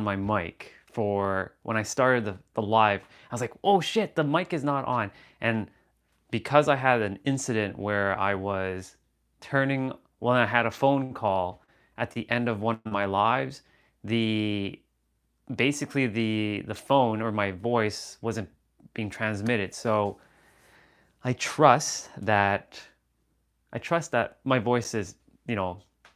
my mic for when I started the live. I was like, oh shit, the mic is not on. And because I had an incident where I was when I had a phone call at the end of one of my lives, the basically the phone or my voice wasn't being transmitted. So I trust that my voice is,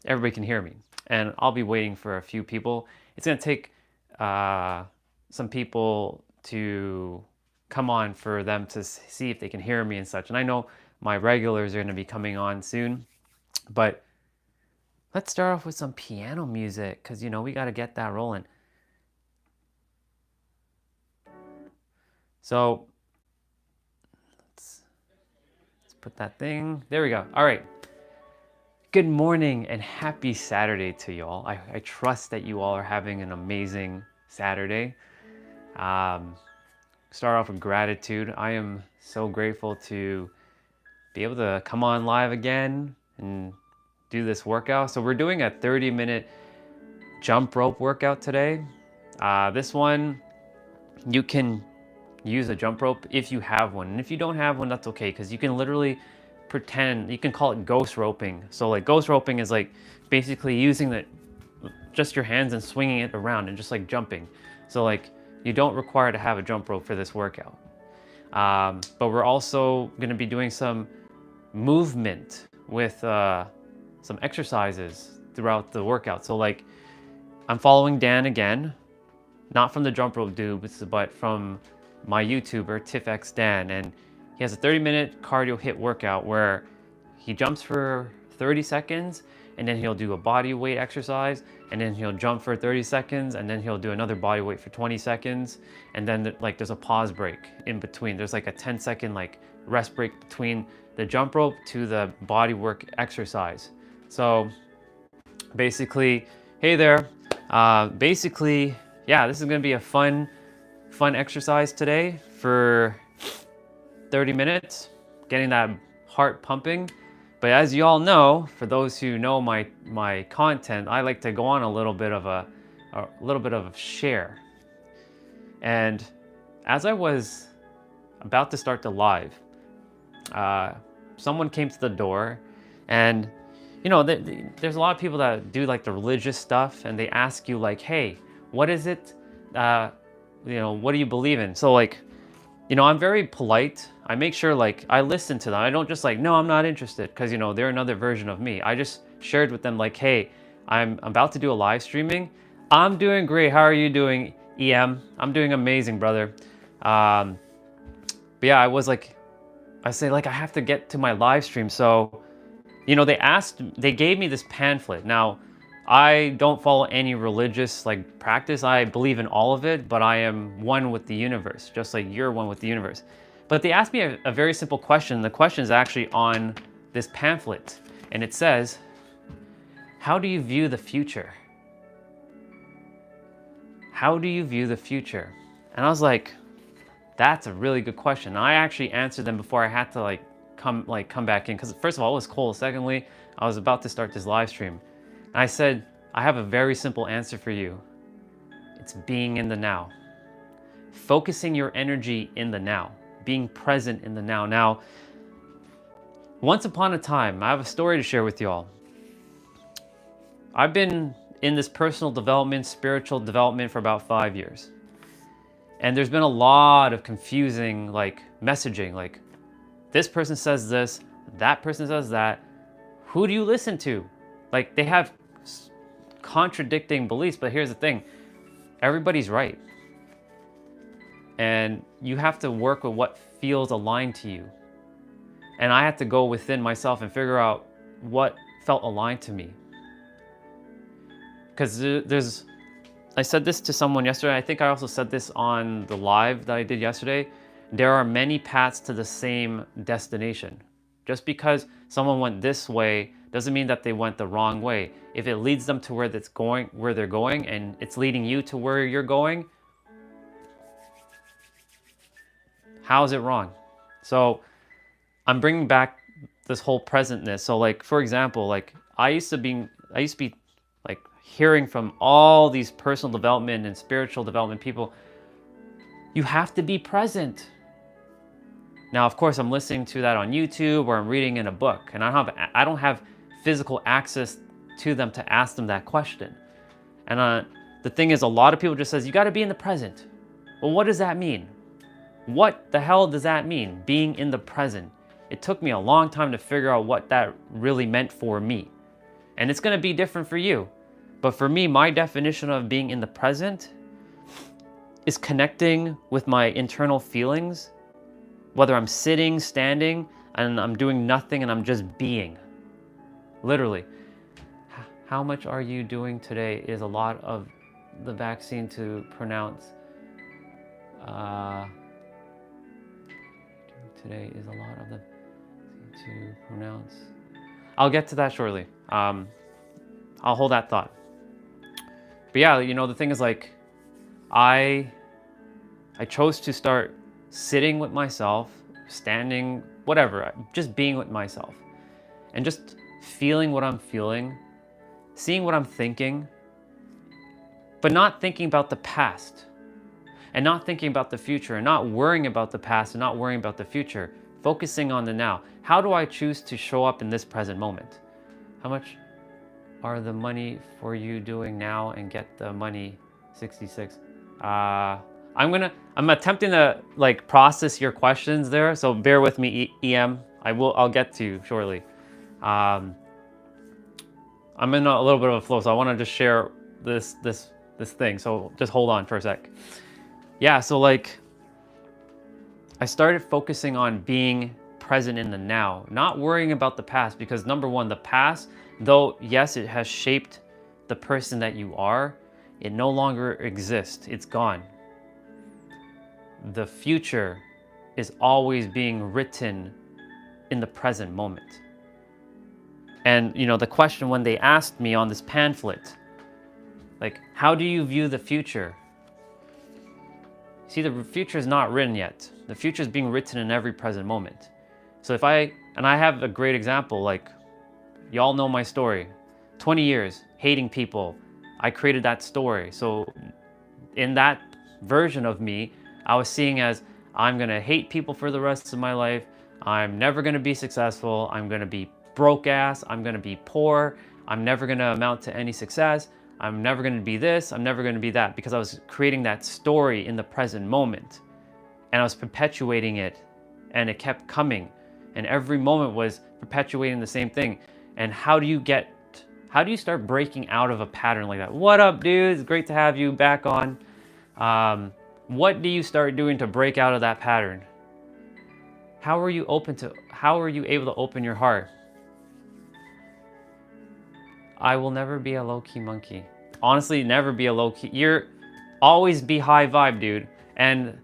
everybody can hear me. And I'll be waiting for a few people. It's gonna take some people to come on for them to see if they can hear me and such. And I know my regulars are gonna be coming on soon, but let's start off with some piano music because we got to get that rolling. So let's put that thing. There we go. All right. Good morning and happy Saturday to y'all. I trust that you all are having an amazing Saturday. Start off with gratitude. I am so grateful to be able to come on live again and do this workout. So we're doing a 30-minute jump rope workout today. This one, you can use a jump rope if you have one. And if you don't have one, that's okay, because you can literally pretend, you can call it ghost roping. So like ghost roping is like basically using just your hands and swinging it around and just like jumping. So like you don't require to have a jump rope for this workout. But we're also going to be doing some movement with some exercises throughout the workout. So like I'm following Dan again, not from the jump rope dude, but from my YouTuber TiffXDan, and he has a 30-minute cardio HIIT workout where he jumps for 30 seconds and then he'll do a body weight exercise and then he'll jump for 30 seconds and then he'll do another body weight for 20 seconds and then like there's a pause break in between. There's like a 10-second like rest break between the jump rope to the body work exercise. So basically, hey there, yeah, this is gonna be a fun exercise today for 30 minutes, getting that heart pumping. But as you all know, for those who know my content, I like to go on a little bit of a share. And as I was about to start the live, someone came to the door, and there's a lot of people that do like the religious stuff, and they ask you like, hey, what is it? What do you believe in? So like, I'm very polite. I make sure like I listen to them. I don't just like, no, I'm not interested, because they're another version of me. I just shared with them like, hey, I'm about to do a live streaming. I'm doing great. How are you doing, EM? I'm doing amazing, brother. But yeah, I say like I have to get to my live stream. So, they gave me this pamphlet. Now, I don't follow any religious like practice. I believe in all of it, but I am one with the universe, just like you're one with the universe. But they asked me a very simple question. The question is actually on this pamphlet, and it says, how do you view the future? How do you view the future? And I was like, that's a really good question. And I actually answered them before I had to come back in, because first of all, it was cold. Secondly, I was about to start this live stream. And I said, I have a very simple answer for you. It's being in the now. Focusing your energy in the now. Being present in the now. Now, once upon a time, I have a story to share with y'all. I've been in this personal development, spiritual development for about 5 years. And there's been a lot of confusing messaging, like this person says this, that person says that. Who do you listen to? Like they have contradicting beliefs, but here's the thing, everybody's right. And you have to work with what feels aligned to you. And I had to go within myself and figure out what felt aligned to me. Because I said this to someone yesterday, I think I also said this on the live that I did yesterday, there are many paths to the same destination. Just because someone went this way doesn't mean that they went the wrong way. If it leads them to where they're going, and it's leading you to where you're going, how is it wrong? So I'm bringing back this whole presentness. So like, for example, like I used to be like hearing from all these personal development and spiritual development people, you have to be present. Now, of course, I'm listening to that on YouTube or I'm reading in a book, and I don't have physical access to them to ask them that question. And the thing is, a lot of people just says, you got to be in the present. Well, what does that mean? What the hell does that mean, being in the present? It took me a long time to figure out what that really meant for me. And it's going to be different for you. But for me, my definition of being in the present is connecting with my internal feelings, whether I'm sitting, standing, and I'm doing nothing and I'm just being. Literally. How much are you doing today is a lot of the vaccine to pronounce. Today is a lot of the to pronounce. I'll get to that shortly. I'll hold that thought. But yeah, the thing is, like, I chose to start sitting with myself, standing, whatever, just being with myself and just feeling what I'm feeling, seeing what I'm thinking, but not thinking about the past and not thinking about the future and not worrying about the past and not worrying about the future, focusing on the now. How do I choose to show up in this present moment? How much are the money for you doing now and get the money 66? I'm attempting to like process your questions there, so bear with me, EM. I'll get to you shortly. I'm in a little bit of a flow, so I want to just share this thing. So just hold on for a sec. Yeah, so like I started focusing on being present in the now, not worrying about the past, because number one, the past, though yes, it has shaped the person that you are, it no longer exists. It's gone. The future is always being written in the present moment. And the question when they asked me on this pamphlet, like, how do you view the future? See, the future is not written yet. The future is being written in every present moment. So I have a great example, like, y'all know my story. 20 years, hating people. I created that story. So in that version of me, I was seeing as, I'm gonna hate people for the rest of my life. I'm never gonna be successful. I'm gonna be broke ass. I'm gonna be poor. I'm never gonna amount to any success. I'm never gonna be this. I'm never gonna be that, because I was creating that story in the present moment. And I was perpetuating it, and it kept coming. And every moment was perpetuating the same thing. And how do you start breaking out of a pattern like that? What up, dude? It's great to have you back on. What do you start doing to break out of that pattern? How are you able to open your heart? I will never be a low-key monkey. Honestly, never be a low-key. You're always be high vibe, dude. And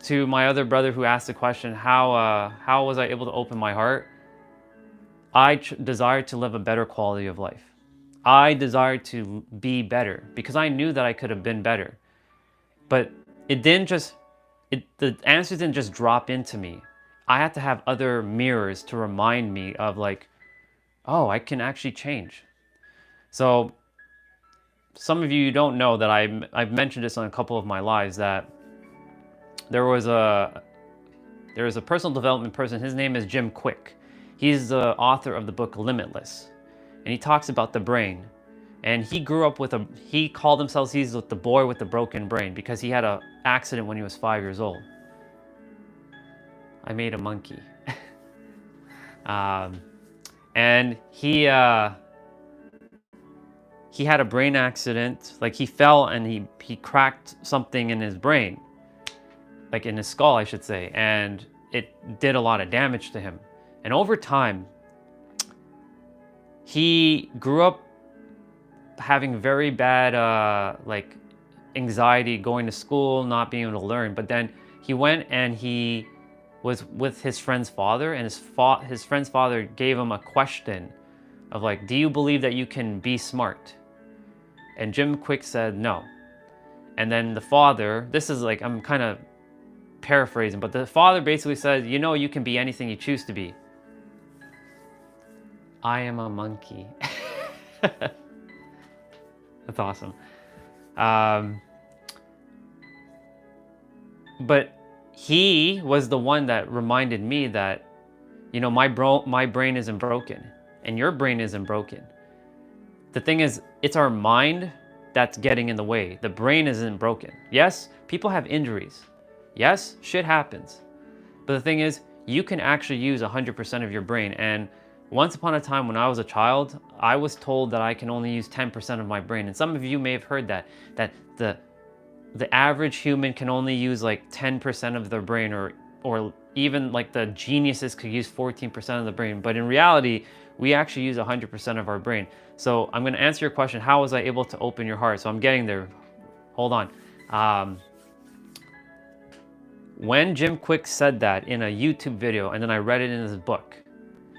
to my other brother who asked the question, how was I able to open my heart? I desired to live a better quality of life. I desired to be better because I knew that I could have been better. But the answers didn't just drop into me. I had to have other mirrors to remind me of, like, oh, I can actually change. So some of you don't know that I've mentioned this on a couple of my lives, that there was a personal development person. His name is Jim Quick. He's the author of the book Limitless. And he talks about the brain. And he grew up he called himself, he's the boy with the broken brain, because he had an accident when he was 5 years old. I made a monkey. And he had a brain accident. Like, he fell and he cracked something in his brain, like in his skull, I should say. And it did a lot of damage to him. And over time, he grew up having very bad like anxiety going to school, not being able to learn. But then he went and he was with his friend's father, and his friend's father gave him a question of, like, do you believe that you can be smart? And Jim Quick said no. And then the father, this is like, I'm kind of paraphrasing, but the father basically said, you can be anything you choose to be. I am a monkey. That's awesome. Um, but he was the one that reminded me that, my brain isn't broken and your brain isn't broken. The thing is, it's our mind that's getting in the way. The brain isn't broken. Yes, people have injuries. Yes, shit happens. But the thing is, you can actually use 100% of your brain. And once upon a time when I was a child, I was told that I can only use 10% of my brain. And some of you may have heard that the average human can only use like 10% of their brain, or even like the geniuses could use 14% of the brain. But in reality, we actually use 100% of our brain. So I'm going to answer your question. How was I able to open your heart? So I'm getting there. Hold on. When Jim Quick said that in a YouTube video, and then I read it in his book,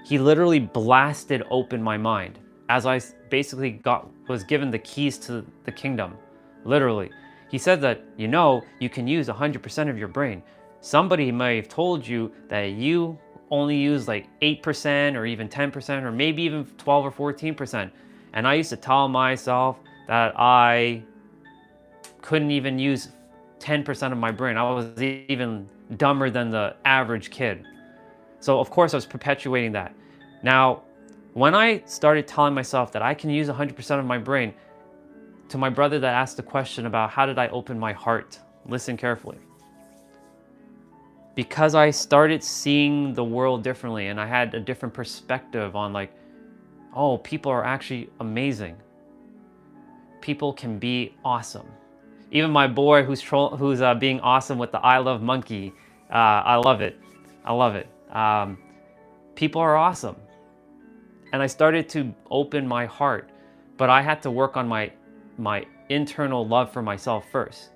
he literally blasted open my mind as I basically was given the keys to the kingdom. Literally. He said that, you can use 100% of your brain. Somebody may have told you that you only use like 8% or even 10% or maybe even 12 or 14%. And I used to tell myself that I couldn't even use 10% of my brain. I was even dumber than the average kid. So of course I was perpetuating that. Now, when I started telling myself that I can use 100% of my brain, to my brother that asked the question about how did I open my heart, listen carefully. Because I started seeing the world differently and I had a different perspective on like, oh, people are actually amazing. People can be awesome. Even my boy who's being awesome with the I love monkey, I love it. I love it. People are awesome. And I started to open my heart, but I had to work on my internal love for myself first.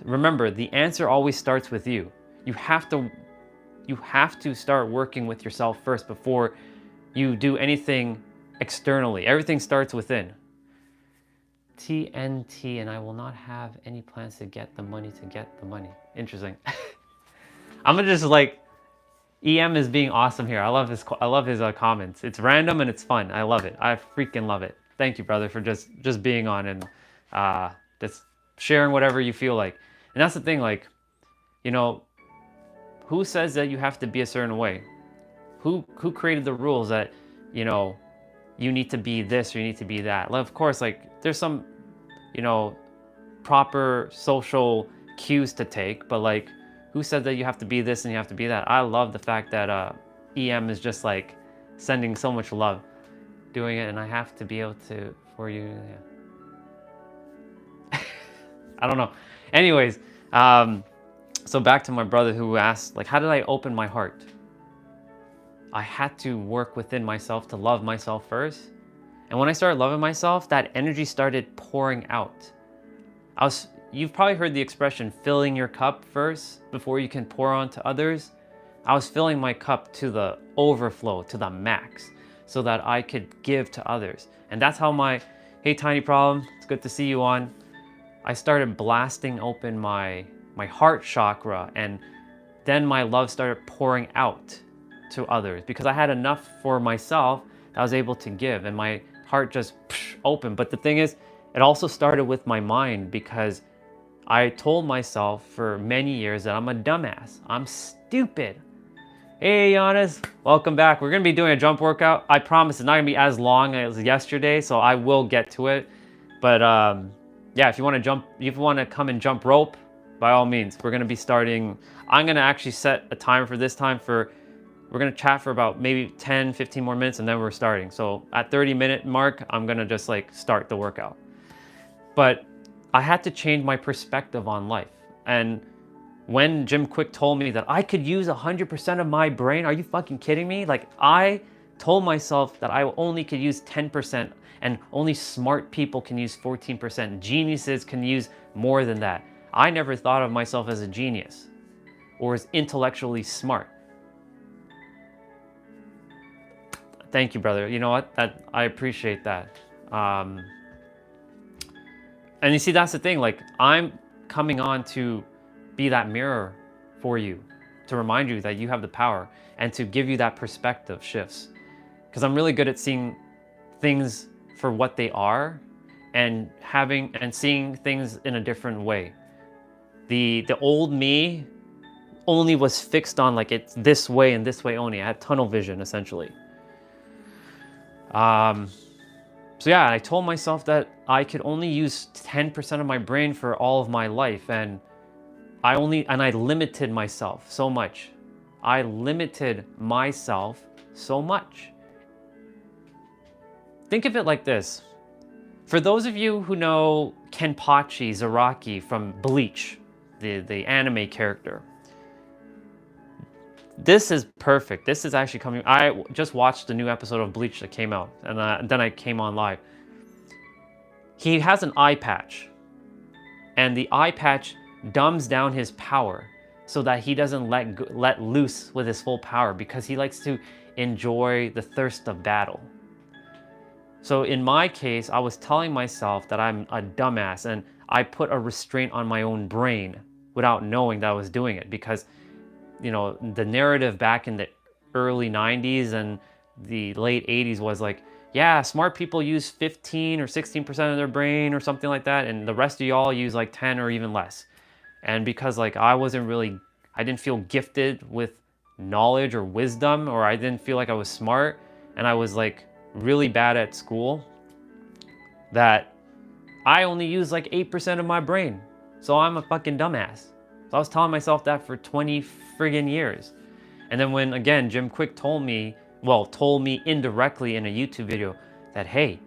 Remember, the answer always starts with you. You have to start working with yourself first before you do anything externally. Everything starts within. TNT, and I will not have any plans to get the money. Interesting. I'm gonna just like, EM is being awesome here. I love his comments. It's random and it's fun. I love it. I freaking love it. Thank you, brother, for just being on and just sharing whatever you feel like. And that's the thing, like, who says that you have to be a certain way? Who created the rules that, you need to be this or you need to be that? Well, of course, like there's some, proper social cues to take, but like, who said that you have to be this and you have to be that? I love the fact that EM is just like sending so much love, doing it, and I have to be able to for you. Yeah. I don't know. Anyways, so back to my brother who asked, like, how did I open my heart? I had to work within myself to love myself first. And when I started loving myself, that energy started pouring out. You've probably heard the expression, filling your cup first before you can pour on to others. I was filling my cup to the overflow, to the max, so that I could give to others. And that's how hey, Tiny Problem, it's good to see you on. I started blasting open my heart chakra, and then my love started pouring out to others because I had enough for myself that I was able to give, and my heart just opened. But the thing is, it also started with my mind, because I told myself for many years that I'm a dumbass. I'm stupid. Hey, Giannis, welcome back. We're gonna be doing a jump workout. I promise it's not gonna be as long as yesterday, so I will get to it. But yeah, if you want to come and jump rope, by all means. We're gonna be starting. I'm gonna actually set a timer for this time we're gonna chat for about maybe 10, 15 more minutes, and then we're starting. So at 30-minute mark, I'm gonna just like start the workout. But I had to change my perspective on life. And when Jim Quick told me that I could use 100% of my brain, are you fucking kidding me? Like, I told myself that I only could use 10%, and only smart people can use 14%. Geniuses can use more than that. I never thought of myself as a genius or as intellectually smart. Thank you, brother. You know what? I appreciate that. And you see, that's the thing. Like, I'm coming on to be that mirror for you, to remind you that you have the power and to give you that perspective shifts. Because I'm really good at seeing things for what they are and seeing things in a different way. The old me only was fixed on like it's this way and this way only. I had tunnel vision essentially. So yeah, I told myself that I could only use 10% of my brain for all of my life, and I limited myself so much. I limited myself so much. Think of it like this. For those of you who know Kenpachi Zaraki from Bleach, the anime character, this is perfect. This is actually coming. I just watched the new episode of Bleach that came out, and then I came on live. He has an eye patch, and the eye patch dumbs down his power so that he doesn't let loose with his full power, because he likes to enjoy the thirst of battle. So in my case, I was telling myself that I'm a dumbass, and I put a restraint on my own brain without knowing that I was doing it, because you know, the narrative back in the early 90s and the late 80s was like, yeah, smart people use 15 or 16% of their brain or something like that, and the rest of y'all use like 10 or even less. And because like I didn't feel gifted with knowledge or wisdom, or I didn't feel like I was smart, and I was like really bad at school, that I only use like 8% of my brain. So I'm a fucking dumbass. So I was telling myself that for 20 friggin' years. And then when, again, Jim Kwik told me indirectly in a YouTube video that, hey,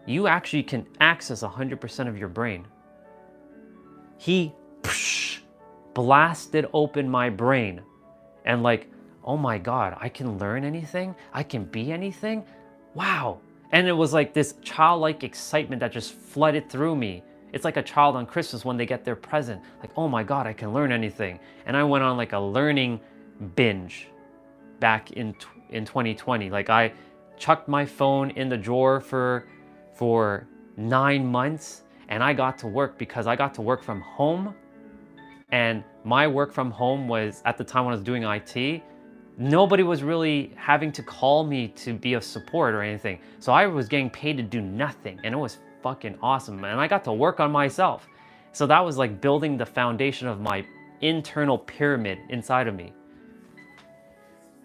you actually can access 100% of your brain. He blasted open my brain and like, oh my God, I can learn anything? I can be anything? Wow. And it was like this childlike excitement that just flooded through me. It's like a child on Christmas when they get their present. Like, oh my God, I can learn anything. And I went on like a learning binge back in 2020. Like I chucked my phone in the drawer for 9 months, and I got to work because I got to work from home. And my work from home was, at the time when I was doing IT, nobody was really having to call me to be of support or anything. So I was getting paid to do nothing, and it was fucking awesome. And I got to work on myself. So that was like building the foundation of my internal pyramid inside of me.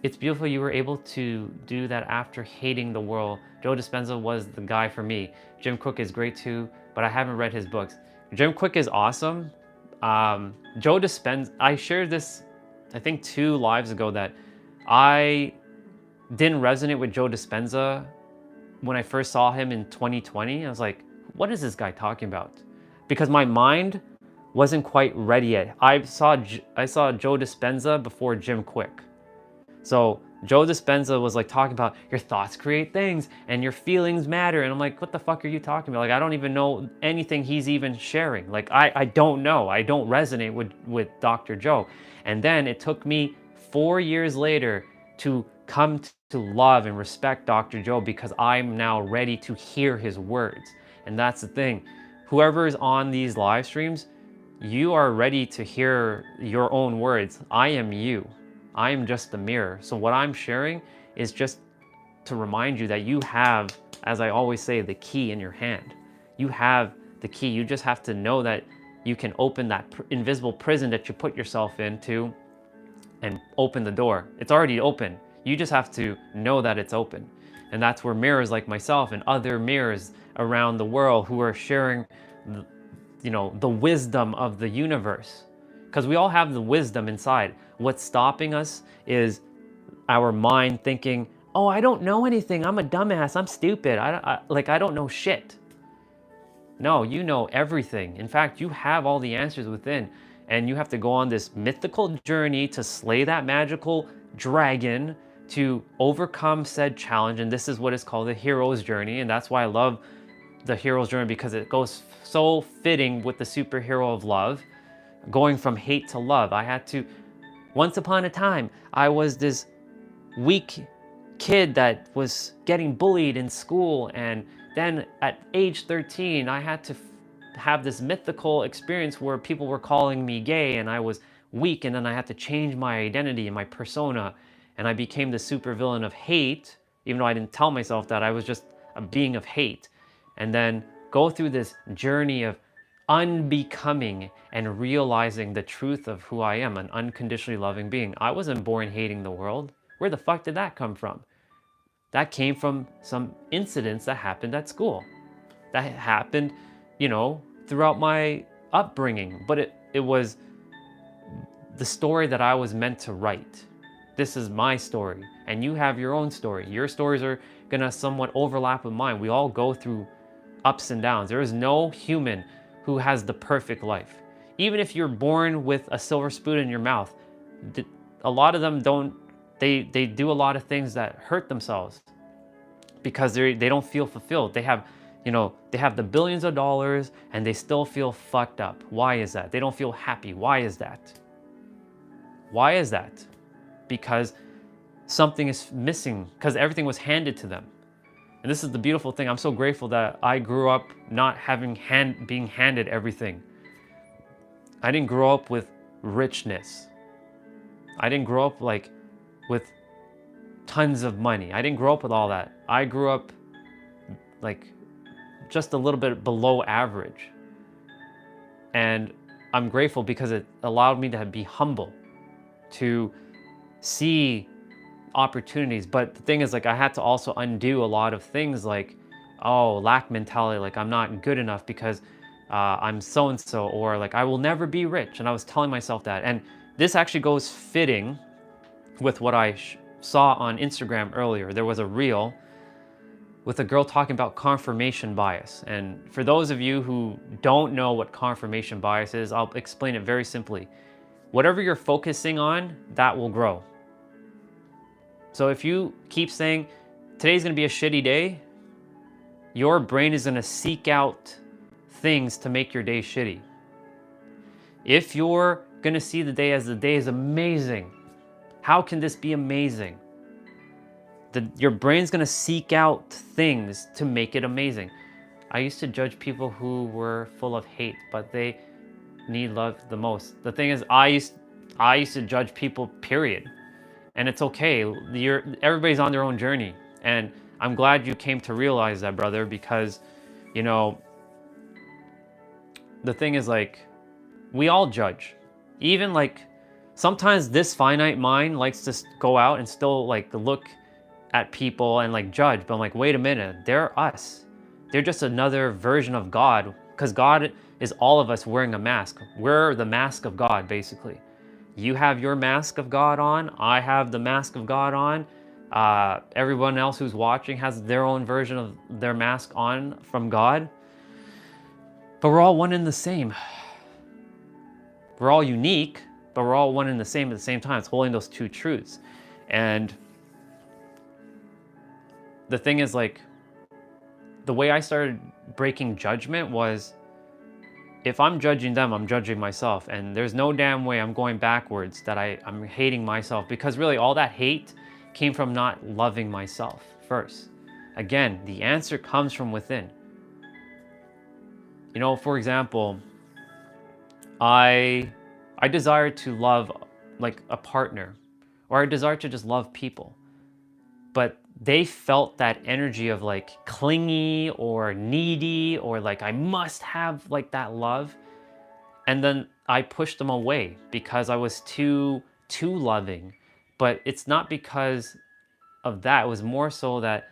It's beautiful you were able to do that after hating the world. Joe Dispenza was the guy for me. Jim Kwik is great too, but I haven't read his books. Jim Kwik is awesome. Joe Dispenza, I shared this, I think 2 lives ago, that I didn't resonate with Joe Dispenza when I first saw him in 2020. I was like, what is this guy talking about? Because my mind wasn't quite ready yet. I saw Joe Dispenza before Jim Kwik. So Joe Dispenza was like talking about your thoughts create things and your feelings matter. And I'm like, what the fuck are you talking about? Like, I don't even know anything he's even sharing. Like, I don't know. I don't resonate with Dr. Joe. And then it took me 4 years later to come to love and respect Dr. Joe, because I'm now ready to hear his words. And that's the thing. Whoever is on these live streams, you are ready to hear your own words. I am you. I am just the mirror. So what I'm sharing is just to remind you that you have, as I always say, the key in your hand. You have the key. You just have to know that you can open that invisible prison that you put yourself into and open the door. It's already open. You just have to know that it's open. And that's where mirrors like myself and other mirrors around the world who are sharing, the wisdom of the universe. Because we all have the wisdom inside. What's stopping us is our mind thinking, oh, I don't know anything. I'm a dumbass. I'm stupid. I don't know shit. No, you know everything. In fact, you have all the answers within. And you have to go on this mythical journey to slay that magical dragon, to overcome said challenge. And this is what is called the hero's journey. And that's why I love the hero's journey, because it goes so fitting with the superhero of love, going from hate to love. Once upon a time, I was this weak kid that was getting bullied in school. And then at age 13, I had to have this mythical experience where people were calling me gay and I was weak, and then I had to change my identity and my persona, and I became the supervillain of hate, even though I didn't tell myself that. I was just a being of hate. And then go through this journey of unbecoming and realizing the truth of who I am, an unconditionally loving being. I wasn't born hating the world. Where the fuck did that come from? That came from some incidents that happened at school. That happened, throughout my upbringing. But it was the story that I was meant to write. This is my story, and you have your own story. Your stories are gonna somewhat overlap with mine. We all go through ups and downs. There is no human who has the perfect life. Even if you're born with a silver spoon in your mouth, a lot of them don't, they do a lot of things that hurt themselves because they don't feel fulfilled. They have the billions of dollars and they still feel fucked up. Why is that? They don't feel happy. Why is that? Why is that? Because something is missing, because everything was handed to them. And this is the beautiful thing. I'm so grateful that I grew up not being handed everything. I didn't grow up with richness. I didn't grow up with tons of money. I didn't grow up with all that. I grew up just a little bit below average. And I'm grateful because it allowed me to be humble, to see opportunities. But the thing is, I had to also undo a lot of things lack mentality, I'm not good enough because I'm so-and-so, or I will never be rich. And I was telling myself that. And this actually goes fitting with what I saw on Instagram earlier. There was a reel with a girl talking about confirmation bias. And for those of you who don't know what confirmation bias is, I'll explain it very simply. Whatever you're focusing on, that will grow. So if you keep saying, today's gonna be a shitty day, your brain is gonna seek out things to make your day shitty. If you're gonna see the day as the day is amazing, how can this be amazing? Your brain's gonna seek out things to make it amazing. I used to judge people who were full of hate, but they need love the most. The thing is, I used to judge people, period. And it's okay. Everybody's on their own journey. And I'm glad you came to realize that, brother, because, the thing is, we all judge. Even sometimes this finite mind likes to go out and still look at people and judge. But I'm wait a minute, they're us. They're just another version of God, because God is all of us wearing a mask. We're the mask of God, basically. You have your mask of God on. I have the mask of God on. Everyone else who's watching has their own version of their mask on from God. But we're all one and the same. We're all unique, but we're all one and the same at the same time. It's holding those two truths. And the thing is, the way I started breaking judgment was, if I'm judging them, I'm judging myself. And there's no damn way I'm going backwards that I'm hating myself, because really all that hate came from not loving myself first. Again, the answer comes from within. For example, I desire to love a partner, or I desire to just love people. But they felt that energy of clingy or needy, or I must have that love. And then I pushed them away because I was too loving. But it's not because of that. It was more so that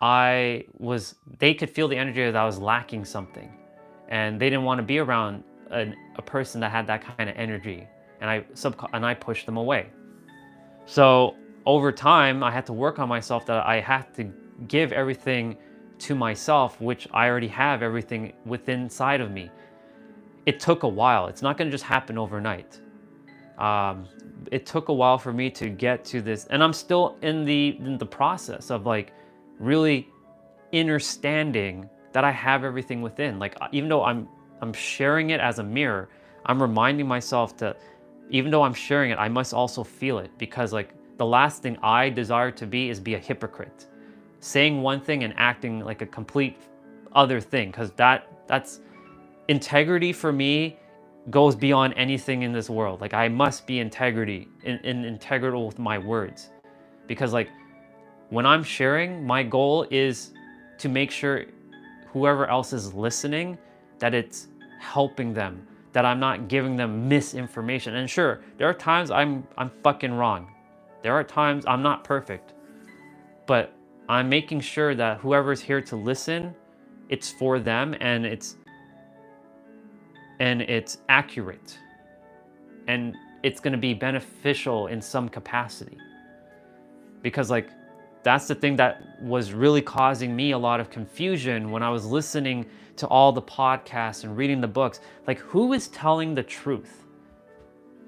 they could feel the energy that I was lacking something. And they didn't want to be around a person that had that kind of energy. And I pushed them away. So over time, I had to work on myself, that I had to give everything to myself, which I already have everything within inside of me. It took a while. It's not going to just happen overnight. It took a while for me to get to this, and I'm still in the process of really understanding that I have everything within. Even though I'm sharing it as a mirror, I'm reminding myself that even though I'm sharing it, I must also feel it, because the last thing I desire to be is be a hypocrite, saying one thing and acting like a complete other thing, because that's integrity for me goes beyond anything in this world. I must be integral with my words, because when I'm sharing, my goal is to make sure whoever else is listening, that it's helping them, that I'm not giving them misinformation. And sure, there are times I'm fucking wrong. There are times I'm not perfect. But I'm making sure that whoever's here to listen, it's for them, and it's accurate, and it's going to be beneficial in some capacity. Because like, that's the thing that was really causing me a lot of confusion when I was listening to all the podcasts and reading the books. Like, who is telling the truth?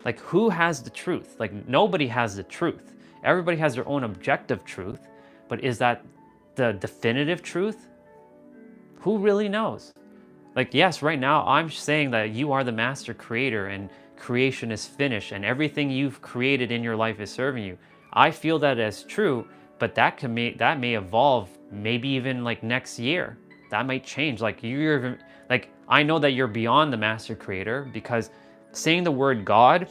Like, who has the truth? Like, nobody has the truth. Everybody has their own objective truth, but is that the definitive truth? Who really knows? Like, yes, right now I'm saying that you are the master creator and creation is finished and everything you've created in your life is serving you. I feel that as true, but that may evolve, maybe even like next year. That might change. Like, I know that you're beyond the master creator, because saying the word God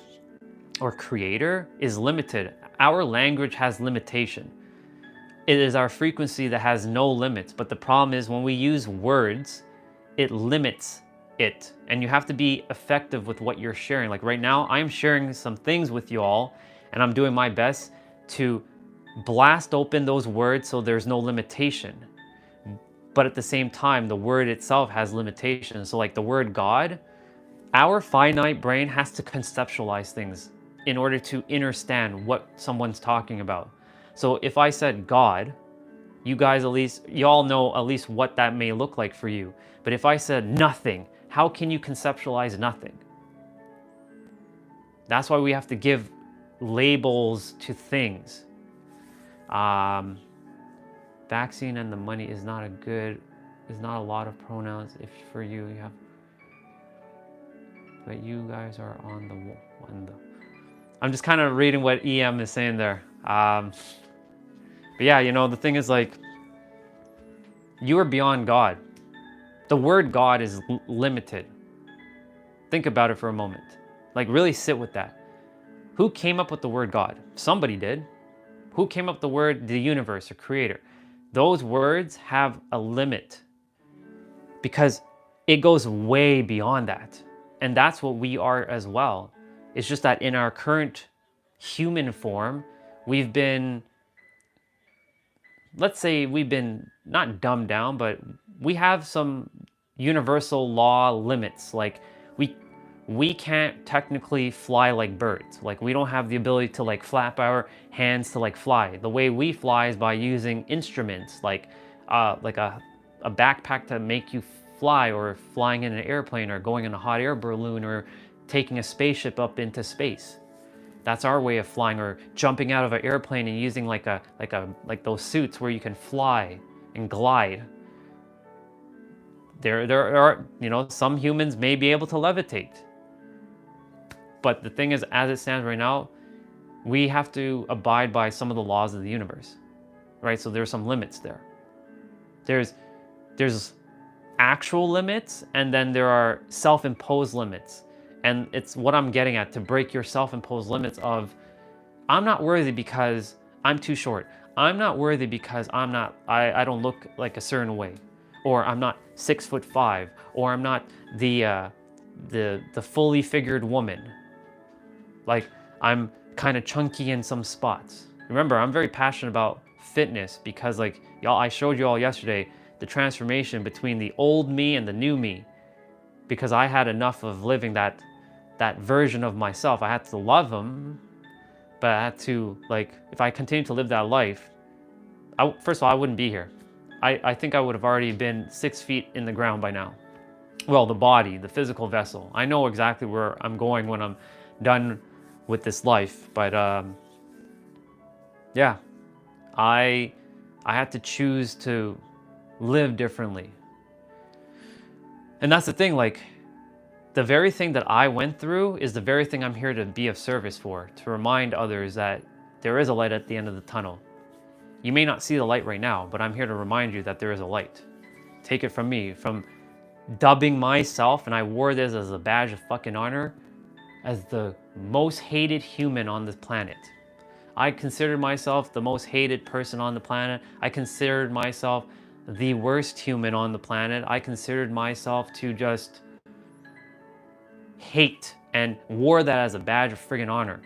or creator is limited. Our language has limitation. It is our frequency that has no limits. But the problem is, when we use words, it limits it. And you have to be effective with what you're sharing. Like right now, I'm sharing some things with you all, and I'm doing my best to blast open those words so there's no limitation. But at the same time, the word itself has limitations. So like the word God, our finite brain has to conceptualize things in order to understand what someone's talking about. So if I said God, you guys you all know at least what that may look like for you. But if I said nothing, how can you conceptualize nothing? That's why we have to give labels to things. Vaccine and the money is not a lot of pronouns. If for you have, but you guys are on the. I'm just kind of reading what EM is saying there. But yeah, the thing is, like, you are beyond God. The word God is limited. Think about it for a moment. Like, really sit with that. Who came up with the word God? Somebody did. Who came up with the word the universe or creator? Those words have a limit, because it goes way beyond that. And that's what we are as well. It's just that in our current human form, we've been, let's say we've been not dumbed down, but we have some universal law limits. Like we can't technically fly like birds. Like, we don't have the ability to like flap our hands to like fly. The way we fly is by using instruments like a backpack to make you fly, or flying in an airplane, or going in a hot air balloon, or taking a spaceship up into space. That's our way of flying, or jumping out of an airplane and using like those suits where you can fly and glide. There are, some humans may be able to levitate. But the thing is, as it stands right now, we have to abide by some of the laws of the universe, right? So there's some limits there. There's actual limits, and then there are self-imposed limits. And it's what I'm getting at, to break your self-imposed limits of, I'm not worthy because I'm too short. I'm not worthy because I don't look like a certain way, or I'm not 6'5", or I'm not the fully figured woman. Like, I'm kind of chunky in some spots. Remember, I'm very passionate about fitness, because like y'all, I showed you all yesterday the transformation between the old me and the new me, because I had enough of living that version of myself. I had to love him, but I had to, like, if I continued to live that life, first of all, I wouldn't be here. I think I would have already been 6 feet in the ground by now. Well, the body, the physical vessel. I know exactly where I'm going when I'm done with this life, but yeah, I had to choose to live differently. And that's the thing, like, the very thing that I went through is the very thing I'm here to be of service for, to remind others that there is a light at the end of the tunnel. You may not see the light right now, but I'm here to remind you that there is a light. Take it from me, from dubbing myself, and I wore this as a badge of fucking honor, as the most hated human on this planet. I considered myself the most hated person on the planet. I considered myself the worst human on the planet. I considered myself to just hate and wore that as a badge of friggin' honor,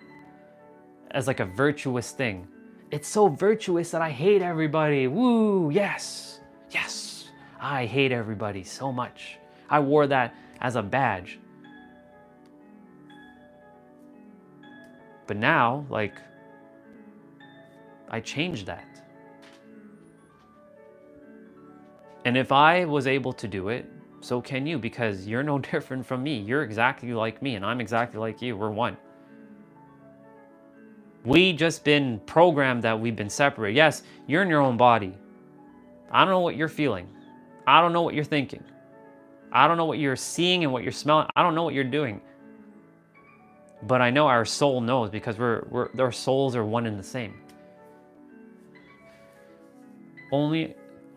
as like a virtuous thing. It's so virtuous that I hate everybody. Woo, yes, yes. I hate everybody so much. I wore that as a badge. But now, like, I changed that. And if I was able to do it, so can you, because you're no different from me. You're exactly like me, and I'm exactly like you. We're one. We just been programmed that we've been separated. Yes, you're in your own body. I don't know what you're feeling. I don't know what you're thinking. I don't know what you're seeing and what you're smelling. I don't know what you're doing. But I know our soul knows, because our souls are one and the same.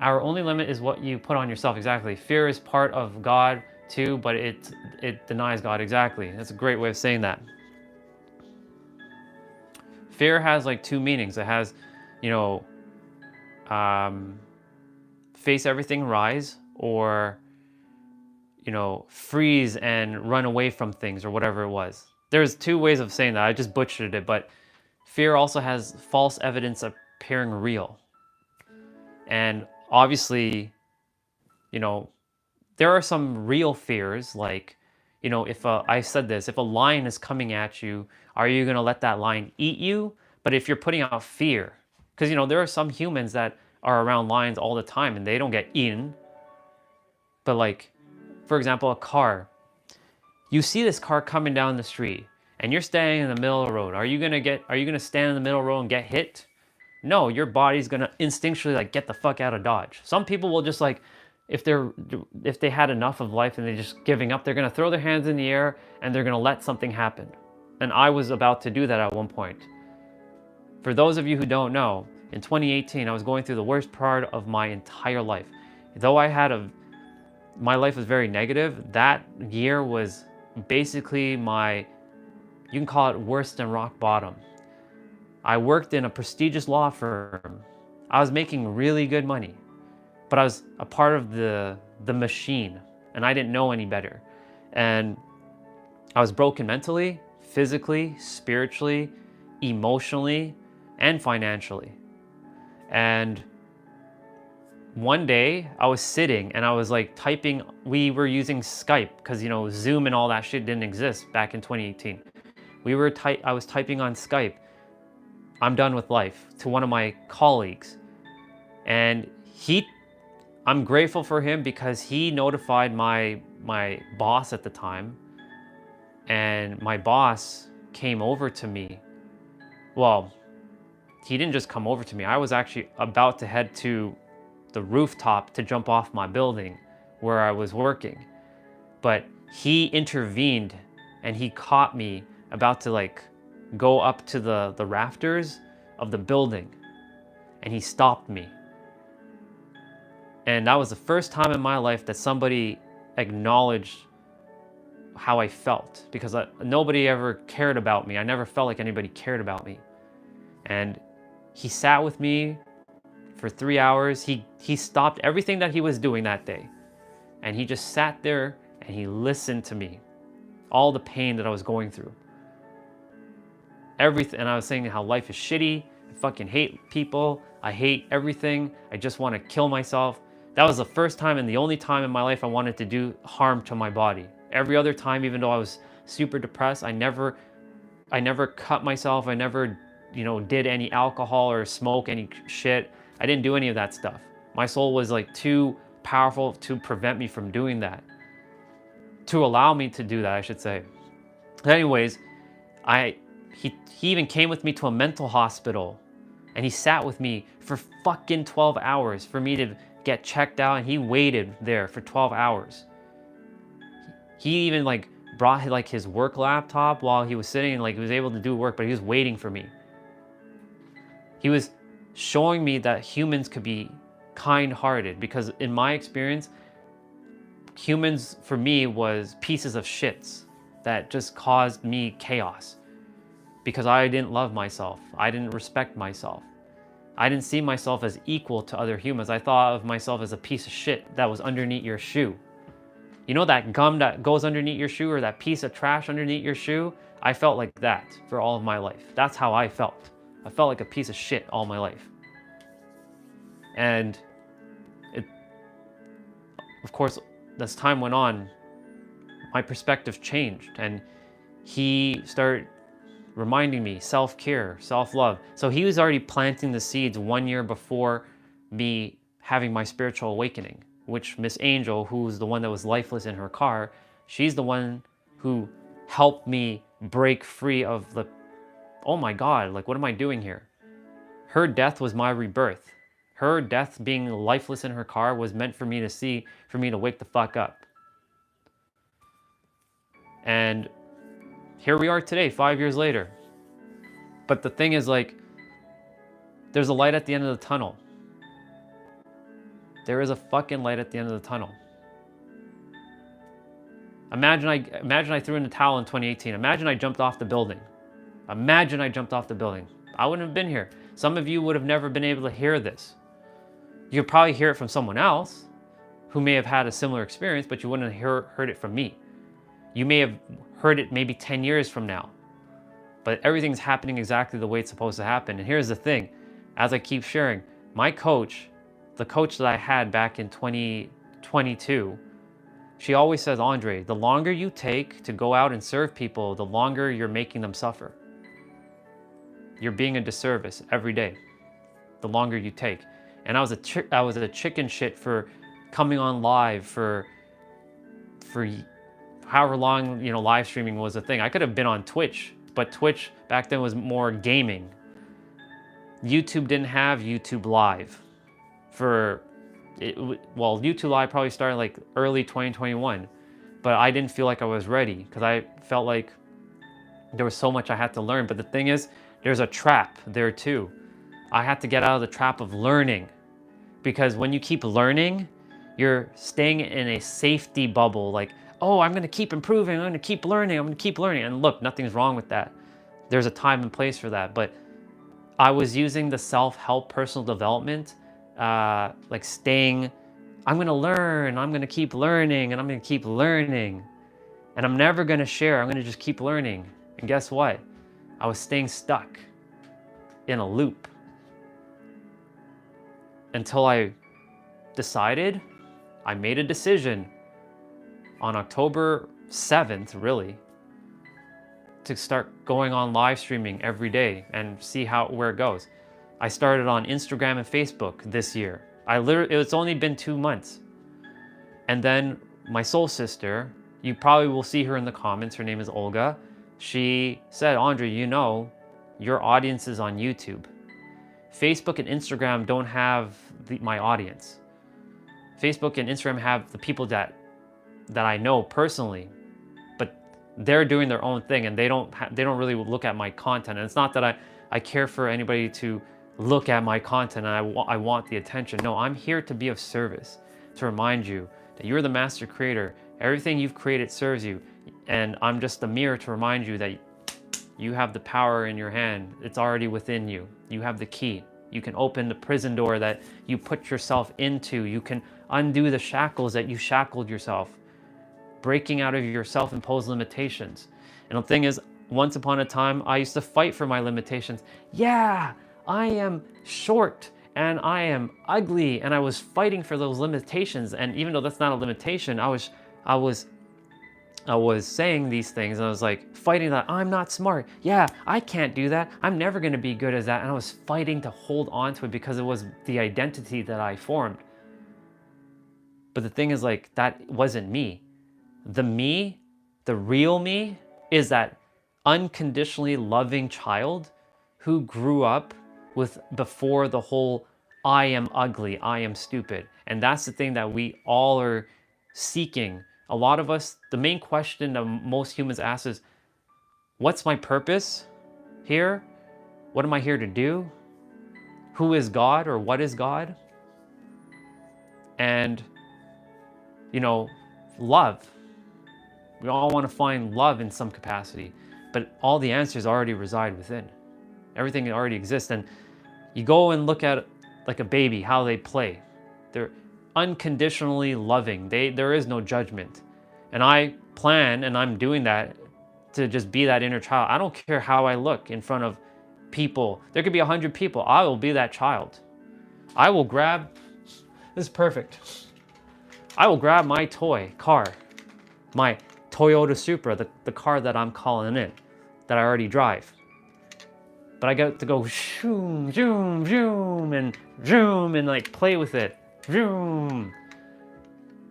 Our only limit is what you put on yourself. Exactly. Fear is part of God too, but it denies God. Exactly. That's a great way of saying that. Fear has like two meanings. It has, face everything, rise, or, freeze and run away from things, or whatever it was. There's two ways of saying that. I just butchered it, but fear also has false evidence appearing real. And obviously, there are some real fears, like, if I said this, if a lion is coming at you, are you going to let that lion eat you? But if you're putting out fear, because, there are some humans that are around lions all the time and they don't get eaten. But like, for example, a car. You see this car coming down the street and you're standing in the middle of the road. Are you going to stand in the middle of the road and get hit? No, your body's going to instinctually like get the fuck out of Dodge. Some people will just like, if they had enough of life and they're just giving up, they're going to throw their hands in the air and they're going to let something happen. And I was about to do that at one point. For those of you who don't know, in 2018, I was going through the worst part of my entire life. Though my life was very negative, that year was basically you can call it worse than rock bottom. I worked in a prestigious law firm. I was making really good money, but I was a part of the machine and I didn't know any better. And I was broken mentally, physically, spiritually, emotionally, and financially. And one day I was sitting and I was like typing. We were using Skype because, Zoom and all that shit didn't exist back in 2018. I was typing on Skype, "I'm done with life," to one of my colleagues. And I'm grateful for him because he notified my boss at the time. And my boss came over to me. Well, he didn't just come over to me. I was actually about to head to the rooftop to jump off my building where I was working. But he intervened and he caught me about to like go up to the rafters of the building, and he stopped me. And that was the first time in my life that somebody acknowledged how I felt, because nobody ever cared about me. I never felt like anybody cared about me. And he sat with me for 3 hours. He stopped everything that he was doing that day. And he just sat there and he listened to me. All the pain that I was going through. Everything. And I was saying how life is shitty. I fucking hate people. I hate everything. I just want to kill myself. That was the first time and the only time in my life I wanted to do harm to my body. Every other time, even though I was super depressed, I never cut myself. I never, did any alcohol or smoke any shit. I didn't do any of that stuff. My soul was like too powerful to prevent me from doing that. To allow me to do that, I should say. But anyways, he even came with me to a mental hospital, and he sat with me for fucking 12 hours for me to get checked out, and he waited there for 12 hours. He even like brought like his work laptop while he was sitting, and like he was able to do work, but he was waiting for me. He was showing me that humans could be kind-hearted, because in my experience, humans for me was pieces of shits that just caused me chaos because I didn't love myself. I didn't respect myself. I didn't see myself as equal to other humans. I thought of myself as a piece of shit that was underneath your shoe. You know that gum that goes underneath your shoe, or that piece of trash underneath your shoe? I felt like that for all of my life. That's how I felt. I felt like a piece of shit all my life. And of course, as time went on, my perspective changed, and he started reminding me self-care, self-love. So he was already planting the seeds 1 year before me having my spiritual awakening, which Miss Angel, who's the one that was lifeless in her car, she's the one who helped me break free of the, oh my God, like what am I doing here? Her death was my rebirth. Her death being lifeless in her car was meant for me to see, for me to wake the fuck up. And here we are today, 5 years later. But the thing is, like, there's a light at the end of the tunnel. There is a fucking light at the end of the tunnel. Imagine I threw in the towel in 2018. Imagine I jumped off the building. Imagine I jumped off the building. I wouldn't have been here. Some of you would have never been able to hear this. You could probably hear it from someone else who may have had a similar experience, but you wouldn't have heard it from me. You may have heard it maybe 10 years from now, but everything's happening exactly the way it's supposed to happen. And here's the thing, as I keep sharing, my coach, the coach that I had back in 2022, she always says, Andre, the longer you take to go out and serve people, the longer you're making them suffer. You're being a disservice every day, the longer you take. And I was a chicken shit for coming on live for however long, you know, live streaming was a thing. I could have been on Twitch, but Twitch back then was more gaming. YouTube didn't have YouTube Live well, YouTube Live probably started like early 2021, but I didn't feel like I was ready because I felt like there was so much I had to learn. But the thing is, there's a trap there too. I had to get out of the trap of learning, because when you keep learning, you're staying in a safety bubble. Like, oh, I'm going to keep improving. I'm going to keep learning. I'm going to keep learning. And look, nothing's wrong with that. There's a time and place for that. But I was using the self-help personal development, like staying, I'm going to learn. I'm going to keep learning, and I'm going to keep learning. And I'm never going to share. I'm going to just keep learning. And guess what? I was staying stuck in a loop until I decided, I made a decision on October 7th, really, to start going on live streaming every day and see where it goes. I started on Instagram and Facebook this year. It's only been 2 months. And then my soul sister, you probably will see her in the comments, her name is Olga. She said, Andre, you know, your audience is on YouTube. Facebook and Instagram don't have my audience. Facebook and Instagram have the people that I know personally, but they're doing their own thing, and they don't really look at my content. And it's not that I care for anybody to look at my content and I want the attention. No, I'm here to be of service, to remind you that you're the master creator. Everything you've created serves you, and I'm just a mirror to remind you that you have the power in your hand. It's already within you. You have the key. You can open the prison door that you put yourself into. You can undo the shackles that you shackled yourself, breaking out of your self-imposed limitations. And the thing is, once upon a time, I used to fight for my limitations. Yeah, I am short and I am ugly, and I was fighting for those limitations. And even though that's not a limitation, I was saying these things, and I was like fighting that I'm not smart. Yeah, I can't do that. I'm never going to be good as that. And I was fighting to hold on to it because it was the identity that I formed. But the thing is, like, that wasn't me. The real me, is that unconditionally loving child who grew up before the whole I am ugly, I am stupid. And that's the thing that we all are seeking. A lot of us, the main question that most humans ask is, what's my purpose here? What am I here to do? Who is God, or what is God? And, you know, love. We all want to find love in some capacity, but all the answers already reside within. Everything already exists. And, You go and look at like a baby, how they play. They're unconditionally loving. There is no judgment. And I plan, and I'm doing that to just be that inner child. I don't care how I look in front of people. There could be 100 people. I will be that child. I will grab, this is perfect. I will grab my toy car, my Toyota Supra, the car that I'm calling in, that I already drive. But I get to go zoom, zoom, zoom, and like play with it. Zoom.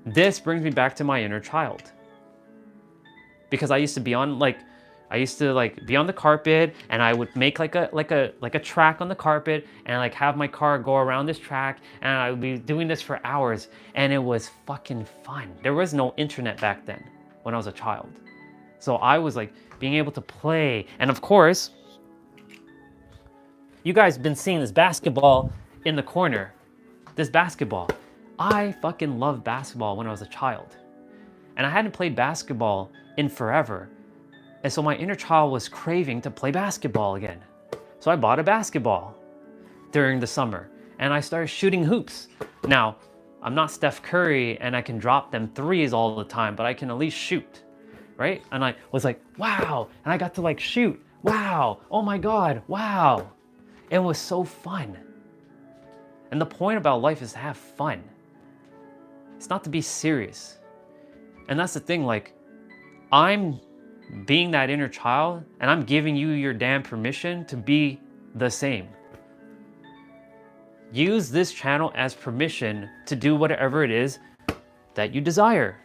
This brings me back to my inner child. Because I used to be on be on the carpet, and I would make like a track on the carpet, and like have my car go around this track, and I would be doing this for hours, and it was fucking fun. There was no internet back then when I was a child. So I was like being able to play, and of course, you guys have been seeing this basketball in the corner. This basketball. I fucking loved basketball when I was a child. And I hadn't played basketball in forever. And so my inner child was craving to play basketball again. So I bought a basketball during the summer, and I started shooting hoops. Now, I'm not Steph Curry and I can drop them threes all the time, but I can at least shoot, right? And I was like, wow. And I got to like shoot. Wow. Oh my God. Wow. It was so fun. And the point about life is to have fun. It's not to be serious. And that's the thing, like, I'm being that inner child, and I'm giving you your damn permission to be the same. Use this channel as permission to do whatever it is that you desire.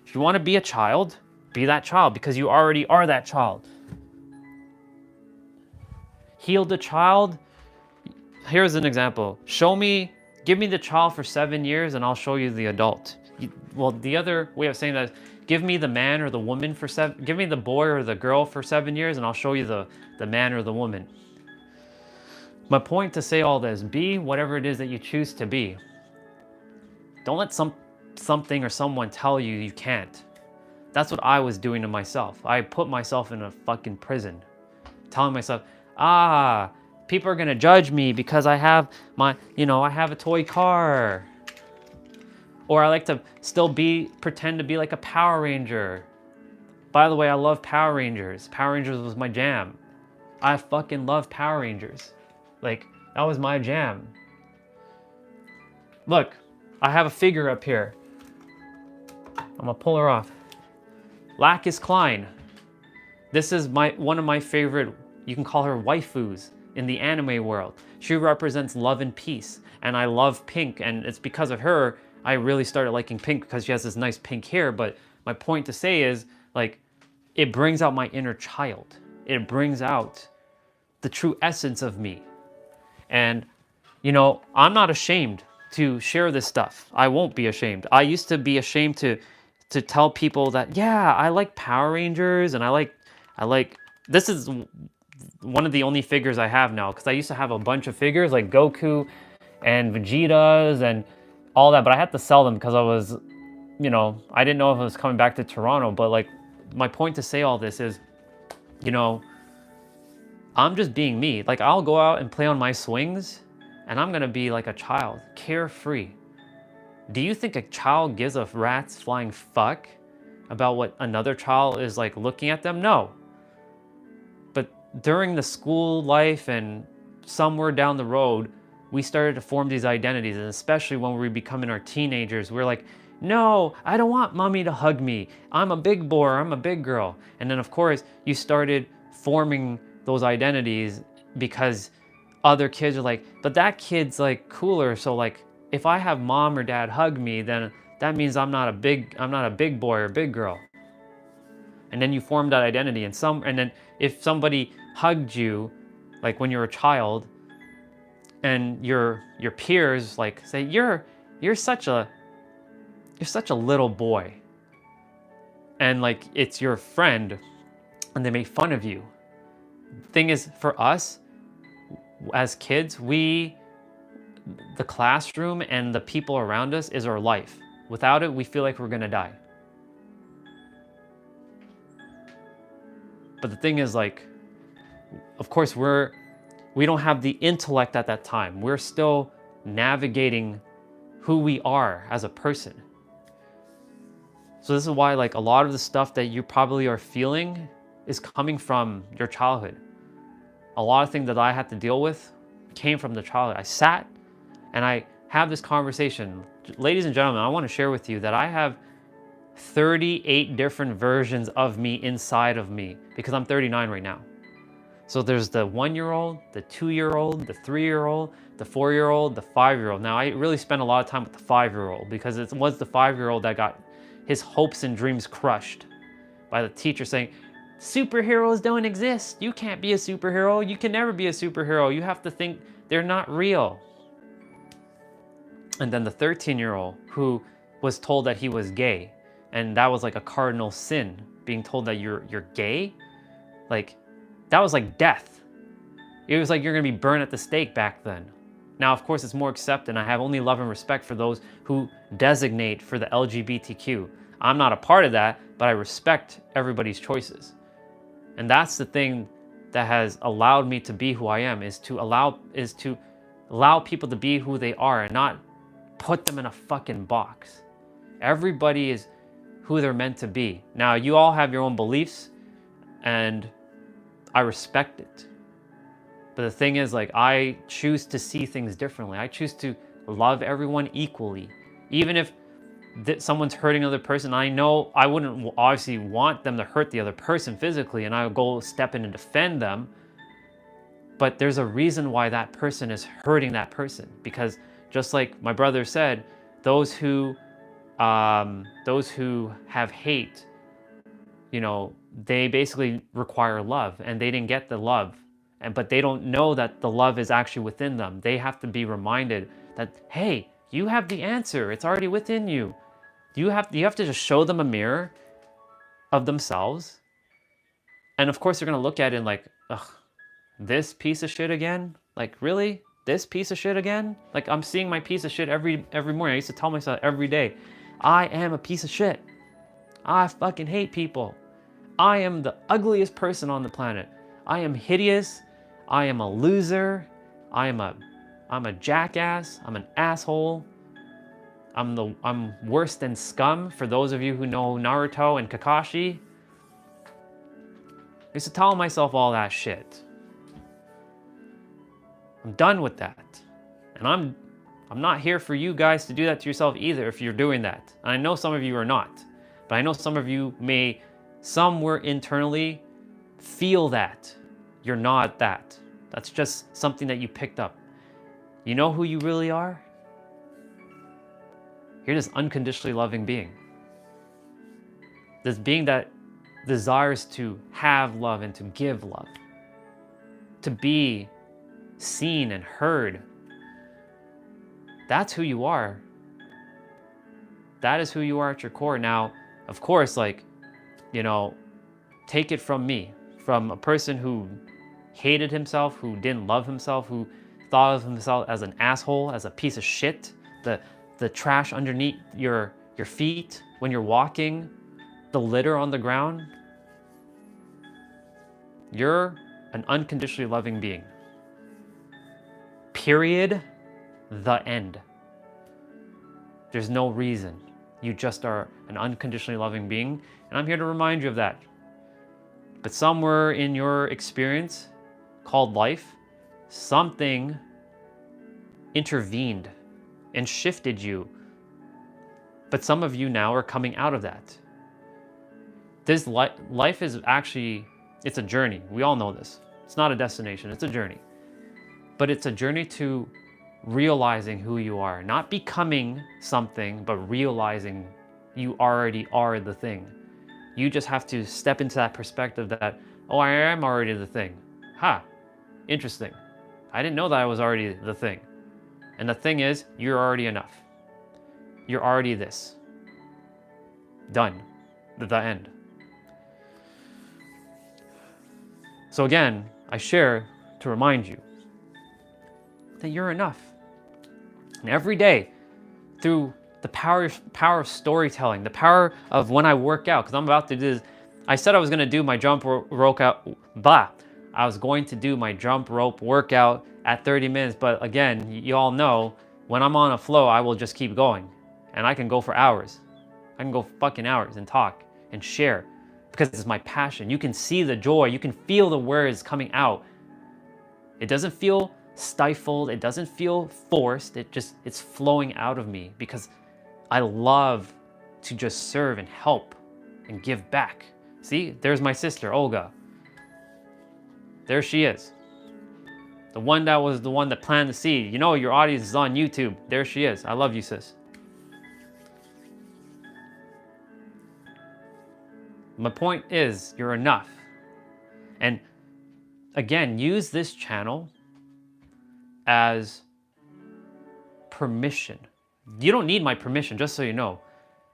If you want to be a child, be that child, because you already are that child. Heal the child. Here's an example. Give me the child for 7 years and I'll show you the adult. Well, the other way of saying that is, give me the man or the woman give me the boy or the girl for 7 years and I'll show you the man or the woman. My point to say all this, be whatever it is that you choose to be. Don't let something or someone tell you you can't. That's what I was doing to myself. I put myself in a fucking prison, telling myself, people are gonna judge me because I have I have a toy car. Or I like to still pretend to be like a Power Ranger. By the way, I love Power Rangers. Power Rangers was my jam. I fucking love Power Rangers. Like, that was my jam. Look, I have a figure up here. I'm gonna pull her off. Lacus Klein. This is one of my favorite, you can call her waifus in the anime world. She represents love and peace, and I love pink, and it's because of her I really started liking pink, because she has this nice pink hair. But my point to say is, like, it brings out my inner child. It brings out the true essence of me. And, I'm not ashamed to share this stuff. I won't be ashamed. I used to be ashamed to tell people that, yeah, I like Power Rangers, and I like, this is one of the only figures I have now, because I used to have a bunch of figures like Goku and Vegeta's and all that, but I had to sell them because I was, I didn't know if I was coming back to Toronto. But like, my point to say all this is, I'm just being me. Like, I'll go out and play on my swings, and I'm gonna be like a child, carefree. Do you think a child gives a rat's flying fuck about what another child is like looking at them? No. But during the school life and somewhere down the road, we started to form these identities, and especially when we were becoming our teenagers, we're like, no, I don't want mommy to hug me. I'm a big boy, or I'm a big girl. And then of course, you started forming those identities because other kids are like, but that kid's like cooler. So like, if I have mom or dad hug me, then that means I'm not a big boy or big girl. And then you form that identity, and then if somebody hugged you, like when you're a child, and your peers like say, you're such a little boy, and like it's your friend, and they make fun of you. Thing is, for us as kids, the classroom and the people around us is our life. Without it, we feel like we're gonna die. But the thing is, like, of course, we're We don't have the intellect at that time. We're still navigating who we are as a person. So this is why like a lot of the stuff that you probably are feeling is coming from your childhood. A lot of things that I had to deal with came from the childhood. I sat and I have this conversation. Ladies and gentlemen, I want to share with you that I have 38 different versions of me inside of me because I'm 39 right now. So there's the 1-year-old, the 2-year-old, the 3-year-old, the 4-year-old, the 5-year-old. Now I really spent a lot of time with the 5-year-old because it was the 5-year-old that got his hopes and dreams crushed by the teacher saying, superheroes don't exist. You can't be a superhero. You can never be a superhero. You have to think they're not real. And then the 13-year-old who was told that he was gay. And that was like a cardinal sin, being told that you're gay. Like, that was like death. It was like you're gonna be burned at the stake back then. Now, of course, it's more accepted. I have only love and respect for those who designate for the LGBTQ. I'm not a part of that, but I respect everybody's choices. And that's the thing that has allowed me to be who I am, is to allow people to be who they are and not put them in a fucking box. Everybody is who they're meant to be. Now, you all have your own beliefs, and I respect it. But the thing is, like, I choose to see things differently. I choose to love everyone equally. Even if someone's hurting another person, I know I wouldn't obviously want them to hurt the other person physically, and I'll go step in and defend them. But there's a reason why that person is hurting that person. Because just like my brother said, those who have hate, you know, they basically require love, and they didn't get the love. But they don't know that the love is actually within them. They have to be reminded that, hey, you have the answer. It's already within you. You have to just show them a mirror of themselves. And of course, they're going to look at it and like, ugh, this piece of shit again? Like, really? This piece of shit again? Like, I'm seeing my piece of shit every morning. I used to tell myself every day, I am a piece of shit. I fucking hate people. I am the ugliest person on the planet. I am hideous. I am a loser. I'm a jackass. I'm an asshole. I'm worse than scum. For those of you who know Naruto and Kakashi, I used to tell myself all that shit. I'm done with that. And I'm not here for you guys to do that to yourself either if you're doing that. And I know some of you are not. But I know some of you may somewhere internally feel that. You're not that. That's just something that you picked up. You know who you really are? You're this unconditionally loving being. This being that desires to have love and to give love. To be seen and heard. That's who you are. That is who you are at your core. Now, of course, like, you know, take it from me, from a person who hated himself, who didn't love himself, who thought of himself as an asshole, as a piece of shit, the trash underneath your feet when you're walking, the litter on the ground. You're an unconditionally loving being. Period. The end. There's no reason. You just are an unconditionally loving being, and I'm here to remind you of that. But somewhere in your experience called life, something intervened and shifted you. But some of you now are coming out of that. This life is actually, it's a journey. We all know this. It's not a destination, it's a journey. But it's a journey to realizing who you are, not becoming something, but realizing you already are the thing. You just have to step into that perspective that, oh, I am already the thing. Interesting. I didn't know that I was already the thing. And the thing is, you're already enough. You're already this. Done. The end. So again, I share to remind you that you're enough. And every day, through the power of storytelling, the power of when I work out, because I'm about to do this. I said I was going to do my jump workout, I was going to do my jump rope workout at 30 minutes, but again, you all know, when I'm on a flow, I will just keep going. And I can go for hours. I can go fucking hours and talk and share because it's my passion. You can see the joy, you can feel the words coming out. It doesn't feel stifled, it doesn't feel forced, it's flowing out of me because I love to just serve and help and give back. See, there's my sister, Olga. There she is. The one that was the one that planted the seed. You know your audience is on YouTube. There she is. I love you, sis. My point is, you're enough. And again, use this channel as permission. You don't need my permission, just so you know.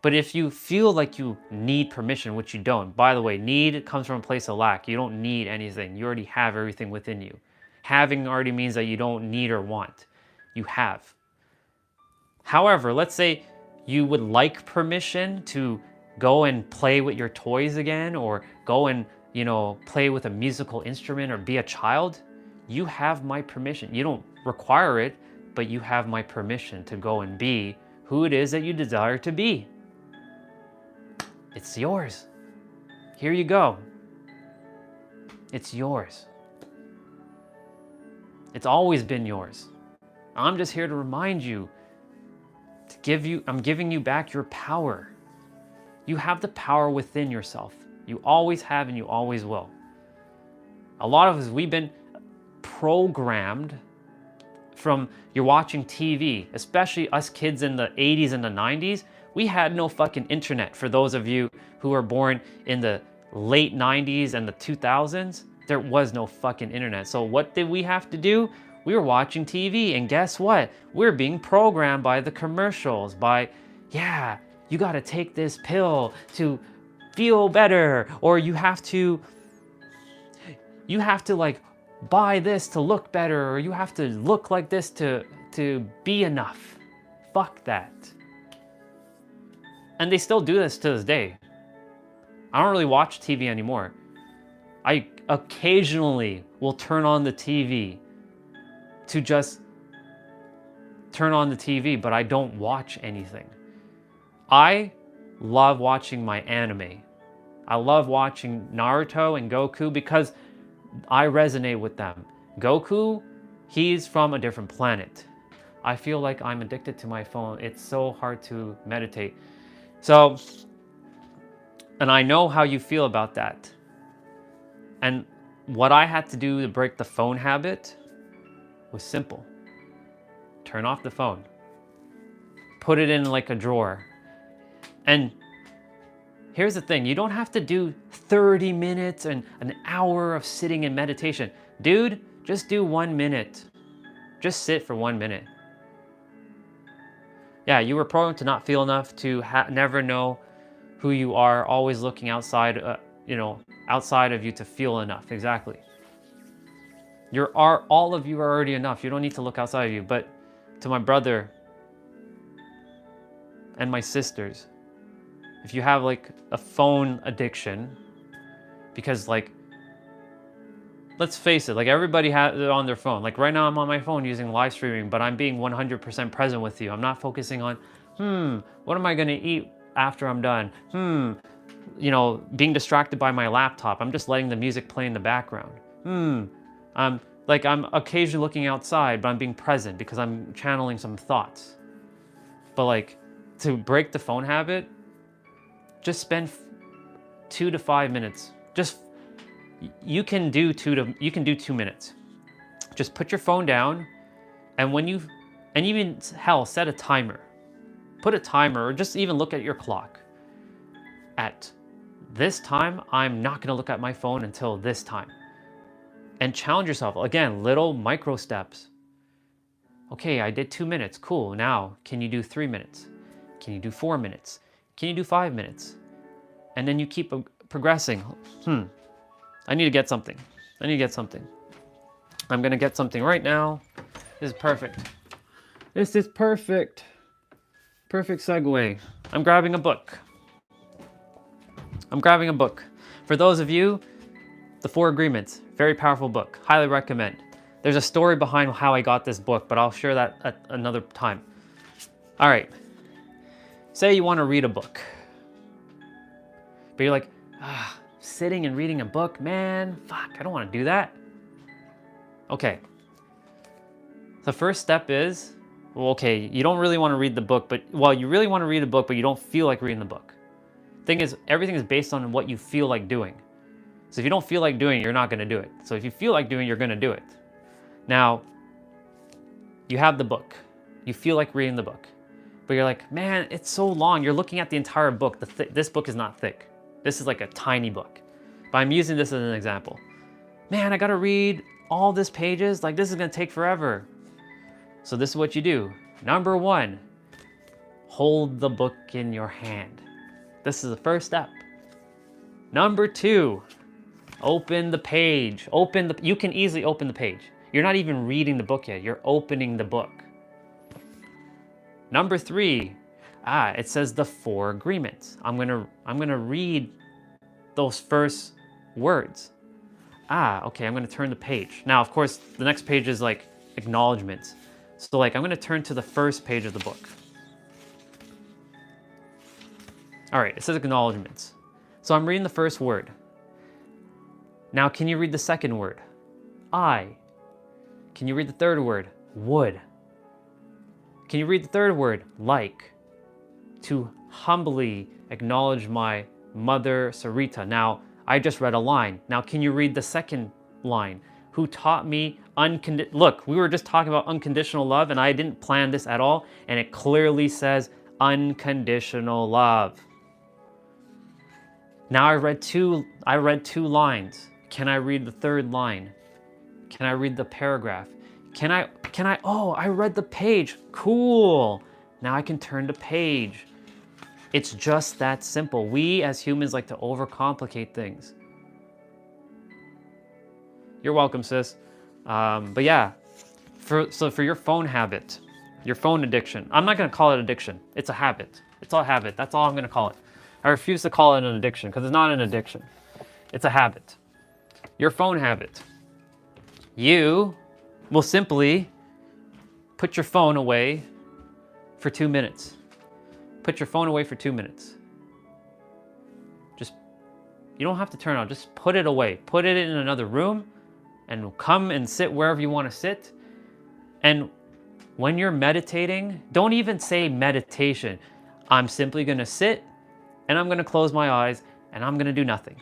But if you feel like you need permission, which you don't, by the way, need comes from a place of lack. You don't need anything. You already have everything within you. Having already means that you don't need or want. You have. However, let's say you would like permission to go and play with your toys again, or go and, play with a musical instrument or be a child. You have my permission. You don't require it, but you have my permission to go and be who it is that you desire to be. It's yours. Here you go. It's yours. It's always been yours. I'm just here to remind you, I'm giving you back your power. You have the power within yourself. You always have and you always will. A lot of us, we've been programmed from, you're watching TV, especially us kids in the 80s and the 90s. We had no fucking internet. For those of you who were born in the late 90s and the 2000s, there was no fucking internet. So what did we have to do? We were watching TV, and guess what? We're being programmed by the commercials, by, yeah, you gotta take this pill to feel better, or you have to like buy this to look better, or you have to look like this to be enough. Fuck that. And they still do this to this day. I don't really watch TV anymore. I occasionally will turn on the TV to just turn on the TV, but I don't watch anything. I love watching my anime. I love watching Naruto and Goku because I resonate with them. Goku, he's from a different planet. I feel like I'm addicted to my phone. It's so hard to meditate. So, and I know how you feel about that. And what I had to do to break the phone habit was simple. Turn off the phone. Put it in like a drawer. And here's the thing, you don't have to do 30 minutes and an hour of sitting in meditation. Dude, just do 1 minute. Just sit for 1 minute. Yeah, you were programmed to not feel enough, to never know who you are, always looking outside, outside of you to feel enough. Exactly. All of you are already enough. You don't need to look outside of you. But to my brother and my sisters, if you have like a phone addiction, because like, let's face it, like everybody has it on their phone. Like right now I'm on my phone using live streaming, but I'm being 100% present with you. I'm not focusing on, what am I gonna eat after I'm done? Being distracted by my laptop. I'm just letting the music play in the background. I'm occasionally looking outside, but I'm being present because I'm channeling some thoughts. But like, to break the phone habit, just spend 2 to 5 minutes. You can do 2 minutes. Just put your phone down, and even hell, set a timer. Put a timer, or just even look at your clock. At this time, I'm not gonna look at my phone until this time. And challenge yourself. Again, little micro steps. Okay, I did 2 minutes, cool. Now, can you do 3 minutes? Can you do 4 minutes? Can you do 5 minutes? And then you keep progressing. I need to get something. I'm gonna get something right now. This is perfect. Perfect segue. I'm grabbing a book. For those of you The Four Agreements, very powerful book, highly recommend. There's a story behind how I got this book, but I'll share that at another time. All right, say you want to read a book, but you're like, sitting and reading a book, man, fuck, I don't want to do that. Okay, the first step is, well, okay, you don't really want to read the book, but, well, you really want to read a book, but you don't feel like reading the book. Thing is, everything is based on what you feel like doing. So if you don't feel like doing it, you're not going to do it. So if you feel like doing it, you're going to do it. Now, you have the book. You feel like reading the book. But you're like, man, it's so long. You're looking at the entire book. This book is not thick. This is like a tiny book. But I'm using this as an example. Man, I got to read all this pages. Like, this is going to take forever. So this is what you do. Number one, hold the book in your hand. This is the first step. Number two, open the page. You can easily open the page. You're not even reading the book yet. You're opening the book. Number three, it says the Four Agreements. I'm gonna read those first words. Okay, I'm gonna turn the page. Now, of course, the next page is like acknowledgements. So like, I'm gonna turn to the first page of the book. All right, it says acknowledgements. So I'm reading the first word. Now, can you read the second word? I. Can you read the third word? Would. Can you read the third word? Like. To humbly acknowledge my mother, Sarita. Now, I just read a line. Now, can you read the second line? Who taught me Look, we were just talking about unconditional love, and I didn't plan this at all, and it clearly says unconditional love. Now I read two lines. Can I read the third line? Can I read the paragraph? I read the page. Cool. Now I can turn the page. It's just that simple. We as humans like to overcomplicate things. You're welcome, sis. But yeah, for your phone habit, your phone addiction, I'm not gonna call it addiction. It's a habit. It's all habit. That's all I'm gonna call it. I refuse to call it an addiction because it's not an addiction. It's a habit. Your phone habit. You will simply put your phone away for 2 minutes. Put your phone away for 2 minutes. You don't have to turn it on, just put it away. Put it in another room and come and sit wherever you want to sit. And when you're meditating, don't even say meditation. I'm simply gonna sit and I'm gonna close my eyes and I'm gonna do nothing.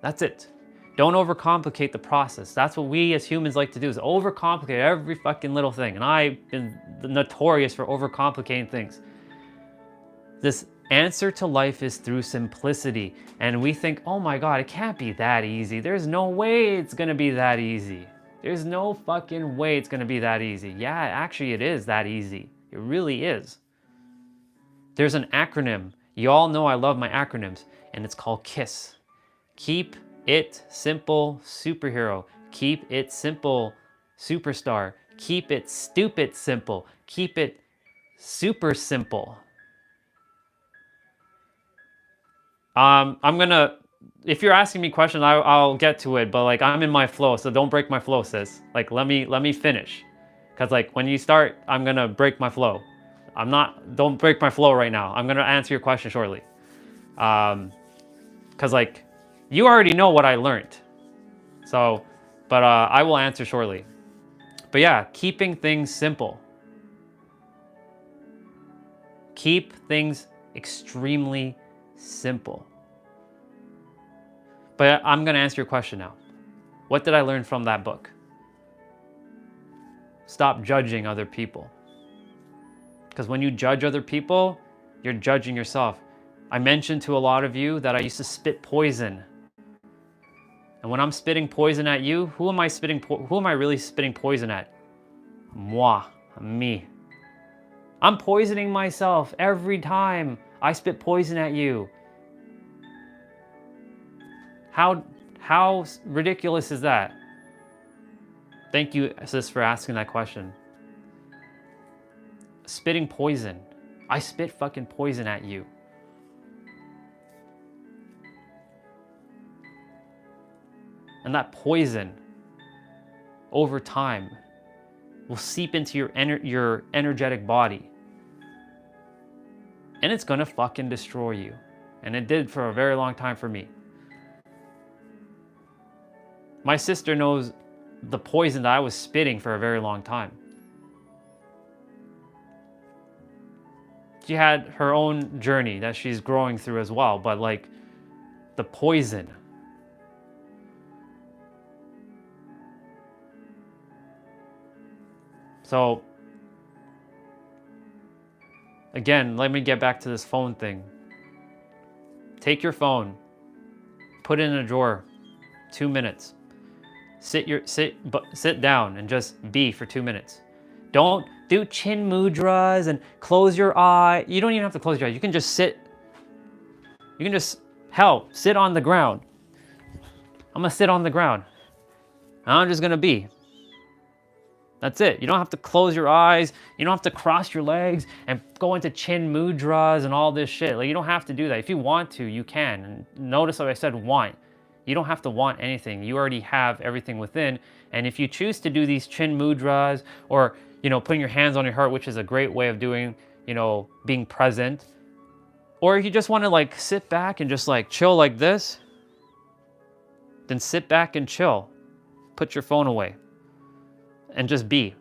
That's it. Don't overcomplicate the process. That's what we as humans like to do, is overcomplicate every fucking little thing. And I've been notorious for overcomplicating things. This answer to life is through simplicity. And we think, oh my God, it can't be that easy. There's no way it's gonna be that easy. There's no fucking way it's gonna be that easy. Yeah, actually it is that easy. It really is. There's an acronym. You all know I love my acronyms, and it's called KISS. Keep it simple, superhero. Keep it simple, superstar. Keep it stupid simple. Keep it super simple. If you're asking me questions, I'll get to it, but like, I'm in my flow, so don't break my flow, sis. Like, let me finish. Cause like, when you start, I'm gonna break my flow. Don't break my flow right now. I'm gonna answer your question shortly. Cause like, you already know what I learned. So, but I will answer shortly. But yeah, keeping things simple. Keep things extremely simple. But I'm gonna answer your question now. What did I learn from that book? Stop judging other people. Because when you judge other people, you're judging yourself. I mentioned to a lot of you that I used to spit poison. And when I'm spitting poison at you, who am I really spitting poison at? Me. I'm poisoning myself every time I spit poison at you. How ridiculous is that? Thank you, sis, for asking that question. Spitting poison. I spit fucking poison at you. And that poison, over time, will seep into your energetic body. And it's gonna fucking destroy you. And it did for a very long time for me. My sister knows the poison that I was spitting for a very long time. She had her own journey that she's growing through as well, but like the poison. So again, let me get back to this phone thing. Take your phone, put it in a drawer, 2 minutes. Sit down and just be for 2 minutes. Don't do chin mudras and close your eye. You don't even have to close your eyes. You can just sit. You can just, sit on the ground. I'm gonna sit on the ground. I'm just gonna be. That's it. You don't have to close your eyes. You don't have to cross your legs and go into chin mudras and all this shit. Like, you don't have to do that. If you want to, you can. And notice how I said want. You don't have to want anything. You already have everything within. And if you choose to do these chin mudras or, putting your hands on your heart, which is a great way of doing, being present. Or if you just want to like sit back and just like chill like this, then sit back and chill. Put your phone away and just be.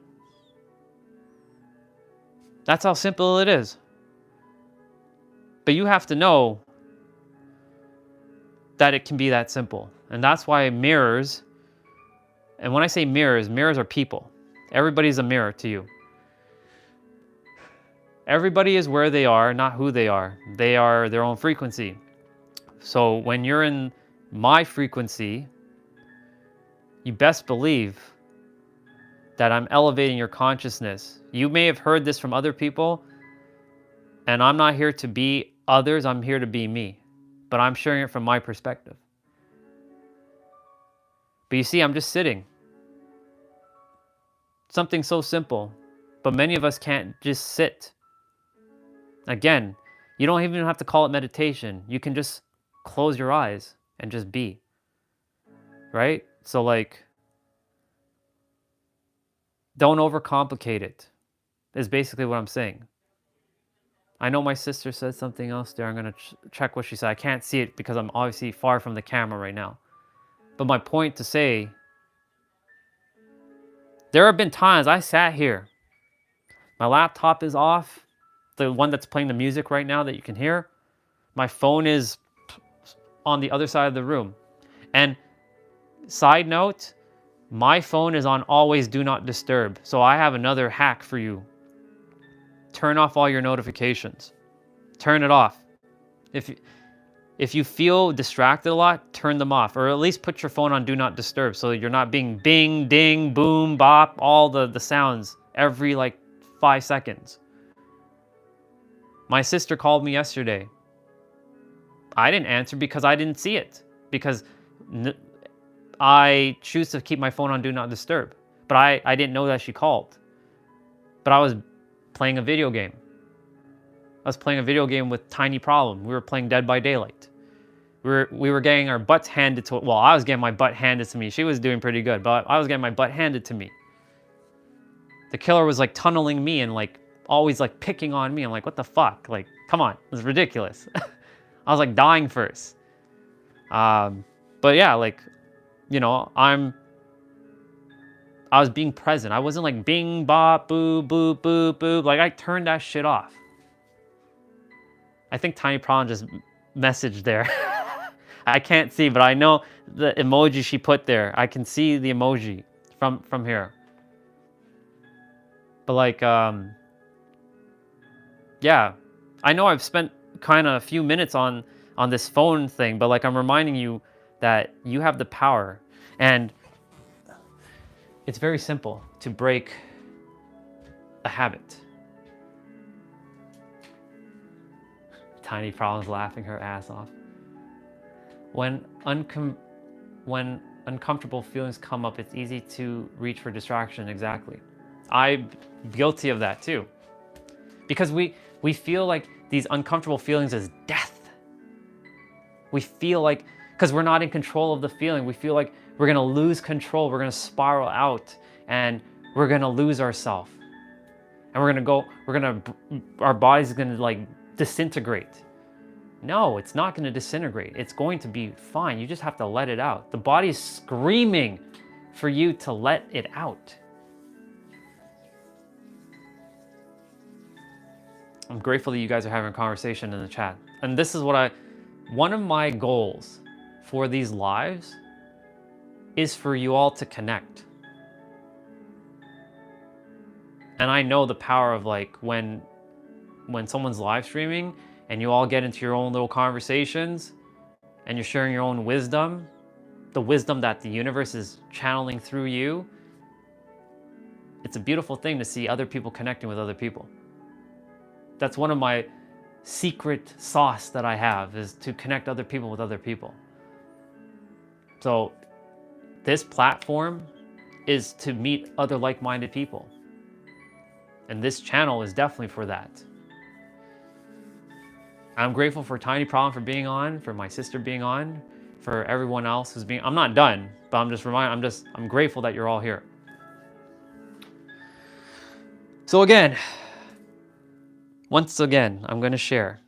That's how simple it is. But you have to know that it can be that simple. And that's why mirrors, and when I say mirrors are people. Everybody's a mirror to you. Everybody is where they are, not who they are. They are their own frequency. So when you're in my frequency, you best believe that I'm elevating your consciousness. You may have heard this from other people, and I'm not here to be others, I'm here to be me. But I'm sharing it from my perspective. But you see, I'm just sitting. Something so simple, but many of us can't just sit. Again, you don't even have to call it meditation. You can just close your eyes and just be. Right? So like, don't overcomplicate it, is basically what I'm saying. I know my sister said something else there. I'm going to check what she said. I can't see it because I'm obviously far from the camera right now. But my point to say, there have been times I sat here. My laptop is off. The one that's playing the music right now that you can hear. My phone is on the other side of the room. And side note, my phone is on always do not disturb. So I have another hack for you. Turn off all your notifications. Turn it off. If you feel distracted a lot, turn them off. Or at least put your phone on do not disturb so you're not being bing, ding, boom, bop, all the sounds every like 5 seconds. My sister called me yesterday. I didn't answer because I didn't see it. Because I choose to keep my phone on do not disturb. But I didn't know that she called. But I was playing a video game. I was playing a video game with Tiny Problem. We were playing Dead by Daylight. We were getting our butts handed to, well, I was getting my butt handed to me. She was doing pretty good, but I was getting my butt handed to me. The killer was like tunneling me and like always like picking on me. I'm like, what the fuck? Like, come on, it's ridiculous. I was like dying first. But yeah, like, I was being present. I wasn't like bing, bop, boo, boo, boo, boo. Like I turned that shit off. I think Tiny Problem just messaged there. I can't see, but I know the emoji she put there. I can see the emoji from here. But like, yeah, I know I've spent kind of a few minutes on this phone thing, but like I'm reminding you that you have the power. And it's very simple to break a habit. Tiny Problem's laughing her ass off. When uncomfortable feelings come up, it's easy to reach for distraction. Exactly. I'm guilty of that too. Because we feel like these uncomfortable feelings is death. We feel like, because we're not in control of the feeling, we feel like We're going to lose control. We're going to spiral out and we're going to lose ourselves. And our body's going to like disintegrate. No, it's not going to disintegrate. It's going to be fine. You just have to let it out. The body is screaming for you to let it out. I'm grateful that you guys are having a conversation in the chat. And this is one of my goals for these lives is for you all to connect. And I know the power of like when someone's live streaming and you all get into your own little conversations and you're sharing your own wisdom, the wisdom that the universe is channeling through you. It's a beautiful thing to see other people connecting with other people. That's one of my secret sauce that I have, is to connect other people with other people. So this platform is to meet other like-minded people. And this channel is definitely for that. I'm grateful for Tiny Problem for being on, for my sister being on, for everyone else who's being, I'm not done, but I'm grateful that you're all here. So once again, I'm going to share.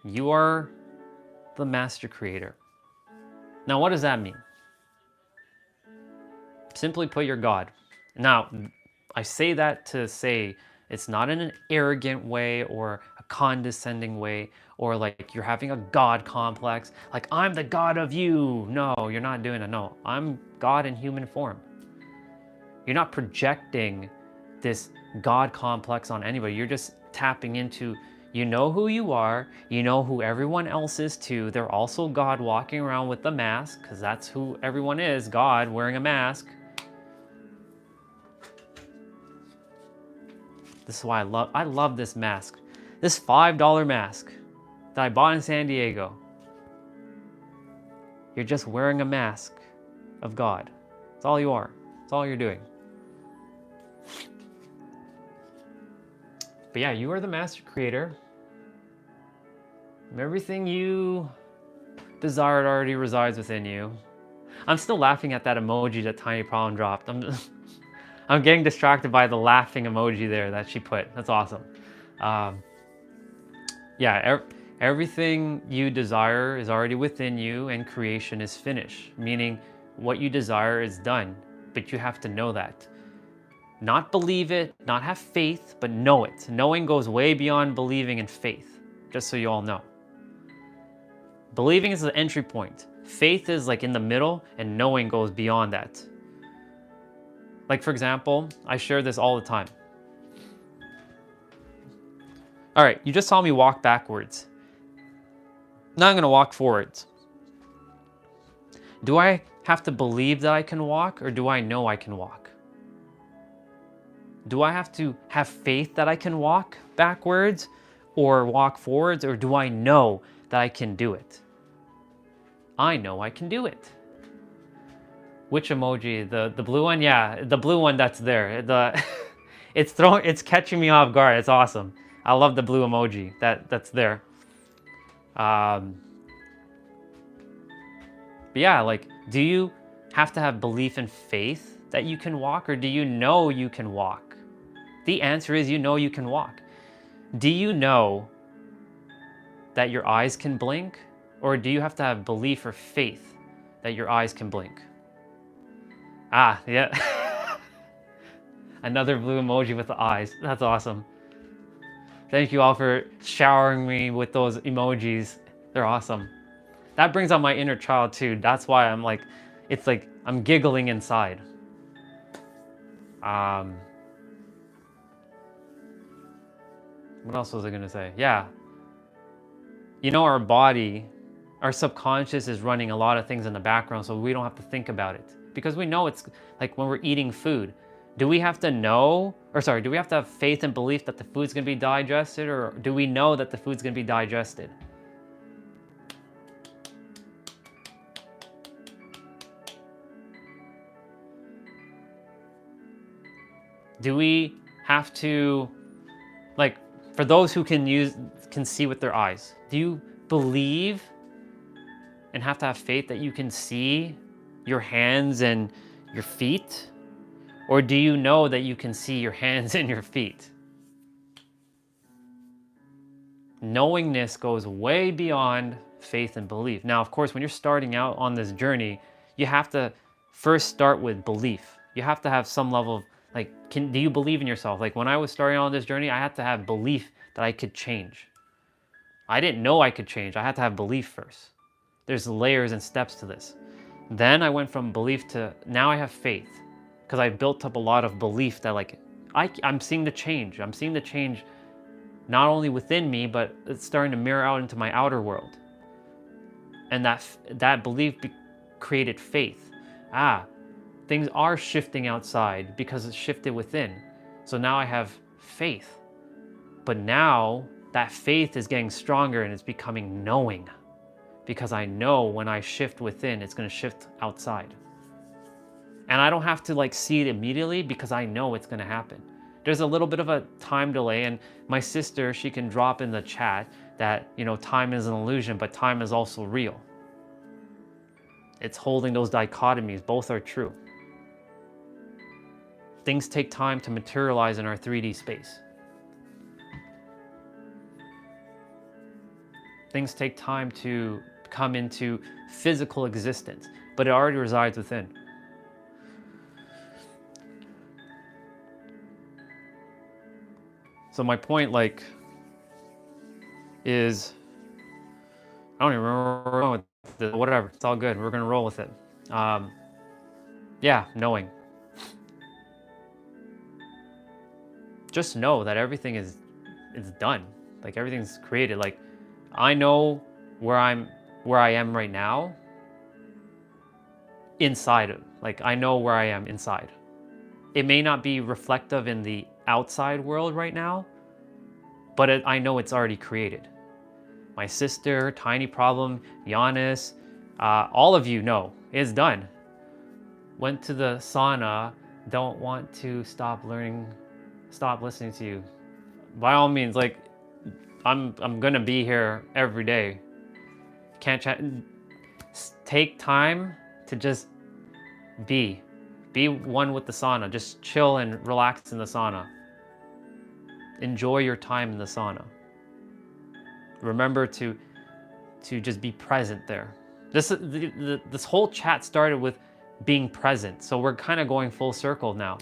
You are the master creator. Now, what does that mean? Simply put, you're God. Now, I say that to say it's not in an arrogant way or a condescending way or like you're having a God complex, like I'm the God of you. No, you're not doing it. No, I'm God in human form. You're not projecting this God complex on anybody. You're just tapping into, you know who you are, you know who everyone else is too. They're also God walking around with the mask, because that's who everyone is, God wearing a mask. This is why I love this mask. This $5 mask that I bought in San Diego. You're just wearing a mask of God. That's all you are. That's all you're doing. But yeah, you are the master creator. Everything you desired already resides within you. I'm still laughing at that emoji that Tiny Problem dropped. I'm getting distracted by the laughing emoji there that she put. That's awesome. Yeah, everything you desire is already within you and creation is finished. Meaning what you desire is done, but you have to know that. Not believe it, not have faith, but know it. Knowing goes way beyond believing and faith, just so you all know. Believing is the entry point. Faith is like in the middle, and knowing goes beyond that. Like for example, I share this all the time. All right, you just saw me walk backwards. Now I'm gonna walk forwards. Do I have to believe that I can walk, or do I know I can walk? Do I have to have faith that I can walk backwards or walk forwards, or do I know that I can do it? I know I can do it. Which emoji? The blue one? Yeah, the blue one that's there. It's catching me off guard. It's awesome. I love the blue emoji that's there. But yeah, like, do you have to have belief and faith that you can walk, or do you know you can walk? The answer is you know you can walk. Do you know that your eyes can blink, or do you have to have belief or faith that your eyes can blink? Ah, yeah. Another blue emoji with the eyes. That's awesome. Thank you all for showering me with those emojis. They're awesome. That brings out my inner child too. That's why I'm like, it's like I'm giggling inside. What else was I gonna say? Yeah. You know, our body, our subconscious is running a lot of things in the background, so we don't have to think about it. Because we know it's like when we're eating food. Do we have to have faith and belief that the food's gonna be digested, or do we know that the food's gonna be digested? Do we have to, like, for those who can see with their eyes, do you believe and have to have faith that you can see your hands and your feet? Or do you know that you can see your hands and your feet? Knowingness goes way beyond faith and belief. Now, of course, when you're starting out on this journey, you have to first start with belief. You have to have some level of, like, do you believe in yourself? Like, when I was starting on this journey, I had to have belief that I could change. I didn't know I could change. I had to have belief first. There's layers and steps to this. Then I went from belief to, now I have faith, because I built up a lot of belief that, like, I'm seeing the change. I'm seeing the change not only within me, but it's starting to mirror out into my outer world. And that belief created faith. Things are shifting outside because it's shifted within. So now I have faith. But now that faith is getting stronger and it's becoming knowing. Because I know when I shift within, it's going to shift outside. And I don't have to, like, see it immediately because I know it's going to happen. There's a little bit of a time delay, and my sister, she can drop in the chat that, you know, time is an illusion, but time is also real. It's holding those dichotomies. Both are true. Things take time to materialize in our 3D space. Things take time to come into physical existence, but it already resides within. So my point, like, is, I don't even remember whatever. It's all good. We're gonna roll with it. Yeah, knowing. Just know that everything is done. Like, everything's created. Like, I know where I am right now. Inside of, like, I know where I am inside. It may not be reflective in the outside world right now, but I know it's already created. My sister, Tiny Problem, Giannis, all of you know it's done. Went to the sauna, don't want to stop listening to you. By all means, like, I'm gonna be here every day. Can't chat. Take time to just be one with the sauna. Just chill and relax in the sauna. Enjoy your time in the sauna. Remember to just be present there. This whole chat started with being present, so we're kind of going full circle now.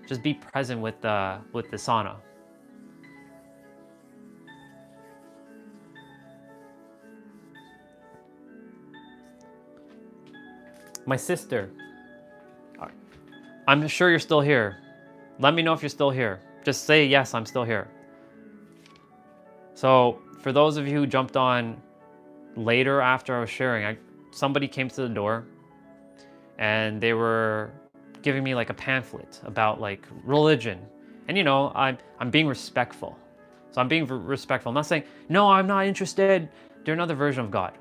Just be present with the sauna. My sister, I'm sure you're still here. Let me know if you're still here. Just say, yes, I'm still here. So for those of you who jumped on later after I was sharing, somebody came to the door and they were giving me, like, a pamphlet about, like, religion. And, you know, I'm being respectful. So I'm being respectful. I'm not saying, no, I'm not interested. They're another version of God.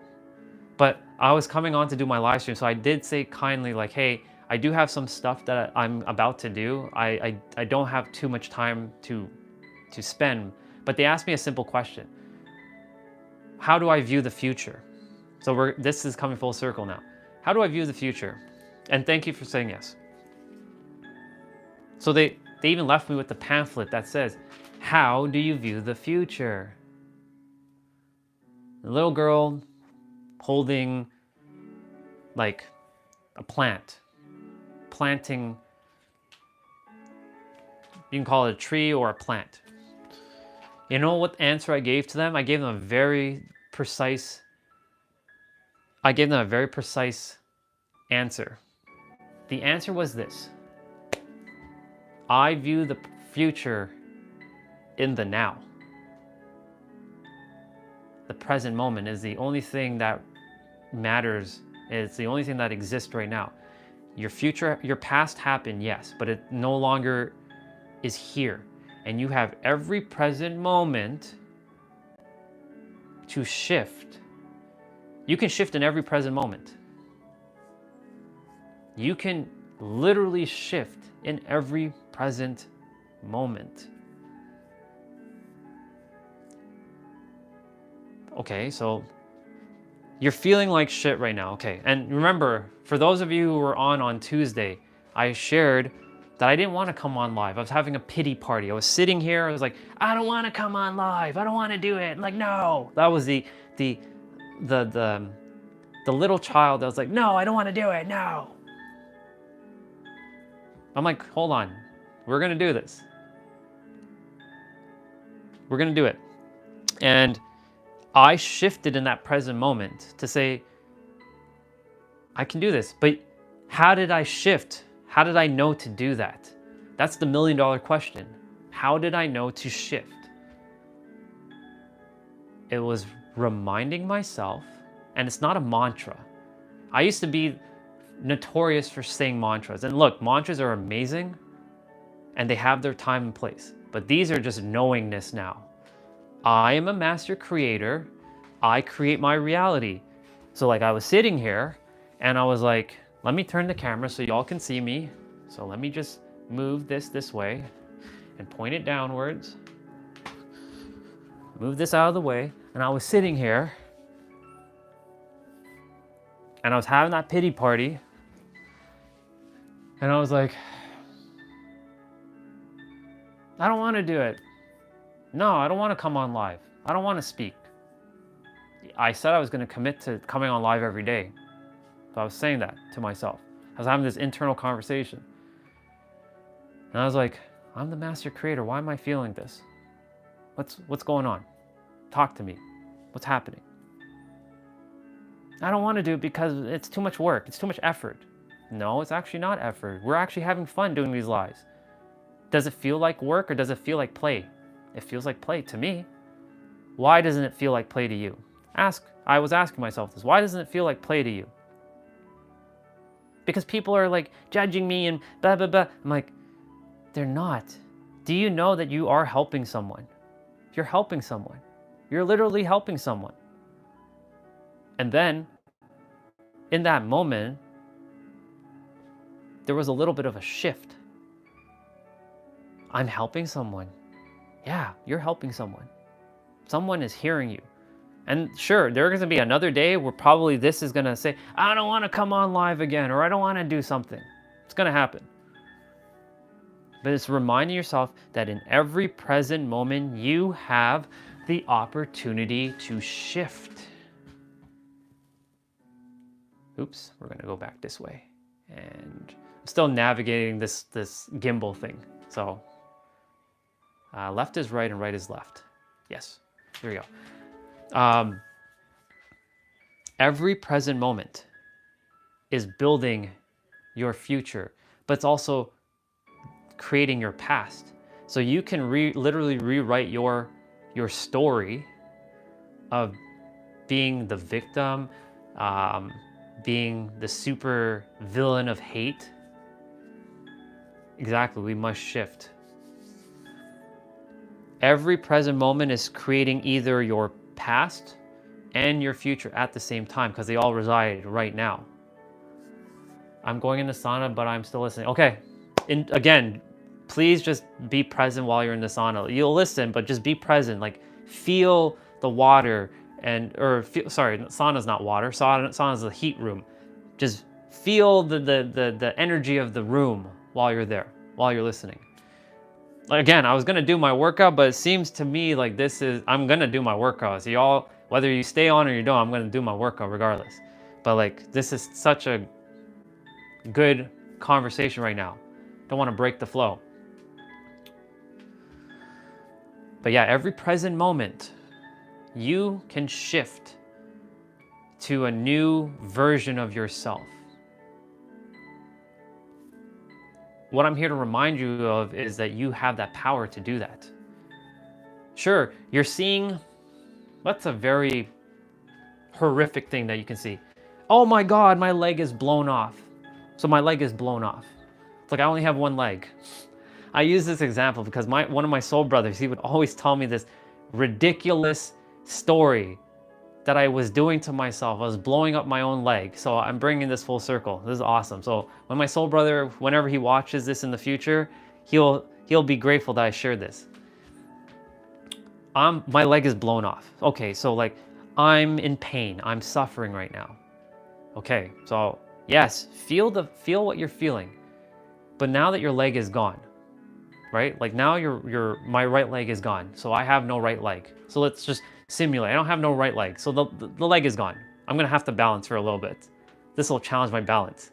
But I was coming on to do my live stream, so I did say kindly, like, hey, I do have some stuff that I'm about to do. I don't have too much time to spend. But they asked me a simple question. How do I view the future? So this is coming full circle now. How do I view the future? And thank you for saying yes. So they even left me with the pamphlet that says, how do you view the future? The little girl holding, like, a plant. Planting, you can call it a tree or a plant. You know what answer I gave to them? I gave them a very precise answer. The answer was this. I view the future in the now. The present moment is the only thing that matters. It's the only thing that exists right now. Your future, your past happened, yes, but it no longer is here. And you have every present moment to shift. You can shift in every present moment. You can literally shift in every present moment. Okay, so You're feeling like shit right now. Okay. And remember, for those of you who were on Tuesday, I shared that I didn't want to come on live. I was having a pity party. I was sitting here. I was like, I don't want to come on live. I don't want to do it. Like, no. That was the little child that was like, no, I don't want to do it. No. I'm like, hold on. We're going to do this. We're going to do it. And I shifted in that present moment to say, I can do this. But how did I shift? How did I know to do that? That's the $1 million question. How did I know to shift? It was reminding myself, and it's not a mantra. I used to be notorious for saying mantras. And look, mantras are amazing and they have their time and place. But these are just knowingness now. I am a master creator. I create my reality. So like I was sitting here and I was like, let me turn the camera so y'all can see me. So let me just move this way and point it downwards. Move this out of the way. And I was sitting here and I was having that pity party. And I was like, I don't want to do it. No, I don't want to come on live. I don't want to speak. I said I was going to commit to coming on live every day. So I was saying that to myself. I was having this internal conversation. And I was like, I'm the master creator. Why am I feeling this? What's going on? Talk to me. What's happening? I don't want to do it because it's too much work. It's too much effort. No, it's actually not effort. We're actually having fun doing these lives. Does it feel like work or does it feel like play? It feels like play to me. Why doesn't it feel like play to you? I was asking myself this. Why doesn't it feel like play to you? Because people are like judging me and blah, blah, blah. I'm like, they're not. Do you know that you are helping someone? You're helping someone. You're literally helping someone. And then in that moment, there was a little bit of a shift. I'm helping someone. Yeah, you're helping someone. Someone is hearing you. And sure, there's going to be another day where probably this is going to say, I don't want to come on live again, or I don't want to do something. It's going to happen. But it's reminding yourself that in every present moment, you have the opportunity to shift. Oops, we're going to go back this way. And I'm still navigating this gimbal thing. So left is right and right is left. Yes, here we go. Every present moment is building your future, but it's also creating your past. So you can literally rewrite your story of being the victim, being the super villain of hate. Exactly, we must shift. Every present moment is creating either your past and your future at the same time because they all reside right now. I'm going in the sauna, but I'm still listening. Okay, again, please just be present while you're in the sauna. You'll listen, but just be present. Like feel the water sauna's not water. Sauna's the heat room. Just feel the energy of the room while you're there, while you're listening. Again, I was gonna do my workout, but it seems to me like I'm gonna do my workout. So y'all, whether you stay on or you don't, I'm gonna do my workout regardless. But like, this is such a good conversation right now. Don't wanna break the flow. But yeah, every present moment, you can shift to a new version of yourself. What I'm here to remind you of is that you have that power to do that. Sure, you're seeing, that's a very horrific thing that you can see. Oh my God, my leg is blown off. So my leg is blown off. It's like I only have one leg. I use this example because one of my soul brothers, he would always tell me this ridiculous story that I was doing to myself. I was blowing up my own leg. So I'm bringing this full circle. This is awesome. So when my soul brother, whenever he watches this in the future, he'll be grateful that I shared this. My leg is blown off. Okay, so like I'm in pain. I'm suffering right now. Okay, so yes, feel what you're feeling. But now that your leg is gone, right? Like now my right leg is gone. So I have no right leg. So let's just simulate. I don't have no right leg. So the leg is gone. I'm gonna have to balance for a little bit. This will challenge my balance.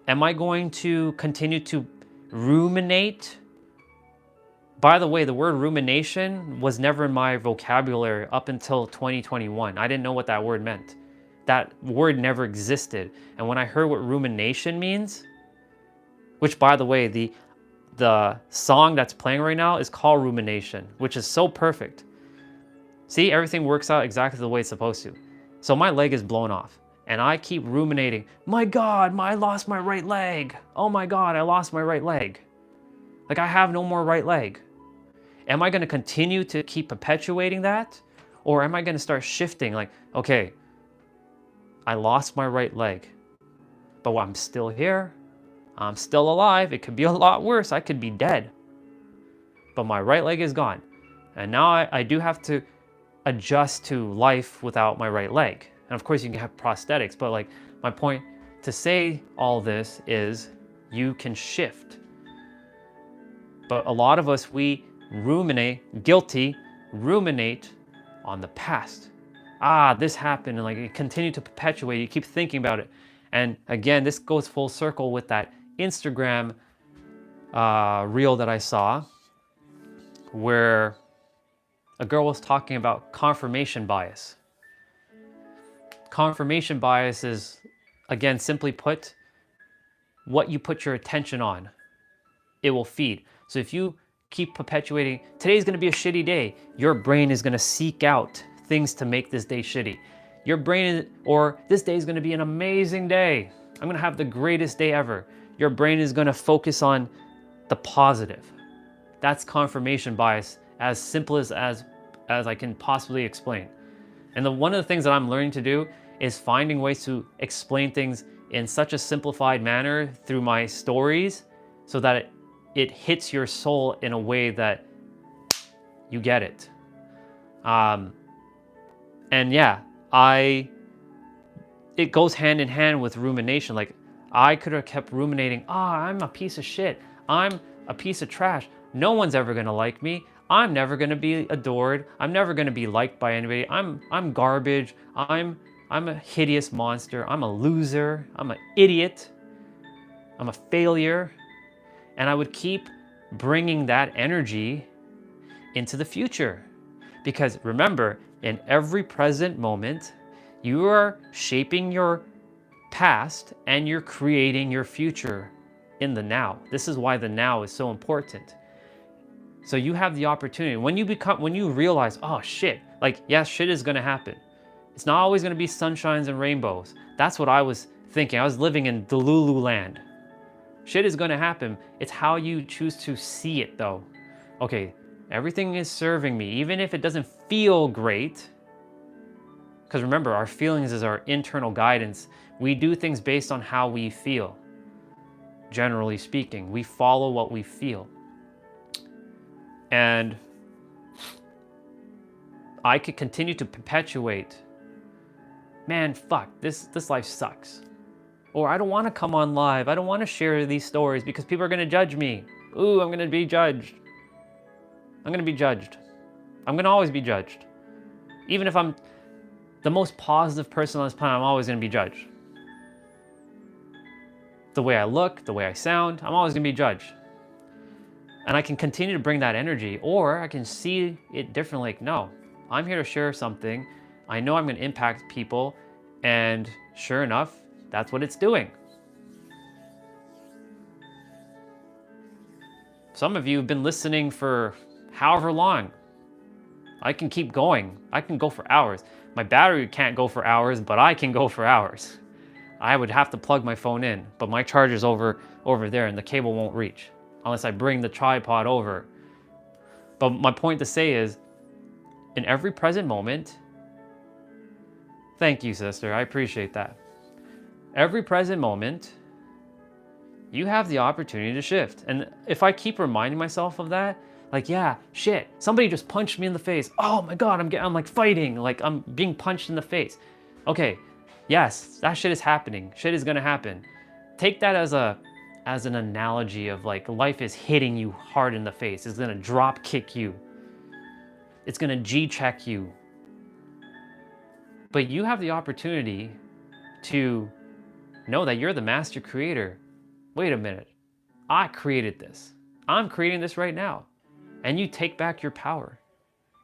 Am I going to continue to ruminate? By the way, the word rumination was never in my vocabulary up until 2021. I didn't know what that word meant. That word never existed. And when I heard what rumination means, which by the way, the song that's playing right now is called Rumination, which is so perfect. See, everything works out exactly the way it's supposed to. So my leg is blown off and I keep ruminating. My God, I lost my right leg. Oh my God, I lost my right leg. Like I have no more right leg. Am I gonna continue to keep perpetuating that? Or am I gonna start shifting like, okay, I lost my right leg, but I'm still here. I'm still alive. It could be a lot worse. I could be dead. But my right leg is gone. And now I do have to adjust to life without my right leg. And of course you can have prosthetics, but like my point to say all this is you can shift. But a lot of us, we ruminate on the past. This happened, and like it continued to perpetuate. You keep thinking about it. And again, this goes full circle with that Instagram reel that I saw where a girl was talking about confirmation bias. Confirmation bias is, again, simply put, what you put your attention on, it will feed. So if you keep perpetuating, today's gonna be a shitty day, your brain is gonna seek out things to make this day shitty. Your brain, or this day is gonna be an amazing day. I'm gonna have the greatest day ever. Your brain is gonna focus on the positive. That's confirmation bias, as simple as I can possibly explain. And one of the things that I'm learning to do is finding ways to explain things in such a simplified manner through my stories so that it hits your soul in a way that you get it. And yeah, it goes hand in hand with rumination. Like I could have kept ruminating, I'm a piece of shit. I'm a piece of trash. No one's ever gonna like me. I'm never gonna be adored. I'm never gonna be liked by anybody. I'm garbage. I'm a hideous monster. I'm a loser. I'm an idiot. I'm a failure. And I would keep bringing that energy into the future. Because remember, in every present moment, you are shaping your past and you're creating your future in the now. This is why the now is so important. So you have the opportunity. When you realize, oh shit, like yes, shit is gonna happen. It's not always gonna be sunshines and rainbows. That's what I was thinking. I was living in Delulu land. Shit is gonna happen. It's how you choose to see it though. Okay, everything is serving me, even if it doesn't feel great. Because remember, our feelings is our internal guidance. We do things based on how we feel. Generally speaking, we follow what we feel. And I could continue to perpetuate, man, fuck, this life sucks. Or I don't want to come on live. I don't want to share these stories because people are going to judge me. Ooh, I'm going to be judged. I'm going to be judged. I'm going to always be judged. Even if I'm the most positive person on this planet, I'm always going to be judged. The way I look, the way I sound, I'm always going to be judged. And I can continue to bring that energy, or I can see it differently. Like, no, I'm here to share something. I know I'm going to impact people. And sure enough, that's what it's doing. Some of you have been listening for however long. I can keep going. I can go for hours. My battery can't go for hours, but I can go for hours. I would have to plug my phone in, but my charger's over there and the cable won't reach unless I bring the tripod over. But my point to say is, in every present moment, thank you, sister, I appreciate that. Every present moment, you have the opportunity to shift. And if I keep reminding myself of that, Like, yeah, shit, somebody just punched me in the face. Oh my God, I'm like fighting, like I'm being punched in the face. Okay, yes, that shit is happening. Shit is gonna happen. Take that as an analogy of like life is hitting you hard in the face. It's gonna drop kick you. It's gonna G-check you. But you have the opportunity to know that you're the master creator. Wait a minute, I created this. I'm creating this right now. And you take back your power.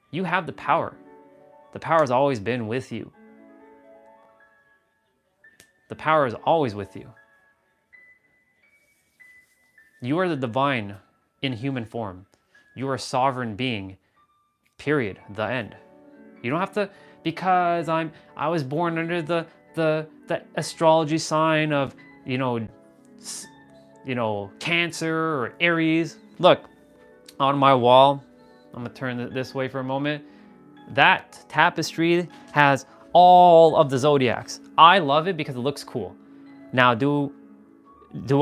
You have the power. The power has always been with you. The power is always with you. You are the divine in human form. You are a sovereign being. Period. The end. You don't have to, because I was born under the astrology sign of, Cancer or Aries. Look, on my wall, I'm gonna turn it this way for a moment. That tapestry has all of the zodiacs. I love it because it looks cool. Now, do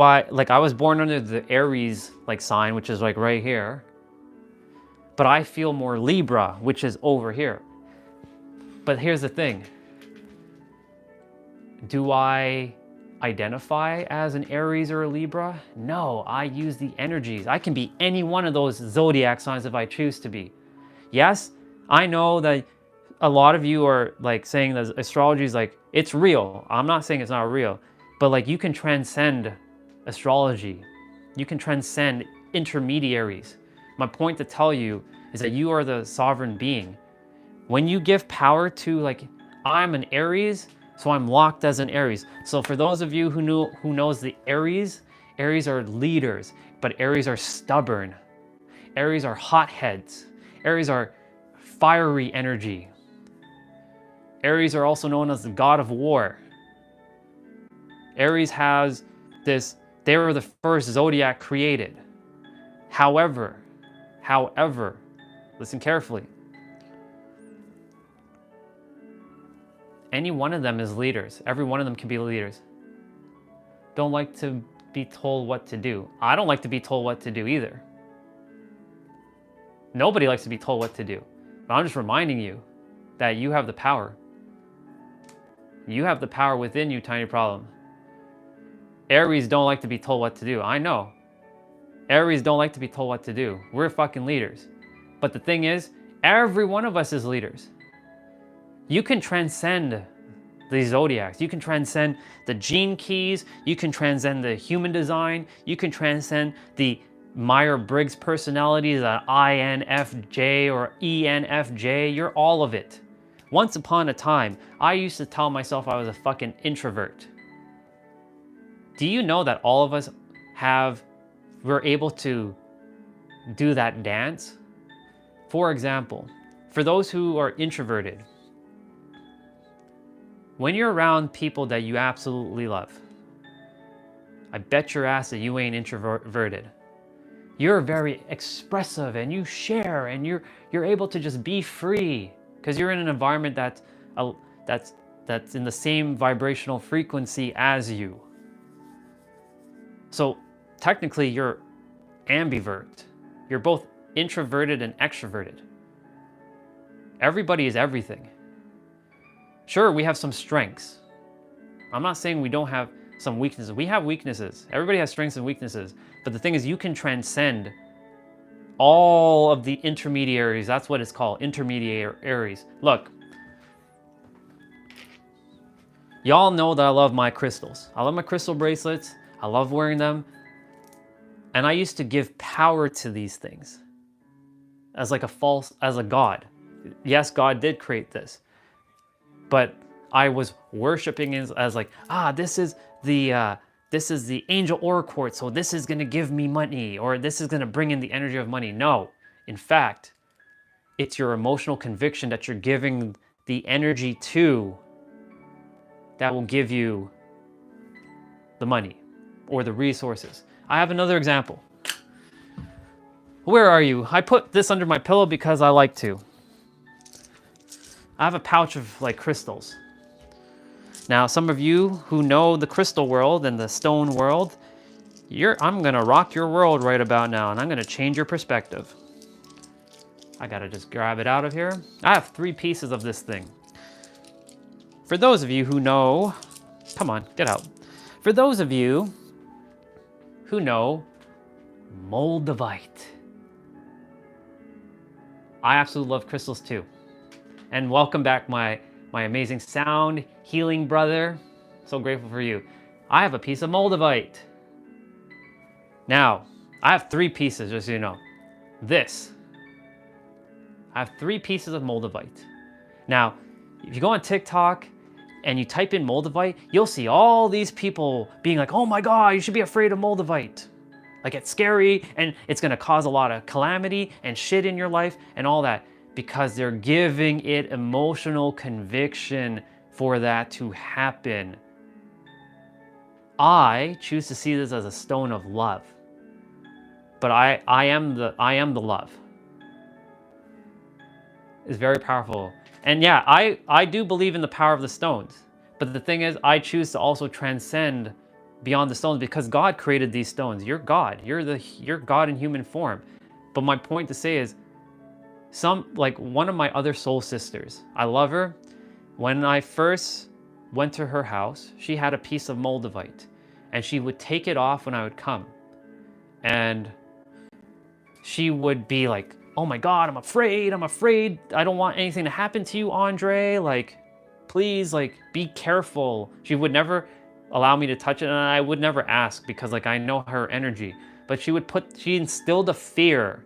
I, like, I was born under the Aries like sign, which is like right here, but I feel more Libra, which is over here. But here's the thing. Do I identify as an Aries or a Libra? No, I use the energies. I can be any one of those zodiac signs if I choose to be. Yes, I know that a lot of you are like saying that astrology is like, it's real. I'm not saying it's not real, but like you can transcend astrology. You can transcend intermediaries. My point to tell you is that you are the sovereign being. When you give power to, like, I'm an Aries, so I'm locked as an Aries. So for those of you who knows the Aries are leaders, but Aries are stubborn. Aries are hotheads. Aries are fiery energy. Aries are also known as the god of war. Aries has this, they were the first zodiac created. However, listen carefully. Any one of them is leaders. Every one of them can be leaders. Don't like to be told what to do. I don't like to be told what to do either. Nobody likes to be told what to do. But I'm just reminding you that you have the power. You have the power within you, tiny problem. Aries don't like to be told what to do. I know. Aries don't like to be told what to do. We're fucking leaders. But the thing is, every one of us is leaders. You can transcend the zodiacs. You can transcend the gene keys. You can transcend the human design. You can transcend the Myers-Briggs personalities, the INFJ or ENFJ. You're all of it. Once upon a time, I used to tell myself I was a fucking introvert. Do you know that all of us we're able to do that dance? For example, for those who are introverted, when you're around people that you absolutely love, I bet your ass that you ain't introverted. You're very expressive and you share and you're able to just be free because you're in an environment that's in the same vibrational frequency as you. So technically you're ambivert. You're both introverted and extroverted. Everybody is everything. Sure, we have some strengths. I'm not saying we don't have some weaknesses. We have weaknesses. Everybody has strengths and weaknesses. But the thing is, you can transcend all of the intermediaries. That's what it's called, intermediaries. Look, y'all know that I love my crystals. I love my crystal bracelets. I love wearing them. And I used to give power to these things as like as a god. Yes, God did create this. But I was worshiping as like, this is the angel aura quartz, so this is gonna give me money, or this is gonna bring in the energy of money. No, in fact, it's your emotional conviction that you're giving the energy to that will give you the money or the resources. I have another example. Where are you? I put this under my pillow because I like to. I have a pouch of like crystals. Now, some of you who know the crystal world and the stone world, I'm gonna rock your world right about now and I'm gonna change your perspective. I gotta just grab it out of here. I have 3 pieces of this thing. For those of you who know, come on, get out. For those of you who know Moldavite, I absolutely love crystals too. And welcome back, my amazing sound healing brother. So grateful for you. I have a piece of Moldavite. Now, I have 3 pieces, just so you know. This. I have 3 pieces of Moldavite. Now, if you go on TikTok and you type in Moldavite, you'll see all these people being like, oh my God, you should be afraid of Moldavite. Like, it's scary and it's gonna cause a lot of calamity and shit in your life and all that, because they're giving it emotional conviction for that to happen. I choose to see this as a stone of love. But I am the love. It's very powerful. And yeah, I do believe in the power of the stones. But the thing is, I choose to also transcend beyond the stones because God created these stones. You're God. You're God in human form. But my point to say is, like one of my other soul sisters, I love her. When I first went to her house, she had a piece of Moldavite and she would take it off when I would come. And she would be like, oh my God, I'm afraid. I don't want anything to happen to you, Andre. Like, please, like, be careful. She would never allow me to touch it, and I would never ask because, like, I know her energy. But she instilled a fear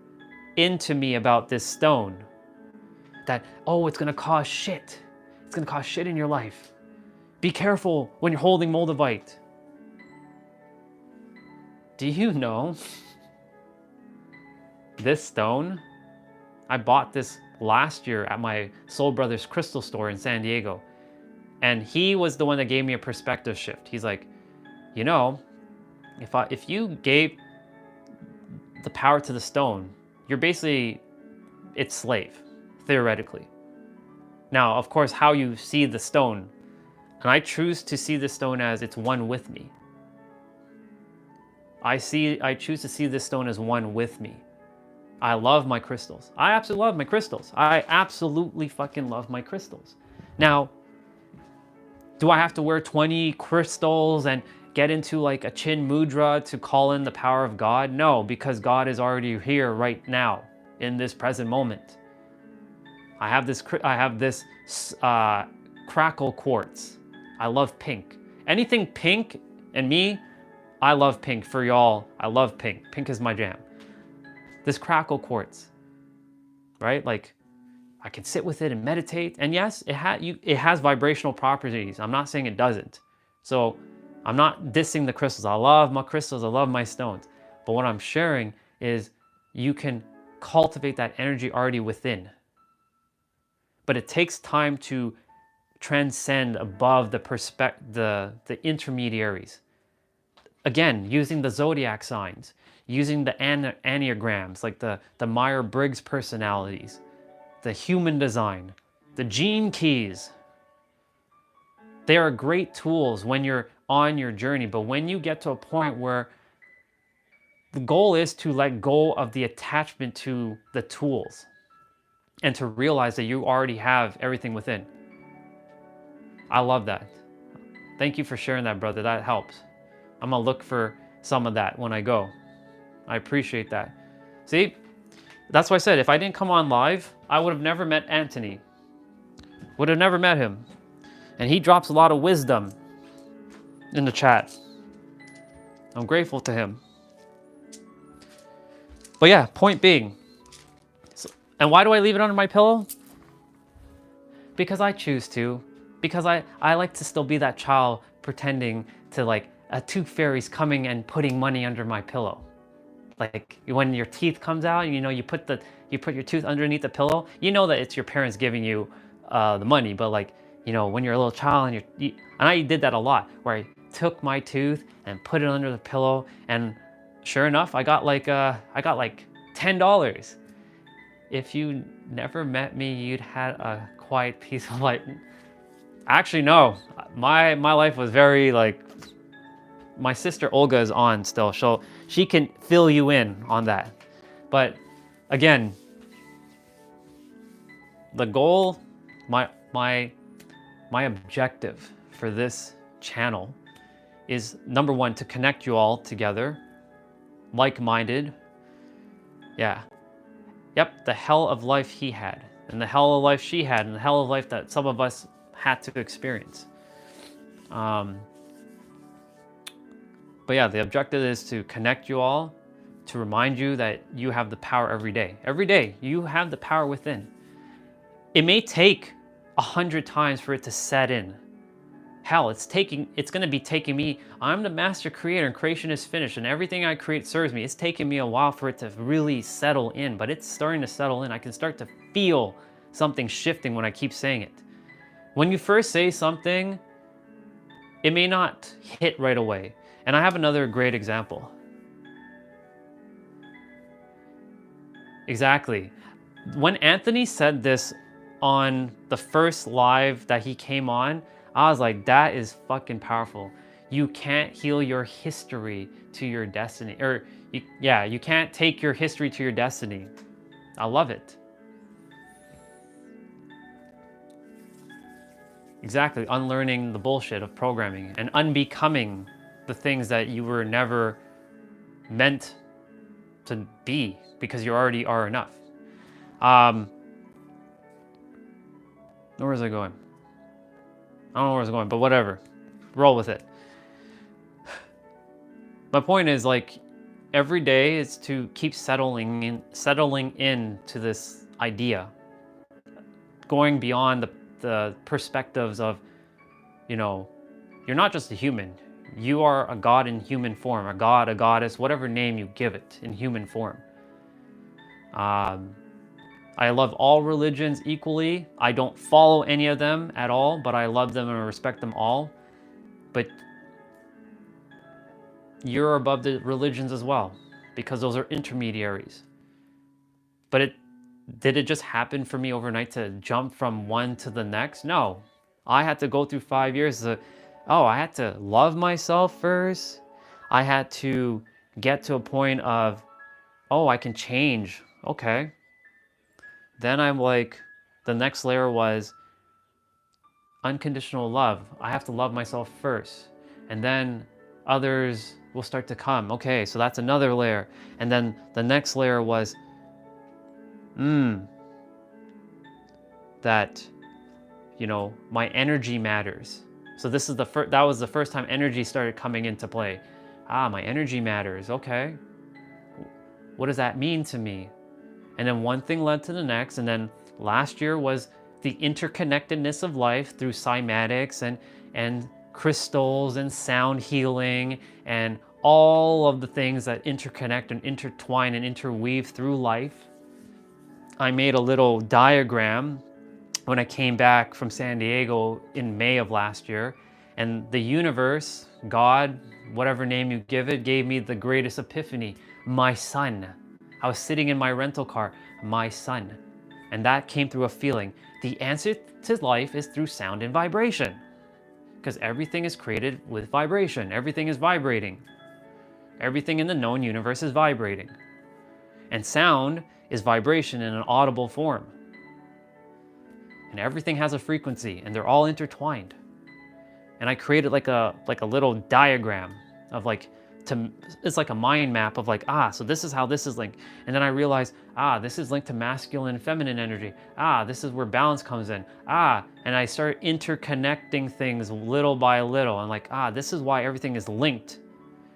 into me about this stone that, oh, it's gonna cause shit. It's gonna cause shit in your life. Be careful when you're holding Moldavite. Do you know this stone? I bought this last year at my soul brother's crystal store in San Diego. And he was the one that gave me a perspective shift. He's like, you know, if you gave the power to the stone, you're basically its slave, theoretically. Now, of course, how you see the stone, and I choose to see the stone as it's one with me. I choose to see this stone as one with me. I love my crystals. I absolutely love my crystals. I absolutely fucking love my crystals. Now, do I have to wear 20 crystals and get into like a chin mudra to call in the power of God? No, because God is already here right now in this present moment. I have this crackle quartz. I love pink. Anything pink and me, I love pink. For y'all, I love pink. Pink is my jam. This crackle quartz, right? Like, I can sit with it and meditate. And yes, it has vibrational properties. I'm not saying it doesn't. So I'm not dissing the crystals. I love my crystals. I love my stones. But what I'm sharing is you can cultivate that energy already within. But it takes time to transcend above the intermediaries. Again, using the zodiac signs, using the enneagrams, like the Myers-Briggs personalities, the human design, the gene keys. They are great tools when you're on your journey, but when you get to a point where the goal is to let go of the attachment to the tools and to realize that you already have everything within. I love that. Thank you for sharing that, brother. That helps. I'm gonna look for some of that when I go. I appreciate that. See, that's why I said if I didn't come on live, I would have never met Anthony. Would have never met him. And he drops a lot of wisdom in the chat. I'm grateful to him. But yeah, point being. And why do I leave it under my pillow? Because I choose to. Because I like to still be that child pretending to like a tooth fairy's coming and putting money under my pillow. Like when your teeth comes out, you know, you put your tooth underneath the pillow, you know that it's your parents giving you the money. But like, you know, when you're a little child and I did that a lot, where I took my tooth and put it under the pillow, and sure enough, I got like $10. If you never met me, you'd had a quiet, peaceful life. Actually, no, my life was very like. My sister Olga is on still, so she can fill you in on that. But again, the goal, my objective for this channel is, number one, to connect you all together, like-minded. Yeah. Yep, the hell of life he had, and the hell of life she had, and the hell of life that some of us had to experience. But yeah, the objective is to connect you all, to remind you that you have the power every day. Every day, you have the power within. It may take 100 times for it to set in. Hell, it's going to be taking me, I'm the master creator and creation is finished and everything I create serves me. It's taking me a while for it to really settle in, but it's starting to settle in. I can start to feel something shifting when I keep saying it. When you first say something, it may not hit right away. And I have another great example. Exactly. When Anthony said this on the first live that he came on, I was like, that is fucking powerful. You can't heal your history to your destiny. Or, you can't take your history to your destiny. I love it. Exactly. Unlearning the bullshit of programming and unbecoming the things that you were never meant to be because you already are enough. Where was I going? I don't know where I was going, but whatever. Roll with it. My point is, like, every day is to keep settling into this idea. Going beyond the perspectives of, you're not just a human. You are a god in human form, a god, a goddess, whatever name you give it in human form. I love all religions equally. I don't follow any of them at all, but I love them and I respect them all. But you're above the religions as well, because those are intermediaries. But did it just happen for me overnight to jump from one to the next? No. I had to go through 5 years I had to love myself first. I had to get to a point of, I can change. Okay. Then I'm like, the next layer was unconditional love. I have to love myself first. And then others will start to come. Okay, so that's another layer. And then the next layer was, that, my energy matters. So this is that was the first time energy started coming into play. My energy matters. Okay. What does that mean to me? And then one thing led to the next. And then last year was the interconnectedness of life through cymatics and crystals and sound healing and all of the things that interconnect and intertwine and interweave through life. I made a little diagram when I came back from San Diego in May of last year, and the universe, God, whatever name you give it, gave me the greatest epiphany. My son. I was sitting in my rental car, my son. And that came through a feeling. The answer to life is through sound and vibration. Because everything is created with vibration. Everything is vibrating. Everything in the known universe is vibrating. And sound is vibration in an audible form. And everything has a frequency, and they're all intertwined. And I created like a little diagram of it's like a mind map of so this is how this is linked. And then I realized, this is linked to masculine and feminine energy. This is where balance comes in. And I started interconnecting things little by little. And this is why everything is linked.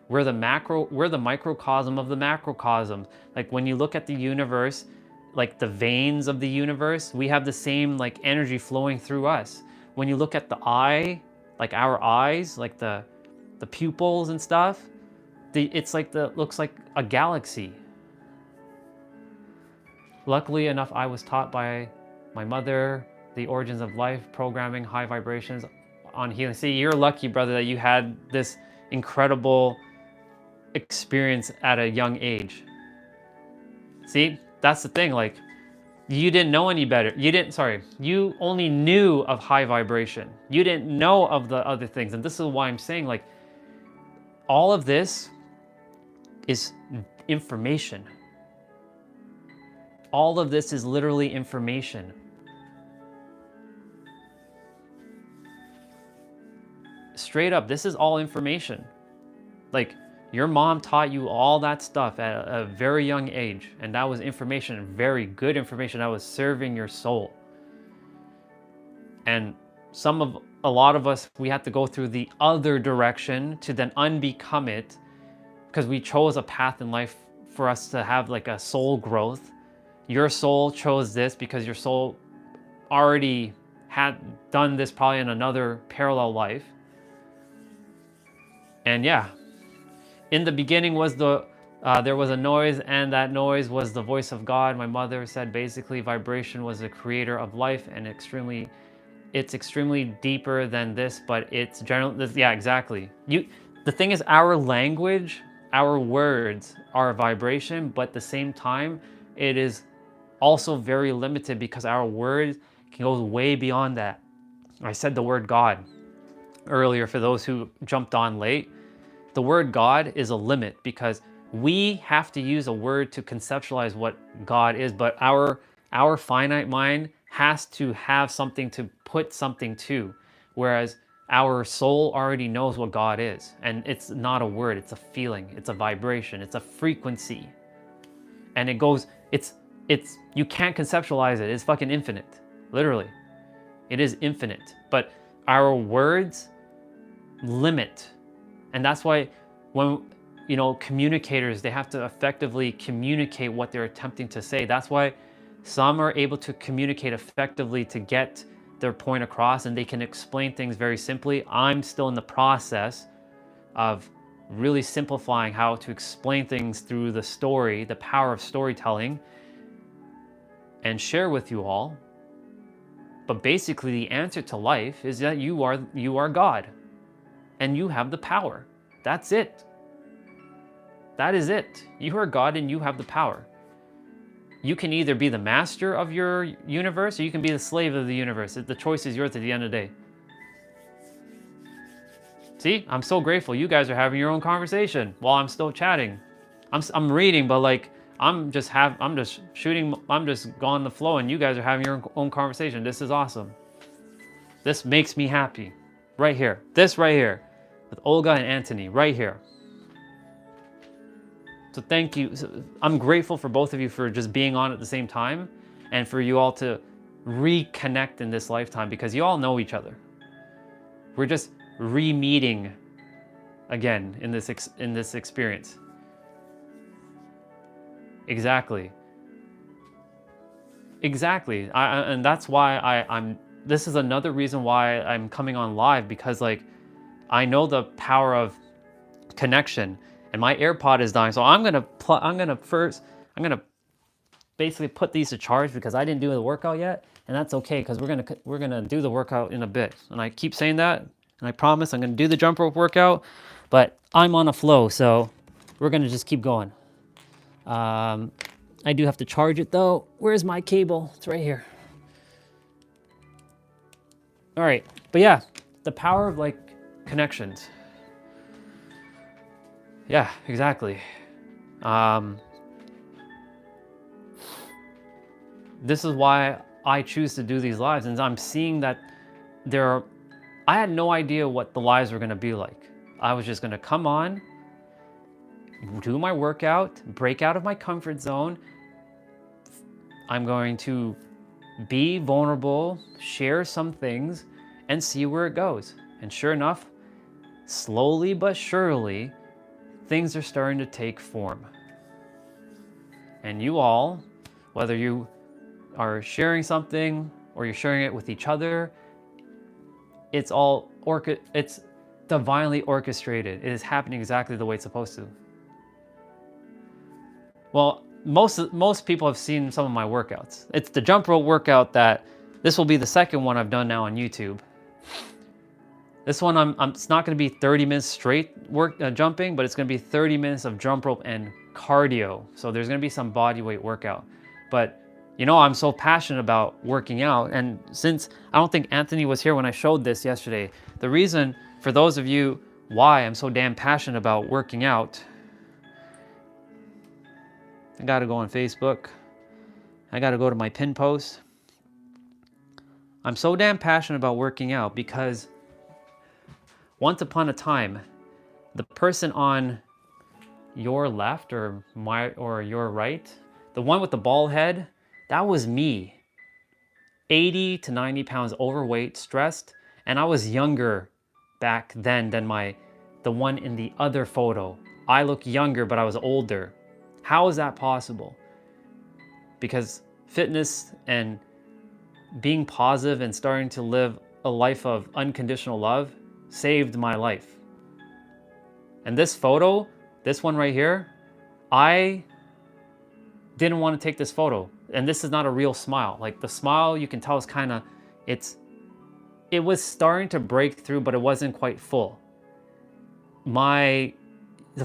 We're the microcosm of the macrocosm. Like when you look at the universe, like the veins of the universe, we have the same energy flowing through us. When you look at the eye, like our eyes, like the pupils and stuff, looks like a galaxy. Luckily enough, I was taught by my mother the origins of life, programming, high vibrations on healing. See, you're lucky, brother, that you had this incredible experience at a young age. See, that's the thing. You didn't know any better. You only knew of high vibration. You didn't know of the other things. And this is why I'm saying all of this is information. All of this is literally information. straight up, this is all information. Like, your mom taught you all that stuff at a very young age, and that was information, very good information that was serving your soul. And a lot of us, we had to go through the other direction to then unbecome it, because we chose a path in life for us to have like a soul growth. Your soul chose this because your soul already had done this probably in another parallel life. And yeah, in the beginning was there was a noise, and that noise was the voice of God. My mother said basically vibration was the creator of life, and it's extremely deeper than this, but it's yeah, exactly. The thing is, our language, our words are a vibration, but at the same time, it is also very limited because our words can go way beyond that. I said the word God earlier for those who jumped on late. The word God is a limit because we have to use a word to conceptualize what God is, but our finite mind has to have something to put something to, whereas our soul already knows what God is. And it's not a word, it's a feeling, it's a vibration, it's a frequency. And it goes, you can't conceptualize it. It's fucking infinite, literally. It is infinite, but our words limit. And that's why when, communicators, they have to effectively communicate what they're attempting to say. That's why some are able to communicate effectively to get their point across, and they can explain things very simply. I'm still in the process of really simplifying how to explain things through the story, the power of storytelling, and share with you all. But basically the answer to life is that you are God, and you have the power. That's it. That is it. You are God and you have the power. You can either be the master of your universe or you can be the slave of the universe. The choice is yours at the end of the day. See, I'm so grateful you guys are having your own conversation while I'm still chatting. I'm reading, but like I'm just going the flow, and you guys are having your own conversation. This is awesome. This makes me happy. Right here. This right here. With Olga and Anthony, right here. So thank you. I'm grateful for both of you for just being on at the same time, and for you all to reconnect in this lifetime, because you all know each other. We're just re-meeting again in this experience. Exactly. And that's why I'm. This is another reason why I'm coming on live, because like I know the power of connection, and my AirPod is dying, so I'm gonna basically put these to charge because I didn't do the workout yet, and that's okay because we're gonna do the workout in a bit. And I keep saying that, and I promise I'm gonna do the jump rope workout, but I'm on a flow, so we're gonna just keep going. I do have to charge it though. Where's my cable? It's right here. All right, but yeah, the power of like connections. Yeah, exactly. This is why I choose to do these lives, and I'm seeing that I had no idea what the lives were gonna be like. I was just gonna come on, do my workout, break out of my comfort zone. I'm going to be vulnerable, share some things, and see where it goes. And sure enough, slowly but surely, things are starting to take form. And you all, whether you are sharing something or you're sharing it with each other, it's divinely orchestrated. It is happening exactly the way it's supposed to. Well, most people have seen some of my workouts. It's the jump rope workout this will be the second one I've done now on YouTube. This one, it's not going to be 30 minutes straight jumping, but it's going to be 30 minutes of jump rope and cardio. So there's going to be some body weight workout. But I'm so passionate about working out. And since I don't think Anthony was here when I showed this yesterday, the reason for those of you why I'm so damn passionate about working out, I got to go on Facebook. I got to go to my pin post. I'm so damn passionate about working out because Once upon a time, the person on your left or your right, the one with the bald head, that was me. 80 to 90 pounds overweight, stressed, and I was younger back then than the one in the other photo. I look younger, but I was older. How is that possible? Because fitness and being positive and starting to live a life of unconditional love saved my life. And this photo, this one right here, I didn't want to take this photo. And this is not a real smile. Like the smile, you can tell is kind of, it was starting to break through, but it wasn't quite full. The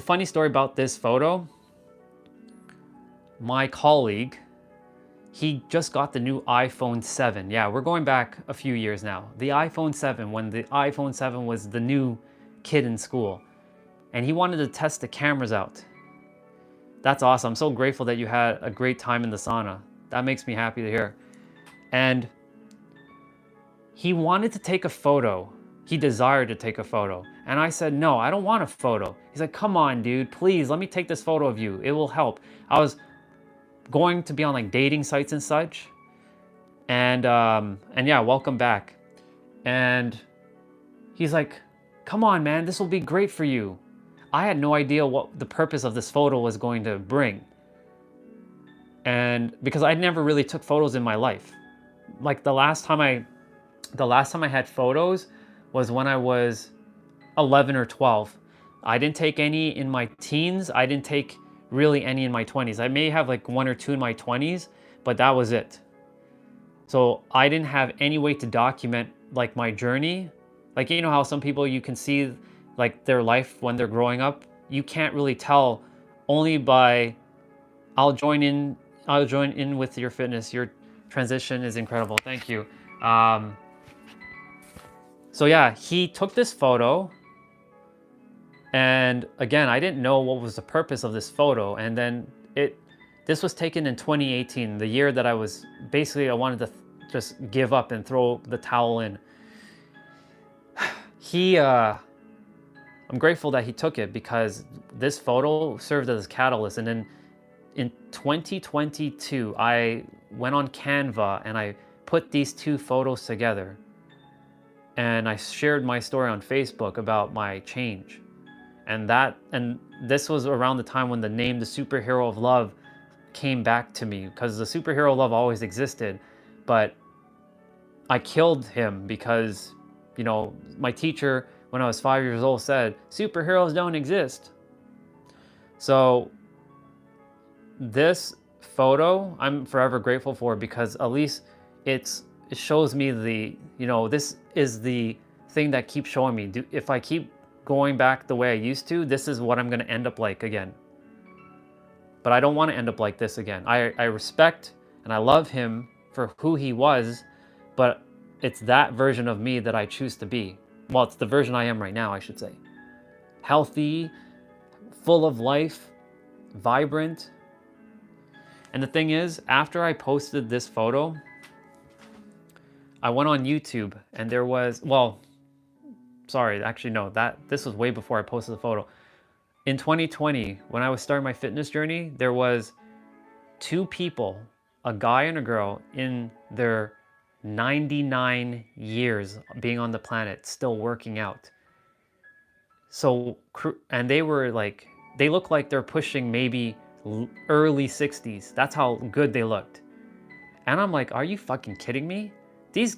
funny story about this photo, my colleague, he just got the new iPhone 7. Yeah, we're going back a few years now. The iPhone 7, when the iPhone 7 was the new kid in school. And he wanted to test the cameras out. That's awesome. I'm so grateful that you had a great time in the sauna. That makes me happy to hear. And he wanted to take a photo. He desired to take a photo. And I said, no, I don't want a photo. He's like, come on, dude, please, let me take this photo of you. It will help. I was going to be on like dating sites and such. And yeah, welcome back. And he's like, come on, man, this will be great for you. I had no idea what the purpose of this photo was going to bring. And because I never really took photos in my life. Like the last time I had photos was when I was 11 or 12. I didn't take any in my teens. I didn't take really any in my 20s. I may have like 1 or 2 in my 20s, but that was it. So I didn't have any way to document like my journey. Like, you know how some people you can see like their life when they're growing up? You can't really tell only by, I'll join in with your fitness. Your transition is incredible. Thank you. So yeah, he took this photo. And again, I didn't know what was the purpose of this photo. And then this was taken in 2018, the year that I wanted to just give up and throw the towel in. I'm grateful that he took it because this photo served as a catalyst. And then in 2022, I went on Canva and I put these 2 photos together. And I shared my story on Facebook about my change. And this was around the time when the name, the superhero of love, came back to me, because the superhero of love always existed, but I killed him because, you know, my teacher, when I was 5 years old, said, superheroes don't exist. So this photo, I'm forever grateful for, because at least it shows me this is the thing that keeps showing me, if I keep going back the way I used to, this is what I'm going to end up like again. But I don't want to end up like this again. I respect and I love him for who he was, but it's that version of me that I choose to be. Well, it's the version I am right now, I should say. Healthy, full of life, vibrant. And the thing is, after I posted this photo, I went on YouTube and there was, this was way before I posted the photo. In 2020, when I was starting my fitness journey, there was 2 people, a guy and a girl, in their 99 years being on the planet, still working out. So, and they look like they're pushing maybe early 60s. That's how good they looked. And I'm like, are you fucking kidding me? These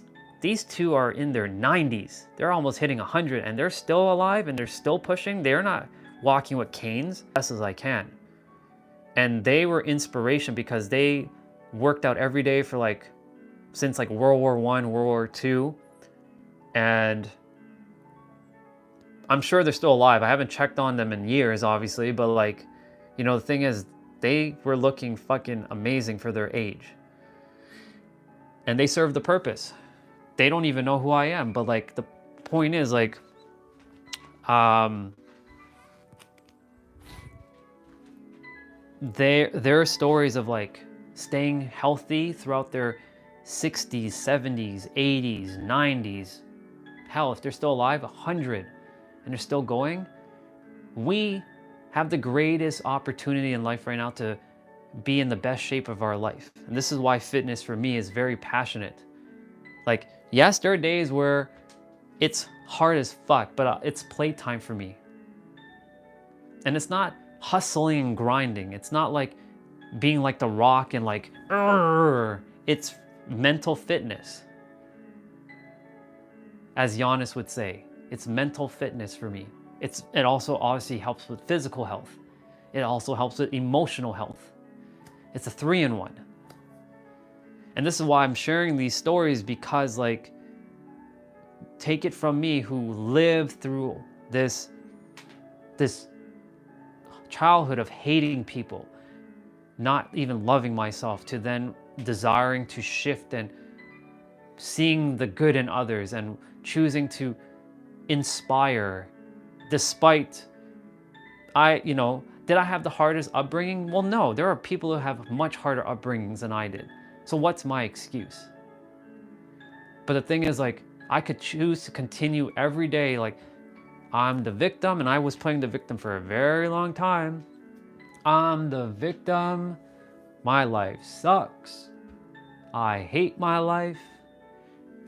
2 are in their 90s. They're almost hitting 100 and they're still alive and they're still pushing. They're not walking with canes as best as I can. And they were inspiration because they worked out every day for since World War I, World War II. And I'm sure they're still alive. I haven't checked on them in years, obviously, but the thing is, they were looking fucking amazing for their age. And they serve the purpose. They don't even know who I am, but the point is their stories of staying healthy throughout their 60s, 70s, 80s, 90s. Hell, if they're still alive, 100. and they're still going, we have the greatest opportunity in life right now to be in the best shape of our life. And this is why fitness for me is very passionate. Like, yes, there are days where it's hard as fuck, but it's playtime for me. And it's not hustling and grinding. It's not like being like The Rock and like, "Arr." It's mental fitness. As Giannis would say, it's mental fitness for me. It also obviously helps with physical health. It also helps with emotional health. It's a 3-in-1. And this is why I'm sharing these stories, because like, take it from me who lived through this childhood of hating people, not even loving myself, to then desiring to shift and seeing the good in others and choosing to inspire despite did I have the hardest upbringing? Well, no, there are people who have much harder upbringings than I did. So what's my excuse? But the thing is, like, I could choose to continue every day like I'm the victim, and I was playing the victim for a very long time. I'm the victim. My life sucks. I hate my life.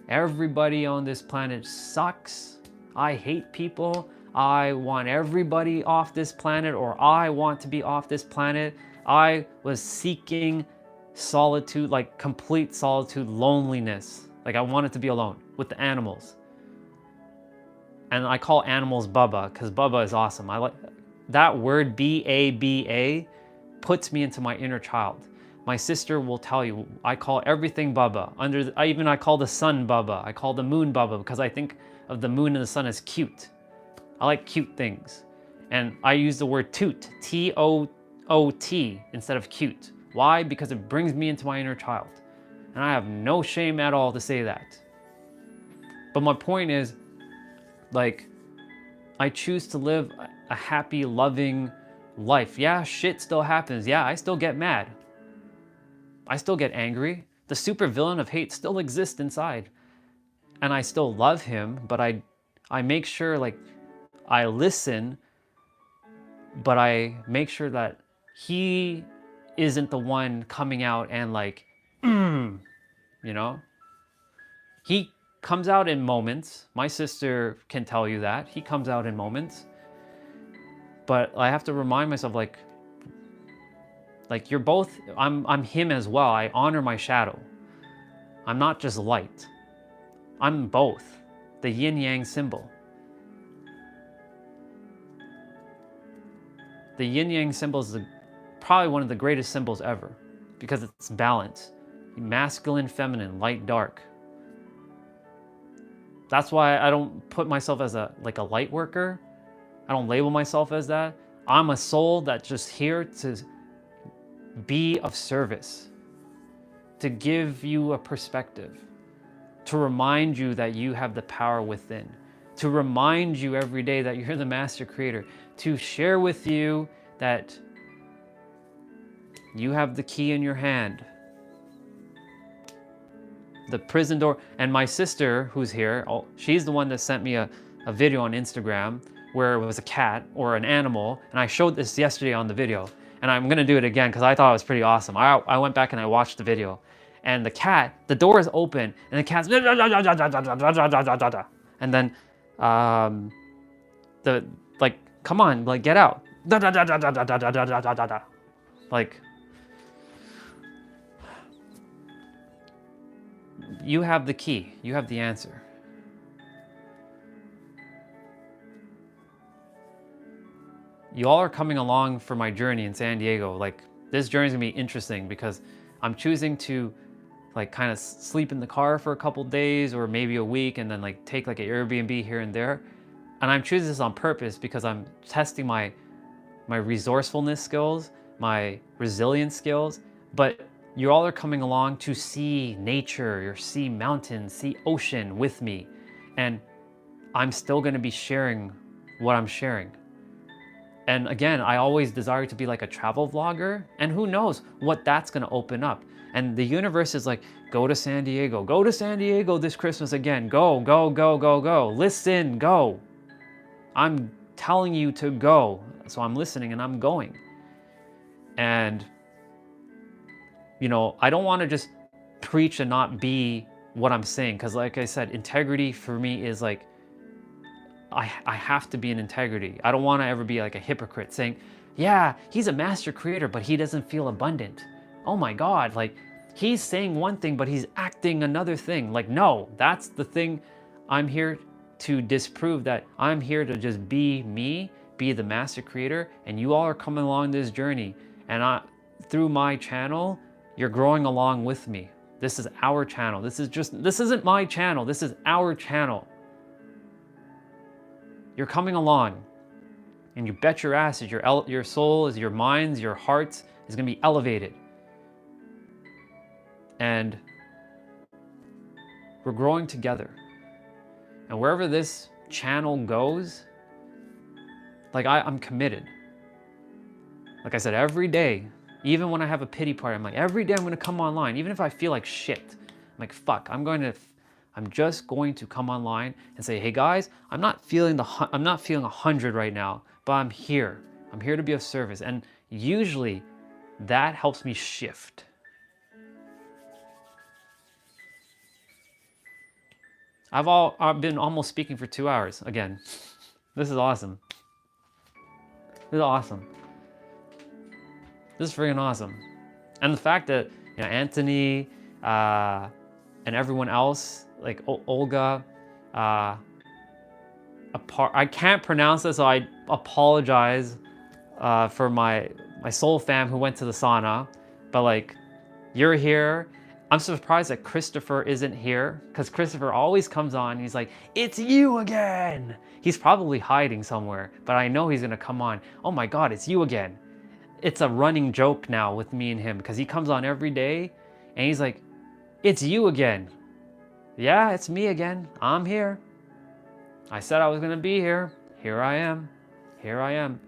Everybody on this planet sucks. I hate people. I want everybody off this planet, or I want to be off this planet. I was seeking solitude, like complete solitude, loneliness. Like, I wanted to be alone with the animals. And I call animals Bubba because Bubba is awesome. I like that word, B-A-B-A, puts me into my inner child. My sister will tell you, I call everything Bubba. I call the sun Bubba. I call the moon Bubba because I think of the moon and the sun as cute. I like cute things. And I use the word toot, T-O-O-T, instead of cute. Why? Because it brings me into my inner child. And I have no shame at all to say that. But my point is, like, I choose to live a happy, loving life. Yeah, shit still happens. Yeah, I still get mad. I still get angry. The supervillain of hate still exists inside. And I still love him, but I make sure, like, I listen, but I make sure that he isn't the one coming out and like, He comes out in moments. My sister can tell you that. He comes out in moments. But I have to remind myself, like you're both, I'm him as well. I honor my shadow. I'm not just light. I'm both. The yin-yang symbol. The yin-yang symbol is probably one of the greatest symbols ever because it's balance. Masculine, feminine, light, dark. That's why I don't put myself as a light worker. I don't label myself as that. I'm a soul that's just here to be of service, to give you a perspective, to remind you that you have the power within, to remind you every day that you're the master creator, to share with you that you have the key in your hand. The prison door. And my sister, who's here, she's the one that sent me a video on Instagram where it was a cat or an animal, and I showed this yesterday on the video, and I'm gonna do it again because I thought it was pretty awesome. I went back and I watched the video, and the cat, the door is open, and the cat's and then come on, like, get out, like, you have the key, you have the answer. You all are coming along for my journey in San Diego. Like, this journey is gonna be interesting because I'm choosing to like kind of sleep in the car for a couple days or maybe a week and then like take like an Airbnb here and there. And I'm choosing this on purpose because I'm testing my resourcefulness skills, my resilience skills, but you all are coming along to see nature, or see mountains, see ocean with me. And I'm still gonna be sharing what I'm sharing. And again, I always desire to be like a travel vlogger, and who knows what that's gonna open up. And the universe is like, go to San Diego this Christmas again, go, go, go, go, go, listen, go. I'm telling you to go. So I'm listening and I'm going. And, you know, I don't want to just preach and not be what I'm saying. Because like I said, integrity for me is like, I have to be in integrity. I don't want to ever be like a hypocrite saying, yeah, he's a master creator, but he doesn't feel abundant. Oh my God, like he's saying one thing, but he's acting another thing. Like, no, that's the thing I'm here to disprove, that I'm here to just be me, be the master creator, and you all are coming along this journey. And through my channel, you're growing along with me. This is our channel. This isn't my channel. This is our channel. You're coming along, and you bet your ass that your soul, your minds, your hearts is going to be elevated. And we're growing together. And wherever this channel goes, like I'm committed. Like I said, every day, even when I have a pity party, I'm like, every day I'm going to come online, even if I feel like shit. I'm like, fuck, I'm just going to come online and say, hey guys, I'm not feeling 100 right now, but I'm here. I'm here to be of service. And usually that helps me shift. I've been almost speaking for 2 hours again. This is awesome. This is awesome. This is freaking awesome. And the fact that, you know, Anthony and everyone else, like Olga, I can't pronounce this, so I apologize for my soul fam who went to the sauna, but like, you're here. I'm surprised that Christopher isn't here, because Christopher always comes on, he's like, it's you again. He's probably hiding somewhere, but I know he's gonna come on. Oh my God, it's you again. It's a running joke now with me and him, because he comes on every day and he's like, it's you again. Yeah, it's me again. I'm here. I said I was gonna be here. Here I am. Here I am.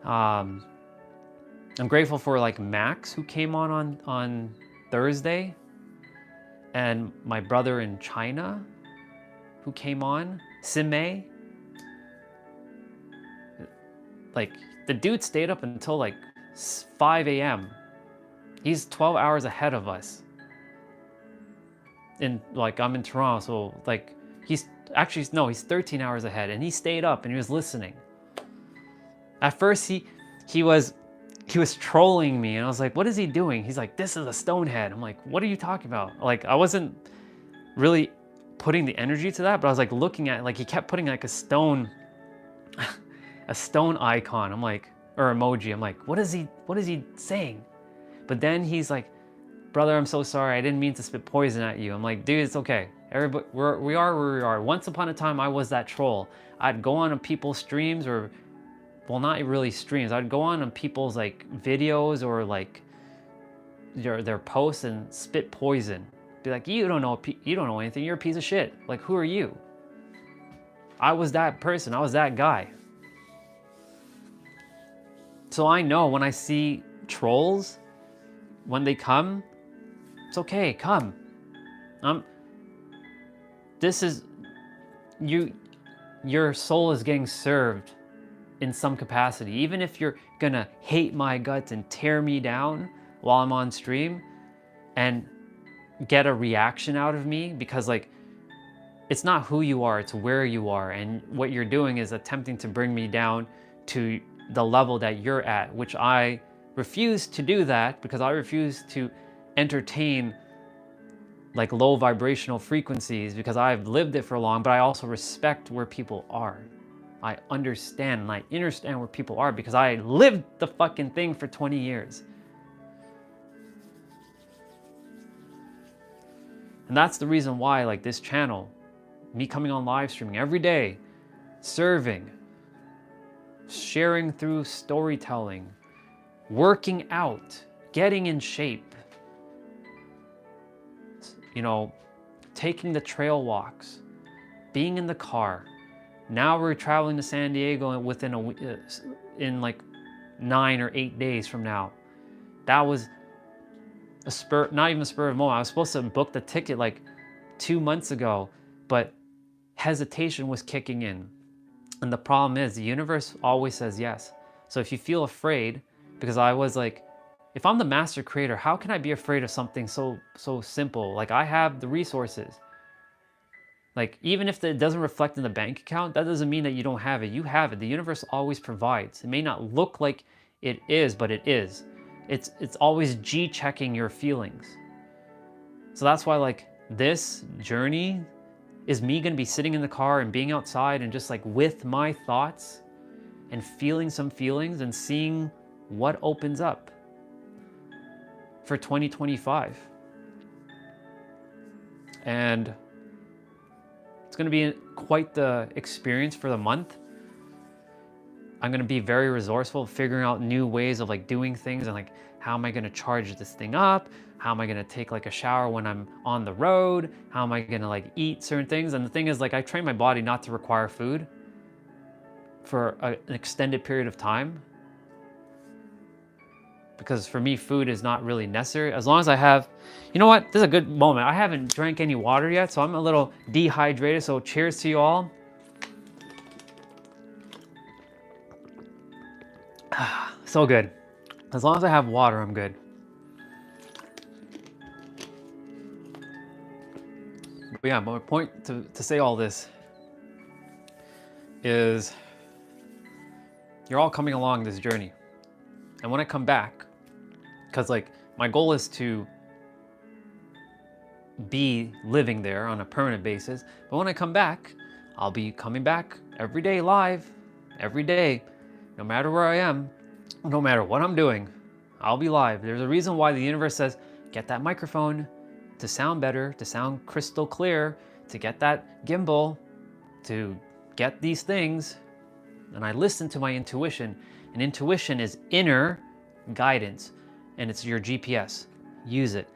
I'm grateful for like Max, who came on Thursday, and my brother in China who came on, Sime. Like, the dude stayed up until like 5 a.m. He's 12 hours ahead of us. I'm in Toronto, so like he's 13 hours ahead, and he stayed up and he was listening. At first he was trolling me, and I was like, what is he doing? He's like, this is a stone head. I'm like, what are you talking about? Like, I wasn't really putting the energy to that, but I was like looking at, like, he kept putting like a stone icon. I'm like, or emoji. I'm like, what is he saying? But then he's like, brother, I'm so sorry. I didn't mean to spit poison at you. I'm like, dude, it's okay. Everybody, we are where we are. Once upon a time, I was that troll. I'd go on people's streams, or, well, not really streams. I'd go on people's like videos or like their posts and spit poison. Be like, you don't know anything. You're a piece of shit. Like, who are you? I was that person. I was that guy. So I know when I see trolls, when they come, it's okay, come. This is, your soul is getting served in some capacity. Even if you're gonna hate my guts and tear me down while I'm on stream and get a reaction out of me, because like, it's not who you are, it's where you are. And what you're doing is attempting to bring me down to the level that you're at, which I refuse to do that, because I refuse to entertain like low vibrational frequencies, because I've lived it for long, but I also respect where people are. I understand and I understand where people are, because I lived the fucking thing for 20 years. And that's the reason why, like, this channel, me coming on live streaming every day, serving, sharing through storytelling, working out, getting in shape, you know, taking the trail walks, being in the car. Now we're traveling to San Diego in like 9 or 8 days from now. That was not even a spur of the moment. I was supposed to book the ticket like 2 months ago, but hesitation was kicking in. And the problem is the universe always says yes. So if you feel afraid, because I was like, if I'm the master creator, how can I be afraid of something so simple? Like, I have the resources. Like, even if it doesn't reflect in the bank account, that doesn't mean that you don't have it. You have it. The universe always provides. It may not look like it is, but it is. It's always G-checking your feelings. So that's why, like, this journey is me gonna be sitting in the car and being outside and just like with my thoughts and feeling some feelings and seeing what opens up for 2025. And it's gonna be quite the experience for the month. I'm gonna be very resourceful, figuring out new ways of like doing things and like, how am I gonna charge this thing up? How am I gonna take like a shower when I'm on the road? How am I gonna like eat certain things? And the thing is, like, I train my body not to require food for an extended period of time. Because for me, food is not really necessary. As long as I have, you know what? This is a good moment. I haven't drank any water yet, so I'm a little dehydrated. So cheers to you all. So good. As long as I have water, I'm good. But yeah, my point to say all this is you're all coming along this journey. And when I come back, because like my goal is to be living there on a permanent basis, but when I come back, I'll be coming back every day live, every day, no matter where I am, no matter what I'm doing, I'll be live. There's a reason why the universe says, get that microphone to sound better, to sound crystal clear, to get that gimbal, to get these things. And I listen to my intuition, and intuition is inner guidance, and it's your GPS. Use it.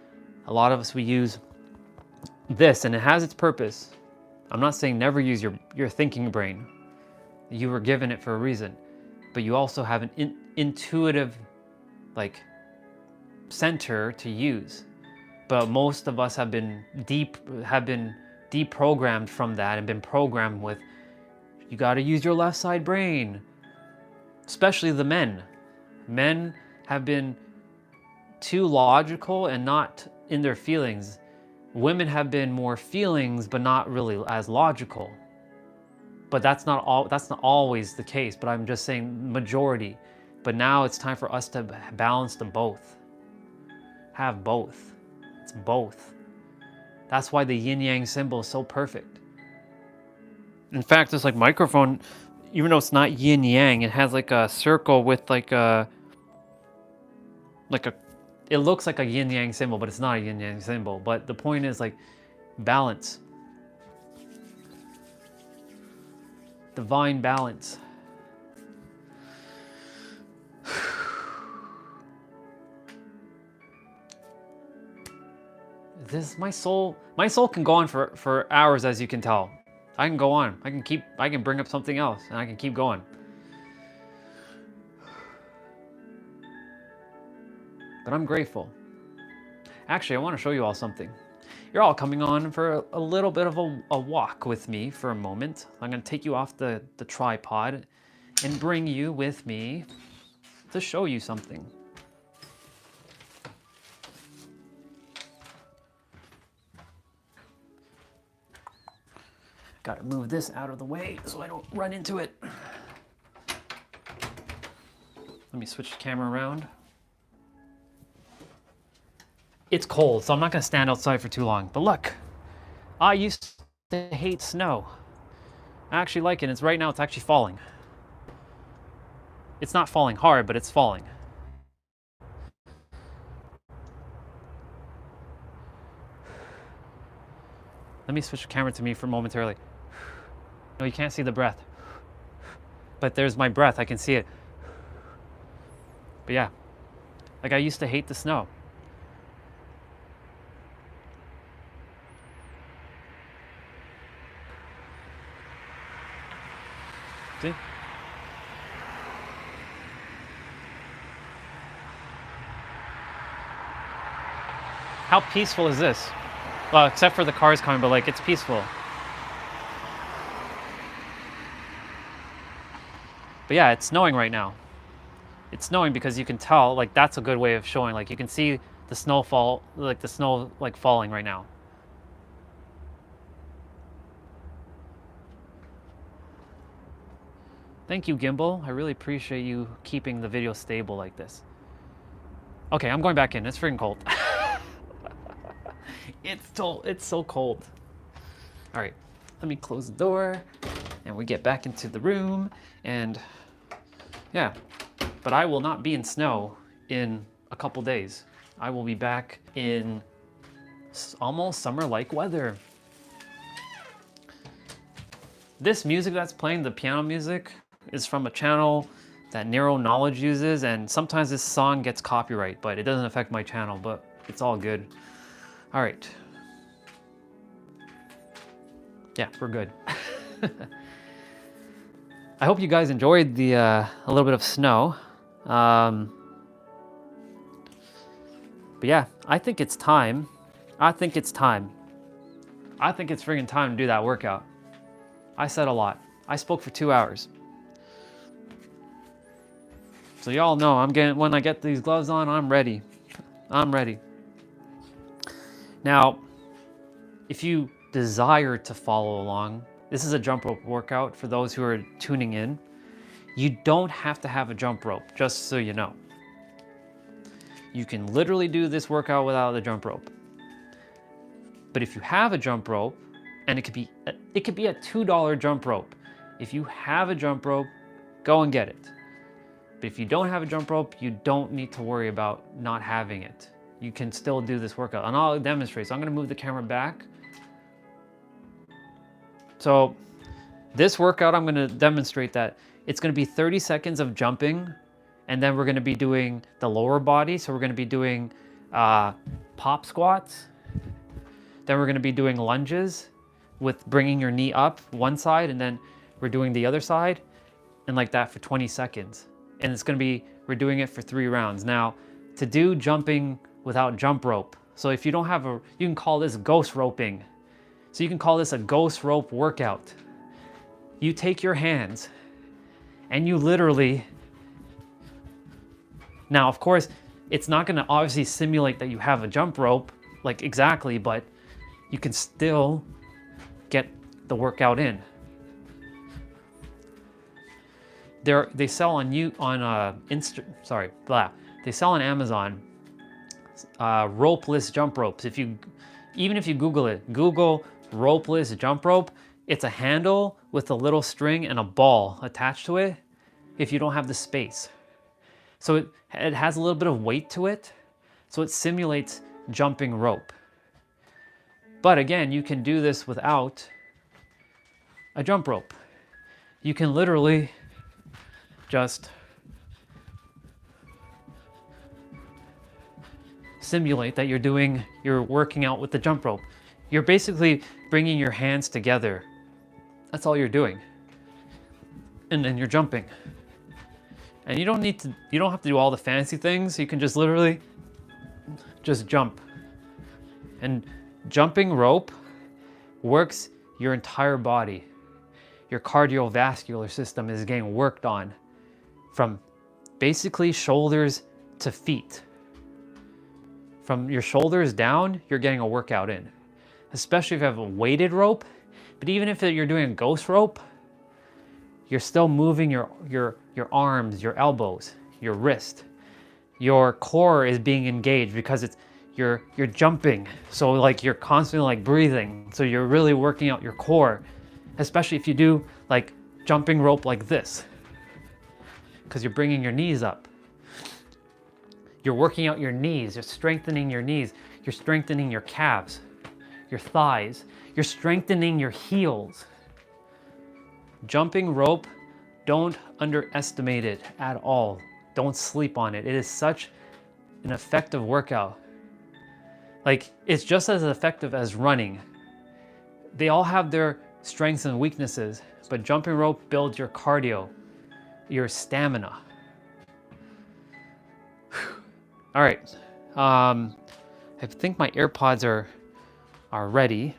A lot of us, we use this, and it has its purpose. I'm not saying never use your thinking brain. You were given it for a reason, but you also have an intuitive like center to use. But most of us have been deprogrammed from that and been programmed with, you got to use your left side brain. Especially the men. Men have been too logical and not in their feelings. Women have been more feelings, but not really as logical. But that's not always the case, but I'm just saying majority. But now it's time for us to balance them both. Have both. It's both. That's why the yin yang symbol is so perfect. In fact, this like microphone, even though it's not yin yang, it has like a circle with like a it looks like a yin yang symbol, but it's not a yin yang symbol. But the point is like balance. Divine balance. This my soul can go on for hours, as you can tell. I can go on. I can bring up something else and I can keep going. But I'm grateful. Actually, I want to show you all something. You're all coming on for a little bit of a walk with me for a moment. I'm going to take you off the tripod and bring you with me to show you something. Got to move this out of the way so I don't run into it. Let me switch the camera around. It's cold, so I'm not going to stand outside for too long. But look, I used to hate snow. I actually like it. Right now, it's actually falling. It's not falling hard, but it's falling. Let me switch the camera to me for momentarily. No, you can't see the breath. But there's my breath. I can see it. But yeah, like I used to hate the snow. See? How peaceful is this? Well, except for the cars coming, but like it's peaceful. But yeah, it's snowing right now. It's snowing because you can tell, like that's a good way of showing, like you can see the snowfall, like the snow like falling right now. Thank you, Gimbal. I really appreciate you keeping the video stable like this. Okay, I'm going back in. It's freaking cold. It's so cold. All right, let me close the door and we get back into the room. And yeah, but I will not be in snow in a couple days. I will be back in almost summer-like weather. This music that's playing, the piano music, is from a channel that Neuro Knowledge uses, and sometimes this song gets copyright, but it doesn't affect my channel, but it's all good. All right. Yeah, we're good. I hope you guys enjoyed the a little bit of snow. But yeah, I think it's time. I think it's friggin' time to do that workout. I said a lot. I spoke for 2 hours. So y'all know when I get these gloves on, I'm ready. I'm ready. Now, if you desire to follow along, this is a jump rope workout for those who are tuning in. You don't have to have a jump rope, just so you know. You can literally do this workout without the jump rope. But if you have a jump rope, and it could be a $2 jump rope. If you have a jump rope, go and get it. But if you don't have a jump rope, you don't need to worry about not having it. You can still do this workout, and I'll demonstrate. So I'm gonna move the camera back. So this workout, I'm gonna demonstrate that it's gonna be 30 seconds of jumping, and then we're gonna be doing the lower body. So we're gonna be doing pop squats. Then we're gonna be doing lunges with bringing your knee up one side, and then we're doing the other side, and like that for 20 seconds. And it's gonna be, we're doing it for 3 rounds. Now, to do jumping without jump rope, so if you don't have you can call this ghost roping. So you can call this a ghost rope workout. You take your hands and you literally, now of course, it's not gonna obviously simulate that you have a jump rope, like exactly, but you can still get the workout in. They sell on they sell on Amazon ropeless jump ropes. Even if you Google it, Google ropeless jump rope, it's a handle with a little string and a ball attached to it if you don't have the space. So it has a little bit of weight to it, so it simulates jumping rope. But again, you can do this without a jump rope. You can literally just simulate that you're working out with the jump rope. You're basically bringing your hands together. That's all you're doing. And then you're jumping. And you don't have to do all the fancy things. You can just literally just jump. And jumping rope works your entire body. Your cardiovascular system is getting worked on from basically shoulders to feet. From your shoulders down, you're getting a workout in, especially if you have a weighted rope. But even if you're doing a ghost rope, you're still moving your arms, your elbows, your wrist. Your core is being engaged because you're jumping. So like you're constantly like breathing. So you're really working out your core, especially if you do like jumping rope like this, because you're bringing your knees up. You're working out your knees, you're strengthening your knees, you're strengthening your calves, your thighs, you're strengthening your heels. Jumping rope, don't underestimate it at all. Don't sleep on it. It is such an effective workout. Like, it's just as effective as running. They all have their strengths and weaknesses, but jumping rope builds your cardio, your stamina. All right, I think my AirPods are ready.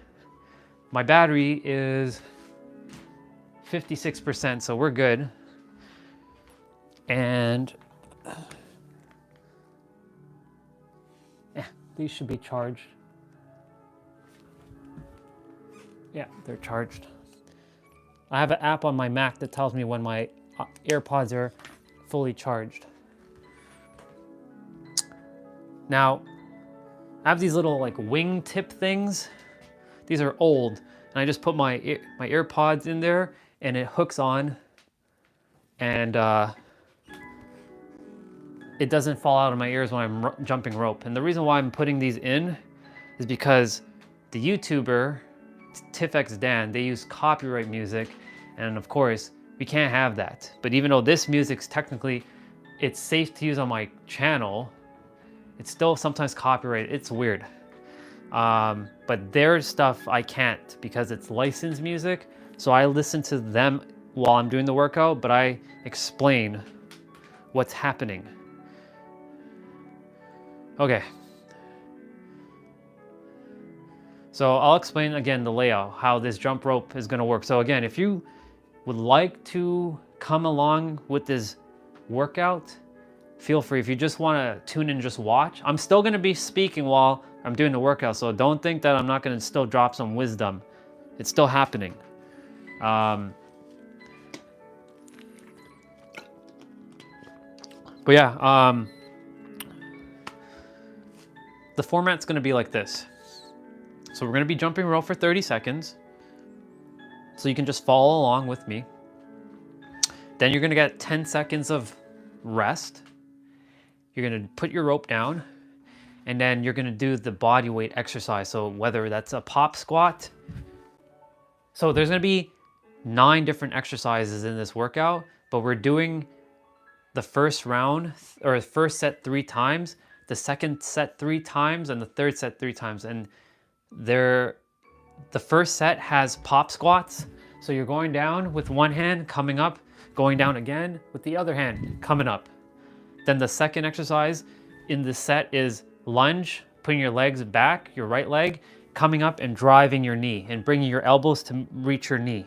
My battery is 56%, so we're good. And yeah, these should be charged. Yeah, they're charged. I have an app on my Mac that tells me when my AirPods are fully charged. Now, I have these little like wing tip things. These are old, and I just put my AirPods in there, and it hooks on, and it doesn't fall out of my ears when I'm jumping rope. And the reason why I'm putting these in is because the YouTuber TIFX Dan, they use copyright music, and of course we can't have that. But even though this music's technically, it's safe to use on my channel, it's still sometimes copyrighted. It's weird. But their stuff I can't because it's licensed music. So I listen to them while I'm doing the workout, but I explain what's happening. Okay. So I'll explain again the layout, how this jump rope is gonna work. So again, if you would like to come along with this workout, feel free. If you just wanna tune in and just watch, I'm still gonna be speaking while I'm doing the workout. So don't think that I'm not gonna still drop some wisdom. It's still happening. But yeah, the format's gonna be like this. So we're gonna be jumping rope for 30 seconds. So you can just follow along with me. Then you're gonna get 10 seconds of rest. You're gonna put your rope down, and then you're gonna do the body weight exercise. So whether that's a pop squat. So there's gonna be 9 different exercises in this workout, but we're doing the first round or first set 3 times, the second set 3 times, and the third set 3 times. And the first set has pop squats. So you're going down with one hand, coming up, going down again with the other hand, coming up. Then the second exercise in this set is lunge, putting your legs back, your right leg, coming up and driving your knee and bringing your elbows to reach your knee.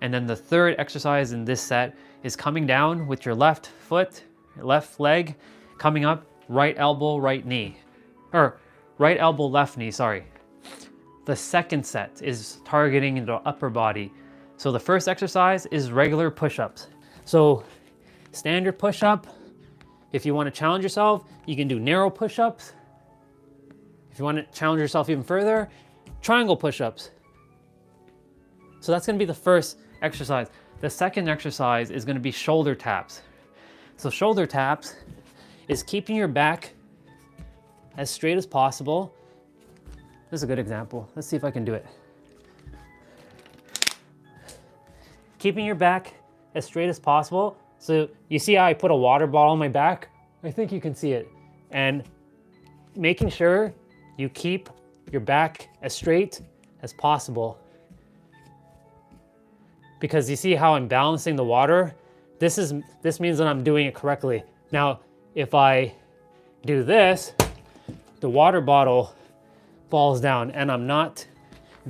And then the third exercise in this set is coming down with your left foot, left leg, coming up, right elbow, right knee. Or right elbow, left knee, sorry. The second set is targeting the upper body. So the first exercise is regular push-ups. So standard push-up. If you want to challenge yourself, you can do narrow push-ups. If you want to challenge yourself even further, triangle push-ups. So that's going to be the first exercise. The second exercise is going to be shoulder taps. So shoulder taps is keeping your back as straight as possible. This is a good example. Let's see if I can do it. Keeping your back as straight as possible. So you see how I put a water bottle on my back? I think you can see it. And making sure you keep your back as straight as possible. Because you see how I'm balancing the water? This means that I'm doing it correctly. Now, if I do this, the water bottle falls down and I'm not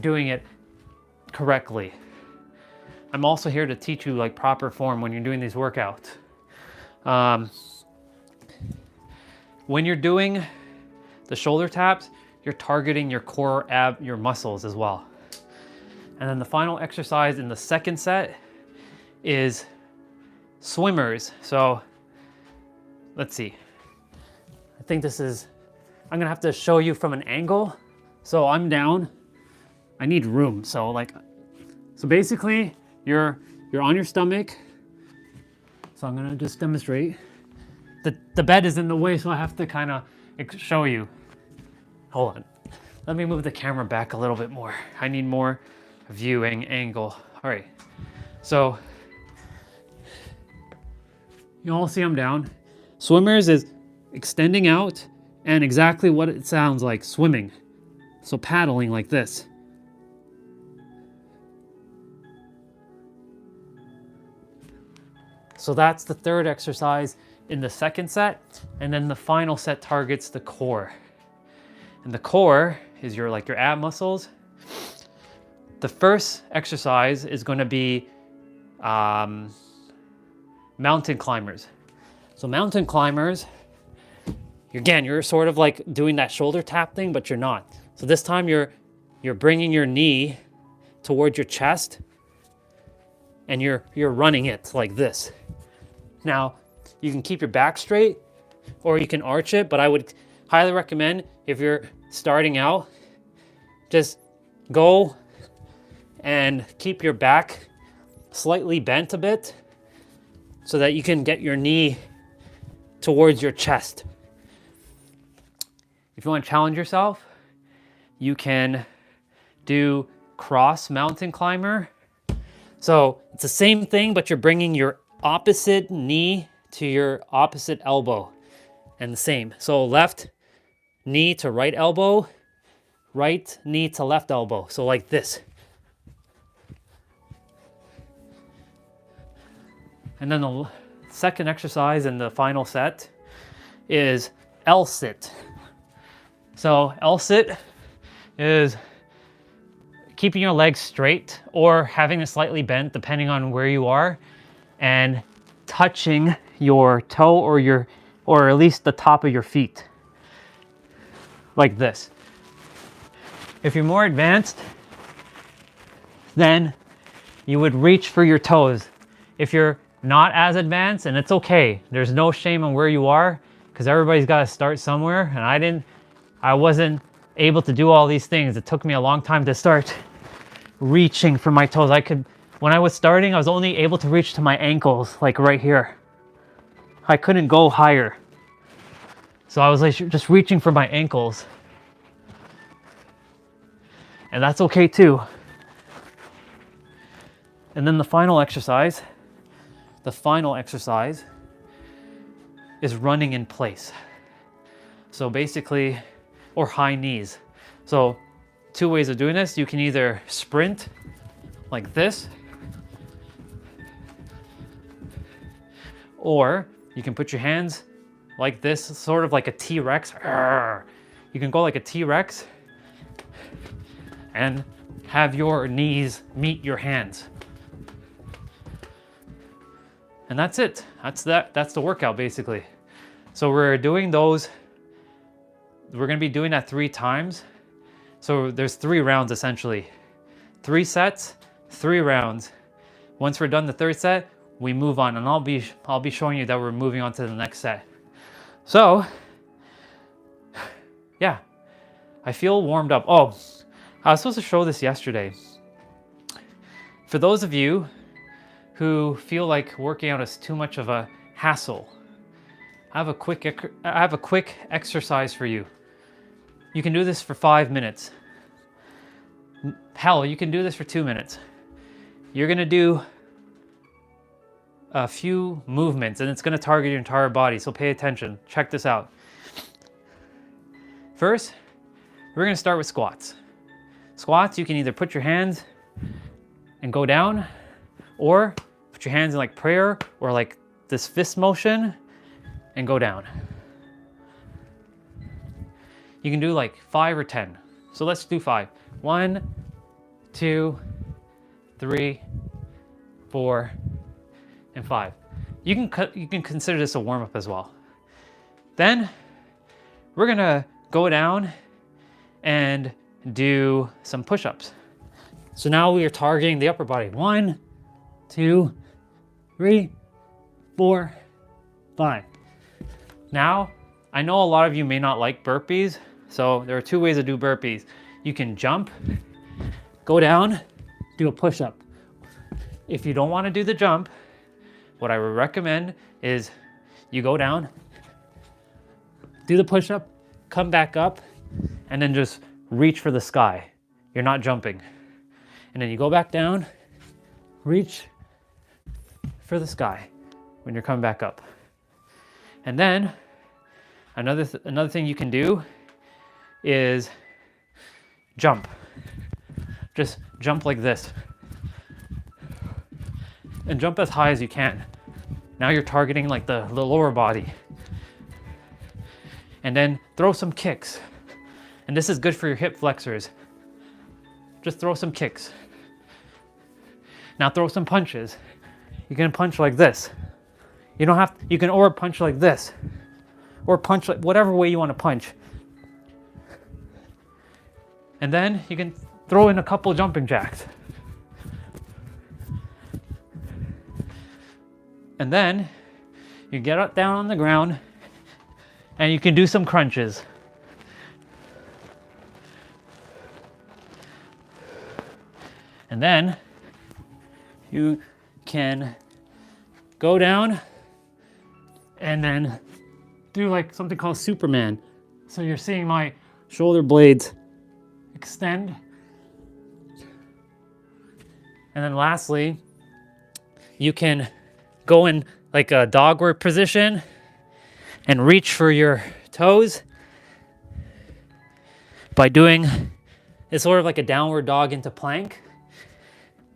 doing it correctly. I'm also here to teach you like proper form when you're doing these workouts. When you're doing the shoulder taps, you're targeting your core your muscles as well. And then the final exercise in the second set is swimmers. So let's see. I think I'm gonna have to show you from an angle. So I'm down, I need room. So basically you're on your stomach. So I'm gonna just demonstrate. The bed is in the way, so I have to kind of show you. Hold on, let me move the camera back a little bit more. I need more viewing angle. All right, so you all see I'm down. Swimmers is extending out and exactly what it sounds like, swimming. So paddling like this. So that's the third exercise in the second set. And then the final set targets the core. And the core is your ab muscles. The first exercise is going to be mountain climbers. So mountain climbers, again, you're sort of like doing that shoulder tap thing, but you're not. So this time you're bringing your knee towards your chest and you're running it like this. Now, you can keep your back straight or you can arch it, but I would highly recommend, if you're starting out, just go and keep your back slightly bent a bit so that you can get your knee towards your chest. If you want to challenge yourself, you can do cross mountain climber. So it's the same thing, but you're bringing your opposite knee to your opposite elbow, and the same. So left knee to right elbow, right knee to left elbow. So like this. And then the second exercise in the final set is L-sit. So L-sit is keeping your legs straight or having it slightly bent depending on where you are, and touching your toe or at least the top of your feet like this. If you're more advanced, then you would reach for your toes. If you're not as advanced, and it's okay, there's no shame on where you are, because everybody's got to start somewhere, and I wasn't able to do all these things. It took me a long time to start reaching for my toes. When I was starting, I was only able to reach to my ankles, like right here. I couldn't go higher. So I was like just reaching for my ankles. And that's okay too. And then the final exercise is running in place. So basically, or high knees. So two ways of doing this. You can either sprint like this, or you can put your hands like this, sort of like a T-Rex. You can go like a T-Rex and have your knees meet your hands. And that's it. That's the workout basically. So we're doing those. We're gonna be doing that 3 times. So there's 3 rounds essentially. 3 sets, 3 rounds. Once we're done the 3rd set, we move on, and I'll be showing you that we're moving on to the next set. So, yeah, I feel warmed up. Oh, I was supposed to show this yesterday. For those of you who feel like working out is too much of a hassle, I have a quick exercise for you. You can do this for 5 minutes. Hell, you can do this for 2 minutes. You're gonna do a few movements, and it's gonna target your entire body, so pay attention. Check this out. First, we're gonna start with squats. Squats, you can either put your hands and go down, or put your hands in like prayer, or like this fist motion, and go down. You can do like 5 or 10. So let's do 5. 1, 2, 3, 4, and 5. You can consider this a warm-up as well. Then we're gonna go down and do some push-ups. So now we are targeting the upper body. 1, 2, 3, 4, 5. Now, I know a lot of you may not like burpees, so there are 2 ways to do burpees. You can jump, go down, do a push-up. If you don't want to do the jump, what I would recommend is you go down, do the push-up, come back up, and then just reach for the sky. You're not jumping. And then you go back down, reach for the sky when you're coming back up. And then another thing you can do is jump. Just jump like this. And jump as high as you can. Now you're targeting like the lower body. And then throw some kicks. And this is good for your hip flexors. Just throw some kicks. Now throw some punches. You can punch like this. You don't have, you can or punch like this, or punch like whatever way you want to punch. And then you can throw in a couple jumping jacks. And then you get up down on the ground and you can do some crunches. And then you can go down and then do like something called Superman. So you're seeing my shoulder blades extend. And then lastly, you can go in like a dogward position and reach for your toes by doing, it's sort of like a downward dog into plank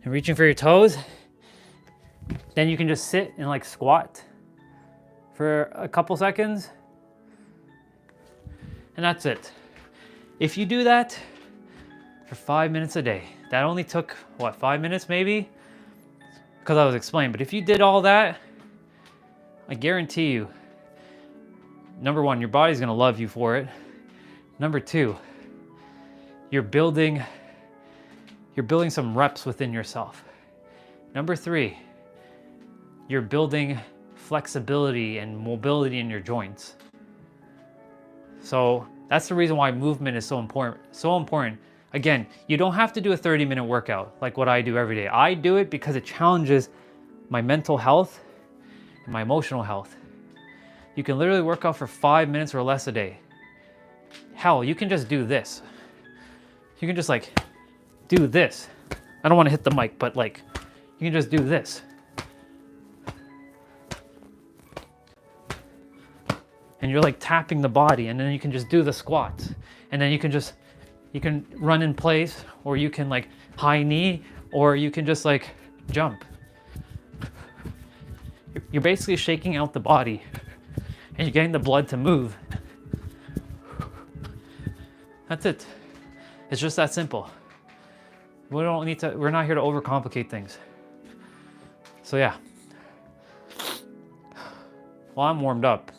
and reaching for your toes. Then you can just sit and like squat for a couple seconds. And that's it. If you do that for 5 minutes a day, that only took, what, 5 minutes maybe? Because I was explaining, but if you did all that, I guarantee you, number one, your body's gonna love you for it. Number two, you're building some reps within yourself. Number three, you're building flexibility and mobility in your joints. So that's the reason why movement is so important. So important. Again, you don't have to do a 30-minute workout like what I do every day. I do it because it challenges my mental health and my emotional health. You can literally work out for 5 minutes or less a day. Hell, you can just do this. You can just like do this. I don't want to hit the mic, but like you can just do this. And you're like tapping the body, and then you can just do the squats. And then you can run in place, or you can like high knee, or you can just like jump. You're basically shaking out the body and you're getting the blood to move. That's it. It's just that simple. We're not here to overcomplicate things. So yeah. Well, I'm warmed up.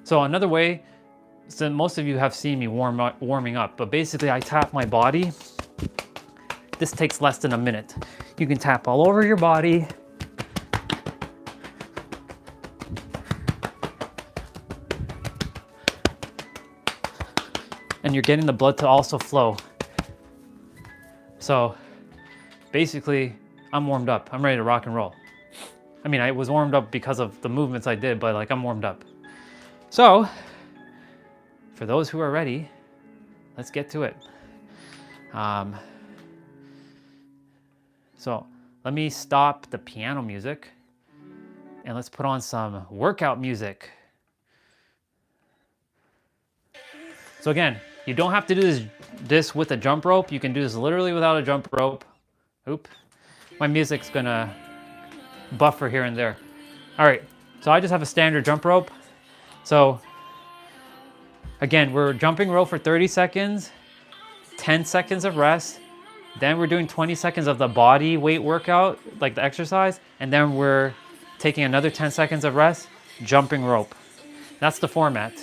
So another way, so most of you have seen me warming up, but basically I tap my body. This takes less than a minute. You can tap all over your body. And you're getting the blood to also flow. So basically, I'm warmed up. I'm ready to rock and roll. I mean, I was warmed up because of the movements I did, but like I'm warmed up. So for those who are ready, let's get to it. So let me stop the piano music and let's put on some workout music. So again, you don't have to do this with a jump rope. You can do this literally without a jump rope. Oop, my music's gonna buffer here and there. All right, so I just have a standard jump rope. So again, we're jumping rope for 30 seconds, 10 seconds of rest. Then we're doing 20 seconds of the body weight workout, like the exercise. And then we're taking another 10 seconds of rest, jumping rope. That's the format.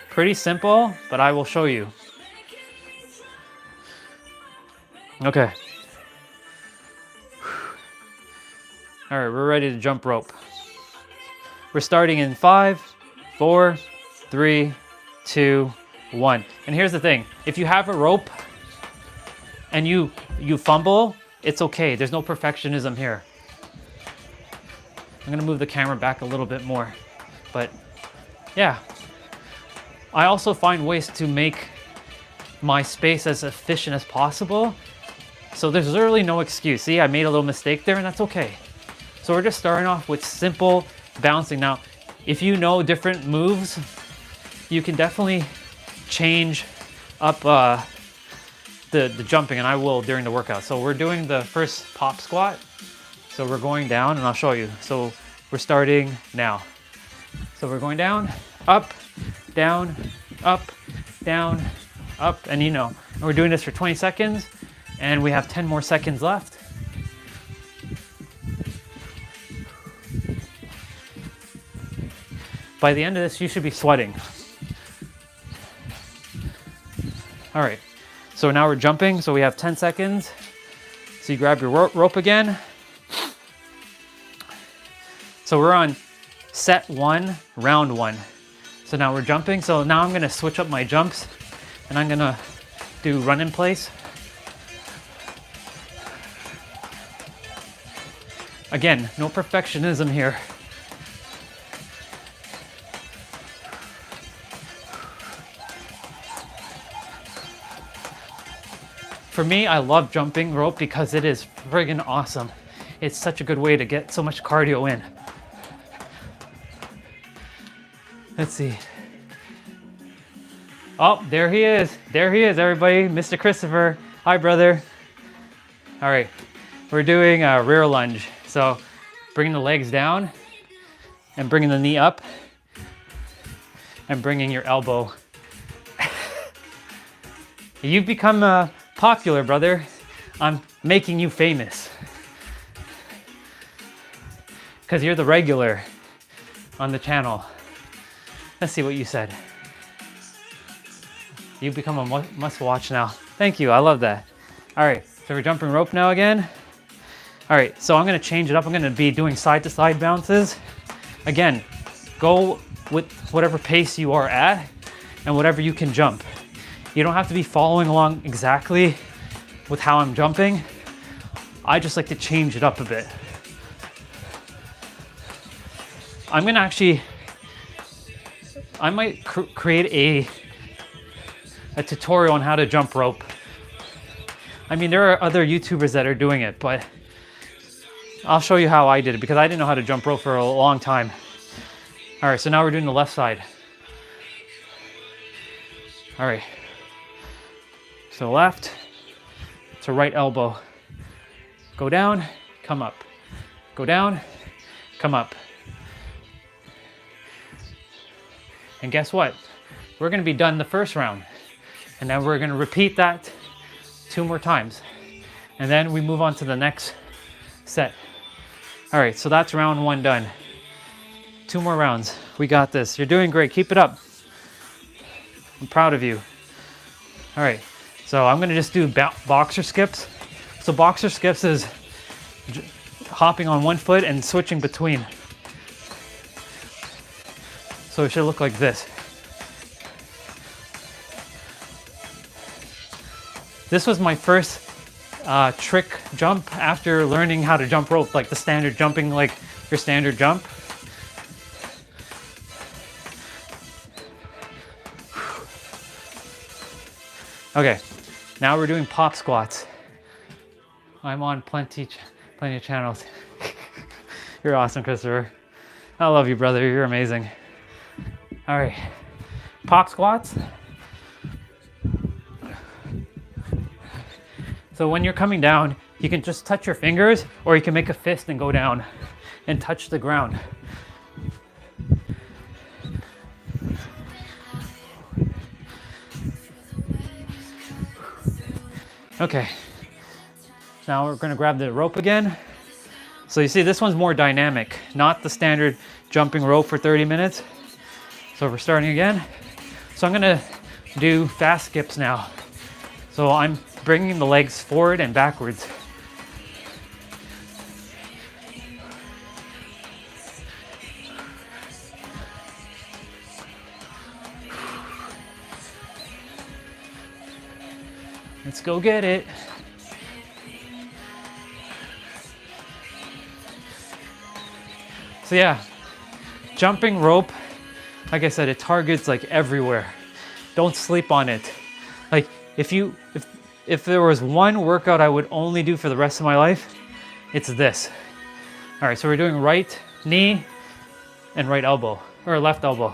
Pretty simple, but I will show you. Okay. All right, we're ready to jump rope. We're starting in 5, 4, 3, 2, 1. And here's the thing. If you have a rope and you fumble, it's okay. There's no perfectionism here. I'm gonna move the camera back a little bit more. But yeah. I also find ways to make my space as efficient as possible. So there's literally no excuse. See, I made a little mistake there and that's okay. So we're just starting off with simple bouncing. Now, if you know different moves, you can definitely change up the jumping, and I will during the workout. So we're doing the first pop squat. So we're going down and I'll show you. So we're starting now. So we're going down, up, down, up, down, up, and you know, and we're doing this for 20 seconds and we have 10 more seconds left. By the end of this, you should be sweating. All right, so now we're jumping, so we have 10 seconds. So you grab your rope again. So we're on set 1, round 1. So now we're jumping. So now I'm gonna switch up my jumps and I'm gonna do run in place. Again, no perfectionism here. For me, I love jumping rope because it is friggin' awesome. It's such a good way to get so much cardio in. Let's see. Oh, there he is. There he is, everybody. Mr. Christopher. Hi, brother. All right, we're doing a rear lunge. So bringing the legs down and bringing the knee up and bringing your elbow. You've become popular, brother. I'm making you famous. Because you're the regular on the channel. Let's see what you said. You've become a must watch now. Thank you, I love that. All right, so we're jumping rope now again. All right, so I'm gonna change it up. I'm gonna be doing side to side bounces. Again, go with whatever pace you are at and whatever you can jump. You don't have to be following along exactly with how I'm jumping. I just like to change it up a bit. I'm gonna actually, I might create a tutorial on how to jump rope. I mean, there are other YouTubers that are doing it, but I'll show you how I did it because I didn't know how to jump rope for a long time. All right, so now we're doing the left side. All right. So left to right elbow. Go down, come up. Go down, come up. And guess what? We're gonna be done the first round. And then we're gonna repeat that 2 more times. And then we move on to the next set. All right, so that's round 1 done. 2 more rounds. We got this. You're doing great. Keep it up. I'm proud of you. All right, so I'm gonna just do boxer skips. So boxer skips is hopping on one foot and switching between. So it should look like this. This was my first trick jump after learning how to jump rope, like the standard jumping, like your standard jump. Okay, now we're doing pop squats. I'm on plenty of channels. You're awesome, Christopher. I love you, brother. You're amazing. All right, pop squats. So when you're coming down, you can just touch your fingers, or you can make a fist and go down and touch the ground. Okay, now we're gonna grab the rope again. So you see, this one's more dynamic, not the standard jumping rope for 30 minutes. So we're starting again. So I'm gonna do fast skips now. So I'm bringing the legs forward and backwards. Let's go get it. So yeah, jumping rope, like I said, it targets like everywhere. Don't sleep on it. Like if there was one workout I would only do for the rest of my life, it's this. All right, so we're doing right knee and right elbow, or left elbow.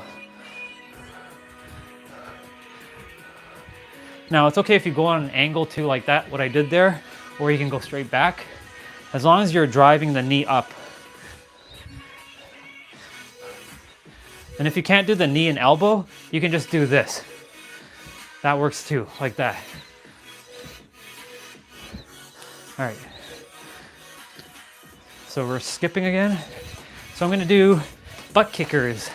Now it's okay if you go on an angle too, like that, what I did there, or you can go straight back, as long as you're driving the knee up. And if you can't do the knee and elbow, you can just do this. That works too, like that. All right. So we're skipping again. So I'm gonna do butt kickers.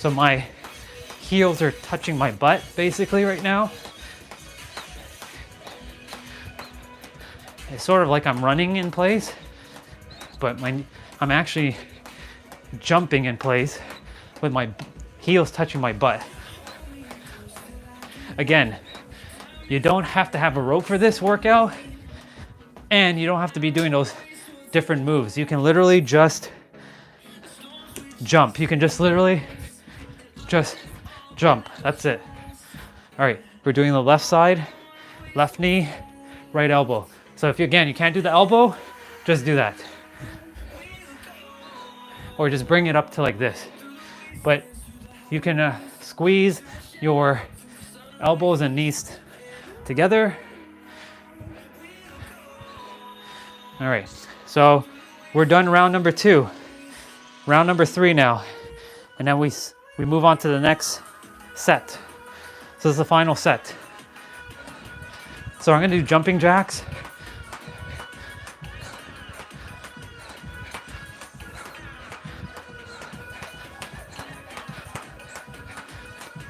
So my heels are touching my butt basically right now. It's sort of like I'm running in place, but I'm actually jumping in place with my heels touching my butt. Again, you don't have to have a rope for this workout, and you don't have to be doing those different moves. You can literally just jump. You can just literally just jump. That's it. All right, we're doing the left side, left knee, right elbow. So if you, again, you can't do the elbow, just do that. Or just bring it up to like this. But you can squeeze your elbows and knees together. All right, so we're done round number 2. Round number 3 now. And then we move on to the next set. So this is the final set. So I'm gonna do jumping jacks.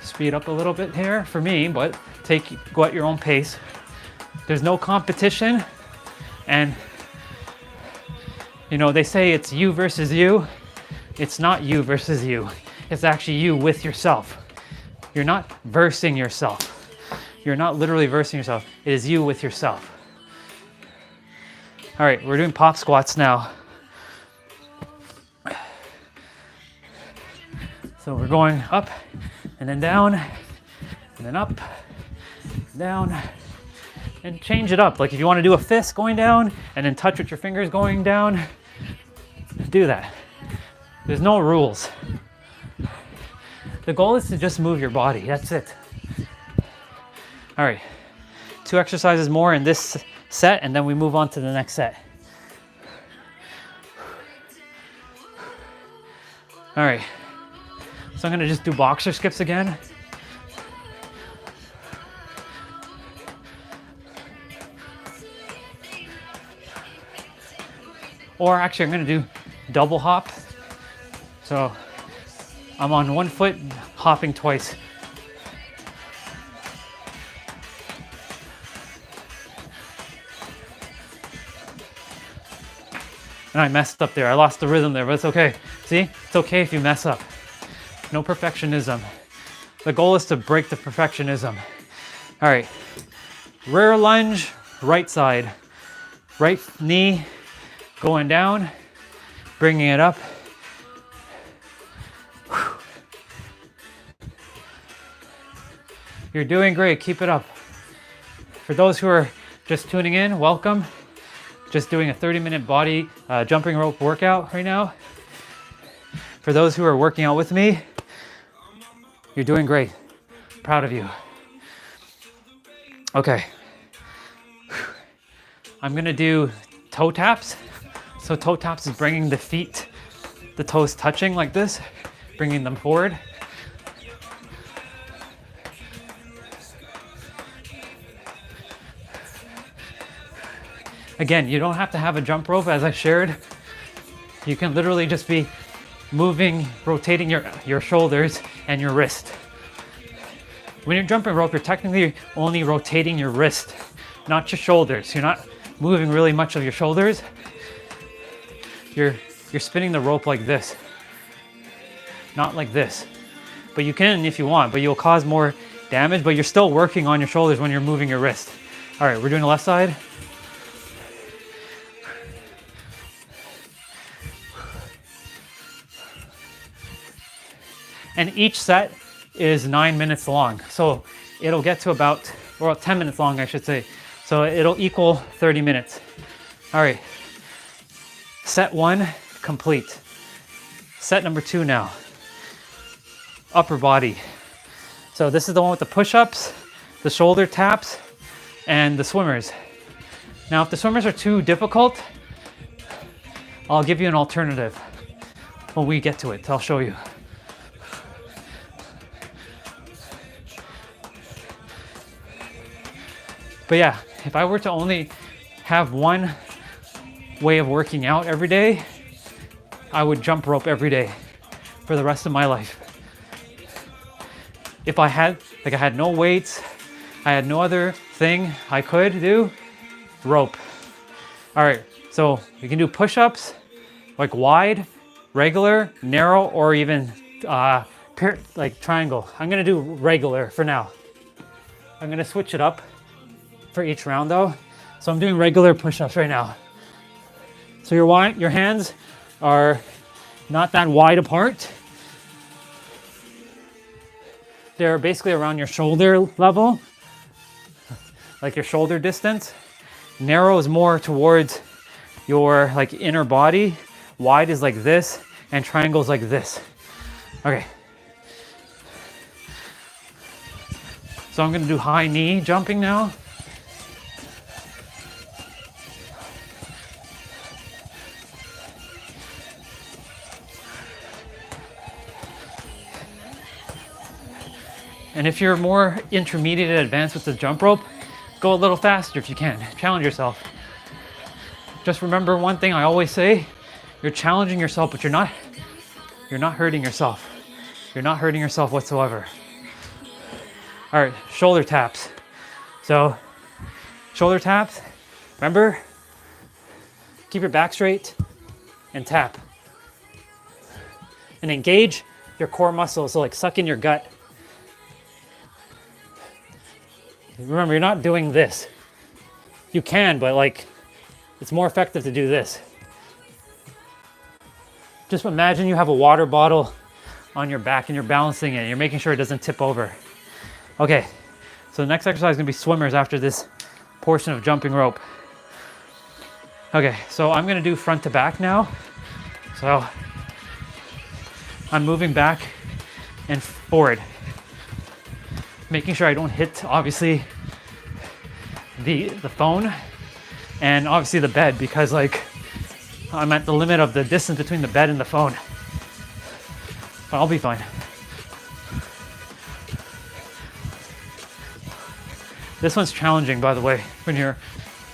Speed up a little bit here for me, but go at your own pace. There's no competition, and you know, they say it's you versus you. It's not you versus you. It's actually you with yourself. You're not versing yourself. You're not literally versing yourself. It is you with yourself. All right, we're doing pop squats now. So we're going up and then down and then up, down, and change it up. Like if you want to do a fist going down and then touch with your fingers going down, do that. There's no rules. The goal is to just move your body. That's it. All right, 2 exercises more in this set, and then we move on to the next set. All right, so I'm gonna just do boxer skips again. Or actually, I'm gonna do double hop. So I'm on one foot, hopping twice. And I messed up there. I lost the rhythm there, but it's okay. See, it's okay if you mess up. No perfectionism. The goal is to break the perfectionism. All right, rear lunge, right side. Right knee going down, bringing it up. You're doing great, keep it up. For those who are just tuning in, welcome. Just doing a 30-minute body jumping rope workout right now. For those who are working out with me, you're doing great. Proud of you. Okay. I'm gonna do toe taps. So toe taps is bringing the feet, the toes touching like this, bringing them forward. Again, you don't have to have a jump rope as I shared. You can literally just be moving, rotating your shoulders and your wrist. When you're jumping rope, you're technically only rotating your wrist, not your shoulders. You're not moving really much of your shoulders. You're spinning the rope like this, not like this. But you can if you want, but you'll cause more damage, but you're still working on your shoulders when you're moving your wrist. All right, we're doing the left side. And each set is 9 minutes long. So it'll get to about, or 10 minutes long, I should say. So it'll equal 30 minutes. All right, set 1 complete. Set number 2 now. Upper body. So this is the one with the push-ups, the shoulder taps, and the swimmers. Now, if the swimmers are too difficult, I'll give you an alternative when we get to it. I'll show you. But yeah, if I were to only have one way of working out every day, I would jump rope every day for the rest of my life. if I had no weights, I had no other thing I could do, rope. All right, so you can do push-ups, like wide, regular, narrow, or even like triangle. I'm gonna do regular for now. I'm gonna switch it up for each round though. So I'm doing regular push-ups right now. So your hands are not that wide apart. They're basically around your shoulder level, like your shoulder distance. Narrow is more towards your like inner body. Wide is like this, and triangle is like this. Okay. So I'm gonna do high knee jumping now. And if you're more intermediate and advanced with the jump rope, go a little faster if you can. Challenge yourself. Just remember one thing I always say, you're challenging yourself, but you're not hurting yourself. You're not hurting yourself whatsoever. All right, shoulder taps. So, shoulder taps, remember, keep your back straight and tap. And engage your core muscles, so like suck in your gut. Remember, you're not doing this. You can, but like, it's more effective to do this. Just imagine you have a water bottle on your back and you're balancing it. You're making sure it doesn't tip over. Okay, so the next exercise is gonna be swimmers after this portion of jumping rope. Okay, so I'm gonna do front to back now. So I'm moving back and forward, making sure I don't hit, obviously, the phone and obviously the bed, because like I'm at the limit of the distance between the bed and the phone. But I'll be fine. This one's challenging, by the way, when you're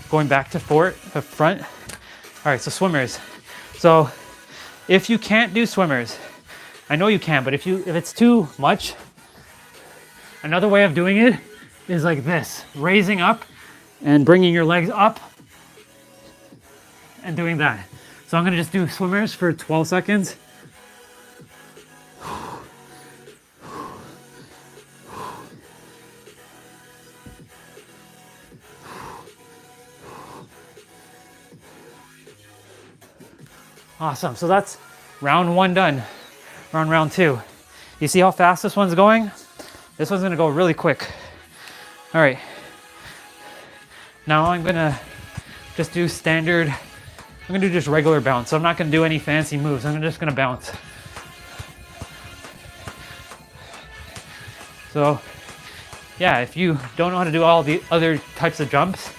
going back to front. All right, so swimmers. So if you can't do swimmers, I know you can, but if it's too much, another way of doing it is like this, raising up and bringing your legs up and doing that. So I'm gonna just do swimmers for 12 seconds. Awesome, so that's round one done. We're on round two. You see how fast this one's going? This one's gonna go really quick. All right. Now I'm gonna just do standard, I'm gonna do just regular bounce. So I'm not gonna do any fancy moves. I'm just gonna bounce. So yeah, if you don't know how to do all the other types of jumps,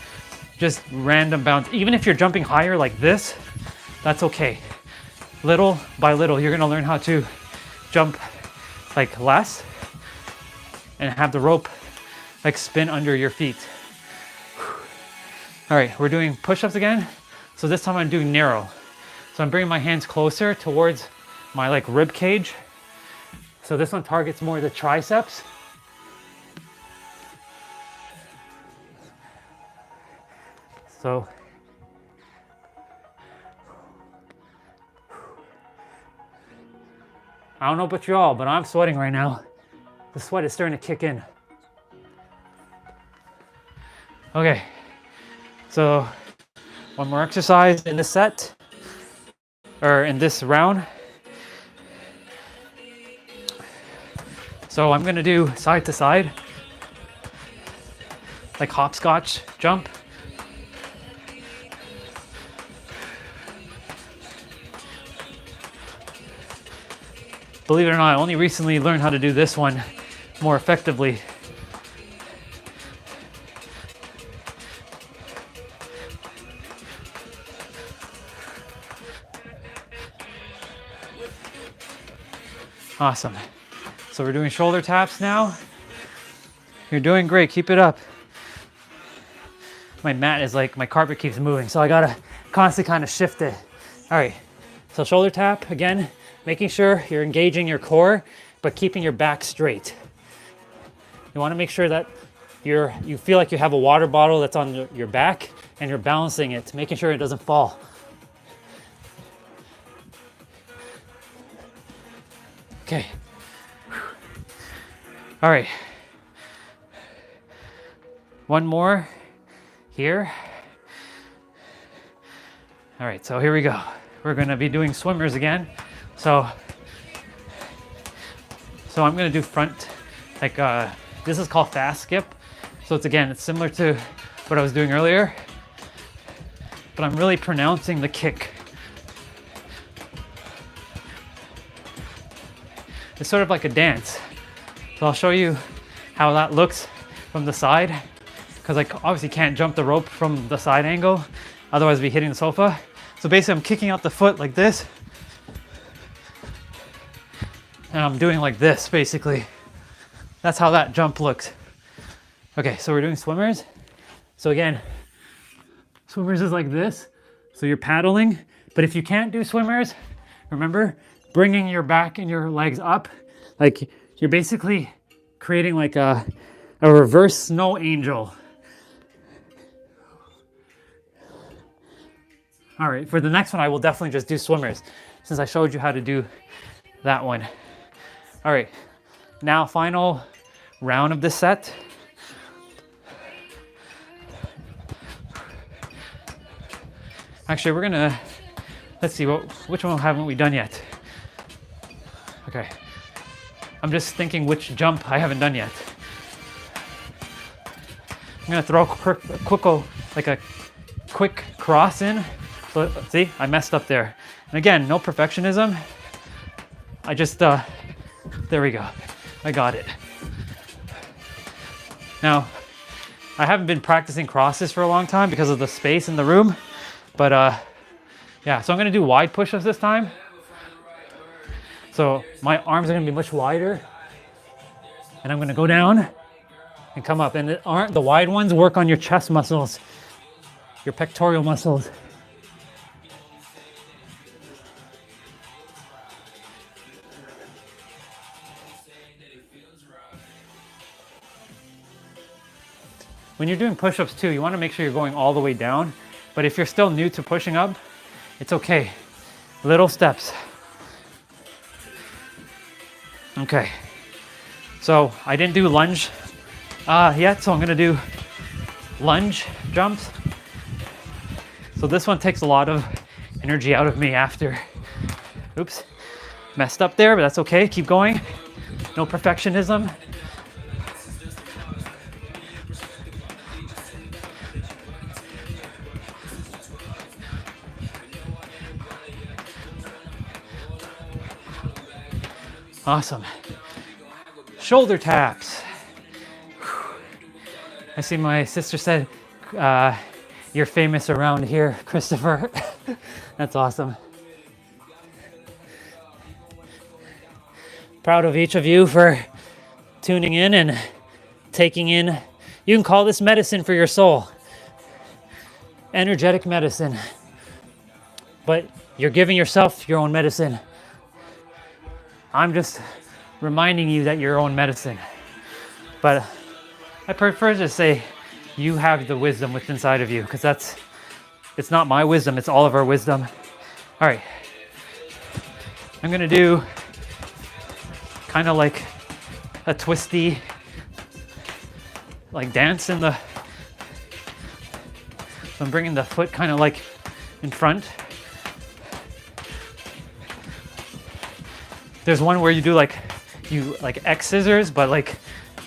just random bounce. Even if you're jumping higher like this, that's okay. Little by little, you're gonna learn how to jump like less and have the rope like spin under your feet. All right, we're doing push-ups again. So this time I'm doing narrow. So I'm bringing my hands closer towards my like rib cage. So this one targets more the triceps. So I don't know about y'all, but I'm sweating right now. The sweat is starting to kick in. Okay, so one more exercise in this set, or in this round. So I'm gonna do side to side, like hopscotch jump. Believe it or not, I only recently learned how to do this one more effectively. Awesome. So we're doing shoulder taps now. You're doing great, keep it up. My mat is like, my carpet keeps moving, so I gotta constantly kind of shift it. All right, so shoulder tap, again, making sure you're engaging your core, but keeping your back straight. You want to make sure that you feel like you have a water bottle that's on your back and you're balancing it, making sure it doesn't fall. Okay. All right. One more here. All right, so here we go. We're gonna be doing swimmers again. So I'm gonna do front, like this is called fast skip. So it's similar to what I was doing earlier, but I'm really pronouncing the kick. It's sort of like a dance. So I'll show you how that looks from the side, because I obviously can't jump the rope from the side angle, otherwise I'd be hitting the sofa. So basically I'm kicking out the foot like this, and I'm doing like this basically. That's how that jump looks. Okay, so we're doing swimmers. So again, swimmers is like this. So you're paddling, but if you can't do swimmers, remember, bringing your back and your legs up, like you're basically creating like a reverse snow angel. All right, for the next one, I will definitely just do swimmers since I showed you how to do that one. All right, now final round of this set. Actually, we're gonna, let's see, which one haven't we done yet? Okay, I'm just thinking which jump I haven't done yet. I'm gonna throw a quick cross in. So, see, I messed up there. And again, no perfectionism. I just, there we go. I got it. Now, I haven't been practicing crosses for a long time because of the space in the room. But yeah, so I'm gonna do wide push-ups this time. So my arms are gonna be much wider. And I'm gonna go down and come up. And the wide ones work on your chest muscles, your pectoral muscles. When you're doing push-ups too, you wanna make sure you're going all the way down. But if you're still new to pushing up, it's okay. Little steps. Okay. So I didn't do lunge yet, so I'm gonna do lunge jumps. So this one takes a lot of energy out of me after. Oops, messed up there, but that's okay. Keep going. No perfectionism. Awesome. Shoulder taps. I see my sister said, you're famous around here, Christopher. That's awesome. Proud of each of you for tuning in and taking in. You can call this medicine for your soul. Energetic medicine. But you're giving yourself your own medicine. I'm just reminding you that you're your own medicine. But I prefer to say you have the wisdom within inside of you, because it's not my wisdom, it's all of our wisdom. All right. I'm gonna do kind of like a twisty, like dance in the, so I'm bringing the foot kind of like in front. There's one where you do like X scissors, but like,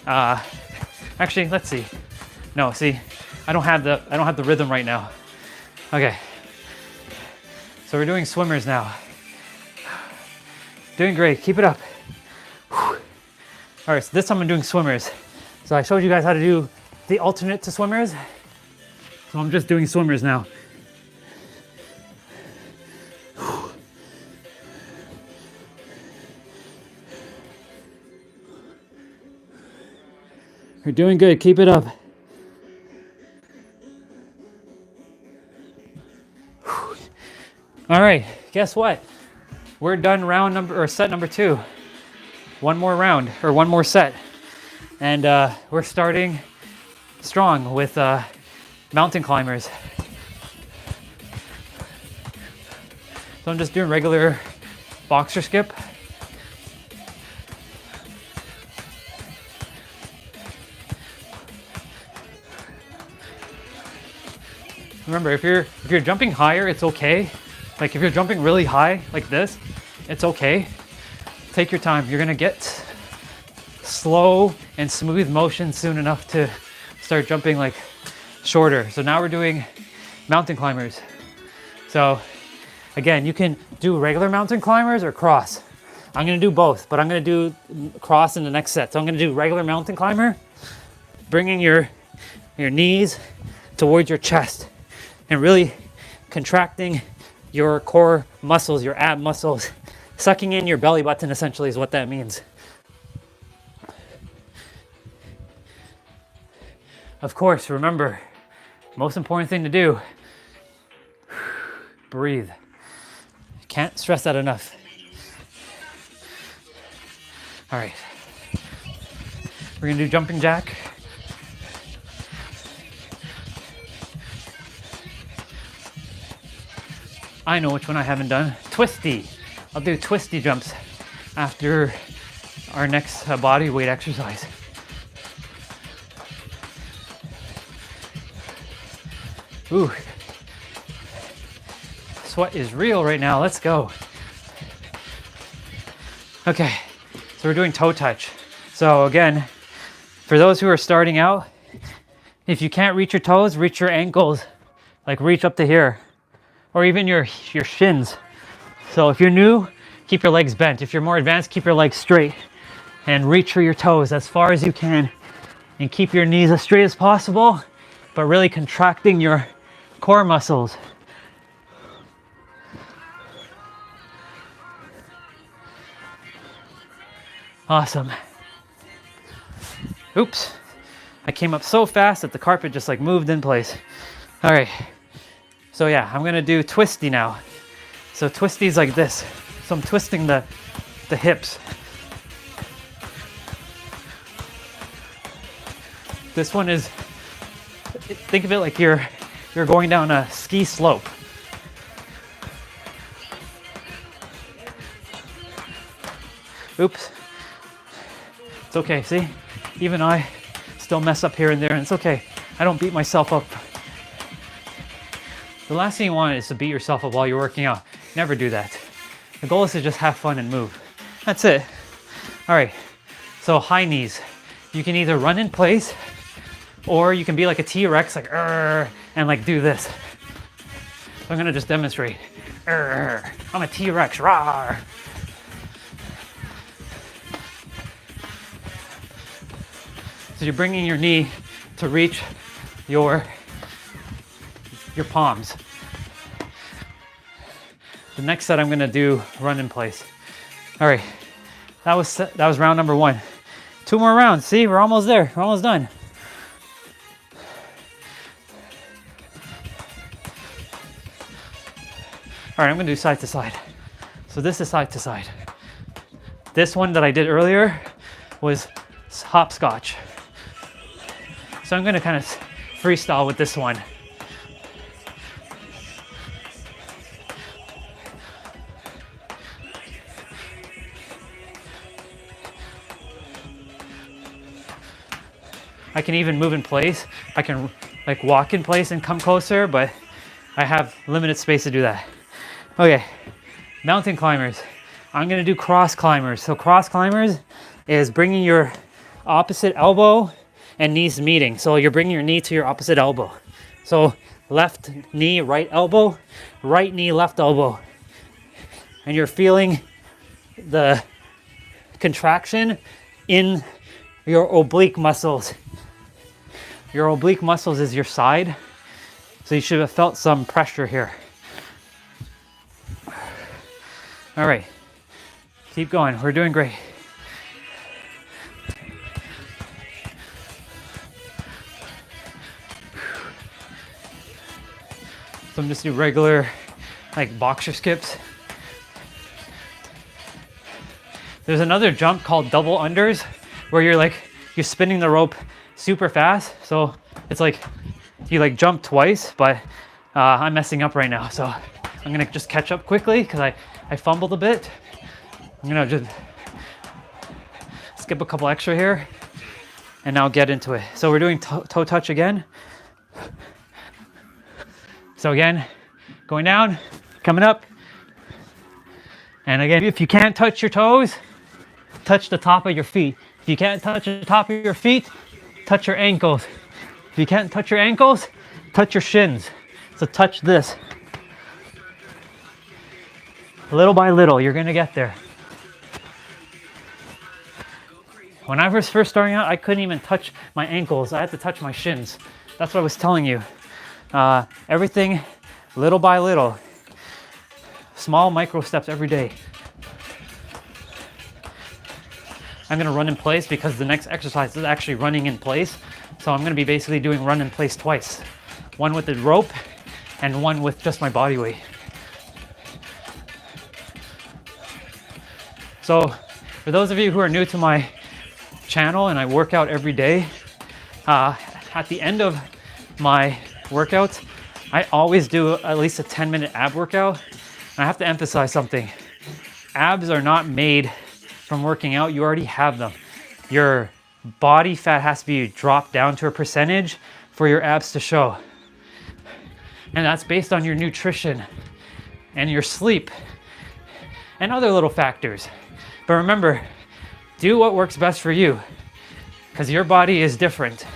actually, let's see. No, see, I don't have the rhythm right now. Okay. So we're doing swimmers now. Doing great, keep it up. All right, so this time I'm doing swimmers. So I showed you guys how to do the alternate to swimmers. So I'm just doing swimmers now. You're doing good, keep it up. All right, guess what? We're done set number 2. One more round, or one more set. And we're starting strong with mountain climbers. So I'm just doing regular boxer skip. Remember, if you're jumping higher, it's okay. Like if you're jumping really high like this, it's okay. Take your time. You're gonna get slow and smooth motion soon enough to start jumping like shorter. So now we're doing mountain climbers. So again, you can do regular mountain climbers or cross. I'm gonna do both, but I'm gonna do cross in the next set. So I'm gonna do regular mountain climber, bringing your knees towards your chest and really contracting your core muscles, your ab muscles, sucking in your belly button essentially is what that means. Of course, remember, most important thing to do, breathe. Can't stress that enough. All right, we're gonna do jumping jack. I know which one I haven't done, twisty. I'll do twisty jumps after our next body weight exercise. Ooh, sweat is real right now. Let's go. Okay, so we're doing toe touch. So again, for those who are starting out, if you can't reach your toes, reach your ankles, like reach up to here, or even your shins. So if you're new, keep your legs bent. If you're more advanced, keep your legs straight and reach for your toes as far as you can, and keep your knees as straight as possible, but really contracting your core muscles. Awesome. Oops. I came up so fast that the carpet just like moved in place. All right. So yeah, I'm gonna do twisty now. So twisty is like this. So I'm twisting the hips. This one is, think of it like you're going down a ski slope. Oops. It's okay, see? Even I still mess up here and there, and it's okay. I don't beat myself up. The last thing you want is to beat yourself up while you're working out. Never do that. The goal is to just have fun and move. That's it. All right, so high knees. You can either run in place, or you can be like a T-Rex, like, and like do this. So I'm gonna just demonstrate. I'm a T-Rex, rawr. So you're bringing your knee to reach your palms. The next set I'm gonna do run in place. All right, that was round number 1. 2 more rounds, see, we're almost there, we're almost done. All right, I'm gonna do side to side. So this is side to side. This one that I did earlier was hopscotch. So I'm gonna kind of freestyle with this one. I can even move in place. I can like walk in place and come closer, but I have limited space to do that. Okay, mountain climbers. I'm gonna do cross climbers. So cross climbers is bringing your opposite elbow and knees meeting. So you're bringing your knee to your opposite elbow. So left knee, right elbow, right knee, left elbow. And you're feeling the contraction in your oblique muscles. Your oblique muscles is your side. So you should have felt some pressure here. All right, keep going, we're doing great. So I'm just doing regular like boxer skips. There's another jump called double unders where you're like, you're spinning the rope super fast. So it's like you like jump twice, but I'm messing up right now. So I'm gonna just catch up quickly because I fumbled a bit. I'm gonna just skip a couple extra here and now get into it. So we're doing toe touch again. So again, going down, coming up. And again, if you can't touch your toes, touch the top of your feet. If you can't touch the top of your feet, touch your ankles. If you can't touch your ankles, touch your shins. So touch this. Little by little, you're gonna get there. When I was first starting out, I couldn't even touch my ankles. I had to touch my shins. That's what I was telling you. Everything little by little. Small micro steps every day. I'm gonna run in place because the next exercise is actually running in place. So I'm gonna be basically doing run in place twice. One with the rope and one with just my body weight. So for those of you who are new to my channel and I work out every day, at the end of my workouts, I always do at least a 10-minute ab workout. And I have to emphasize something. Abs are not made from working out. You already have them. Your body fat has to be dropped down to a percentage for your abs to show. And that's based on your nutrition and your sleep and other little factors. But remember, do what works best for you because your body is different.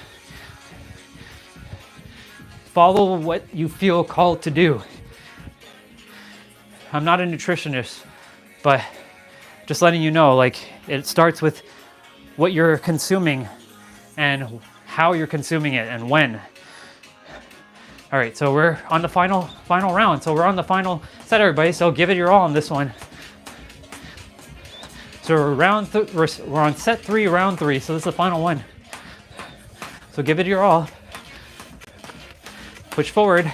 Follow what you feel called to do. I'm not a nutritionist, but just letting you know, like, it starts with what you're consuming and how you're consuming it and when. All right, so we're on the final round. So we're on the final set, everybody. So give it your all on this one. So we're on set 3, round 3. So this is the final one. So give it your all. Push forward.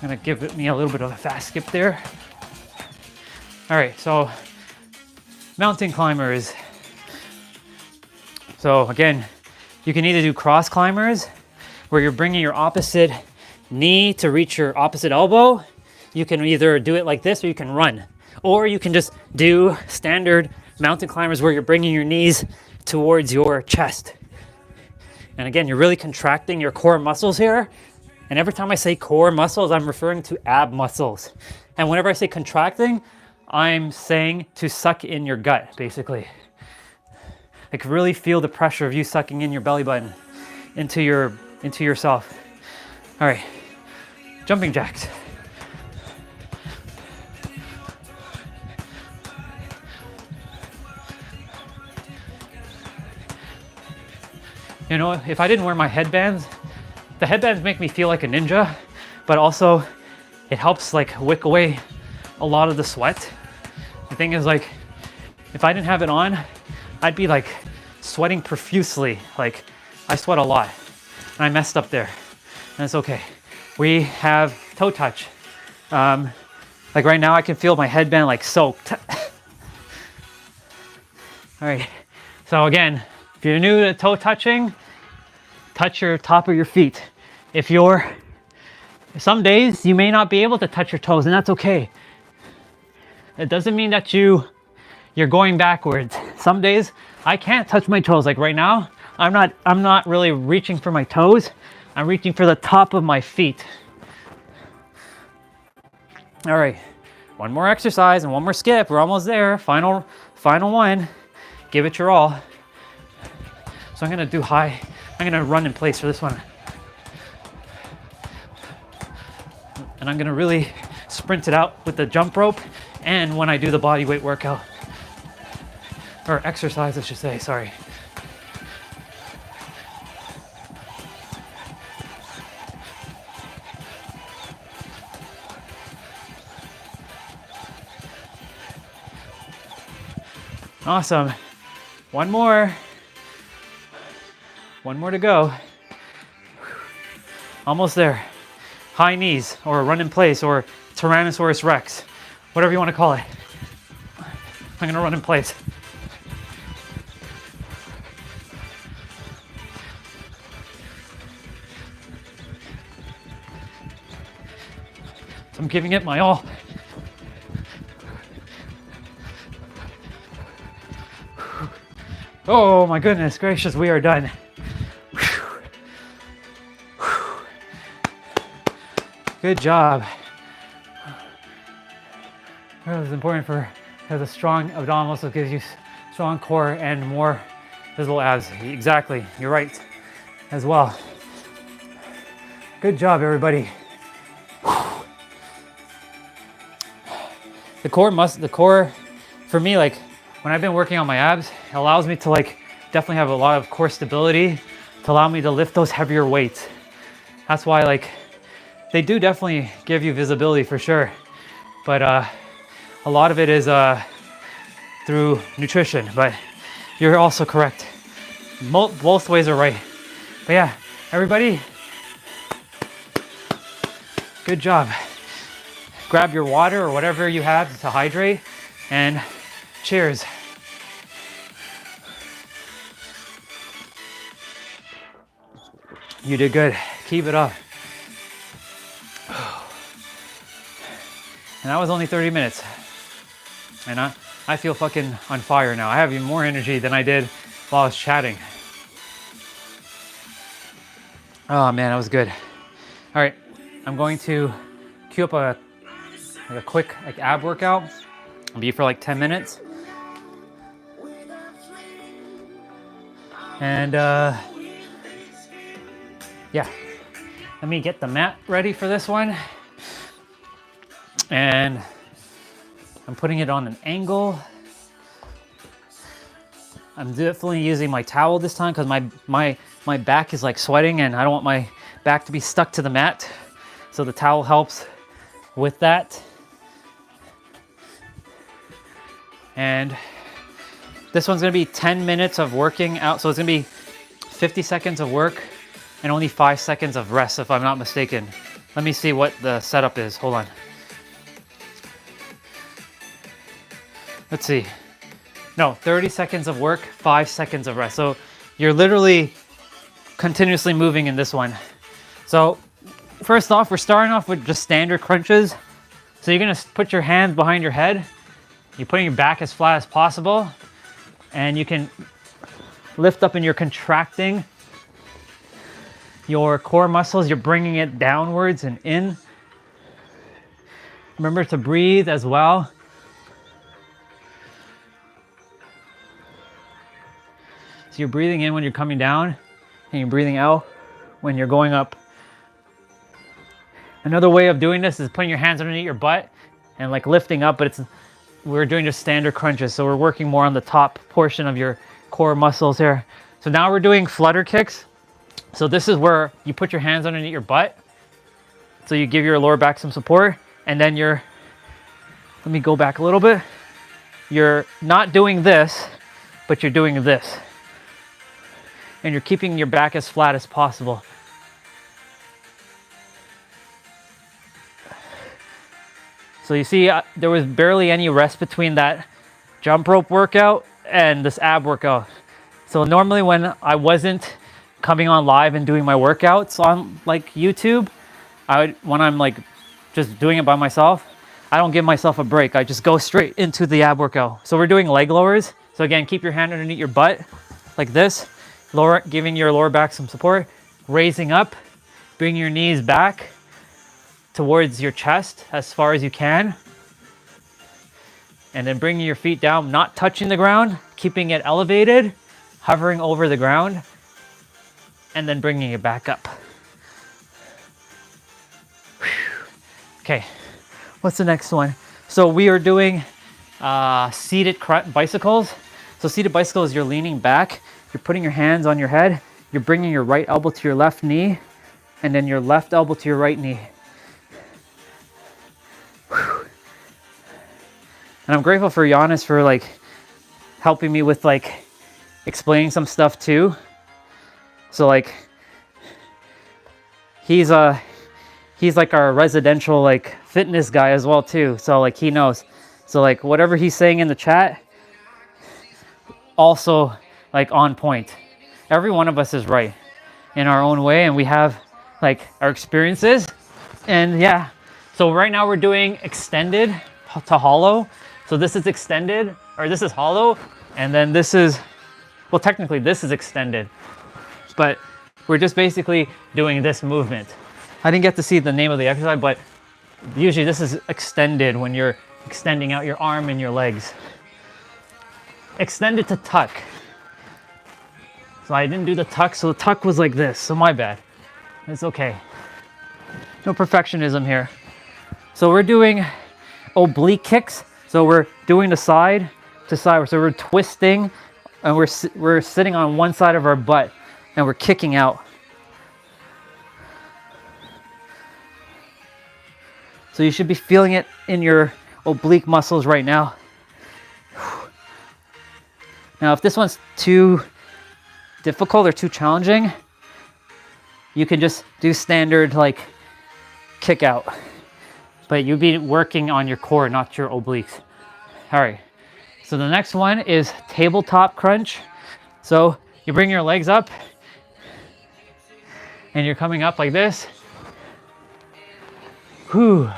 Gonna give me a little bit of a fast skip there. All right, so mountain climbers. So again, you can either do cross climbers where you're bringing your opposite knee to reach your opposite elbow. You can either do it like this or you can run. Or you can just do standard mountain climbers where you're bringing your knees towards your chest. And again, you're really contracting your core muscles here. And every time I say core muscles, I'm referring to ab muscles. And whenever I say contracting, I'm saying to suck in your gut, basically. I can really feel the pressure of you sucking in your belly button into yourself. All right, jumping jacks. You know, if I didn't wear my headbands, the headbands make me feel like a ninja, but also it helps like wick away a lot of the sweat. The thing is, like, if I didn't have it on, I'd be like sweating profusely. Like, I sweat a lot and I messed up there, and it's okay. We have toe touch. Like right now I can feel my headband like soaked. All right, so again, if you're new to toe touching, touch your top of your feet. Some days you may not be able to touch your toes, and that's okay. It doesn't mean that you're going backwards. Some days I can't touch my toes. Like right now, I'm not really reaching for my toes. I'm reaching for the top of my feet. All right, one more exercise and one more skip. We're almost there. Final one. Give it your all. So I'm gonna run in place for this one. And I'm gonna really sprint it out with the jump rope and when I do the body weight workout. Or exercise, I should say, sorry. Awesome. One more to go. Almost there. high knees or run in place or Tyrannosaurus Rex, whatever you want to call it. I'm gonna run in place. So I'm giving it my all. Oh my goodness gracious, we are done. Good job. That was important because a strong abdominal muscle gives you strong core and more visible abs. Exactly, you're right as well. Good job, everybody. The core for me, like when I've been working on my abs, it allows me to like definitely have a lot of core stability to allow me to lift those heavier weights. That's why like they do definitely give you visibility for sure, but a lot of it is through nutrition. But you're also correct. Both ways are right. But yeah, everybody, good job. Grab your water or whatever you have to hydrate, and cheers. You did good. Keep it up. And that was only 30 minutes. And I feel fucking on fire now. I have even more energy than I did while I was chatting. Oh man, that was good. All right, I'm going to cue up a quick like ab workout. It'll be for like 10 minutes. And yeah, let me get the mat ready for this one. And I'm putting it on an angle. I'm definitely using my towel this time because my back is like sweating and I don't want my back to be stuck to the mat. So the towel helps with that. And this one's gonna be 10 minutes of working out. So it's gonna be 50 seconds of work and only 5 seconds of rest, if I'm not mistaken. Let me see what the setup is. Hold on. Let's see. No, 30 seconds of work, 5 seconds of rest. So you're literally continuously moving in this one. So first off, we're starting off with just standard crunches. So you're gonna put your hands behind your head. You're putting your back as flat as possible. And you can lift up and you're contracting your core muscles. You're bringing it downwards and in. Remember to breathe as well. So you're breathing in when you're coming down and you're breathing out when you're going up. Another way of doing this is putting your hands underneath your butt and like lifting up, but we're doing just standard crunches. So we're working more on the top portion of your core muscles here. So now we're doing flutter kicks. So this is where you put your hands underneath your butt. So you give your lower back some support, and then let me go back a little bit. You're not doing this, but you're doing this. And you're keeping your back as flat as possible. So you see, there was barely any rest between that jump rope workout and this ab workout. So normally when I wasn't coming on live and doing my workouts on like YouTube, when I'm like just doing it by myself, I don't give myself a break. I just go straight into the ab workout. So we're doing leg lowers. So again, keep your hand underneath your butt like this, giving your lower back some support, raising up, bring your knees back towards your chest as far as you can. And then bringing your feet down, not touching the ground, keeping it elevated, hovering over the ground, and then bringing it back up. Okay, what's the next one? So we are doing seated bicycles. So seated bicycles, you're leaning back, you're putting your hands on your head, you're bringing your right elbow to your left knee, and then your left elbow to your right knee. And I'm grateful for Giannis for like helping me with like explaining some stuff too. So like he he's like our residential like fitness guy as well too. So like he knows. So like whatever he's saying in the chat, also like on point. Every one of us is right in our own way, and we have like our experiences. And yeah, so right now we're doing extended to hollow. So this is extended, or this is hollow, and then this is, well, technically this is extended, but we're just basically doing this movement. I didn't get to see the name of the exercise, but usually this is extended when you're extending out your arm and your legs. Extended to tuck. So I didn't do the tuck, so the tuck was like this, so my bad. It's okay. No perfectionism here. So we're doing oblique kicks. So we're doing the side to side. So we're twisting, and we're sitting on one side of our butt, and we're kicking out. So you should be feeling it in your oblique muscles right now. Now, if this one's too difficult or too challenging, you can just do standard like kick out. But you'd be working on your core, not your obliques. All right. So the next one is tabletop crunch. So you bring your legs up and you're coming up like this. Whew.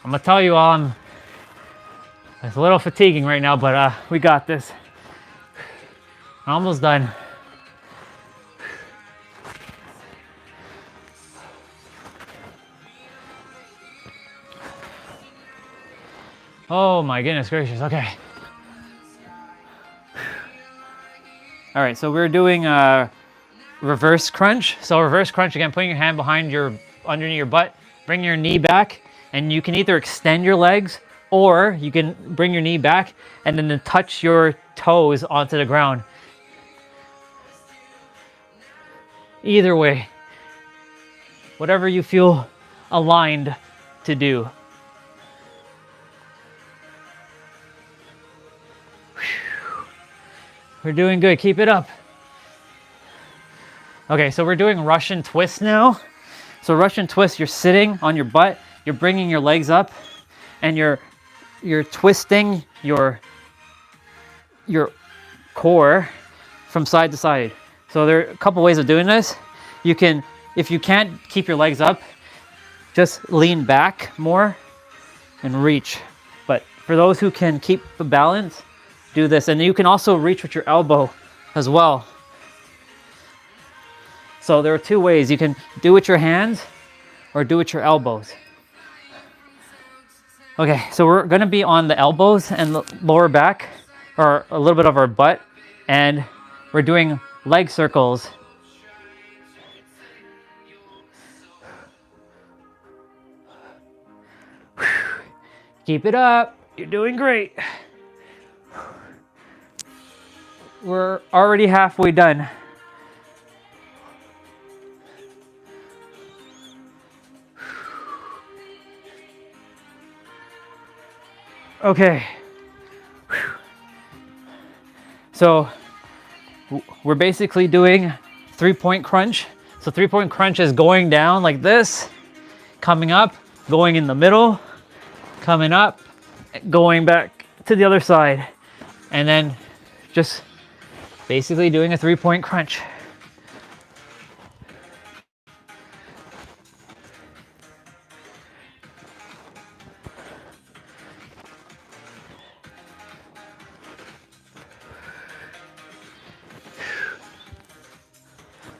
I'm gonna tell you all, it's a little fatiguing right now, but we got this. Almost done. Oh my goodness gracious, okay. All right, so we're doing reverse crunch. So reverse crunch, again, putting your hand behind underneath your butt, bring your knee back, and you can either extend your legs or you can bring your knee back and then touch your toes onto the ground. Either way, whatever you feel aligned to do. We're doing good, keep it up. Okay, so we're doing Russian twist now. So Russian twist, you're sitting on your butt, you're bringing your legs up, and you're twisting your core from side to side. So there are a couple ways of doing this. You can, if you can't keep your legs up, just lean back more and reach. But for those who can keep the balance, do this. And you can also reach with your elbow as well. So there are two ways. You can do it with your hands or do it with your elbows. Okay, so we're gonna be on the elbows and the lower back, or a little bit of our butt, and we're doing leg circles. Keep it up, you're doing great. We're already halfway done. Okay. So we're basically doing 3-point crunch. So 3-point crunch is going down like this, coming up, going in the middle, coming up, going back to the other side, and then just basically doing a 3-point crunch.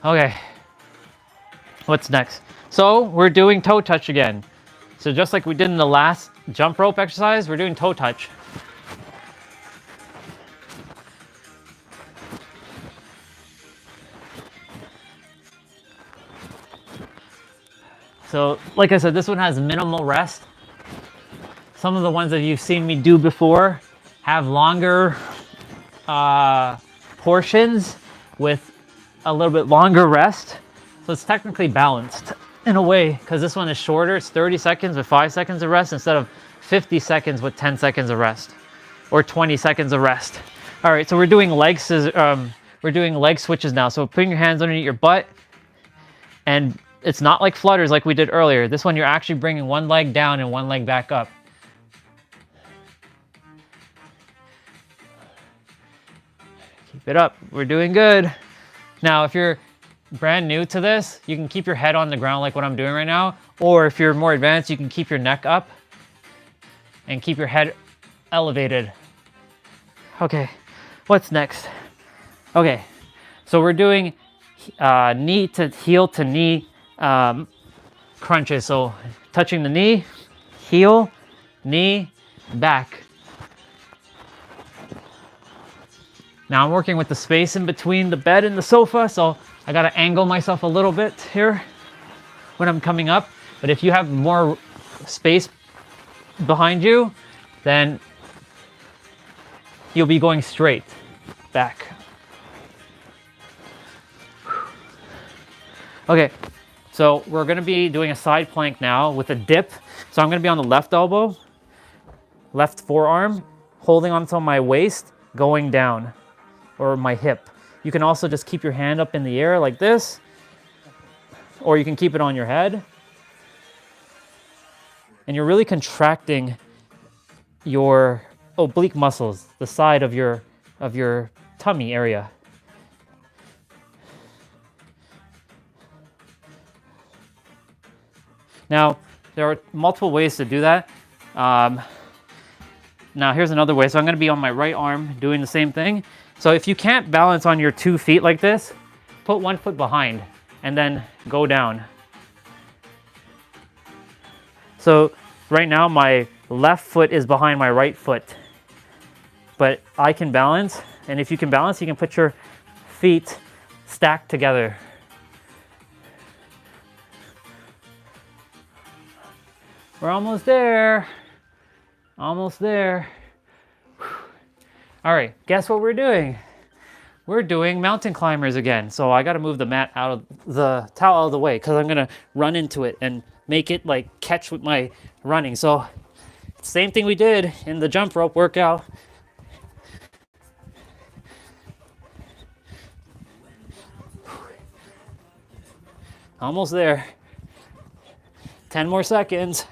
Okay, what's next? So we're doing toe touch again. So just like we did in the last jump rope exercise, we're doing toe touch. So like I said, this one has minimal rest. Some of the ones that you've seen me do before have longer portions with a little bit longer rest. So it's technically balanced in a way, because this one is shorter. It's 30 seconds with 5 seconds of rest instead of 50 seconds with 10 seconds of rest, or 20 seconds of rest. All right, so we're doing leg switches now. So putting your hands underneath your butt and it's not like flutters like we did earlier. This one, you're actually bringing one leg down and one leg back up. Keep it up. We're doing good. Now, if you're brand new to this, you can keep your head on the ground like what I'm doing right now. Or if you're more advanced, you can keep your neck up and keep your head elevated. Okay, what's next? Okay, so we're doing knee to heel to knee crunches. So touching the knee, heel, knee, back. Now I'm working with the space in between the bed and the sofa, so I gotta angle myself a little bit here when I'm coming up. But if you have more space behind you, then you'll be going straight back. Okay, so we're gonna be doing a side plank now with a dip. So I'm gonna be on the left elbow, left forearm, holding onto my waist, going down, or my hip. You can also just keep your hand up in the air like this, or you can keep it on your head. And you're really contracting your oblique muscles, the side of your tummy area. Now, there are multiple ways to do that. Now, here's another way. So I'm gonna be on my right arm doing the same thing. So if you can't balance on your 2 feet like this, put 1 foot behind and then go down. So right now my left foot is behind my right foot, but I can balance. And if you can balance, you can put your feet stacked together. We're almost there. Almost there. All right, guess what we're doing? We're doing mountain climbers again. So I gotta move the mat out of the towel out of the way because I'm gonna run into it and make it like catch with my running. So same thing we did in the jump rope workout. Almost there. 10 more seconds.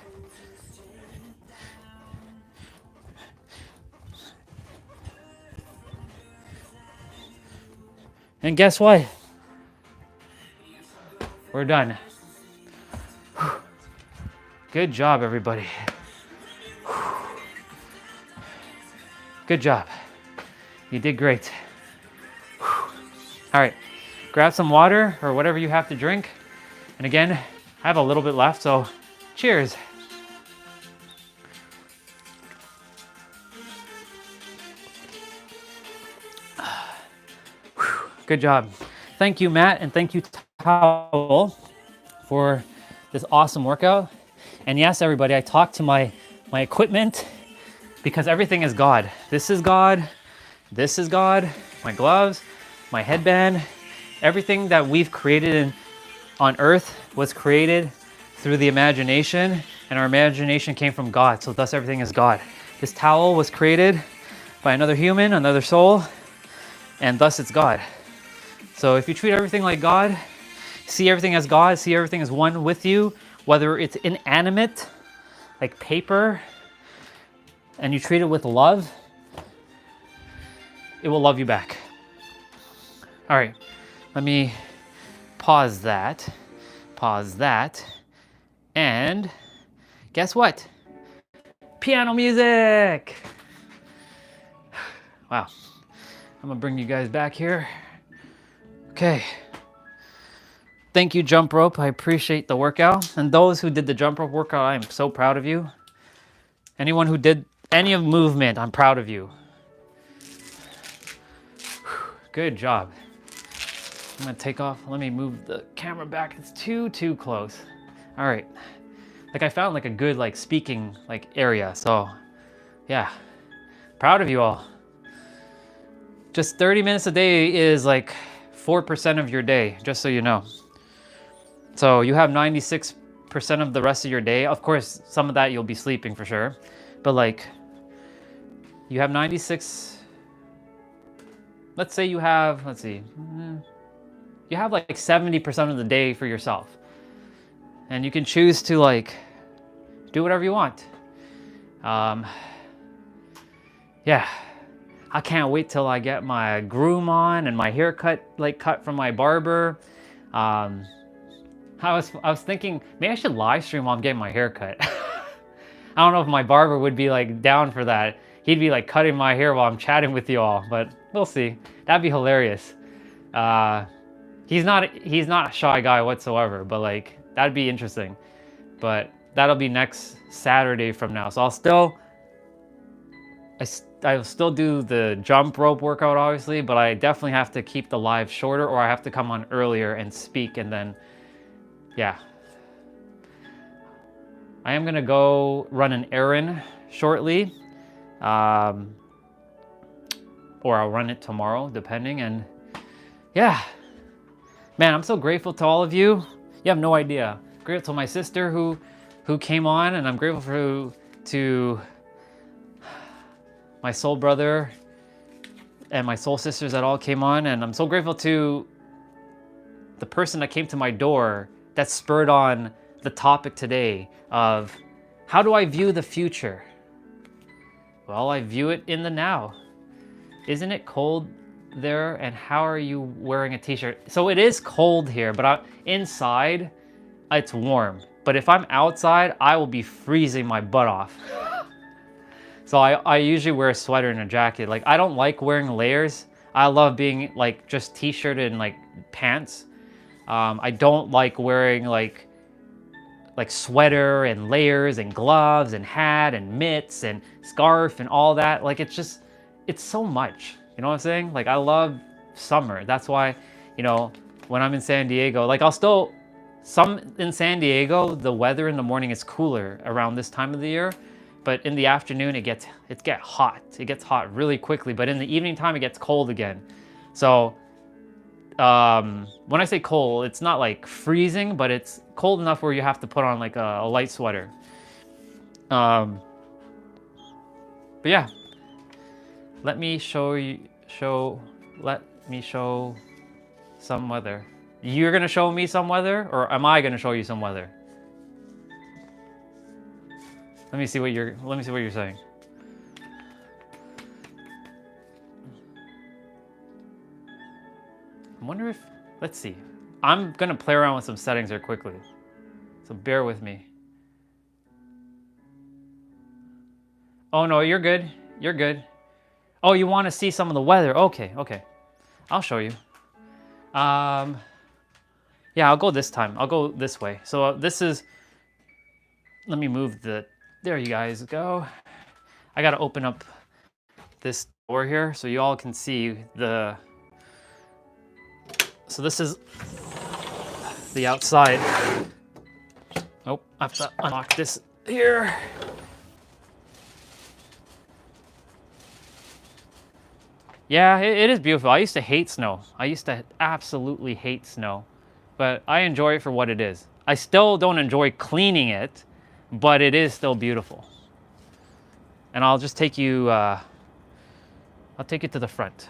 And guess what? We're done. Good job, everybody. Good job. You did great. All right, grab some water or whatever you have to drink. And again, I have a little bit left, so cheers. Good job. Thank you, Matt, and thank you, Towel, for this awesome workout. And yes, everybody, I talked to my equipment because everything is God. This is God. This is God. My gloves, my headband, everything that we've created on earth was created through the imagination, and our imagination came from God. So thus everything is God. This towel was created by another human, another soul, and thus it's God. So if you treat everything like God, see everything as God, see everything as one with you, whether it's inanimate, like paper, and you treat it with love, it will love you back. All right, let me pause that, and guess what? Piano music! Wow, I'm gonna bring you guys back here. Okay. Thank you, jump rope. I appreciate the workout. And those who did the jump rope workout, I am so proud of you. Anyone who did any of movement, I'm proud of you. Good job. I'm gonna take off. Let me move the camera back. It's too close. All right. Like I found like a good like speaking like area. So yeah, proud of you all. Just 30 minutes a day is like 4% of your day, just so you know. So you have 96% of the rest of your day. Of course, some of that you'll be sleeping for sure. But like, you have 96, let's say you have, you have like 70% of the day for yourself. and you can choose to like do whatever you want. Yeah, I can't wait till I get my groom on and my haircut like cut from my barber. I was thinking maybe I should live stream while I'm getting my haircut. I don't know if my barber would be like down for that. He'd be like cutting my hair while I'm chatting with you all, but we'll see. That'd be hilarious. He's not a shy guy whatsoever, but like that'd be interesting. But that'll be next Saturday from now. So I'll still do the jump rope workout obviously, but I definitely have to keep the live shorter, or I have to come on earlier and speak, and then yeah. I am gonna go run an errand shortly, or I'll run it tomorrow, depending. And yeah, man, I'm so grateful to all of you. You have no idea. Grateful to my sister who came on, and I'm grateful to my soul brother and my soul sisters that all came on, and I'm so grateful to the person that came to my door that spurred on the topic today of how do I view the future? Well, I view it in the now. Isn't it cold there? And how are you wearing a t-shirt? So it is cold here, but inside it's warm. But if I'm outside, I will be freezing my butt off. So I usually wear a sweater and a jacket. Like I don't like wearing layers. I love being like just t-shirted and like pants. I don't like wearing like sweater and layers and gloves and hat and mitts and scarf and all that. Like it's so much, you know what I'm saying? Like I love summer. That's why, you know, when I'm in San Diego, like in San Diego, the weather in the morning is cooler around this time of the year, but in the afternoon it gets hot. It gets hot really quickly, but in the evening time it gets cold again. So when I say cold, it's not like freezing, but it's cold enough where you have to put on like a light sweater. But yeah, let me show some weather. You're gonna show me some weather, or am I gonna show you some weather? Let me see what you're saying. I wonder if, let's see. I'm gonna play around with some settings here quickly, so bear with me. Oh no, you're good. You're good. Oh, you want to see some of the weather? Okay. I'll show you. Yeah, I'll go this time. I'll go this way. So this is, let me move there you guys go. I gotta open up this door here so you all can see so this is the outside. Oh, I have to unlock this here. Yeah, it is beautiful. I used to hate snow. I used to absolutely hate snow, but I enjoy it for what it is. I still don't enjoy cleaning it, but it is still beautiful. And I'll just take you, I'll take you to the front.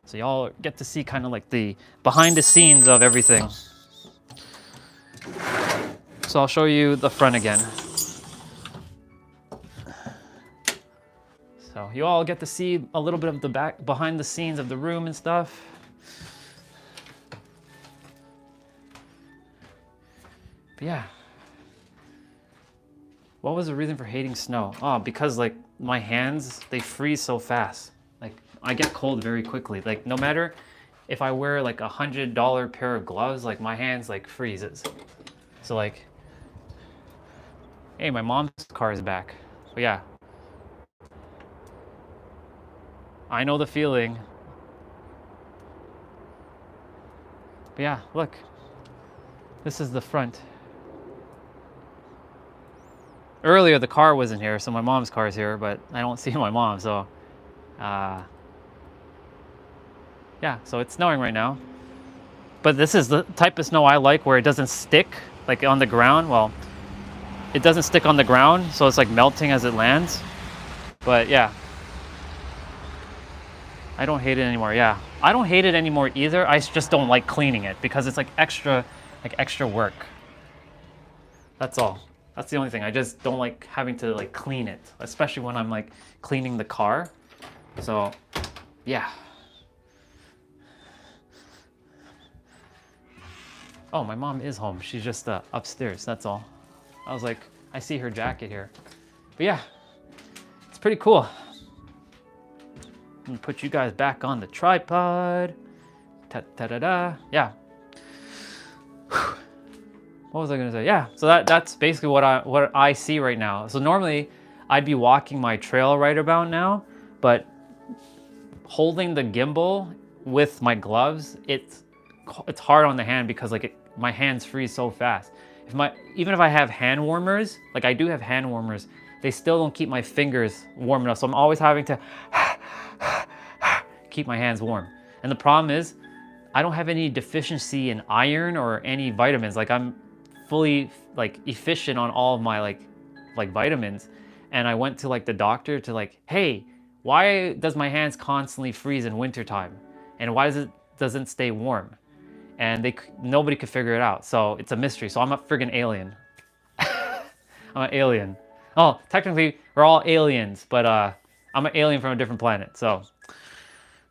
So y'all get to see kind of like the behind the scenes of everything. So I'll show you the front again. So you all get to see a little bit of the behind the scenes of the room and stuff. But yeah. What was the reason for hating snow? Oh, because like my hands, they freeze so fast. Like I get cold very quickly. Like no matter if I wear like $100 pair of gloves, like my hands like freezes. So like, hey, my mom's car is back. But yeah. I know the feeling. But yeah, look. This is the front. Earlier the car wasn't here, so my mom's car is here, but I don't see my mom, so yeah, so it's snowing right now. But this is the type of snow I like, where it doesn't stick like on the ground. Well, it doesn't stick on the ground, so it's like melting as it lands. But yeah, I don't hate it anymore. Yeah, I don't hate it anymore either. I just don't like cleaning it because it's like extra work. That's all. That's the only thing. I just don't like having to like clean it, especially when I'm like cleaning the car. So, yeah. Oh, my mom is home. She's just upstairs. That's all. I was like, I see her jacket here. But yeah, it's pretty cool. I'm gonna put you guys back on the tripod. Ta-da-da. Yeah. What was I gonna say? Yeah, so that's basically what I see right now. So normally I'd be walking my trail right about now, but holding the gimbal with my gloves, it's hard on the hand because like my hands freeze so fast. Even if I have hand warmers, like I do have hand warmers, they still don't keep my fingers warm enough. So I'm always having to keep my hands warm. And the problem is I don't have any deficiency in iron or any vitamins. Like I'm fully like efficient on all of my like vitamins. And I went to like the doctor to like, hey, why does my hands constantly freeze in wintertime? And why doesn't stay warm? And nobody could figure it out. So it's a mystery. So I'm a friggin' alien. I'm an alien. Oh, technically we're all aliens, but I'm an alien from a different planet. So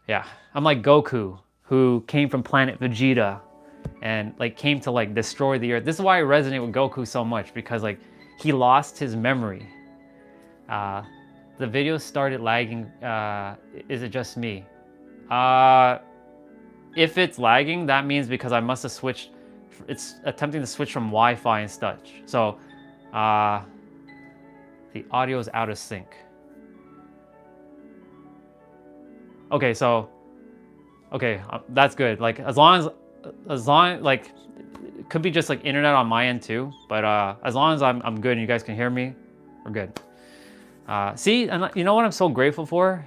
yeah, I'm like Goku, who came from planet Vegeta and like came to like destroy the earth. This is why I resonate with Goku so much, because like he lost his memory. The video started lagging. Is it just me? If it's lagging, that means because I must have switched. It's attempting to switch from Wi-Fi and such. So the audio is out of sync. Okay, so that's good. Like as long like it could be just like internet on my end too, but as long as I'm good and you guys can hear me, we're good. See, and you know what I'm so grateful for?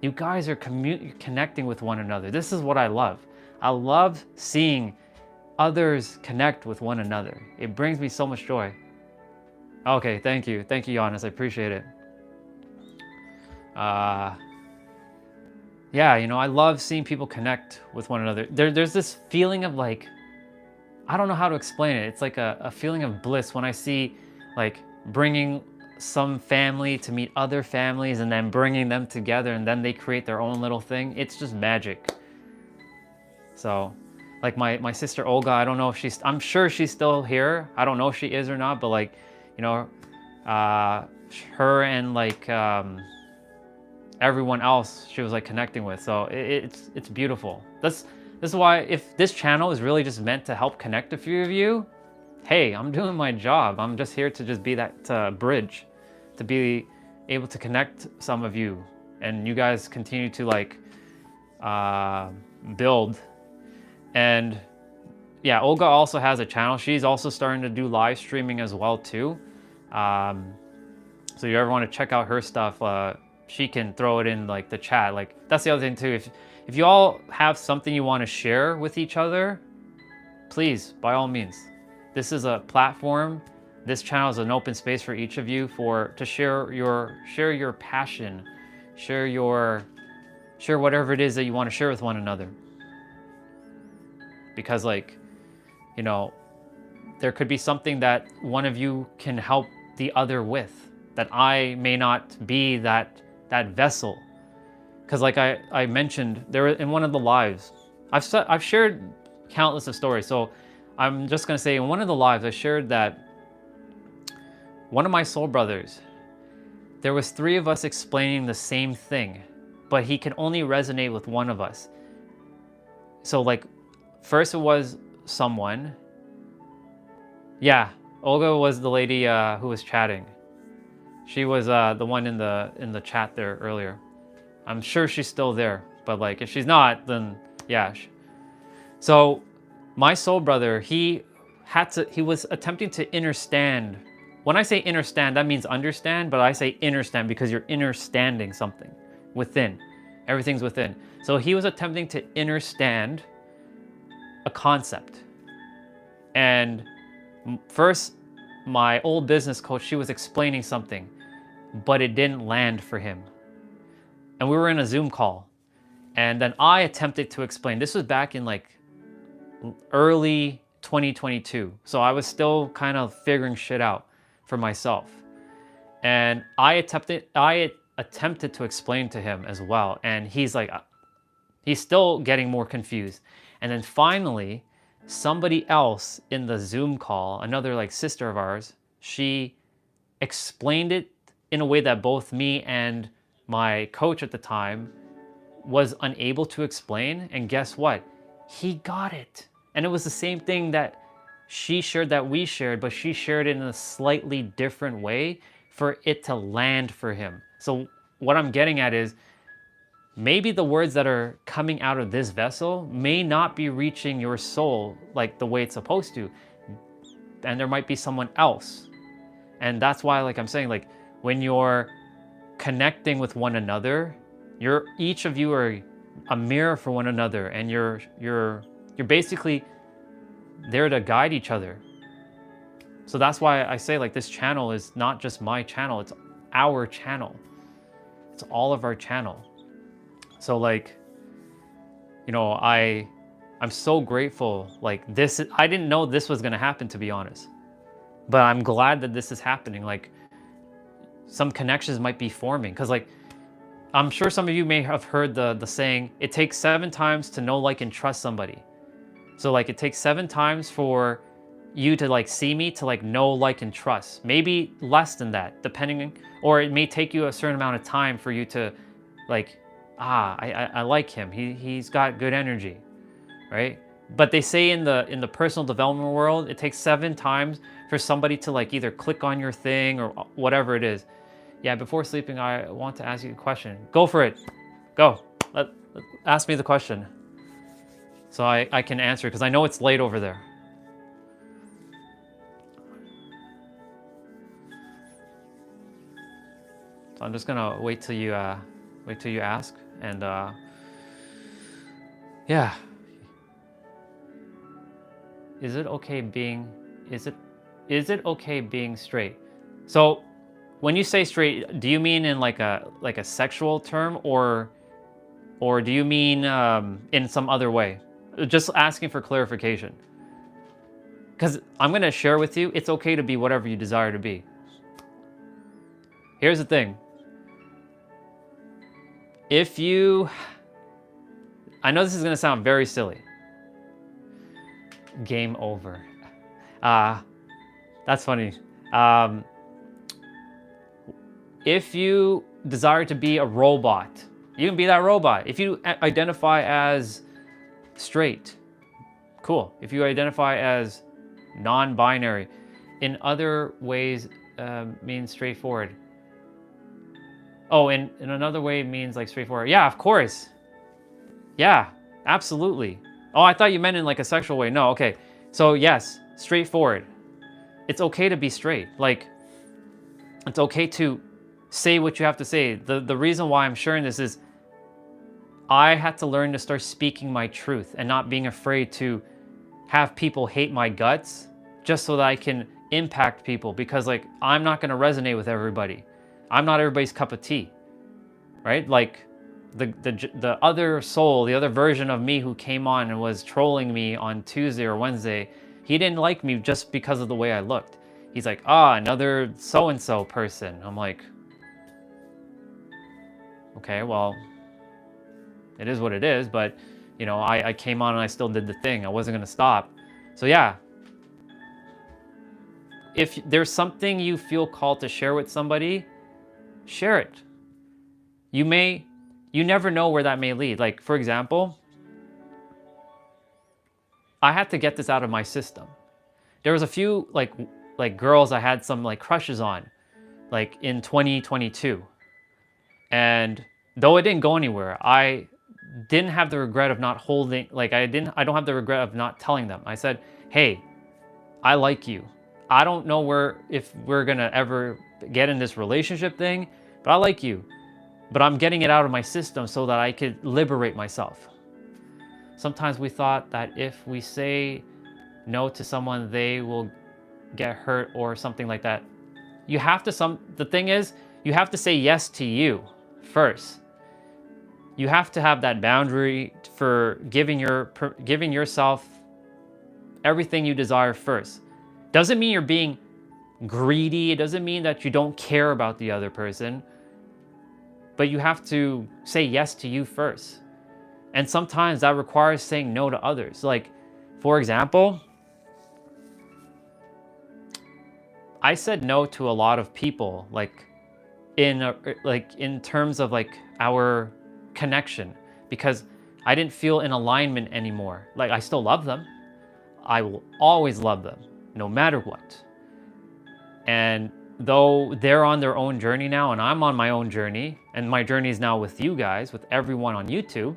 You guys are connecting with one another. This is what I love. I love seeing others connect with one another. It brings me so much joy. Okay, thank you, Giannis. I appreciate it. Yeah, you know, I love seeing people connect with one another. There's this feeling of like, I don't know how to explain it. It's like a feeling of bliss when I see like bringing some family to meet other families and then bringing them together and then they create their own little thing. It's just magic. So like my sister Olga, I don't know if I'm sure she's still here. I don't know if she is or not, but like, you know, her and like everyone else she was like connecting with. So it's beautiful. This is why if this channel is really just meant to help connect a few of you, hey, I'm doing my job. I'm just here to just be that bridge, to be able to connect some of you, and you guys continue to like build. And yeah, Olga also has a channel. She's also starting to do live streaming as well too. So you ever want to check out her stuff, she can throw it in like the chat. Like that's the other thing too. If you all have something you want to share with each other, please, by all means. This is a platform. This channel is an open space for each of you to share your passion, share whatever it is that you want to share with one another. Because like, you know, there could be something that one of you can help the other with, that I may not be that vessel. Because like I mentioned there in one of the lives, I've shared countless of stories. So I'm just gonna say in one of the lives I shared that one of my soul brothers, there was 3 of us explaining the same thing, but he can only resonate with one of us. So like first it was someone. Yeah, Olga was the lady who was chatting. She was the one in the chat there earlier. I'm sure she's still there, but like if she's not, then yeah. So my soul brother, he was attempting to understand. When I say understand, that means understand, but I say understand because you're understanding something within. Everything's within. So he was attempting to understand a concept. And first, my old business coach, she was explaining something, but it didn't land for him. And we were in a Zoom call. And then I attempted to explain. This was back in like early 2022. So I was still kind of figuring shit out for myself. And I attempted to explain to him as well. And he's like, he's still getting more confused. And then finally, somebody else in the Zoom call, another like sister of ours, she explained it in a way that both me and my coach at the time was unable to explain. And guess what? He got it. And it was the same thing that she shared that we shared, but she shared it in a slightly different way for it to land for him. So what I'm getting at is, maybe the words that are coming out of this vessel may not be reaching your soul like the way it's supposed to. And there might be someone else. And that's why, like I'm saying, like when you're connecting with one another, each of you are a mirror for one another, and you're basically there to guide each other. So that's why I say like this channel is not just my channel, it's our channel. It's all of our channel. So like, you know, I'm so grateful. Like this, I didn't know this was gonna happen, to be honest. But I'm glad that this is happening. Like some connections might be forming. Cause like, I'm sure some of you may have heard the saying, it takes 7 times to know, like, and trust somebody. So like it takes 7 times for you to like see me to like know, like, and trust. Maybe less than that, depending, or it may take you a certain amount of time for you to like, I like him. He's got good energy, right? But they say in the personal development world, it takes 7 times for somebody to like either click on your thing or whatever it is. Yeah, before sleeping, I want to ask you a question. Go for it. Go. Ask me the question. So I can answer, because I know it's late over there. So I'm just gonna wait till you ask, and yeah. Is it okay being straight? So when you say straight, do you mean in like a sexual term, or do you mean in some other way? Just asking for clarification. Because I'm going to share with you, it's okay to be whatever you desire to be. Here's the thing. I know this is going to sound very silly. Game over. That's funny. If you desire to be a robot, you can be that robot. If you identify as straight, cool. If you identify as non-binary, in other ways means straightforward. Oh, in another way means like straightforward. Yeah, of course. Yeah, absolutely. Oh, I thought you meant in like a sexual way. No, okay. So yes, straightforward. It's okay to be straight. Like, it's okay to say what you have to say. The reason why I'm sharing this is I had to learn to start speaking my truth and not being afraid to have people hate my guts just so that I can impact people, because like I'm not going to resonate with everybody. I'm not everybody's cup of tea, right? Like the other soul, the other version of me who came on and was trolling me on Tuesday or Wednesday, he didn't like me just because of the way I looked. He's like, another so-and-so person. I'm like, okay, well, it is what it is, but you know, I came on and I still did the thing. I wasn't going to stop. So yeah, if there's something you feel called to share with somebody, share it. You never know where that may lead. Like, for example, I had to get this out of my system. There was a few like girls I had some like crushes on, like in 2022. And though it didn't go anywhere, I didn't have the regret of not holding, like I don't have the regret of not telling them. I said, hey, I like you. I don't know if we're gonna ever get in this relationship thing, but I like you. But I'm getting it out of my system so that I could liberate myself. Sometimes we thought that if we say no to someone, they will get hurt or something like that. The thing is, you have to say yes to you first. You have to have that boundary for giving yourself everything you desire first. Doesn't mean you're being greedy. It doesn't mean that you don't care about the other person, but you have to say yes to you first. And sometimes that requires saying no to others. Like, for example, I said no to a lot of people, like in terms of like our connection, because I didn't feel in alignment anymore. Like, I still love them. I will always love them, no matter what. And though they're on their own journey now, and I'm on my own journey, and my journey is now with you guys, with everyone on YouTube,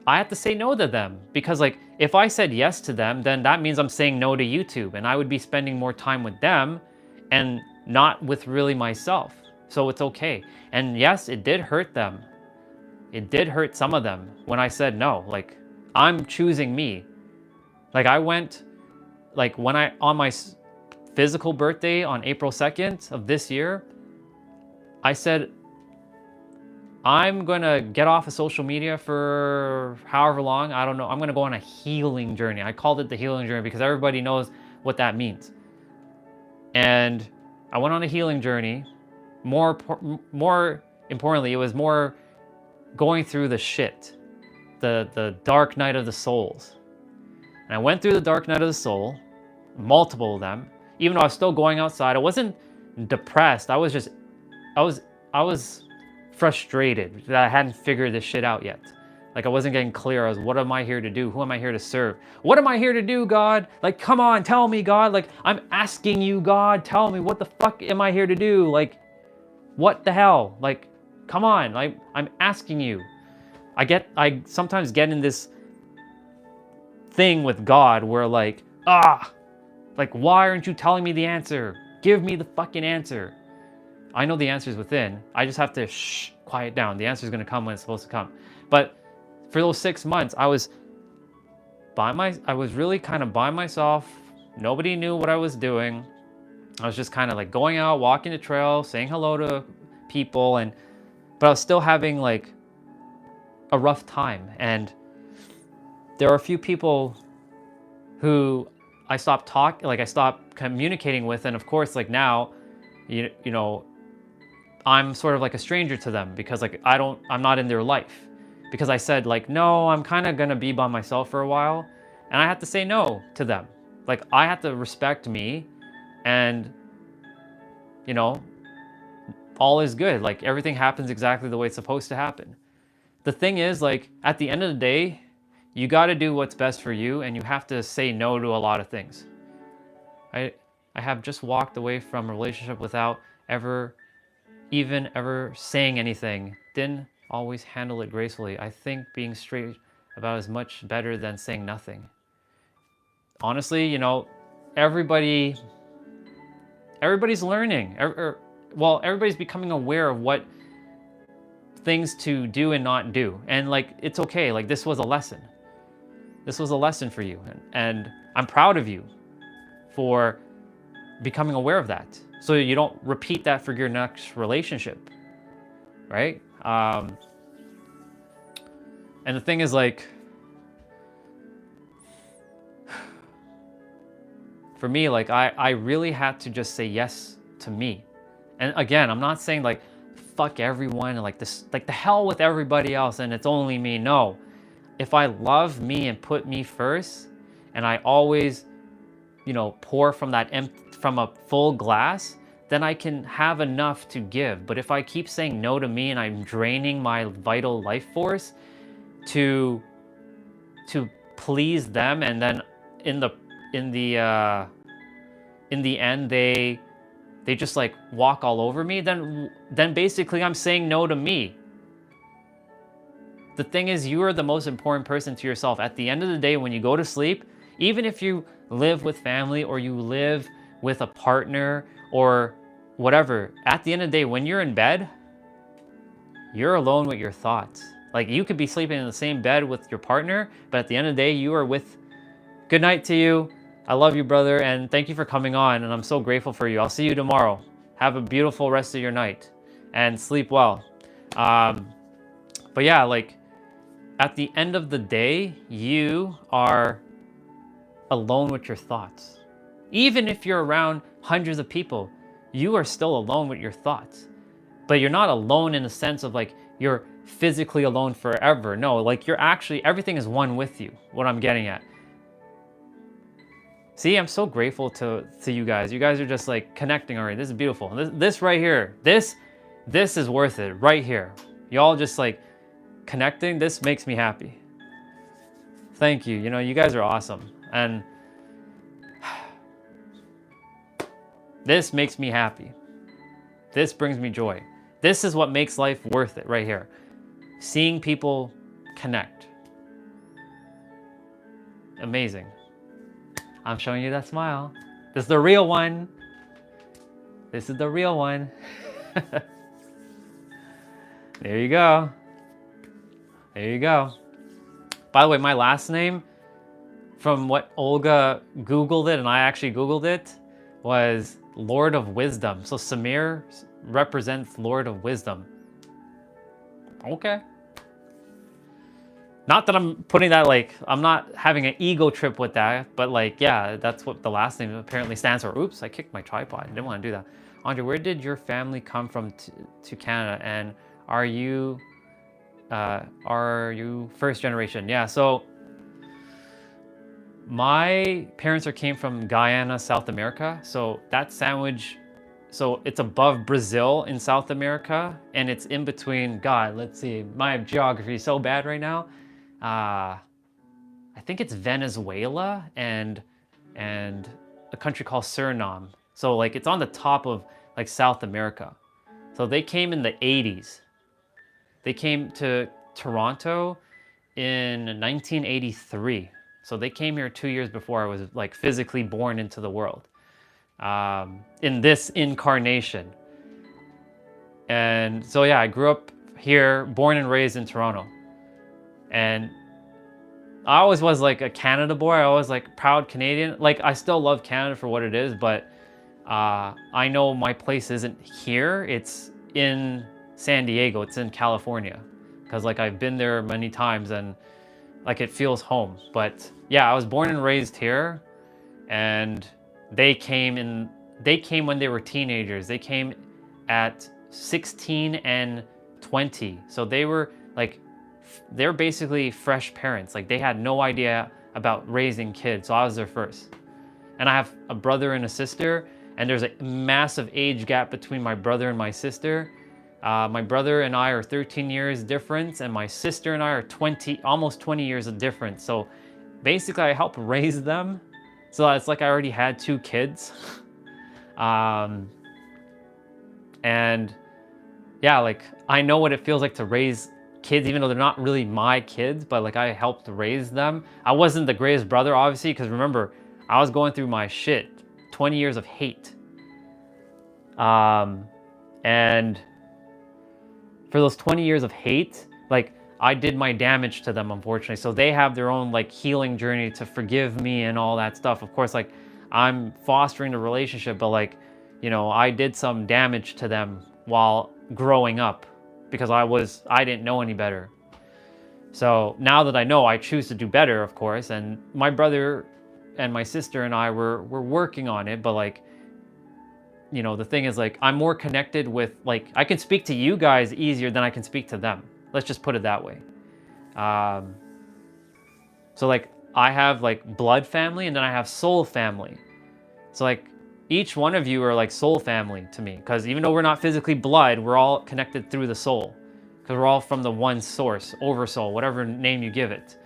I have to say no to them, because like, if I said yes to them, then that means I'm saying no to YouTube, and I would be spending more time with them and not with really myself. So it's okay. And yes, it did hurt them. It did hurt some of them when I said no. Like, I'm choosing me. Like, I went, like, when I, on my physical birthday on April 2nd of this year, I said, I'm gonna get off of social media for however long, I don't know. I'm gonna go on a healing journey. I called it the healing journey because everybody knows what that means. And I went on a healing journey. More importantly, it was more going through the shit, the dark night of the souls. And I went through the dark night of the soul, multiple of them. Even though I was still going outside, I wasn't depressed. I was frustrated that I hadn't figured this shit out yet. Like, I wasn't getting clear as what am I here to do? Who am I here to serve? What am I here to do, God? Like, come on, tell me, God. Like, I'm asking you, God, tell me, what the fuck am I here to do? Like, what the hell? Like, come on, like, I'm asking you. I sometimes get in this thing with God where like, like, why aren't you telling me the answer? Give me the fucking answer. I know the answer is within. I just have to quiet down. The answer is going to come when it's supposed to come. But for those 6 months, I was really kind of by myself. Nobody knew what I was doing. I was just kind of like going out, walking the trail, saying hello to people, but I was still having like a rough time. And there are a few people who I stopped communicating with, and of course, like now, you know, I'm sort of like a stranger to them because like I'm not in their life, because I said like, no, I'm kind of gonna be by myself for a while, and I had to say no to them. Like, I had to respect me, and you know, all is good. Like, everything happens exactly the way it's supposed to happen. The thing is, like, at the end of the day, you got to do what's best for you, and you have to say no to a lot of things. I have just walked away from a relationship without ever saying anything. Didn't always handle it gracefully. I think being straight about is much better than saying nothing. Honestly, you know, everybody's learning. Everybody's becoming aware of what things to do and not do. And like, it's okay. Like, this was a lesson. This was a lesson for you. And I'm proud of you for becoming aware of that, so you don't repeat that for your next relationship, right? And the thing is, like, for me, like, I really had to just say yes to me. And again, I'm not saying like fuck everyone and like this, like the hell with everybody else and it's only me. No, if I love me and put me first, and I always, you know, pour from from a full glass, then I can have enough to give. But if I keep saying no to me and I'm draining my vital life force to please them, and then in the end they just like walk all over me, then basically I'm saying no to me. The thing is, you are the most important person to yourself. At the end of the day, when you go to sleep, even if you live with family or you live with a partner or whatever, at the end of the day, when you're in bed, you're alone with your thoughts. Like, you could be sleeping in the same bed with your partner, but at the end of the day, you are with... Good night to you. I love you, brother, and thank you for coming on, and I'm so grateful for you. I'll see you tomorrow. Have a beautiful rest of your night, and sleep well. But yeah, like, at the end of the day, you are alone with your thoughts. Even if you're around hundreds of people, you are still alone with your thoughts. But you're not alone in the sense of like you're physically alone forever. No, like you're actually, everything is one with you, what I'm getting at. See, I'm so grateful to you guys. You guys are just like connecting already. This is beautiful. This right here, this is worth it right here. Y'all just like connecting, this makes me happy. Thank you. You know, you guys are awesome. And this makes me happy. This brings me joy. This is what makes life worth it right here. Seeing people connect. Amazing. I'm showing you that smile. This is the real one. This is the real one. There you go. There you go. By the way, my last name, from what Olga Googled it, and I actually Googled it, was Lord of Wisdom. So Samir represents Lord of Wisdom. Okay. Not that I'm putting that like, I'm not having an ego trip with that, but like, yeah, that's what the last name apparently stands for. Oops, I kicked my tripod. I didn't want to do that. Andre, where did your family come from to Canada? And are you first generation? Yeah, so my parents came from Guyana, South America. So that sandwich, so it's above Brazil in South America, and it's in between, God, let's see, my geography is so bad right now. I think it's Venezuela and a country called Suriname. So like it's on the top of like South America. So they came in the 80s. They came to Toronto in 1983. So they came here 2 years before I was like physically born into the world, in this incarnation. And so yeah, I grew up here, born and raised in Toronto. And I always was like a Canada boy. I was like proud Canadian. Like I still love Canada for what it is, but I know my place isn't here. It's in San Diego. It's in California. Because like I've been there many times and like it feels home. But yeah, I was born and raised here, and they came when they were teenagers. They came at 16 and 20. So they were like, they're basically fresh parents. Like they had no idea about raising kids. So I was their first. And I have a brother and a sister, and there's a massive age gap between my brother and my sister. My brother and I are 13 years difference, and my sister and I are almost 20 years of difference. So basically I helped raise them. So it's like I already had 2 kids. And yeah, like I know what it feels like to raise kids, even though they're not really my kids, but like I helped raise them. I wasn't the greatest brother, obviously, because remember, I was going through my shit, 20 years of hate. And for those 20 years of hate, like I did my damage to them, unfortunately. So they have their own like healing journey to forgive me and all that stuff. Of course, like I'm fostering the relationship, but like, you know, I did some damage to them while growing up because I didn't know any better. So now that I know, I choose to do better, of course. And my brother and my sister and I were working on it, but like, you know, the thing is like, I'm more connected with, like, I can speak to you guys easier than I can speak to them. Let's just put it that way. So like, I have like blood family, and then I have soul family. So like, each one of you are like soul family to me, because even though we're not physically blood, we're all connected through the soul, because we're all from the one source, oversoul, whatever name you give it.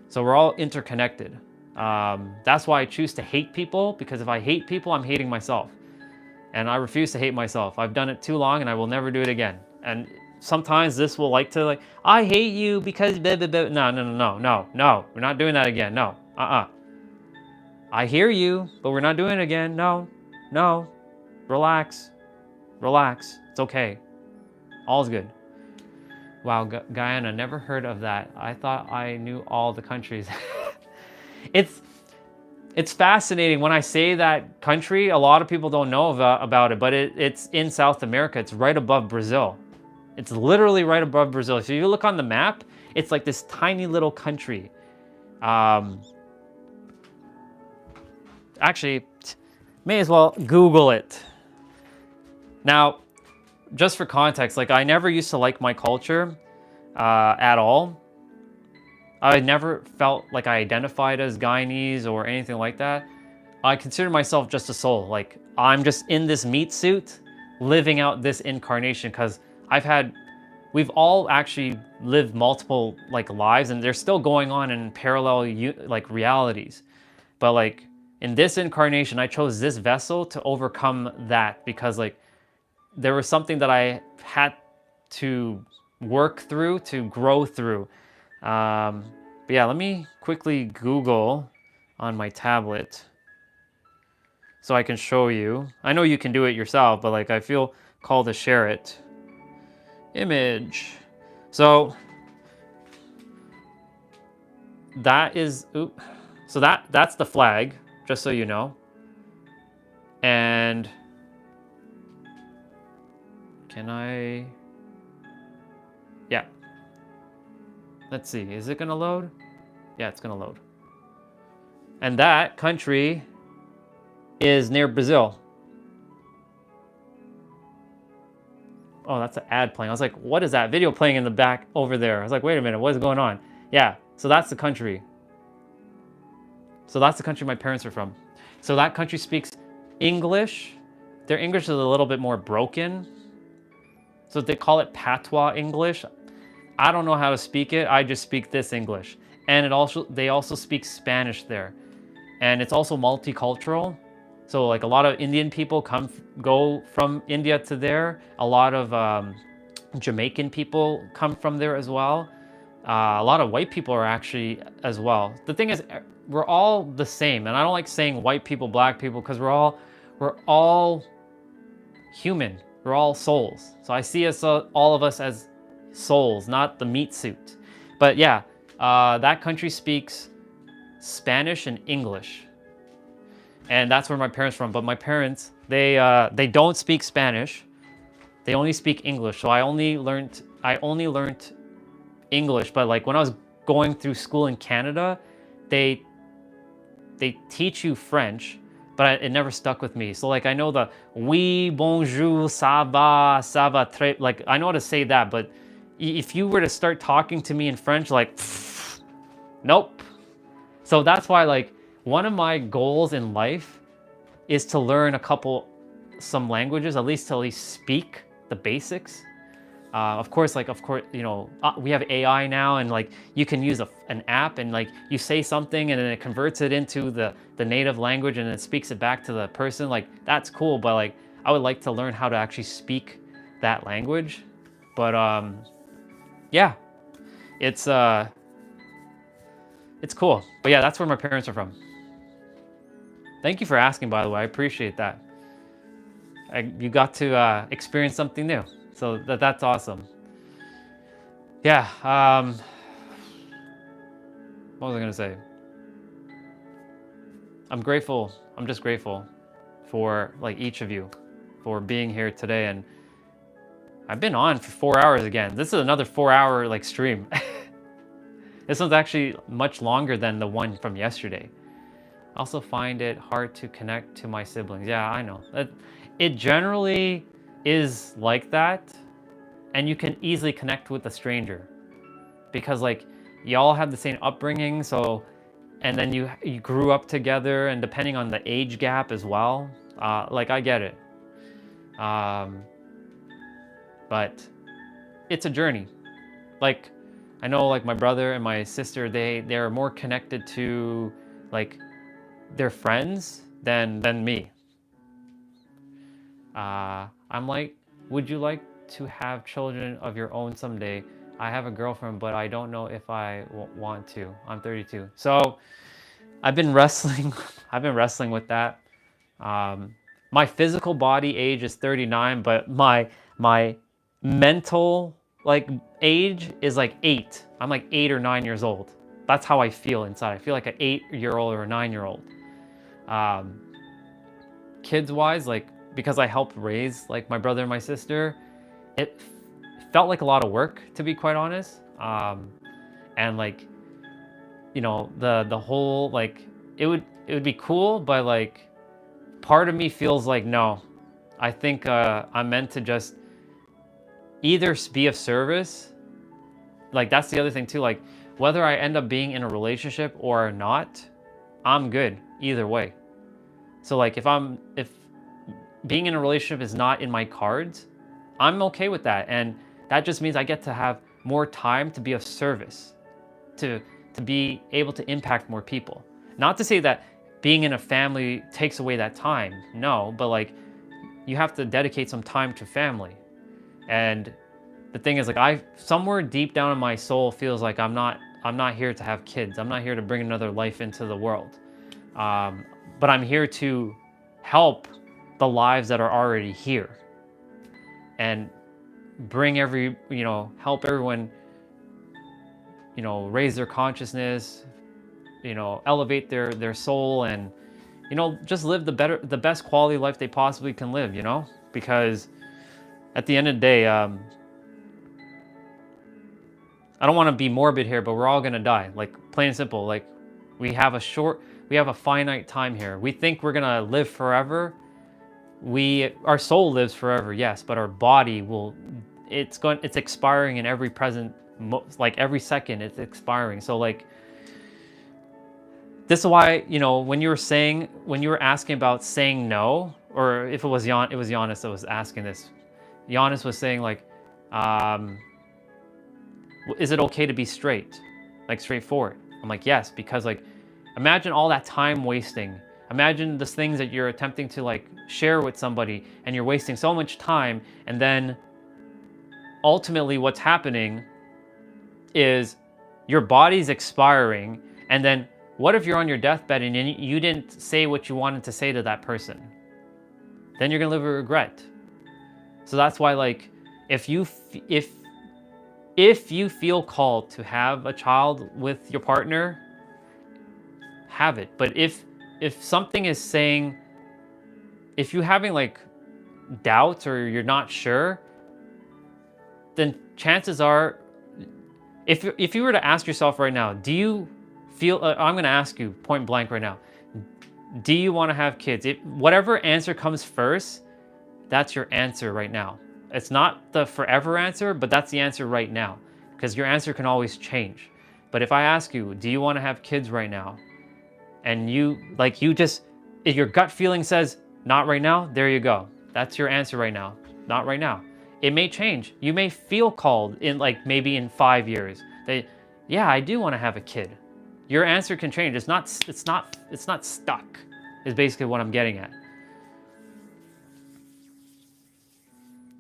So we're all interconnected. That's why I choose to hate people, because if I hate people, I'm hating myself. And I refuse to hate myself. I've done it too long, and I will never do it again. And sometimes this will like to like, I hate you because blah, blah, blah. No. We're not doing that again. No. I hear you, but we're not doing it again. No. Relax. It's okay. All's good. Wow, Guyana, never heard of that. I thought I knew all the countries. It's fascinating. When I say that country, a lot of people don't know about it, but it's in South America. It's right above Brazil. It's literally right above Brazil. So if you look on the map, it's like this tiny little country. Actually, may as well Google it. Now, just for context, like I never used to like my culture at all. I never felt like I identified as Guyanese or anything like that. I consider myself just a soul. Like I'm just in this meat suit, living out this incarnation because we've all actually lived multiple like lives, and they're still going on in parallel like realities. But like in this incarnation, I chose this vessel to overcome that because like there was something that I had to work through to grow through. But yeah, let me quickly Google on my tablet so I can show you. I know you can do it yourself, but like I feel called to share it. Image. So that is, so that's the flag, just so you know. And can I, yeah. Let's see, is it gonna load? Yeah, it's gonna load. And that country is near Brazil. Oh, that's an ad playing. I was like, what is that video playing in the back over there? I was like, wait a minute, what is going on? Yeah, so that's the country. So that's the country my parents are from. So that country speaks English. Their English is a little bit more broken. So they call it patois English. I don't know how to speak it. I just speak this English. And they also speak Spanish there. And it's also multicultural. So like a lot of Indian people go from India to there. A lot of Jamaican people come from there as well. A lot of white people are actually as well. The thing is, we're all the same. And I don't like saying white people, black people, because we're all human. We're all souls. So I see us, all of us as souls, not the meat suit. But yeah, that country speaks Spanish and English. And that's where my parents are from. But my parents, they don't speak Spanish. They only speak English. So I only learned English. But like when I was going through school in Canada, they teach you French, but it never stuck with me. So like I know the oui, bonjour, ça va très, like I know how to say that, but if you were to start talking to me in French, like, nope. So that's why like one of my goals in life is to learn some languages, at least speak the basics. Of course, you know, we have AI now, and like you can use an app, and like you say something, and then it converts it into the native language, and it speaks it back to the person. Like that's cool, but like I would like to learn how to actually speak that language. But yeah, it's cool. But yeah, that's where my parents are from. Thank you for asking, by the way. I appreciate that. You got to experience something new. So that's awesome. Yeah, what was I gonna say? I'm grateful. I'm just grateful for like each of you for being here today. And I've been on for 4 hours again. This is another 4-hour like stream. This one's actually much longer than the one from yesterday. I also find it hard to connect to my siblings. Yeah, I know. It generally is like that, and you can easily connect with a stranger because like y'all have the same upbringing, so, and then you grew up together, and depending on the age gap as well, like I get it, but it's a journey. Like I know like my brother and my sister, they're more connected to like their friends than me. I'm like, would you like to have children of your own someday? I have a girlfriend, but I don't know if I want to. I'm 32. So I've been wrestling. I've been wrestling with that. My physical body age is 39, but my mental like age is like 8. I'm like 8 or 9 years old. That's how I feel inside. I feel like an 8-year-old or a 9-year-old. Kids wise, like, because I helped raise like my brother and my sister, it felt like a lot of work, to be quite honest. And like, you know, the whole like it would be cool, but like part of me feels like no. I think I'm meant to just either be of service. Like that's the other thing too. Like whether I end up being in a relationship or not, I'm good either way. So like if being in a relationship is not in my cards, I'm okay with that. And that just means I get to have more time to be of service, to be able to impact more people. Not to say that being in a family takes away that time. No, but like you have to dedicate some time to family. And the thing is like I somewhere deep down in my soul feels like I'm not here to have kids. I'm not here to bring another life into the world. But I'm here to help the lives that are already here and bring help everyone, raise their consciousness, elevate their soul and, just live the best quality life they possibly can live, because at the end of the day, I don't want to be morbid here, but we're all going to die. Like plain and simple, like we have a finite time here. We think we're going to live forever. Our soul lives forever, yes, but our body it's expiring in every present, like every second it's expiring. So like, this is why, when you were asking about saying no, or if it was Giannis that was asking this, Giannis was saying like, is it okay to be straight, like straightforward? I'm like, yes, because like, imagine all that time wasting. Imagine the things that you're attempting to like share with somebody and you're wasting so much time. And then ultimately what's happening is your body's expiring. And then what if you're on your deathbed and you didn't say what you wanted to say to that person? Then you're gonna live with regret. So that's why like, if you feel called to have a child with your partner, have it. But if something is saying, if you're having like doubts or you're not sure, then chances are, if you were to ask yourself right now, do you feel, I'm going to ask you point blank right now, do you want to have kids? Whatever answer comes first, that's your answer right now. It's not the forever answer, but that's the answer right now, because your answer can always change. But if I ask you, do you want to have kids right now? And if your gut feeling says, not right now, there you go. That's your answer right now. Not right now. It may change. You may feel called in like maybe in 5 years that, yeah, I do want to have a kid. Your answer can change. It's not stuck, is basically what I'm getting at.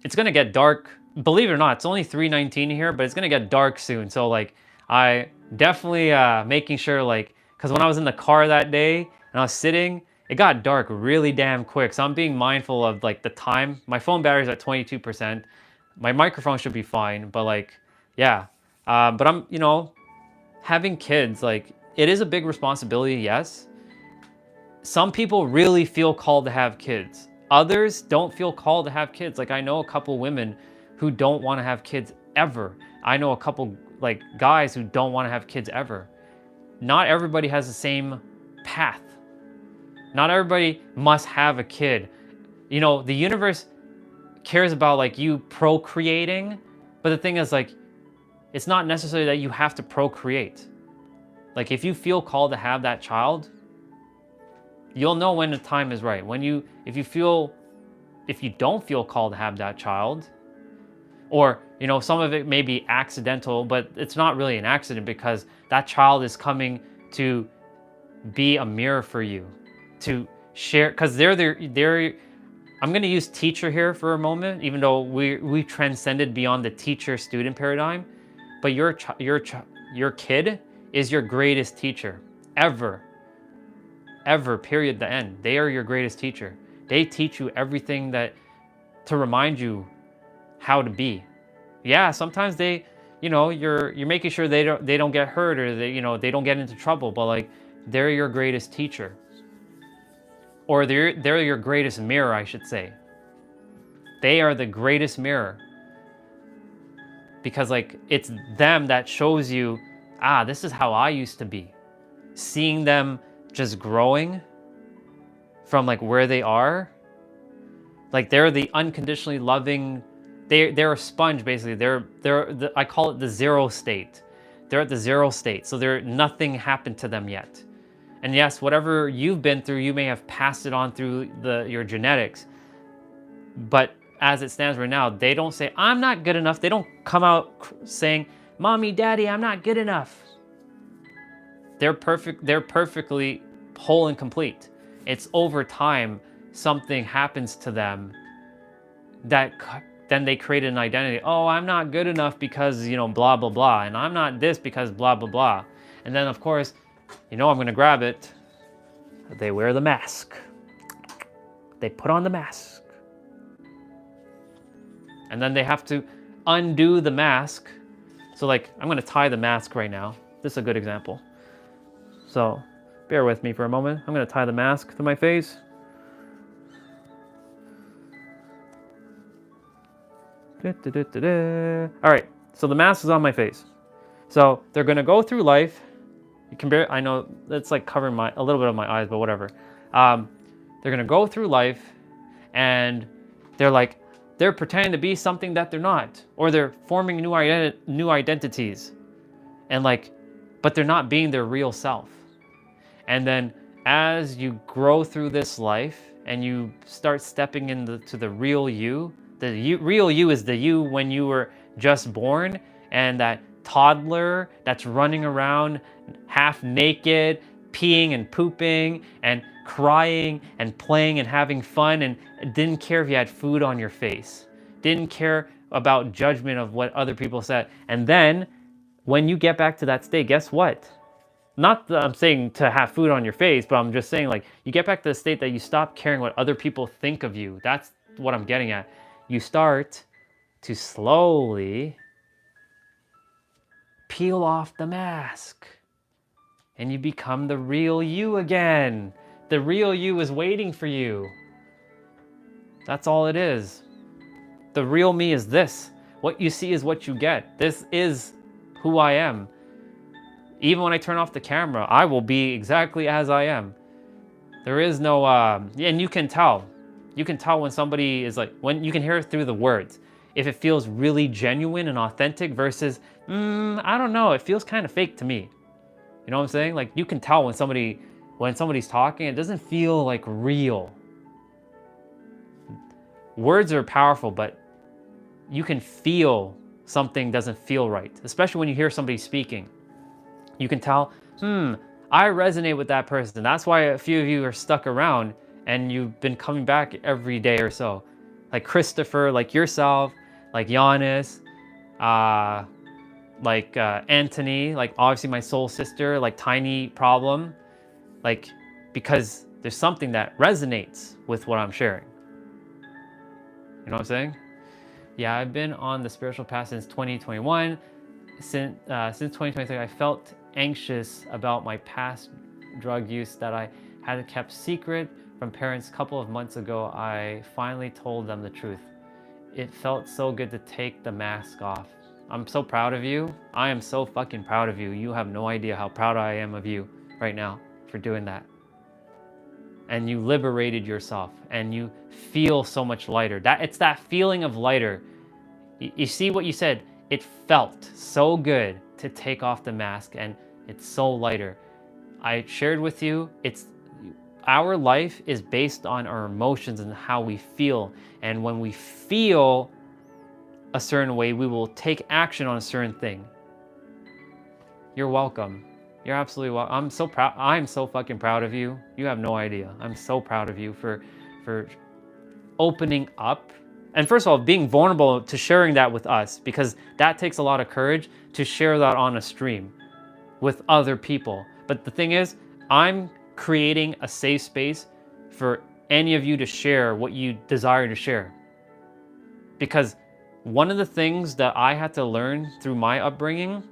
It's gonna get dark. Believe it or not, it's only 3:19 here, but it's gonna get dark soon. So like, I definitely making sure like, because when I was in the car that day and I was sitting, it got dark really damn quick. So I'm being mindful of like the time. My phone battery's at 22%. My microphone should be fine, but like, yeah. But I'm, having kids, like it is a big responsibility, yes. Some people really feel called to have kids. Others don't feel called to have kids. Like I know a couple women who don't want to have kids ever. I know a couple like guys who don't want to have kids ever. Not everybody has the same path. Not everybody must have a kid. The universe cares about like you procreating, but the thing is like, it's not necessarily that you have to procreate. Like if you feel called to have that child, you'll know when the time is right. If you don't feel called to have that child, or, some of it may be accidental, but it's not really an accident because that child is coming to be a mirror for you, to share, because I'm going to use teacher here for a moment, even though we transcended beyond the teacher-student paradigm, but your kid is your greatest teacher ever, period, the end. They are your greatest teacher. They teach you everything to remind you how to be. Yeah, sometimes you're making sure they don't get hurt or they don't get into trouble, but like they're your greatest teacher. Or they're your greatest mirror, I should say. They are the greatest mirror. Because like it's them that shows you, this is how I used to be. Seeing them just growing from like where they are. Like they're the unconditionally loving, they're a sponge basically. I call it the zero state. They're at the zero state, so nothing happened to them yet. And yes, whatever you've been through, you may have passed it on through your genetics. But as it stands right now, they don't say, I'm not good enough. They don't come out saying, Mommy, Daddy, I'm not good enough. They're perfect. They're perfectly whole and complete. It's over time, something happens to them that then they create an identity. Oh, I'm not good enough because, blah, blah, blah. And I'm not this because blah, blah, blah. And then, of course, I'm going to grab it. They wear the mask. They put on the mask. And then they have to undo the mask. So like, I'm going to tie the mask right now. This is a good example. So bear with me for a moment. I'm going to tie the mask to my face. All right, so the mask is on my face. So they're going to go through life. You can bear, I know it's like covering a little bit of my eyes, but whatever. They're going to go through life and they're pretending to be something that they're not, or they're forming new identities, and but they're not being their real self. And then as you grow through this life and you start stepping into the real you, real you is the you when you were just born, and that toddler that's running around half naked, peeing and pooping and crying and playing and having fun, and didn't care if you had food on your face, didn't care about judgment of what other people said. And then when you get back to that state, guess what? Not that I'm saying to have food on your face, but I'm just saying you get back to the state that you stop caring what other people think of you. That's what I'm getting at. You start to slowly peel off the mask and you become the real you again. The real you is waiting for you. That's all it is. The real me is this. What you see is what you get. This is who I am. Even when I turn off the camera, I will be exactly as I am. There is no, and you can tell. You can tell when somebody is when you can hear it through the words. If it feels really genuine and authentic versus, I don't know, it feels kind of fake to me. You know what I'm saying? You can tell when somebody's talking, it doesn't feel real. Words are powerful, but you can feel something doesn't feel right, especially when you hear somebody speaking. You can tell, I resonate with that person. That's why a few of you are stuck around and you've been coming back every day or so. Like Christopher, like yourself, like Giannis, Anthony, obviously my soul sister, Tiny Problem, because there's something that resonates with what I'm sharing. You know what I'm saying? Yeah, I've been on the spiritual path since 2021. Since 2023, I felt anxious about my past drug use that I had kept secret from parents. A couple of months ago, I finally told them the truth. It felt so good to take the mask off. I'm so proud of you. I am so fucking proud of you. You have no idea how proud I am of you right now for doing that. And you liberated yourself and you feel so much lighter. It's that feeling of lighter. You see what you said? It felt so good to take off the mask and it's so lighter. I shared with you, our life is based on our emotions and how we feel. And when we feel a certain way, we will take action on a certain thing. You're welcome. You're absolutely welcome. I'm so proud. I'm so fucking proud of you. You have no idea. I'm so proud of you for opening up. And first of all, being vulnerable to sharing that with us, because that takes a lot of courage to share that on a stream with other people. But the thing is, I'm creating a safe space for any of you to share what you desire to share. Because one of the things that I had to learn through my upbringing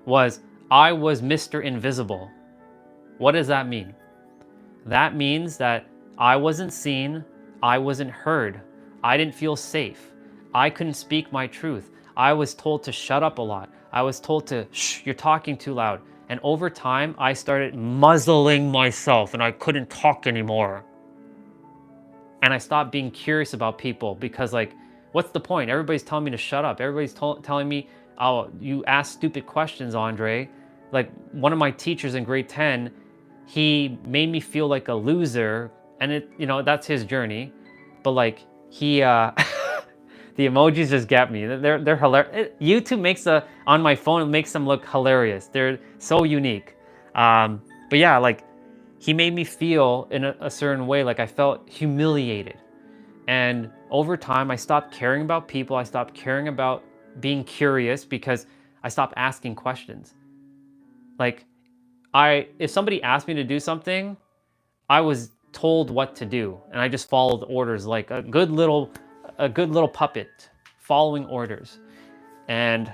was I was Mr. Invisible. What does that mean? That means that I wasn't seen, I wasn't heard, I didn't feel safe, I couldn't speak my truth. I was told to shut up a lot. I was told to, shh, you're talking too loud. And over time, I started muzzling myself and I couldn't talk anymore. And I stopped being curious about people because, like, what's the point? Everybody's telling me to shut up. Everybody's telling me, oh, you ask stupid questions, Andre. Like, one of my teachers in grade 10, he made me feel like a loser. And that's his journey. But like, he, the emojis just get me. They're hilarious. YouTube makes on my phone, it makes them look hilarious. They're so unique. But yeah, like, he made me feel in a certain way, like I felt humiliated. And over time, I stopped caring about people. I stopped caring about being curious because I stopped asking questions. Like, if somebody asked me to do something, I was told what to do, and I just followed orders like a good little puppet following orders. And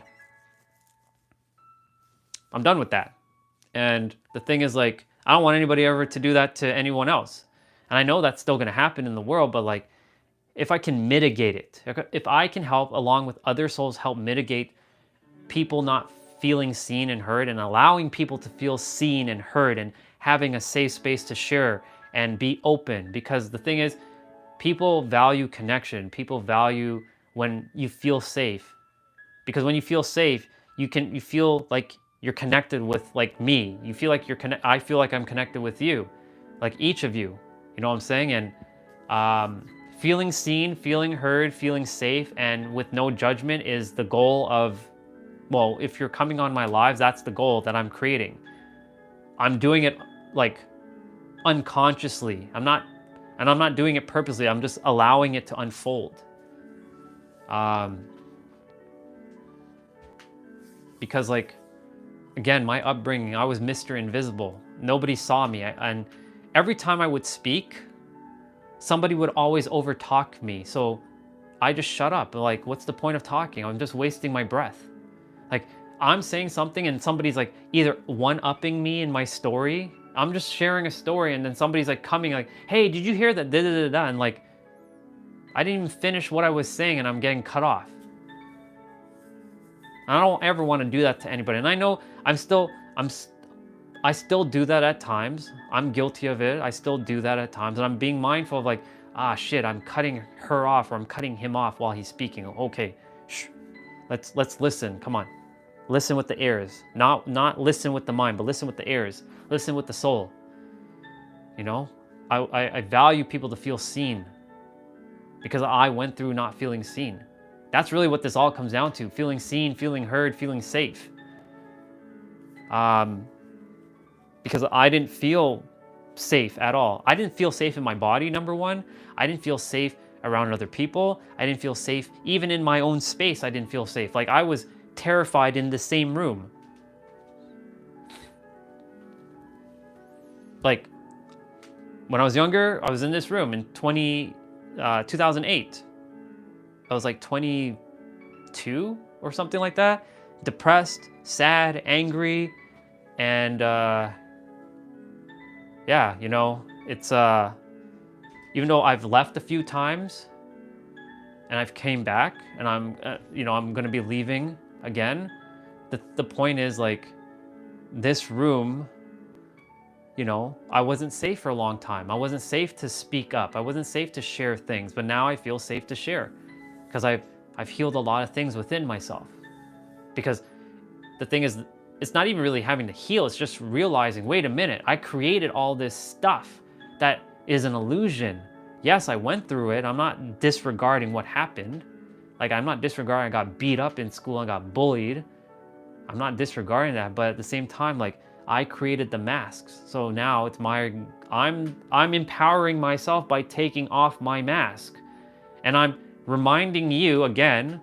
I'm done with that. And the thing is, like, I don't want anybody ever to do that to anyone else. And I know that's still going to happen in the world, but like, if I can mitigate it, if I can help along with other souls help mitigate people not feeling seen and heard, and allowing people to feel seen and heard, and having a safe space to share and be open. Because the thing is, people value connection. People value when you feel safe. Because when you feel safe, you feel like you're connected with, like, me. You feel like I feel like I'm connected with you, like each of you. You know what I'm saying? And feeling seen, feeling heard, feeling safe, and with no judgment is the goal of, well, if you're coming on my lives, that's the goal that I'm creating. I'm doing it like unconsciously. I'm not doing it purposely. I'm just allowing it to unfold. Because, like, again, my upbringing, I was Mr. Invisible. Nobody saw me. And every time I would speak, somebody would always overtalk me. So I just shut up. Like, what's the point of talking? I'm just wasting my breath. Like, I'm saying something and somebody's like either one-upping me in my story. I'm just sharing a story and then somebody's like coming like, hey, did you hear that? Da, da, da, da. And like, I didn't even finish what I was saying and I'm getting cut off. I don't ever want to do that to anybody. And I know I still do that at times. I'm guilty of it. I still do that at times. And I'm being mindful of like, shit, I'm cutting her off or I'm cutting him off while he's speaking. Okay, shh. Let's listen. Come on. Listen with the ears. Not listen with the mind, but listen with the ears. Listen with the soul. You know? I value people to feel seen because I went through not feeling seen. That's really what this all comes down to. Feeling seen, feeling heard, feeling safe. Because I didn't feel safe at all. I didn't feel safe in my body, number one. I didn't feel safe around other people. I didn't feel safe even in my own space. I didn't feel safe. Like, I was terrified in the same room. Like, when I was younger, I was in this room in 2008. I was like 22 or something like that. Depressed, sad, angry, and yeah, you know, it's even though I've left a few times and I've came back and I'm going to be leaving again. The point is, like, this room, you know, I wasn't safe for a long time. I wasn't safe to speak up. I wasn't safe to share things, but now I feel safe to share because I've healed a lot of things within myself. Because the thing is, it's not even really having to heal. It's just realizing, wait a minute, I created all this stuff that is an illusion. Yes, I went through it. I'm not disregarding what happened. Like, I'm not disregarding I got beat up in school and got bullied. I'm not disregarding that. But at the same time, like, I created the masks. So now it's I'm empowering myself by taking off my mask. And I'm reminding you again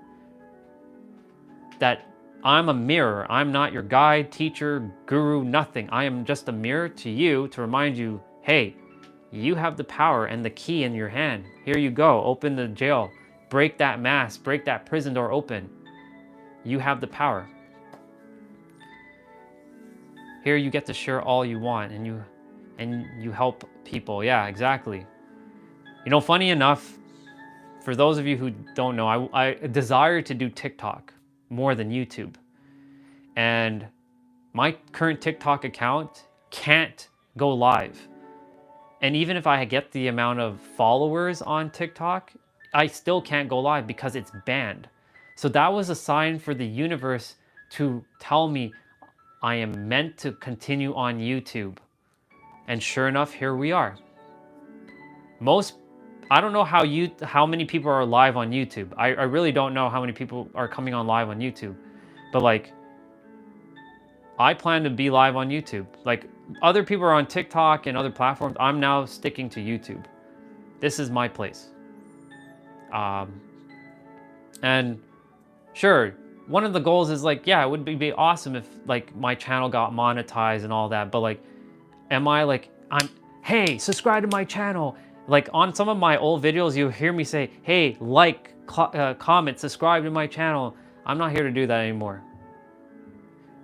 that I'm a mirror. I'm not your guide, teacher, guru, nothing. I am just a mirror to you to remind you, hey, you have the power and the key in your hand. Here you go. Open the jail. Break that mask. Break that prison door open. You have the power. Here you get to share all you want and you help people. Yeah, exactly. You know, funny enough, for those of you who don't know, I desire to do TikTok more than YouTube. And My current TikTok account can't go live. And even if I get the amount of followers on TikTok, I still can't go live because it's banned. So that was a sign for the universe to tell me I am meant to continue on YouTube. And sure enough, here we are. I don't know how many people are live on YouTube. I really don't know how many people are coming on live on YouTube. But like, I plan to be live on YouTube. Like, other people are on TikTok and other platforms. I'm now sticking to YouTube. This is my place. And sure, one of the goals is like, yeah, it would be awesome if like my channel got monetized and all that. But like, am I like, hey, subscribe to my channel. Like on some of my old videos, you hear me say, hey, like, comment, subscribe to my channel. I'm not here to do that anymore.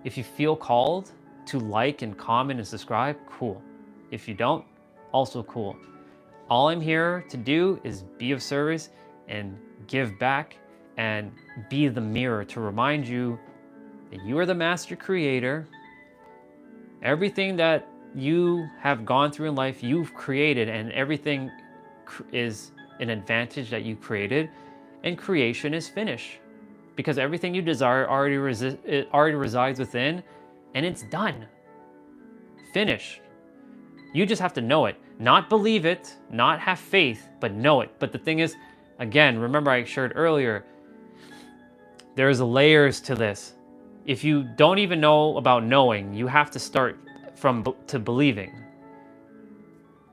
If you feel called to like and comment and subscribe, cool. If you don't, also cool. All I'm here to do is be of service and give back and be the mirror to remind you that you are the master creator. Everything that you have gone through in life, you've created, and everything is an advantage that you created, and creation is finished. Because everything you desire already resides within, and it's done. Finished. You just have to know it. Not believe it, not have faith, but know it. But the thing is, again, remember I shared earlier, there's layers to this. If you don't even know about knowing, you have to start to believing.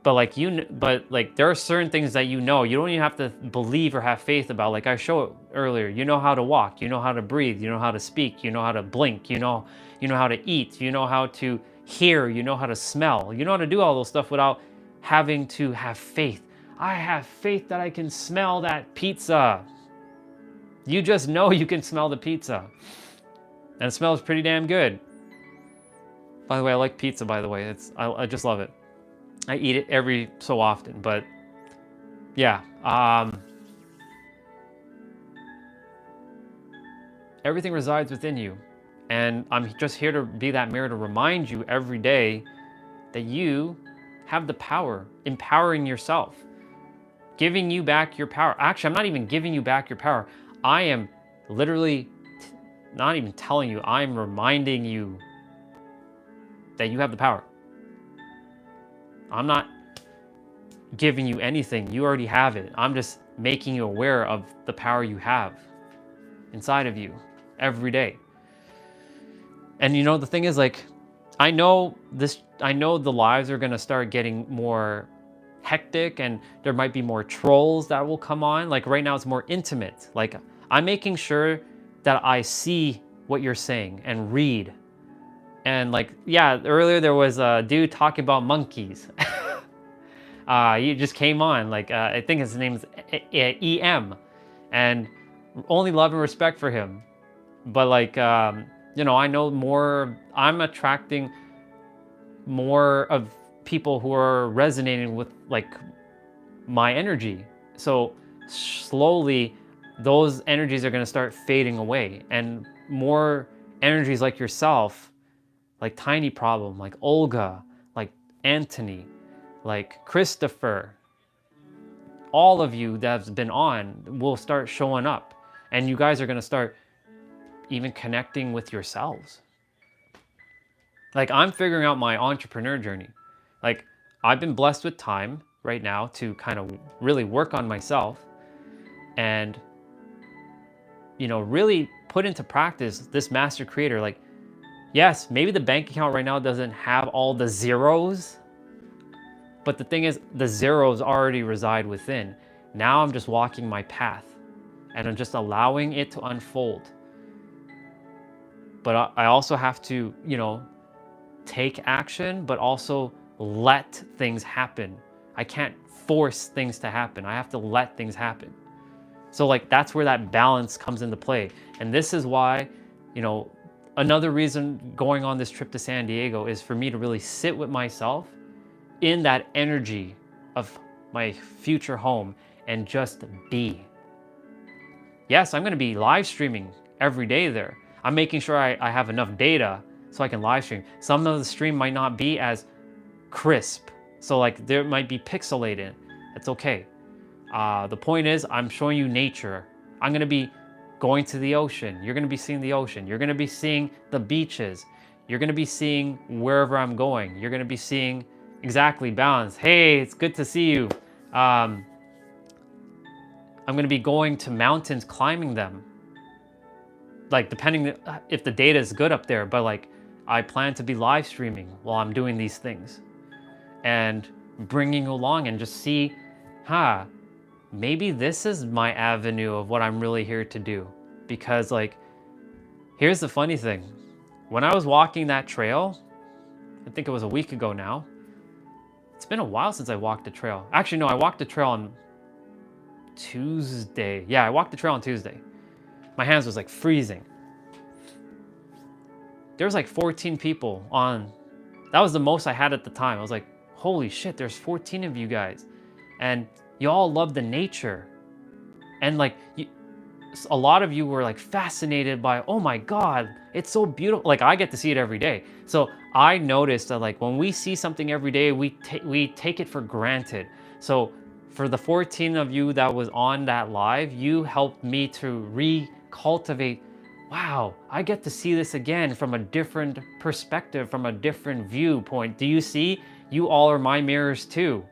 But like there are certain things that you know. You don't even have to believe or have faith about. Like I showed earlier, you know how to walk, you know how to breathe, you know how to speak, you know how to blink, you know how to eat, you know how to hear, you know how to smell, you know how to do all those stuff without having to have faith. I have faith that I can smell that pizza. You just know you can smell the pizza. And it smells pretty damn good. By the way, I like pizza, by the way. I just love it. I eat it every so often, but yeah. Everything resides within you. And I'm just here to be that mirror to remind you every day that you have the power, empowering yourself, giving you back your power. Actually, I'm not even giving you back your power. I am literally not even telling you, I'm reminding you that you have the power. I'm not giving you anything. You already have it. I'm just making you aware of the power you have inside of you every day. And you know, the thing is, like, I know the lives are going to start getting more hectic and there might be more trolls that will come on. Like right now it's more intimate. Like I'm making sure that I see what you're saying and read. And like, yeah, earlier there was a dude talking about monkeys. He just came on, like, I think his name is EM, and only love and respect for him. But like, you know, I know more, I'm attracting more of people who are resonating with like my energy. So slowly those energies are going to start fading away, and more energies like yourself, like Tiny Problem, like Olga, like Anthony, like Christopher, all of you that's been on will start showing up, and you guys are going to start even connecting with yourselves. Like I'm figuring out my entrepreneur journey. Like I've been blessed with time right now to kind of really work on myself and, you know, really put into practice this master creator. Like, yes, maybe the bank account right now doesn't have all the zeros, but the thing is, the zeros already reside within. Now I'm just walking my path and I'm just allowing it to unfold. But I also have to, you know, take action, but also let things happen. I can't force things to happen. I have to let things happen. So like, that's where that balance comes into play. And this is why, you know, another reason going on this trip to San Diego is for me to really sit with myself in that energy of my future home and just be. Yes, I'm going to be live streaming every day there. I'm making sure I have enough data so I can live stream. Some of the stream might not be as crisp, so like there might be pixelated. It's okay. The point is, I'm showing you nature. I'm gonna be going to the ocean. You're gonna be seeing the ocean. You're gonna be seeing the beaches. You're gonna be seeing wherever I'm going. You're gonna be seeing exactly balance. Hey, it's good to see you. I'm gonna be going to mountains, climbing them. Like depending if the data is good up there, but like I plan to be live streaming while I'm doing these things and bringing you along and just see, maybe this is my avenue of what I'm really here to do. Because like, here's the funny thing. When I was walking that trail, I think it was a week ago now. It's been a while since I walked the trail. Actually, no, I walked the trail on Tuesday. Yeah, I walked the trail on Tuesday. My hands was like freezing. There was like 14 people on. That was the most I had at the time. I was like, holy shit, there's 14 of you guys. And you all love the nature. And like, a lot of you were like fascinated by, oh my God, it's so beautiful. Like I get to see it every day. So I noticed that like when we see something every day, we take it for granted. So for the 14 of you that was on that live, you helped me to recultivate, wow, I get to see this again from a different perspective, from a different viewpoint. Do you see? You all are my mirrors too.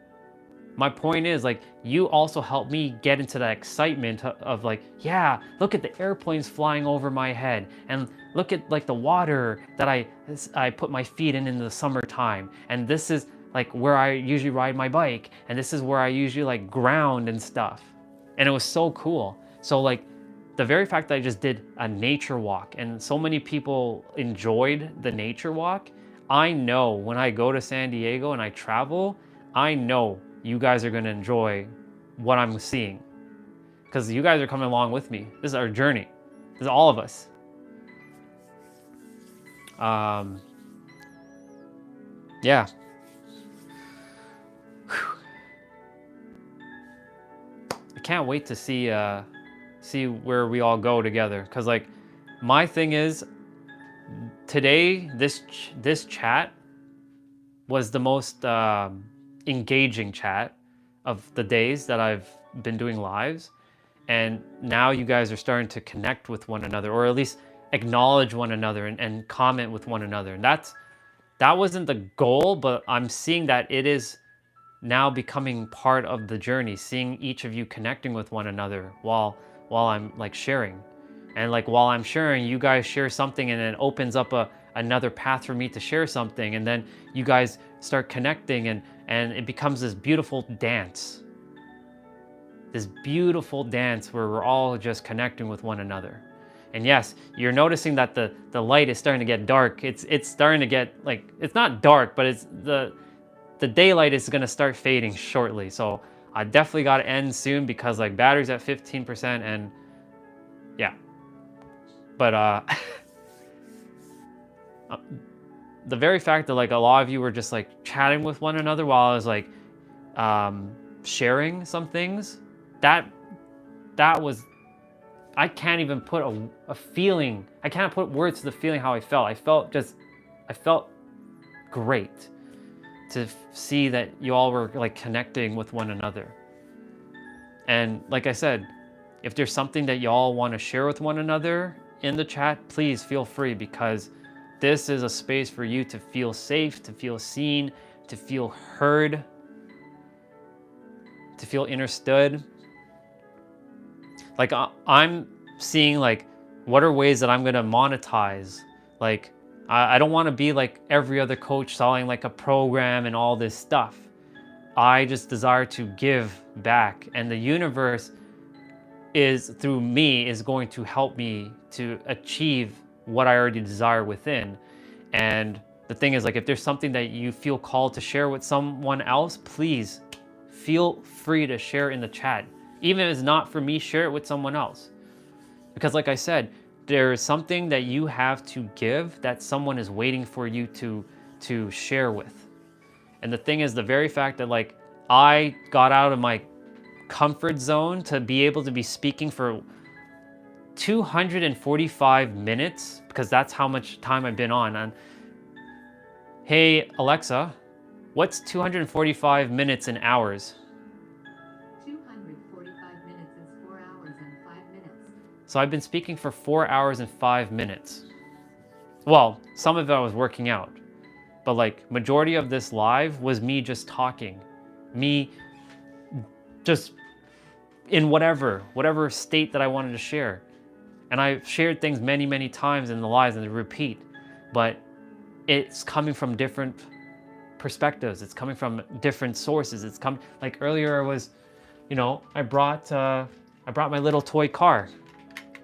My point is like, you also help me get into that excitement of like, yeah, look at the airplanes flying over my head, and look at like the water that I put my feet in the summertime. And this is like where I usually ride my bike. And this is where I usually like ground and stuff. And it was so cool. So like the very fact that I just did a nature walk and so many people enjoyed the nature walk, I know when I go to San Diego and I travel, I know you guys are going to enjoy what I'm seeing because you guys are coming along with me. This is our journey. This is all of us. Yeah. Whew. I can't wait to see where we all go together. Cause like my thing is today, this chat was the most, engaging chat of the days that I've been doing lives. And now you guys are starting to connect with one another, or at least acknowledge one another and comment with one another. And that wasn't the goal, but I'm seeing that it is now becoming part of the journey, seeing each of you connecting with one another while I'm like sharing. And like while I'm sharing, you guys share something and it opens up another path for me to share something. And then you guys start connecting and it becomes this beautiful dance. This beautiful dance where we're all just connecting with one another. And yes, you're noticing that the light is starting to get dark. It's starting to get like, it's not dark, but it's the daylight is gonna start fading shortly. So I definitely gotta end soon because like battery's at 15% and yeah. But the very fact that like a lot of you were just like chatting with one another while I was like sharing some things, that was, I can't even put a feeling, I can't put words to the feeling how I felt. I felt great to see that you all were like connecting with one another. And like I said, if there's something that y'all want to share with one another in the chat, please feel free, because this is a space for you to feel safe, to feel seen, to feel heard, to feel understood. Like I'm seeing like, what are ways that I'm gonna monetize? Like, I don't wanna be like every other coach selling like a program and all this stuff. I just desire to give back, and the universe is, through me, is going to help me to achieve what I already desire within. And the thing is, like, if there's something that you feel called to share with someone else, please feel free to share in the chat. Even if it's not for me, share it with someone else. Because like I said, there is something that you have to give that someone is waiting for you to share with. And the thing is, the very fact that like I got out of my comfort zone to be able to be speaking for 245 minutes, because that's how much time I've been on. And Hey, Alexa, what's 245 minutes in hours? 245 minutes is 4 hours and 5 minutes. So I've been speaking for 4 hours and 5 minutes. Well, some of it I was working out, but like majority of this live was me just talking, me just in whatever state that I wanted to share. And I've shared things many, many times in the lives and they repeat, but it's coming from different perspectives. It's coming from different sources. It's come like earlier I was, I brought my little toy car.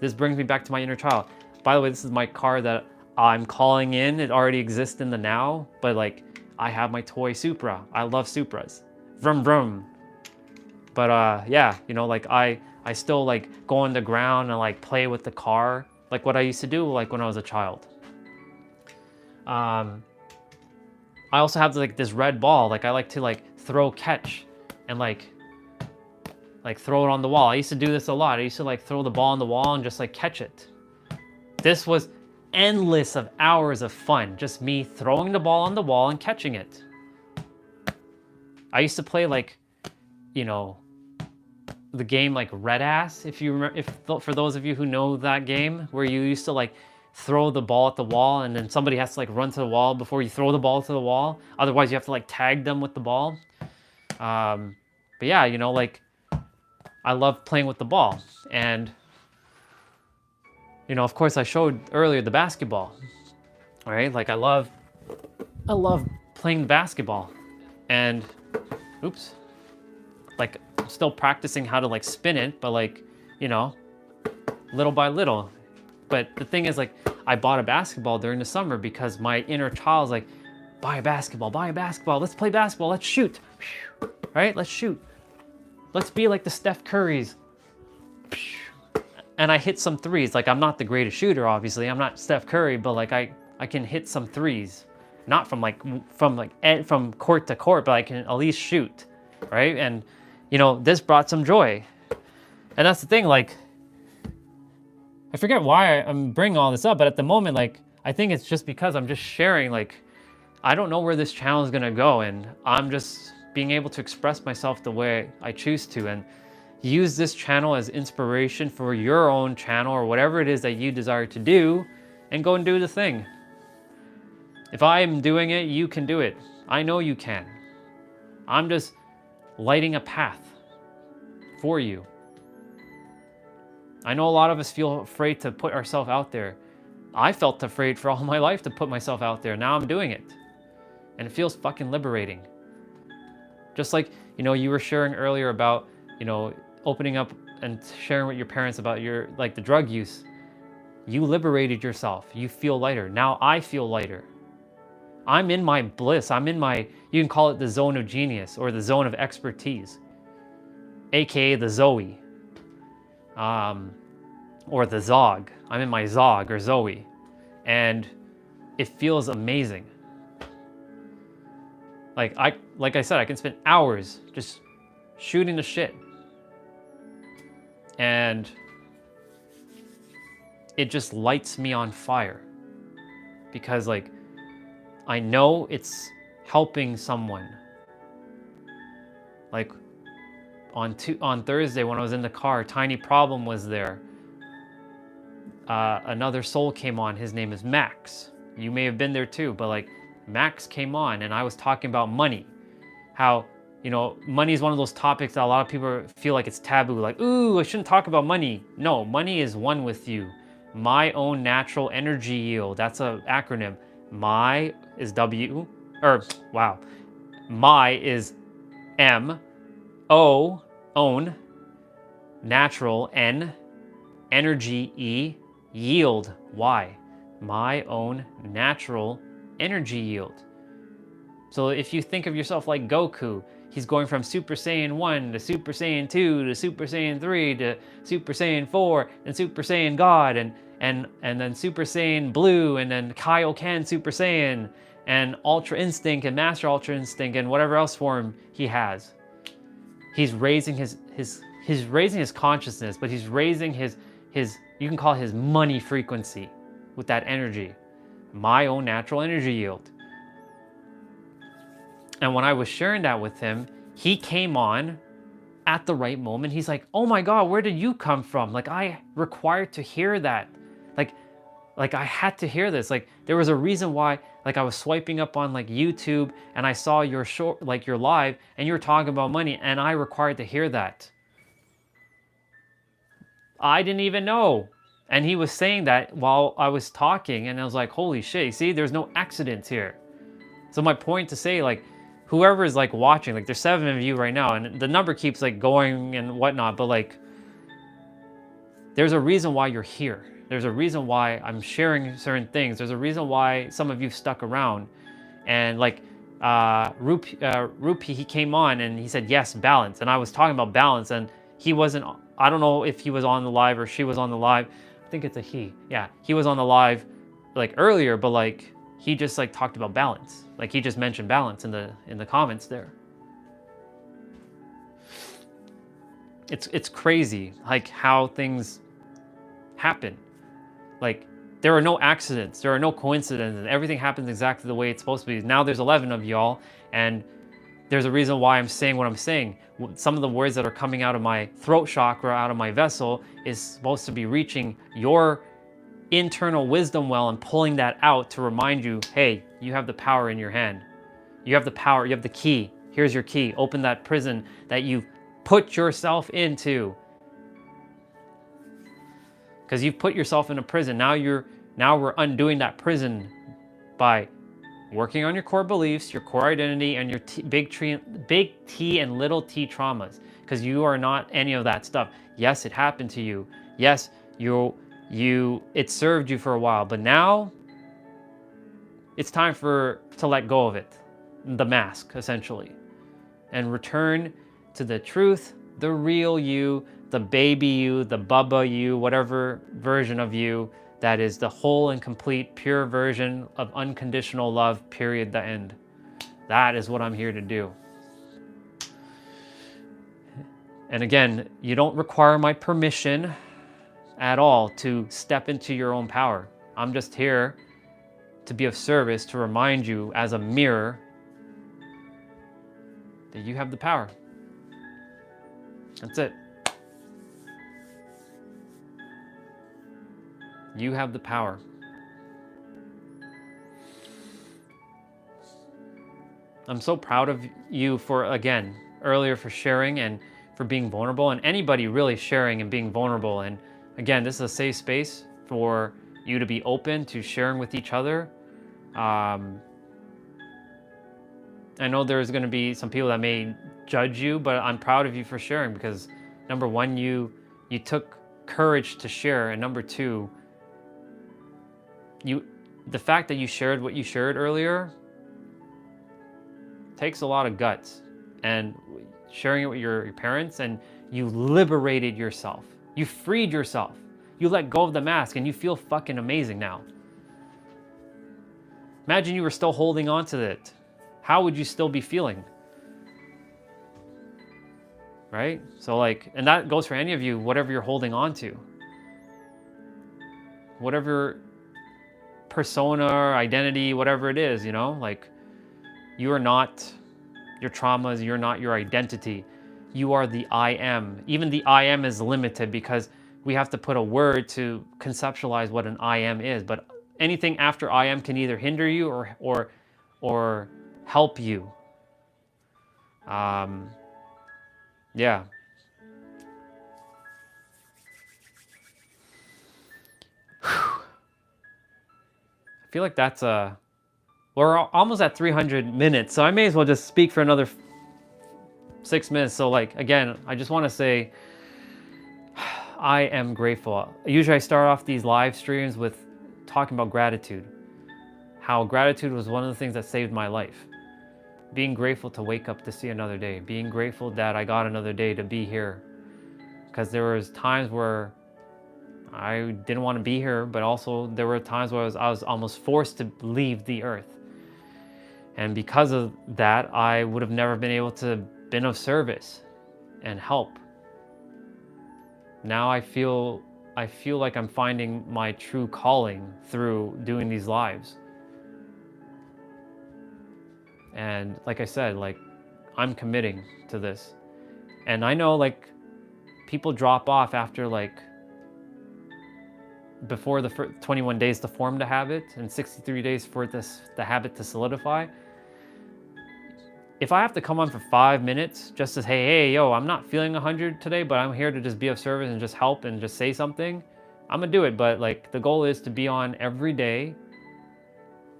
This brings me back to my inner child. By the way, this is my car that I'm calling in. It already exists in the now, but like I have my toy Supra. I love Supras. Vroom vroom. But yeah, like I still like go on the ground and like play with the car, like what I used to do like when I was a child. I also have like this red ball. Like I like to like throw catch and like throw it on the wall. I used to do this a lot. I used to like throw the ball on the wall and just like catch it. This was endless of hours of fun. Just me throwing the ball on the wall and catching it. I used to play like, the game like Red Ass. If you remember, for those of you who know that game, where you used to like throw the ball at the wall and then somebody has to like run to the wall before you throw the ball to the wall. Otherwise you have to like tag them with the ball. But yeah, like I love playing with the ball. And, of course I showed earlier the basketball, right? Like I love playing basketball and oops, like I'm still practicing how to like spin it, but like, little by little. But the thing is like, I bought a basketball during the summer because my inner child's like, buy a basketball, let's play basketball, let's shoot, right? Let's shoot. Let's be like the Steph Currys. And I hit some threes. Like I'm not the greatest shooter, obviously. I'm not Steph Curry, but like I can hit some threes. Not from court to court, but I can at least shoot, right? And this brought some joy. And that's the thing, like, I forget why I'm bringing all this up, but at the moment, like, I think it's just because I'm just sharing, like, I don't know where this channel is gonna go, and I'm just being able to express myself the way I choose to, and use this channel as inspiration for your own channel or whatever it is that you desire to do, and go and do the thing. If I am doing it, you can do it. I know you can. I'm just lighting a path for you. I know a lot of us feel afraid to put ourselves out there. I felt afraid for all my life to put myself out there. Now I'm doing it. And it feels fucking liberating. Just like, you were sharing earlier about, opening up and sharing with your parents about the drug use. You liberated yourself. You feel lighter. Now I feel lighter. I'm in my bliss. You can call it the zone of genius or the zone of expertise, AKA the Zoe, or the Zog. I'm in my Zog or Zoe, and it feels amazing. Like I said, I can spend hours just shooting the shit, and it just lights me on fire because like I know it's helping someone. Like on Thursday when I was in the car, Tiny Problem was there. Another soul came on. His name is Max. You may have been there too, but like Max came on and I was talking about money. How, money is one of those topics that a lot of people feel like it's taboo. Like, ooh, I shouldn't talk about money. No, money is one with you. My own natural energy yield. That's an acronym. My is W, or wow. My is M, O, own, natural, N, energy, E, yield, Y. My own natural energy yield. So if you think of yourself like Goku, he's going from Super Saiyan 1 to Super Saiyan 2 to Super Saiyan 3 to Super Saiyan 4 and Super Saiyan God and then Super Saiyan Blue and then Kaioken Super Saiyan and Ultra Instinct and Master Ultra Instinct and whatever else form he has. He's raising he's raising his consciousness, but he's raising his you can call it his money frequency with that energy. My own natural energy yield. And when I was sharing that with him, he came on at the right moment. He's like, oh my God, where did you come from? Like, I required to hear that. Like, like I had to hear this. Like, there was a reason why, like, I was swiping up on like YouTube and I saw your short, like your live, and you were talking about money, and I required to hear that. I didn't even know. And he was saying that while I was talking, and I was like, holy shit, see, there's no accidents here. So my point to say, like, whoever is like watching, like there's 7 of you right now, and the number keeps like going and whatnot, but like, there's a reason why you're here. There's a reason why I'm sharing certain things. There's a reason why some of you stuck around. And like Rupi, he came on and he said, yes, balance. And I was talking about balance, and he wasn't, I don't know if he was on the live or she was on the live. I think it's a he. Yeah, he was on the live like earlier, but like he just like talked about balance. Like he just mentioned balance in the comments there. It's crazy like how things happen. Like there are no accidents, there are no coincidences. Everything happens exactly the way it's supposed to be. Now there's 11 of y'all, and there's a reason why I'm saying what I'm saying. Some of the words that are coming out of my throat chakra, out of my vessel, is supposed to be reaching your internal wisdom well and pulling that out to remind you, hey, you have the power in your hand. You have the power, you have the key. Here's your key. Open that prison that you've put yourself into. Because you've put yourself in a prison. Now we're undoing that prison by working on your core beliefs, your core identity, and your big T and little t traumas. Because you are not any of that stuff. Yes, it happened to you. Yes, it served you for a while, but now it's time to let go of it, the mask essentially, and return to the truth, the real you, the baby you, the Bubba you, whatever version of you that is the whole and complete pure version of unconditional love, period, the end. That is what I'm here to do. And again, you don't require my permission at all to step into your own power. I'm just here to be of service, to remind you as a mirror that you have the power. That's it. You have the power. I'm so proud of you for, again, earlier for sharing and for being vulnerable, and anybody really sharing and being vulnerable. And again, this is a safe space for you to be open to sharing with each other. I know there's going to be some people that may judge you, but I'm proud of you for sharing, because number one, you took courage to share, and number two, the fact that you shared what you shared earlier takes a lot of guts, and sharing it with your parents, and you liberated yourself. You freed yourself. You let go of the mask, and you feel fucking amazing now. Imagine you were still holding on to it. How would you still be feeling? Right? So like, and that goes for any of you, whatever you're holding on to. Whatever persona or identity, whatever it is, you know, like you are not your traumas, you're not your identity. You are the I am. Even the I am is limited because we have to put a word to conceptualize what an I am is. But anything after I am can either hinder you or help you. Yeah. I feel like that's we're almost at 300 minutes, so I may as well just speak for another 6 minutes. So like, again, I just want to say, I am grateful. Usually I start off these live streams with talking about gratitude. How gratitude was one of the things that saved my life. Being grateful to wake up to see another day. Being grateful that I got another day to be here. Because there was times where I didn't want to be here, but also there were times where I was almost forced to leave the earth. And because of that, I would have never been able to been of service and help. Now I feel like I'm finding my true calling through doing these lives. And like I said, like I'm committing to this. And I know like people drop off after like before the 21 days to form the habit and 63 days for the habit to solidify. If I have to come on for 5 minutes just to say, hey, yo, I'm not feeling 100 today, but I'm here to just be of service and just help and just say something, I'm gonna do it. But like the goal is to be on every day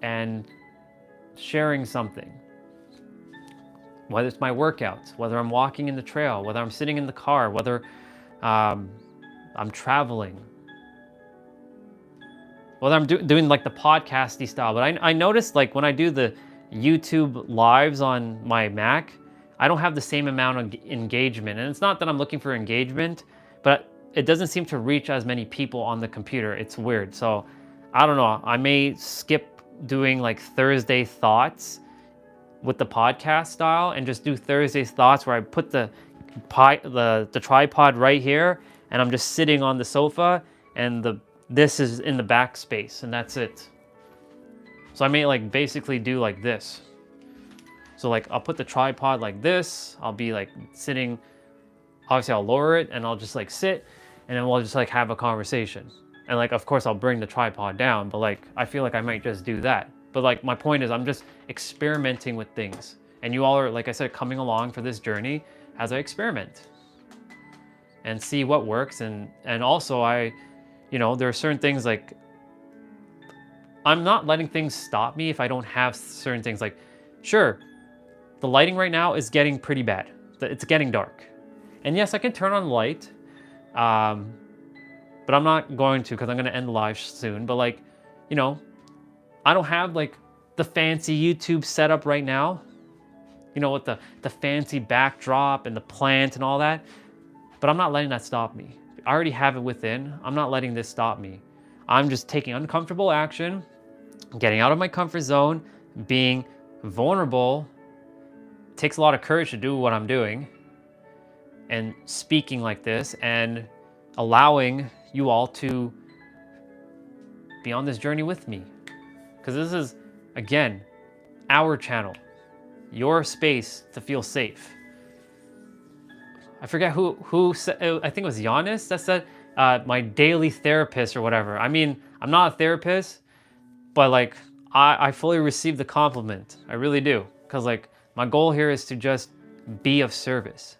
and sharing something. Whether it's my workouts, whether I'm walking in the trail, whether I'm sitting in the car, whether I'm traveling, whether I'm doing like the podcasty style. But I noticed like when I do the YouTube lives on my Mac, I don't have the same amount of engagement. And it's not that I'm looking for engagement, but it doesn't seem to reach as many people on the computer. It's weird. So I don't know. I may skip doing like Thursday thoughts with the podcast style and just do Thursday's thoughts where I put the tripod right here and I'm just sitting on the sofa and this is in the backspace and that's it. So I may like basically do like this. So like I'll put the tripod like this, I'll be like sitting, obviously I'll lower it and I'll just like sit and then we'll just like have a conversation. And like, of course I'll bring the tripod down, but like, I feel like I might just do that. But like my point is I'm just experimenting with things. And you all are, like I said, coming along for this journey as I experiment and see what works. And also there are certain things like, I'm not letting things stop me if I don't have certain things. Like, sure, the lighting right now is getting pretty bad. It's getting dark. And yes, I can turn on the light, but I'm not going to because I'm going to end the live soon. But like, I don't have like the fancy YouTube setup right now, with the fancy backdrop and the plant and all that. But I'm not letting that stop me. I already have it within. I'm not letting this stop me. I'm just taking uncomfortable action, getting out of my comfort zone, being vulnerable. It takes a lot of courage to do what I'm doing and speaking like this and allowing you all to be on this journey with me. Because this is, again, our channel, your space to feel safe. I forget who said, I think it was Giannis that said, my daily therapist or whatever. I mean, I'm not a therapist, but like, I fully receive the compliment. I really do. Because like, my goal here is to just be of service,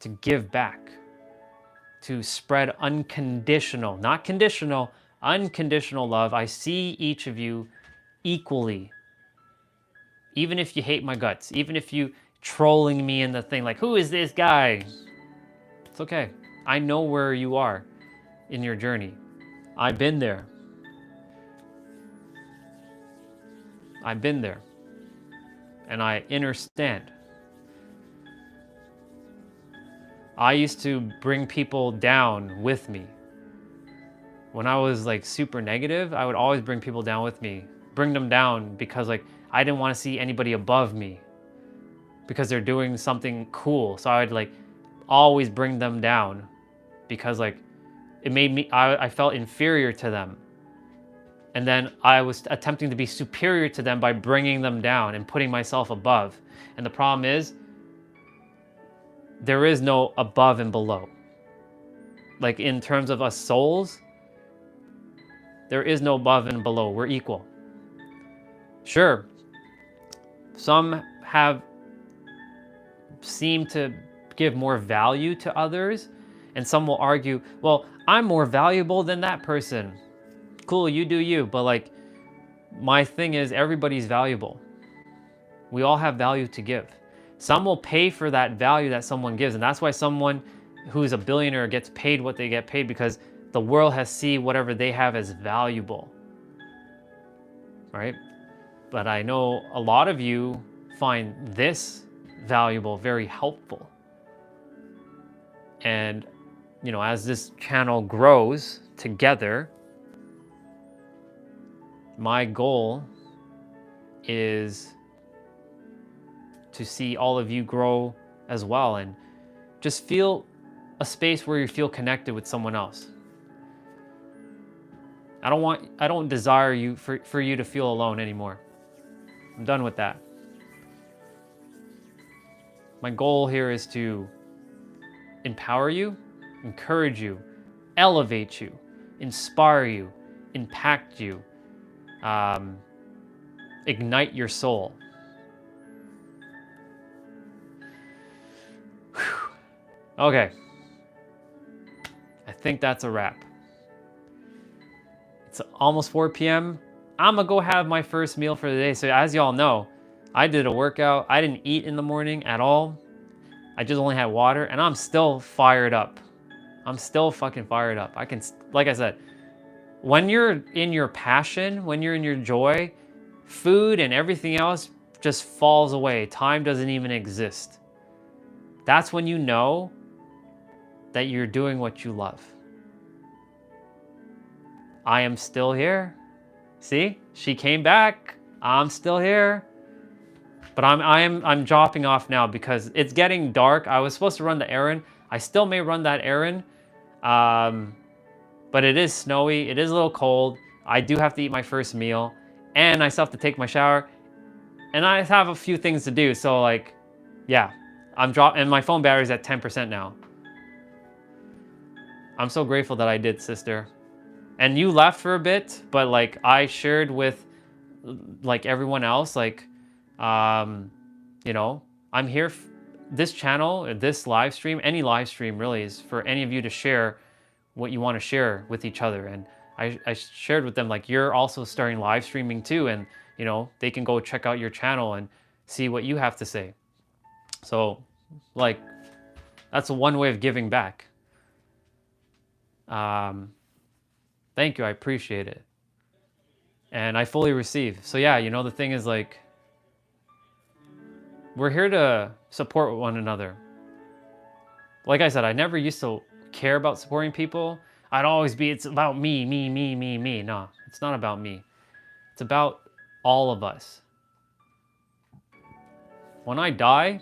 to give back, to spread unconditional, not conditional, unconditional love. I see each of you equally. Even if you hate my guts, even if you trolling me in the thing, like, who is this guy? It's okay. I know where you are in your journey. I've been there. I've been there. And I understand. I used to bring people down with me. When I was like super negative, I would always bring people down with me. Bring them down because like I didn't want to see anybody above me because they're doing something cool. So I would like always bring them down because like it made me, I felt inferior to them. And then I was attempting to be superior to them by bringing them down and putting myself above. And the problem is, there is no above and below. Like in terms of us souls, there is no above and below. We're equal. Sure, some seem to give more value to others, and some will argue, well, I'm more valuable than that person. Cool, you do you, but like, my thing is everybody's valuable. We all have value to give. Some will pay for that value that someone gives, and that's why someone who's a billionaire gets paid what they get paid, because the world has seen whatever they have as valuable, right? But I know a lot of you find this valuable, very helpful. And, as this channel grows together, my goal is to see all of you grow as well and just feel a space where you feel connected with someone else. I don't desire you for you to feel alone anymore. I'm done with that. My goal here is to empower you, encourage you, elevate you, inspire you, impact you, ignite your soul. Whew. Okay. I think that's a wrap. It's almost 4 p.m. I'm gonna go have my first meal for the day. So as y'all know, I did a workout. I didn't eat in the morning at all. I just only had water and I'm still fired up. I'm still fucking fired up. I can, like I said, when you're in your passion, when you're in your joy, food and everything else just falls away. Time doesn't even exist. That's when you know that you're doing what you love. I am still here. See, she came back. I'm still here. But I'm dropping off now because it's getting dark. I was supposed to run the errand. I still may run that errand. But it is snowy. It is a little cold. I do have to eat my first meal. And I still have to take my shower. And I have a few things to do. So like, yeah. And my phone battery's at 10% now. I'm so grateful that I did, sister. And you left for a bit, but like I shared with like everyone else, like, you know, I'm here. This channel, this live stream, any live stream really is for any of you to share what you want to share with each other. And I shared with them, like, you're also starting live streaming too. And, you know, they can go check out your channel and see what you have to say. So like, that's one way of giving back. Thank you, I appreciate it. And I fully receive. So yeah, you know, the thing is like, we're here to support one another. Like I said, I never used to care about supporting people. I'd always be, it's about me. No, it's not about me. It's about all of us. When I die,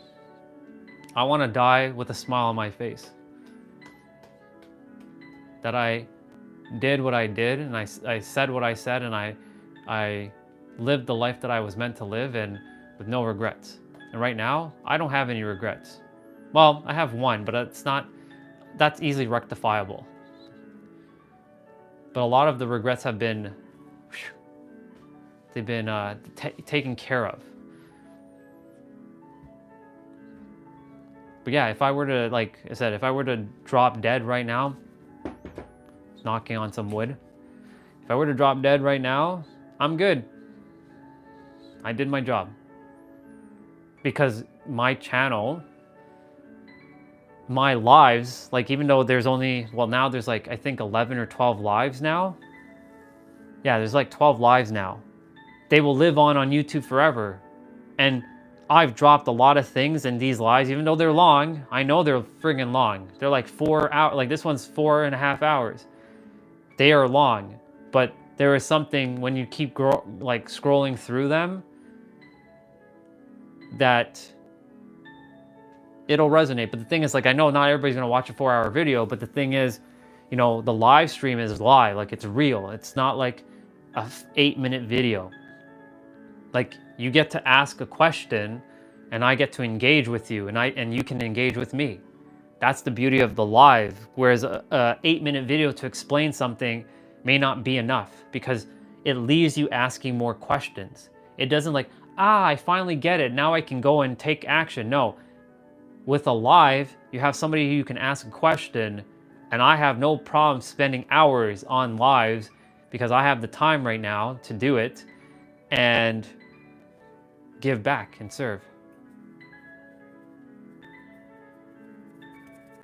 I want to die with a smile on my face. That I did what I did, and I said what I said, and I lived the life that I was meant to live, and with no regrets. And right now, I don't have any regrets. Well, I have one, but that's easily rectifiable. But a lot of the regrets have been, they've been taken care of. But yeah, if I were to, like I said, if I were to drop dead right now, knocking on some wood, if I were to drop dead right now, I'm good. I did my job. Because my channel, my lives, like even though there's only, well now there's like, I think 11 or 12 lives now. Yeah, there's like 12 lives now. They will live on YouTube forever. And I've dropped a lot of things in these lives, even though they're long. I know they're friggin' long. They're like 4 hours, like this one's 4.5 hours. They are long, but there is something when you keep like scrolling through them that it'll resonate. But the thing is, like, I know not everybody's gonna watch a 4-hour video, but the thing is, you know, the live stream is live, like it's real. It's not like a 8-minute video. Like you get to ask a question and I get to engage with you and you can engage with me. That's the beauty of the live. Whereas a 8-minute video to explain something may not be enough because it leaves you asking more questions. It doesn't like, I finally get it. Now I can go and take action. No, with a live, you have somebody who you can ask a question, and I have no problem spending hours on lives because I have the time right now to do it and give back and serve.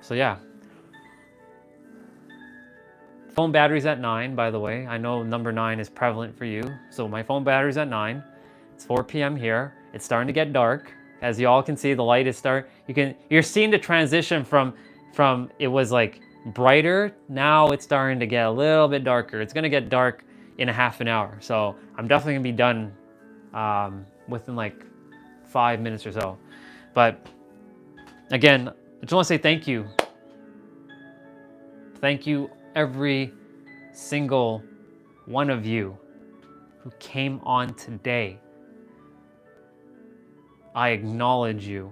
So yeah. Phone battery's at 9, by the way. I know number 9 is prevalent for you. So my phone battery's at 9. It's 4 p.m. here. It's starting to get dark. As you all can see, the light is you're seeing the transition from it was like brighter. Now it's starting to get a little bit darker. It's gonna get dark in a half an hour. So I'm definitely gonna be done within like 5 minutes or so. But again, I just want to say thank you. Thank you, every single one of you who came on today. I acknowledge you.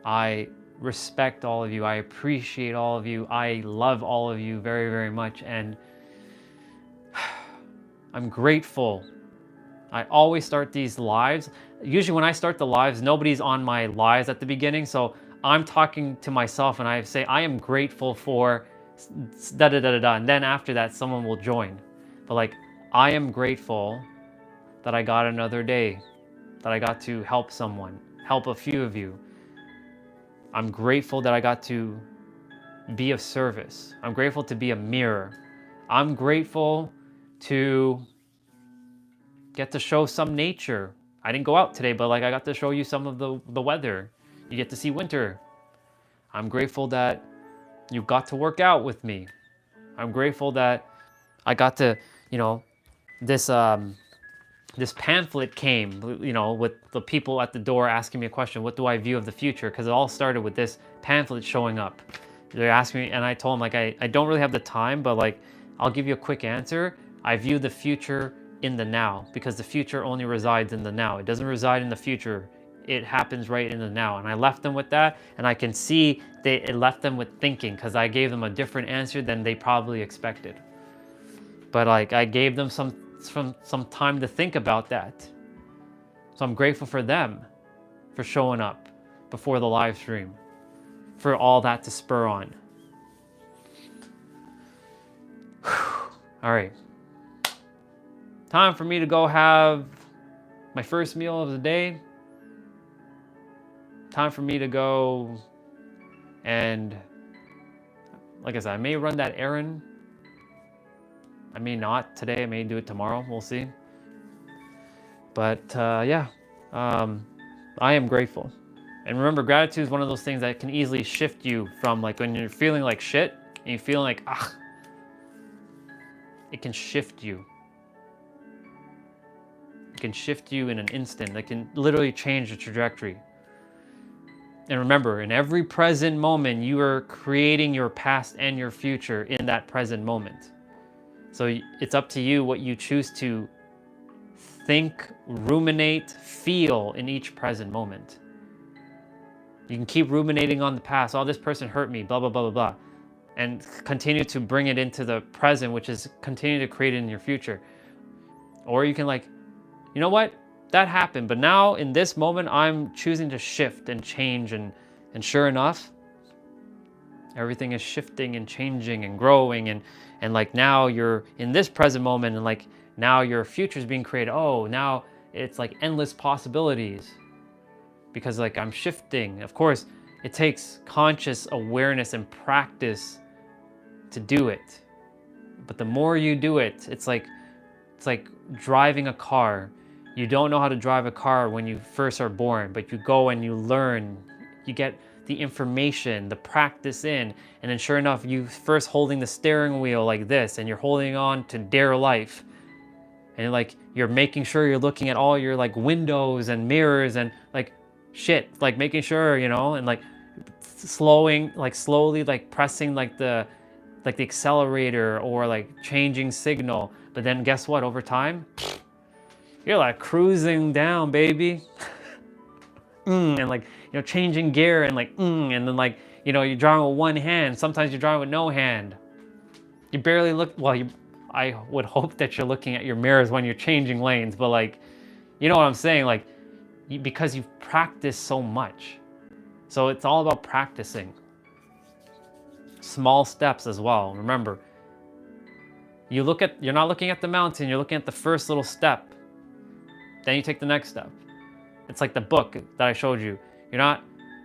I respect all of you. I appreciate all of you. I love all of you very, very much. And I'm grateful. I always start these lives. Usually when I start the lives, nobody's on my lives at the beginning. So I'm talking to myself and I say, I am grateful for da da da da da. And then after that, someone will join. But like, I am grateful that I got another day, that I got to help someone, help a few of you. I'm grateful that I got to be of service. I'm grateful to be a mirror. I'm grateful to get to show some nature. I didn't go out today, but like I got to show you some of the weather. You get to see winter. I'm grateful that you got to work out with me. I'm grateful that I got to, you know, this pamphlet came, you know, with the people at the door asking me a question, what do I view of the future? Because it all started with this pamphlet showing up. They asked me, and I told them, like, I don't really have the time, but like, I'll give you a quick answer. I view the future in the now, because the future only resides in the now. It doesn't reside in the future. It happens right in the now. And I left them with that, and I can see it left them with thinking, because I gave them a different answer than they probably expected. But like, I gave them some time to think about that. So I'm grateful for them for showing up before the live stream, for all that to spur on. All right. Time for me to go have my first meal of the day. Time for me to go and, like I said, I may run that errand. I may not today. I may do it tomorrow. We'll see. But yeah, I am grateful. And remember, gratitude is one of those things that can easily shift you from, like, when you're feeling like shit and you're feeling like, it can shift you. It can shift you in an instant. It can literally change the trajectory. And remember, in every present moment, you are creating your past and your future in that present moment. So it's up to you what you choose to think, ruminate, feel in each present moment. You can keep ruminating on the past. Oh, this person hurt me, blah, blah, blah, blah, blah. And continue to bring it into the present, which is continue to create it in your future. Or you can, like, you know what? That happened. But now in this moment, I'm choosing to shift and change. And sure enough, everything is shifting and changing and growing. And like, now you're in this present moment, and like, now your future is being created. Oh, now it's like endless possibilities, because like I'm shifting. Of course, it takes conscious awareness and practice to do it. But the more you do it, it's like driving a car. You don't know how to drive a car when you first are born, but you go and you learn. You get the information, the practice in, and then sure enough, you first holding the steering wheel like this, and you're holding on to dear life. And like, you're making sure you're looking at all your like windows and mirrors and like shit, like making sure, you know, and like slowly like pressing like the accelerator or like changing signal. But then guess what? Over time, you're like cruising down, baby. And like, you know, changing gear and like, and then like, you know, you're driving with one hand. Sometimes you're driving with no hand. You barely look, well, I would hope that you're looking at your mirrors when you're changing lanes, but like, you know what I'm saying? Like, because you've practiced so much. So it's all about practicing. Small steps as well. Remember, you're not looking at the mountain, you're looking at the first little step. Then you take the next step. It's like the book that I showed you.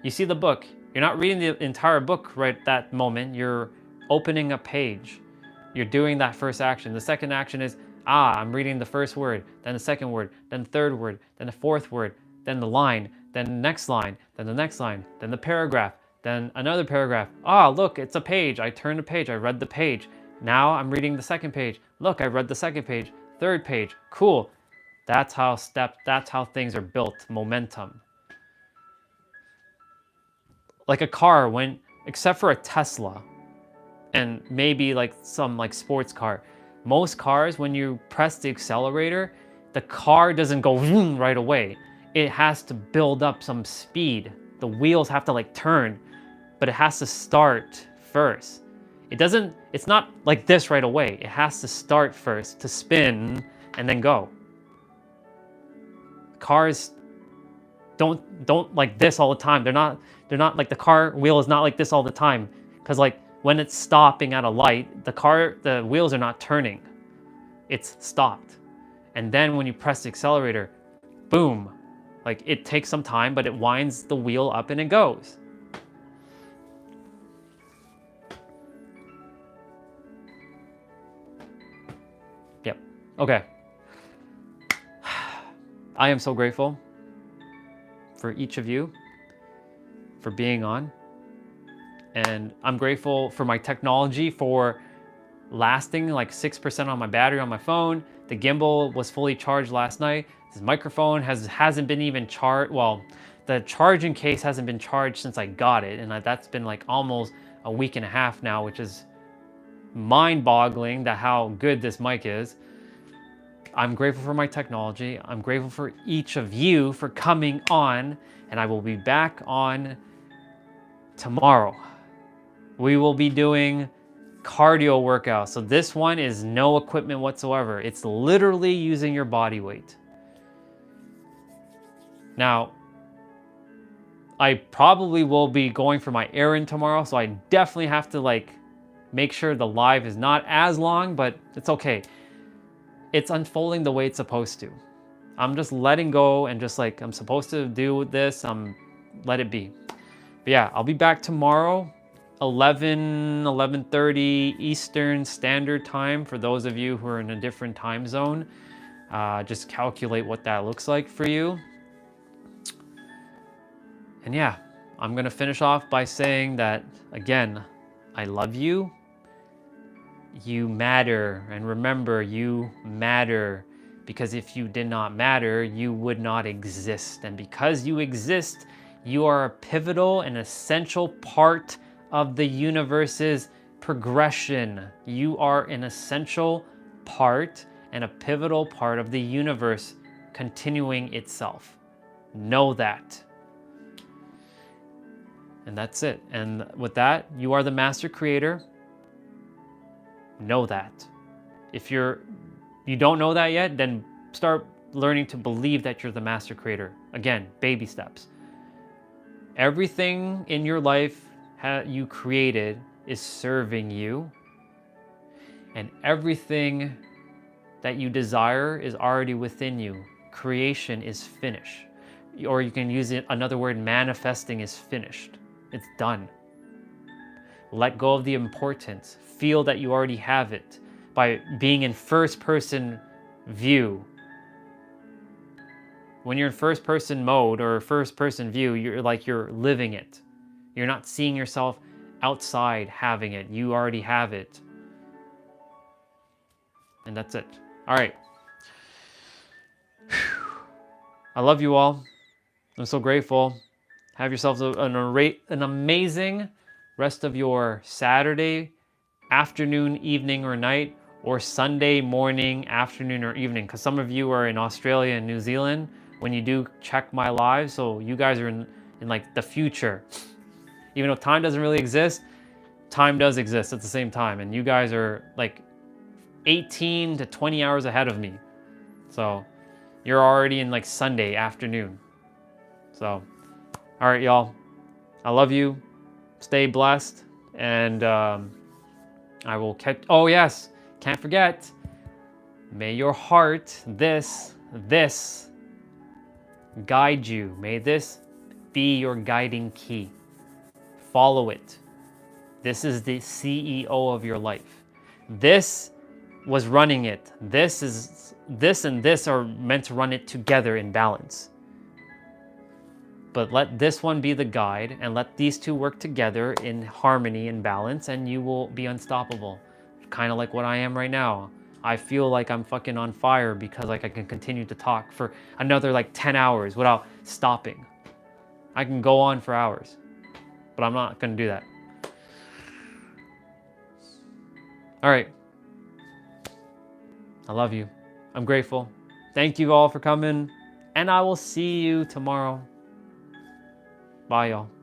You see the book, you're not reading the entire book right at that moment, you're opening a page. You're doing that first action. The second action is, I'm reading the first word, then the second word, then the third word, then the fourth word, then the line, then the next line, then the next line, then the paragraph, then another paragraph. Look, it's a page. I turned the page, I read the page. Now I'm reading the second page. Look, I read the second page, third page. Cool. That's how things are built, momentum. Like a car, except for a Tesla, and maybe like some like sports car, most cars, when you press the accelerator, the car doesn't go vroom right away. It has to build up some speed. the wheels have to like turn, but it has to start first. It's not like this right away. It has to start first to spin and then go. Cars don't like this all the time. They're not like, the car wheel is not like this all the time. Cause like when it's stopping at a light, the wheels are not turning. It's stopped. And then when you press the accelerator, boom. Like it takes some time, but it winds the wheel up and it goes. Yep. Okay. I am so grateful for each of you for being on. And I'm grateful for my technology for lasting like 6% on my battery on my phone. The gimbal was fully charged last night. This microphone hasn't been even charged. Well, the charging case hasn't been charged since I got it. And that's been like almost a week and a half now, which is mind-boggling that how good this mic is. I'm grateful for my technology. I'm grateful for each of you for coming on, and I will be back on tomorrow. We will be doing cardio workouts. So this one is no equipment whatsoever. It's literally using your body weight. Now, I probably will be going for my errand tomorrow, so I definitely have to like make sure the live is not as long, but it's okay. It's unfolding the way it's supposed to. I'm just letting go and just like, I'm supposed to do this, let it be. But yeah, I'll be back tomorrow, 11:30 Eastern Standard Time. For those of you who are in a different time zone, just calculate what that looks like for you. And yeah, I'm gonna finish off by saying that, again, I love you. You matter, and remember, you matter, because if you did not matter, you would not exist. And because you exist, you are a pivotal and essential part of the universe's progression. You are an essential part and a pivotal part of the universe continuing itself. Know that. And that's it. And with that, you are the master creator. Know that. If you don't know that yet, then start learning to believe that you're the master creator. Again, baby steps. Everything in your life you created is serving you, and everything that you desire is already within you. Creation is finished. Or you can use another word, manifesting is finished. It's done. Let go of the importance. Feel that you already have it by being in first person view. When you're in first person mode or first person view, you're living it. You're not seeing yourself outside having it. You already have it. And that's it. All right. I love you all. I'm so grateful. Have yourselves an amazing rest of your Saturday afternoon, evening, or night, or Sunday morning, afternoon, or evening. Because some of you are in Australia and New Zealand when you do check my live. So you guys are in like the future. Even though time doesn't really exist, time does exist at the same time. And you guys are like 18 to 20 hours ahead of me. So you're already in like Sunday afternoon. So, all right, y'all. I love you. Stay blessed. And I will catch, oh yes, can't forget. May your heart, this guide you. May this be your guiding key. Follow it. This is the CEO of your life. This was running it. This and this are meant to run it together in balance. But let this one be the guide, and let these two work together in harmony and balance, and you will be unstoppable. Kind of like what I am right now. I feel like I'm fucking on fire because like I can continue to talk for another like 10 hours without stopping. I can go on for hours, but I'm not gonna do that. All right. I love you. I'm grateful. Thank you all for coming, and I will see you tomorrow. Bye, y'all.